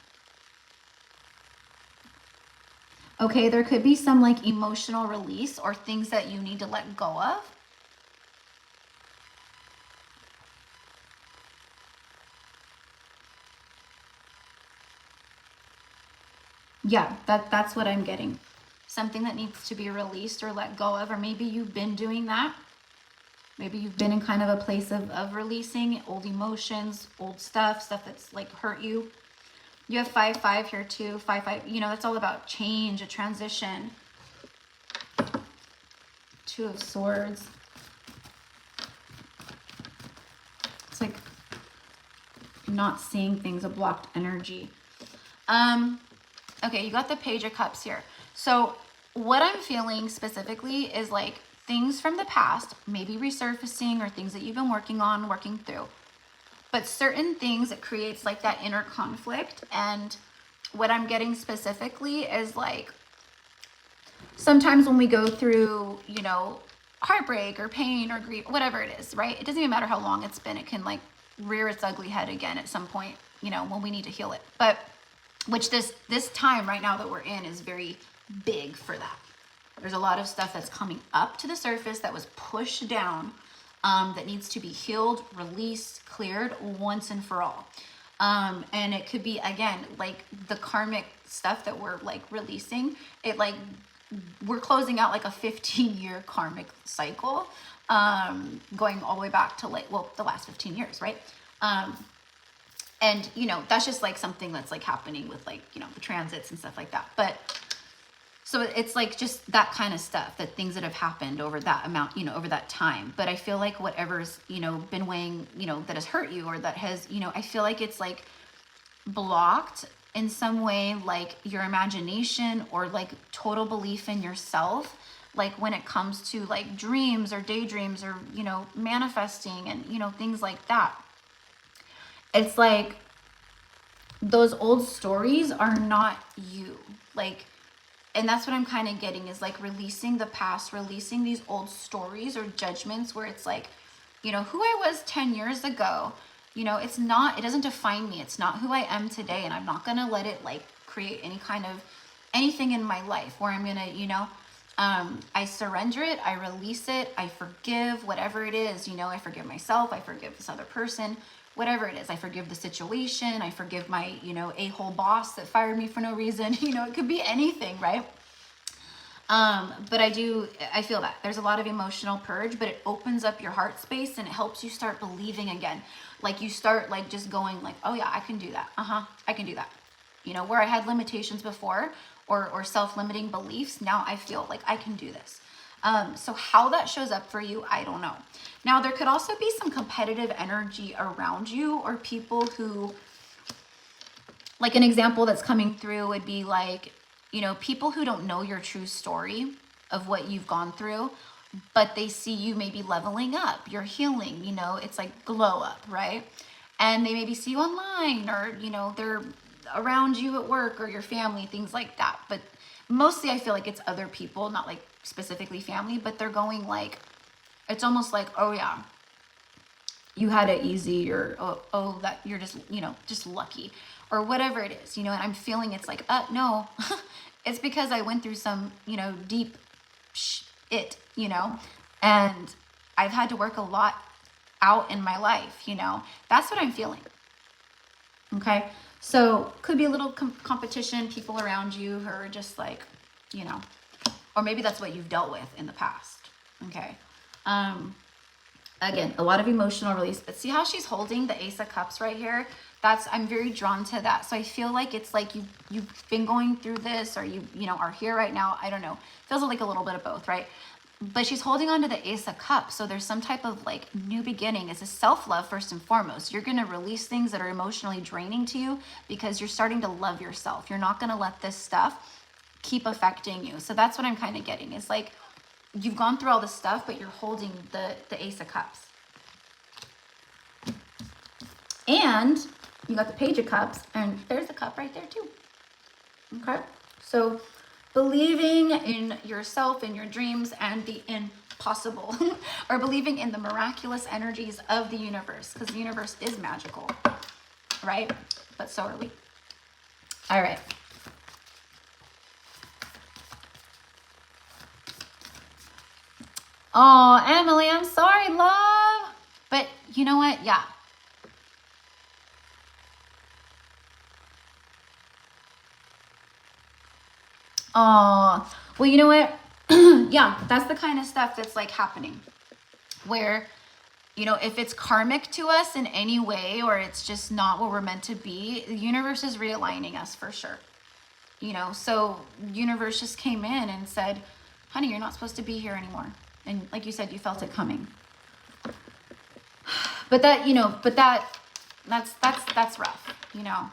Okay, there could be some like emotional release or things that you need to let go of. Yeah, that's what I'm getting. Something that needs to be released or let go of, or maybe you've been doing that. Maybe you've been in kind of a place of releasing old emotions, old stuff that's like hurt you. You have 5-5 here too. 5-5, you know, that's all about change, a transition. 2 of Swords. It's like not seeing things, a blocked energy. Okay, you got the Page of Cups here. So what I'm feeling specifically is like things from the past, maybe resurfacing, or things that you've been working through. But certain things, it creates like that inner conflict. And what I'm getting specifically is like, sometimes when we go through, you know, heartbreak or pain or grief, whatever it is, right? It doesn't even matter how long it's been. It can like rear its ugly head again at some point, you know, when we need to heal it. But which this time right now that we're in is very big for that. There's a lot of stuff that's coming up to the surface that was pushed down, that needs to be healed, released, cleared once and for all. And it could be, again, like the karmic stuff that we're like releasing. It like, we're closing out like a 15-year karmic cycle, going all the way back to like, well, the last 15 years, right? And, you know, that's just like something that's like happening with like, you know, the transits and stuff like that. But so it's like just that kind of stuff, that things that have happened over that amount, you know, over that time. But I feel like whatever's, you know, been weighing, you know, that has hurt you, or that has, you know, I feel like it's like blocked in some way, like your imagination or like total belief in yourself. Like when it comes to like dreams or daydreams or, you know, manifesting and, you know, things like that. It's like those old stories are not you. Like, and that's what I'm kind of getting, is like releasing the past, releasing these old stories or judgments where it's like, you know, who I was 10 years ago, you know, it doesn't define me. It's not who I am today. And I'm not going to let it like create any kind of anything in my life where I'm going to, you know, I surrender it, I release it, I forgive whatever it is, you know, I forgive myself, I forgive this other person, whatever it is. I forgive the situation. I forgive my, you know, a-hole boss that fired me for no reason. You know, it could be anything, right? But I feel that there's a lot of emotional purge, but it opens up your heart space and it helps you start believing again. Like you start like just going like, oh yeah, I can do that. I can do that. You know, where I had limitations before or self-limiting beliefs, now I feel like I can do this. So how that shows up for you, I don't know. Now, there could also be some competitive energy around you, or people who, like an example that's coming through would be like, you know, people who don't know your true story of what you've gone through, but they see you maybe leveling up, you're healing, you know, it's like glow up, right? And they maybe see you online, or, you know, they're around you at work or your family, things like that. But mostly I feel like it's other people, not like specifically family, but they're going like, it's almost like, oh yeah, you had it easy, or oh that you're just, you know, just lucky, or whatever it is, you know. And I'm feeling it's like, no, it's because I went through some, you know, deep shit, you know, and I've had to work a lot out in my life, you know. That's what I'm feeling. Okay, so could be a little competition, people around you who are just like, you know, or maybe that's what you've dealt with in the past. Okay. Again, a lot of emotional release, but see how she's holding the Ace of Cups right here? I'm very drawn to that. So I feel like it's like you've been going through this, or you know, are here right now. I don't know. Feels like a little bit of both, right? But she's holding on to the Ace of Cups. So there's some type of like new beginning. It's a self-love first and foremost. You're going to release things that are emotionally draining to you because you're starting to love yourself. You're not going to let this stuff keep affecting you. So that's what I'm kind of getting. It's like you've gone through all this stuff, but you're holding the Ace of Cups. And you got the Page of Cups, and there's a cup right there too. Okay? So believing in yourself and your dreams and the impossible, or believing in the miraculous energies of the universe, because the universe is magical, right? But so are we. All right. Oh, Emily, I'm sorry, love. But you know what? Yeah. Oh, well, you know what? Yeah, that's the kind of stuff that's like happening where, you know, if it's karmic to us in any way, or it's just not what we're meant to be, the universe is realigning us for sure. You know, so universe just came in and said, honey, you're not supposed to be here anymore. And like you said, you felt it coming. But that, you know, that's rough, you know.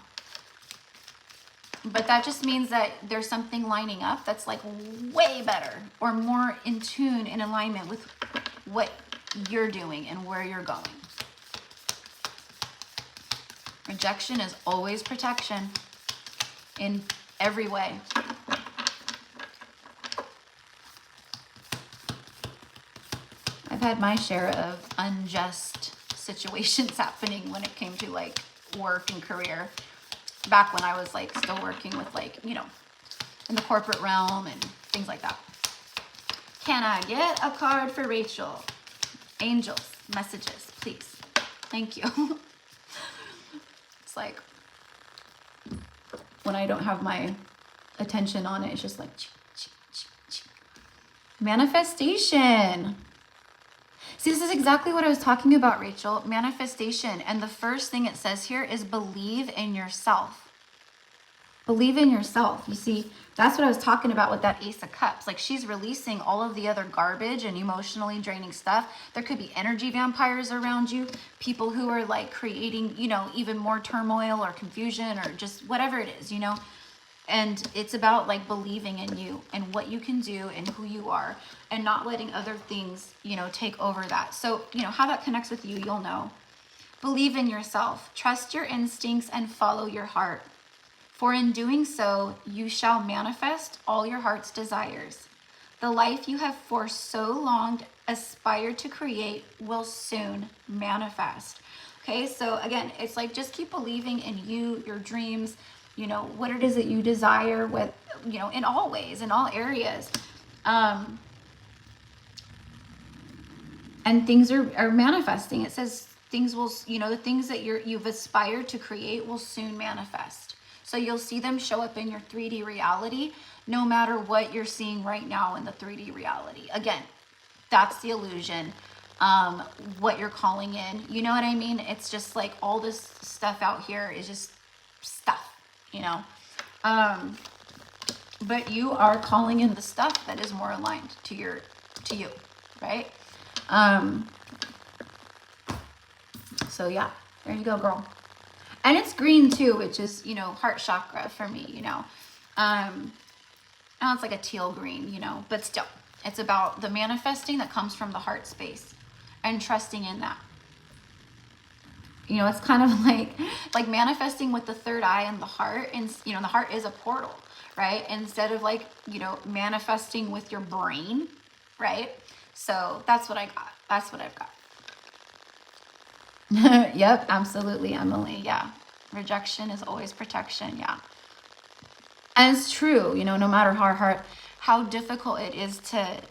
But that just means that there's something lining up that's like way better, or more in tune, in alignment with what you're doing and where you're going. Rejection is always protection in every way. I've had my share of unjust situations happening when it came to like work and career. Back when I was like still working with like, you know, in the corporate realm and things like that. Can I get a card for Rachel? Angels, messages, please. Thank you. It's like when I don't have my attention on it, it's just like manifestation. See, this is exactly what I was talking about, Rachel. Manifestation. And the first thing it says here is believe in yourself. Believe in yourself. You see, that's what I was talking about with that Ace of Cups. Like, she's releasing all of the other garbage and emotionally draining stuff. There could be energy vampires around you. People who are like creating, you know, even more turmoil or confusion or just whatever it is, you know. And it's about like believing in you and what you can do and who you are, and not letting other things, you know, take over that. So, you know, how that connects with you, you'll know. Believe in yourself, trust your instincts, and follow your heart. For in doing so, you shall manifest all your heart's desires. The life you have for so long aspired to create will soon manifest. Okay, so again, it's like just keep believing in you, your dreams, you know, what it is that you desire with, you know, in all ways, in all areas. And things are manifesting. It says things will, you know, the things that you've aspired to create will soon manifest. So you'll see them show up in your 3D reality, no matter what you're seeing right now in the 3D reality. Again, that's the illusion. What you're calling in, you know what I mean? It's just like all this stuff out here is just stuff. You know, but you are calling in the stuff that is more aligned to you, right? So yeah, there you go, girl. And it's green too, which is, you know, heart chakra for me, you know. Now it's like a teal green, you know, but still, it's about the manifesting that comes from the heart space and trusting in that. You know, it's kind of like manifesting with the third eye and the heart. And, you know, the heart is a portal, right? Instead of like, you know, manifesting with your brain, right? So that's what I got. That's what I've got. Yep, absolutely, Emily. Yeah. Rejection is always protection. Yeah. And it's true, you know, no matter how difficult it is to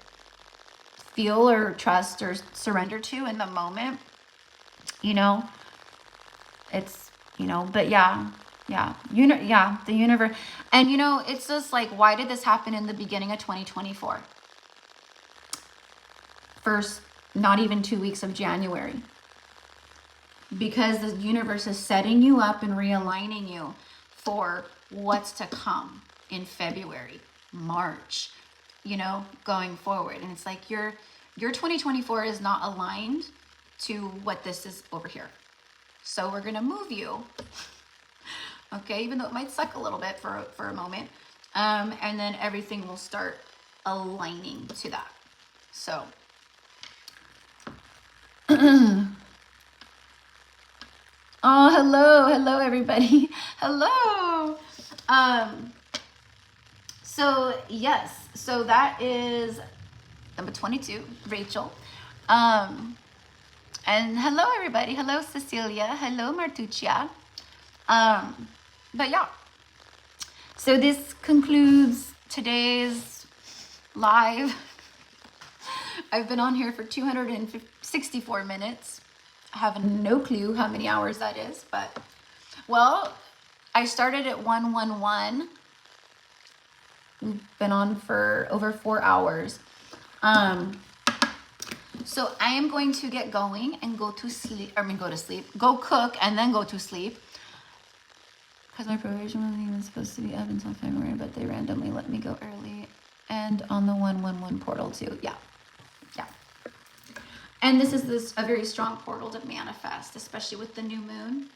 feel or trust or surrender to in the moment, you know, it's, you know, but yeah, the universe. And, you know, it's just like, why did this happen in the beginning of 2024? First, not even 2 weeks of January. because the universe is setting you up and realigning you for what's to come in February, March, you know, going forward. And it's like your 2024 is not aligned to what this is over here. So we're going to move you, okay, even though it might suck a little bit for a moment. And then everything will start aligning to that. So, oh, hello, everybody. Hello. So yes, so that is number 22, Rachel. And hello, everybody. Hello, Cecilia. Hello, Martuccia. But yeah, so this concludes today's live. I've been on here for 264 minutes. I have no clue how many hours that is, but well, I started at 111. We've been on for over 4 hours. So I am going to get going and go to sleep. Go cook and then go to sleep. Because my probation wasn't even supposed to be up until February, but they randomly let me go early. And on the 111 portal too. Yeah. And this is a very strong portal to manifest, especially with the new moon.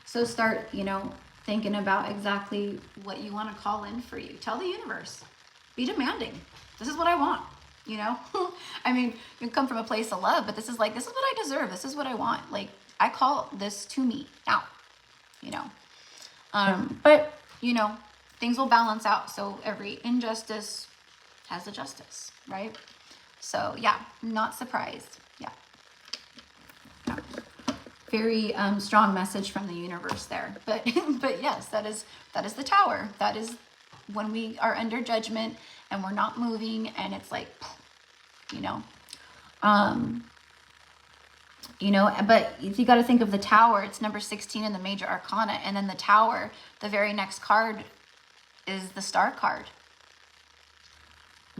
So start, you know, thinking about exactly what you want to call in for you. Tell the universe. Be demanding. This is what I want, you know? I mean, you come from a place of love, but this is what I deserve. This is what I want. Like, I call this to me now, you know? But, you know, things will balance out. So every injustice has a justice, right? So yeah, not surprised. Yeah. Very strong message from the universe there. But yes, that is the tower. That is when we are under judgment and we're not moving, and it's like, you know, but if you got to think of the tower, it's number 16 in the major arcana, and then the tower, the very next card is the star card,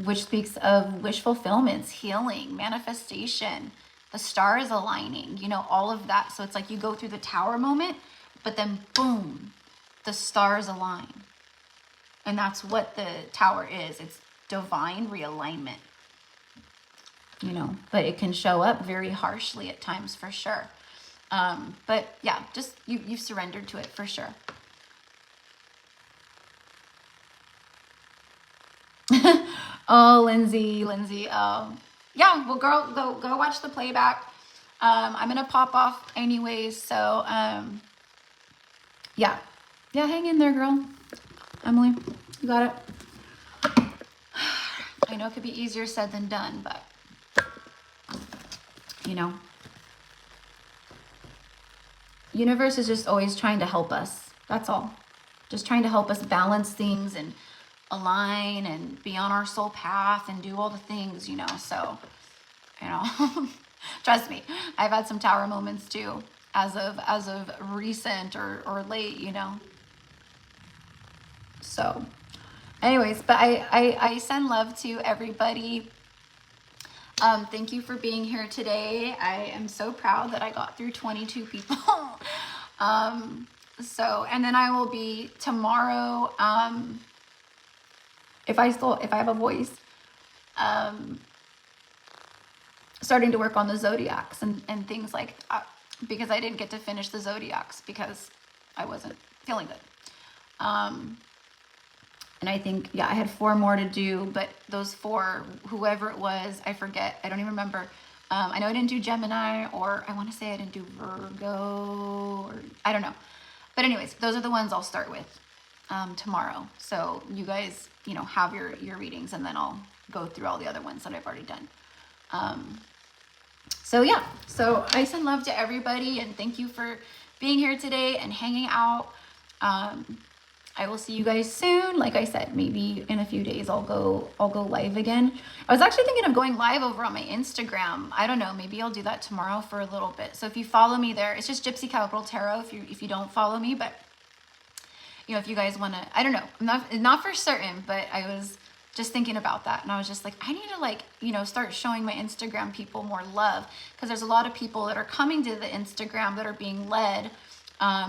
which speaks of wish fulfillments, healing, manifestation. The star is aligning, you know, all of that. So it's like you go through the tower moment, but then boom, the stars align. And that's what the tower is. It's divine realignment, you know, but it can show up very harshly at times for sure. But yeah, just you've surrendered to it for sure. Oh, Lindsay. Yeah, well, girl, go watch the playback. I'm gonna pop off anyways, so yeah, hang in there, girl. Emily, you got it. I know it could be easier said than done, but you know, universe is just always trying to help us. That's all. Just trying to help us balance things and align and be on our soul path and do all the things, you know. So, you know, trust me, I've had some tower moments too, as of recent or late, you know. So anyways, but I send love to everybody. Thank you for being here today. I am so proud that I got through 22 people. So, and then I will be tomorrow, if I have a voice, starting to work on the zodiacs and things like that, because I didn't get to finish the zodiacs because I wasn't feeling good. And I think, yeah, I had 4 more to do, but those 4, whoever it was, I forget. I don't even remember. I know I didn't do Gemini, or I want to say I didn't do Virgo, or I don't know. But anyways, those are the ones I'll start with tomorrow. So you guys, you know, have your readings, and then I'll go through all the other ones that I've already done. So yeah, so I send love to everybody, and thank you for being here today and hanging out. I will see you guys soon. Like I said, maybe in a few days I'll go live again. I was actually thinking of going live over on my Instagram. I don't know, maybe I'll do that tomorrow for a little bit. So if you follow me there, it's just GypsyCowgirlTarot if you don't follow me, but you know, if you guys want to, I don't know, I'm not for certain, but I was just thinking about that. And I was just like, I need to like, you know, start showing my Instagram people more love, because there's a lot of people that are coming to the Instagram that are being led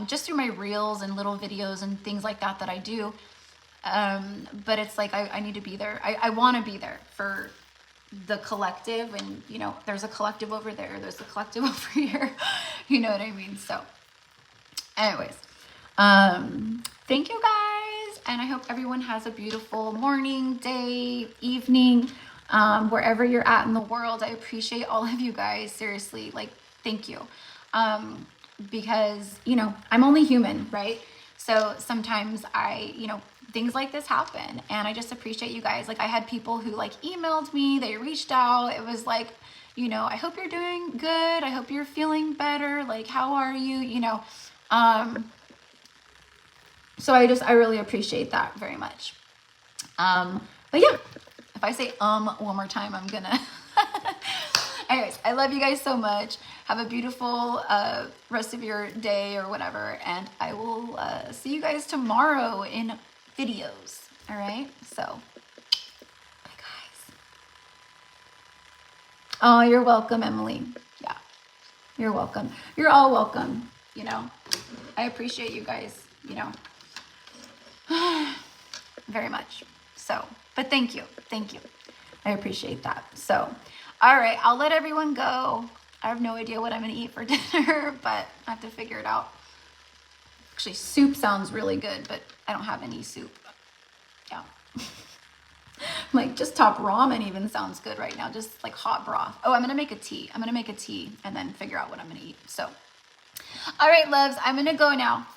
just through my reels and little videos and things like that I do. But it's like, I need to be there. I want to be there for the collective, and you know, there's a collective over there, there's a collective over here, you know what I mean? So anyways, thank you guys, and I hope everyone has a beautiful morning, day, evening, wherever you're at in the world. I appreciate all of you guys, seriously, like, thank you. Because, you know, I'm only human, right? So sometimes you know, things like this happen, and I just appreciate you guys. Like, I had people who like emailed me, they reached out. It was like, you know, I hope you're doing good. I hope you're feeling better. Like, how are you? You know, so I really appreciate that very much. But yeah, if I say one more time, I'm gonna. Anyways, I love you guys so much. Have a beautiful rest of your day or whatever, and I will see you guys tomorrow in videos. All right, so bye guys. Oh, you're welcome, Emily. Yeah, you're welcome. You're all welcome. You know, I appreciate you guys, you know, very much. So, but thank you. I appreciate that. So, all right, I'll let everyone go. I have no idea what I'm gonna eat for dinner, but I have to figure it out. Actually, soup sounds really good, but I don't have any soup. Yeah. Like, just top ramen even sounds good right now, just like hot broth. Oh, I'm gonna make a tea. I'm gonna make a tea and then figure out what I'm gonna eat. So, all right, loves, I'm gonna go now.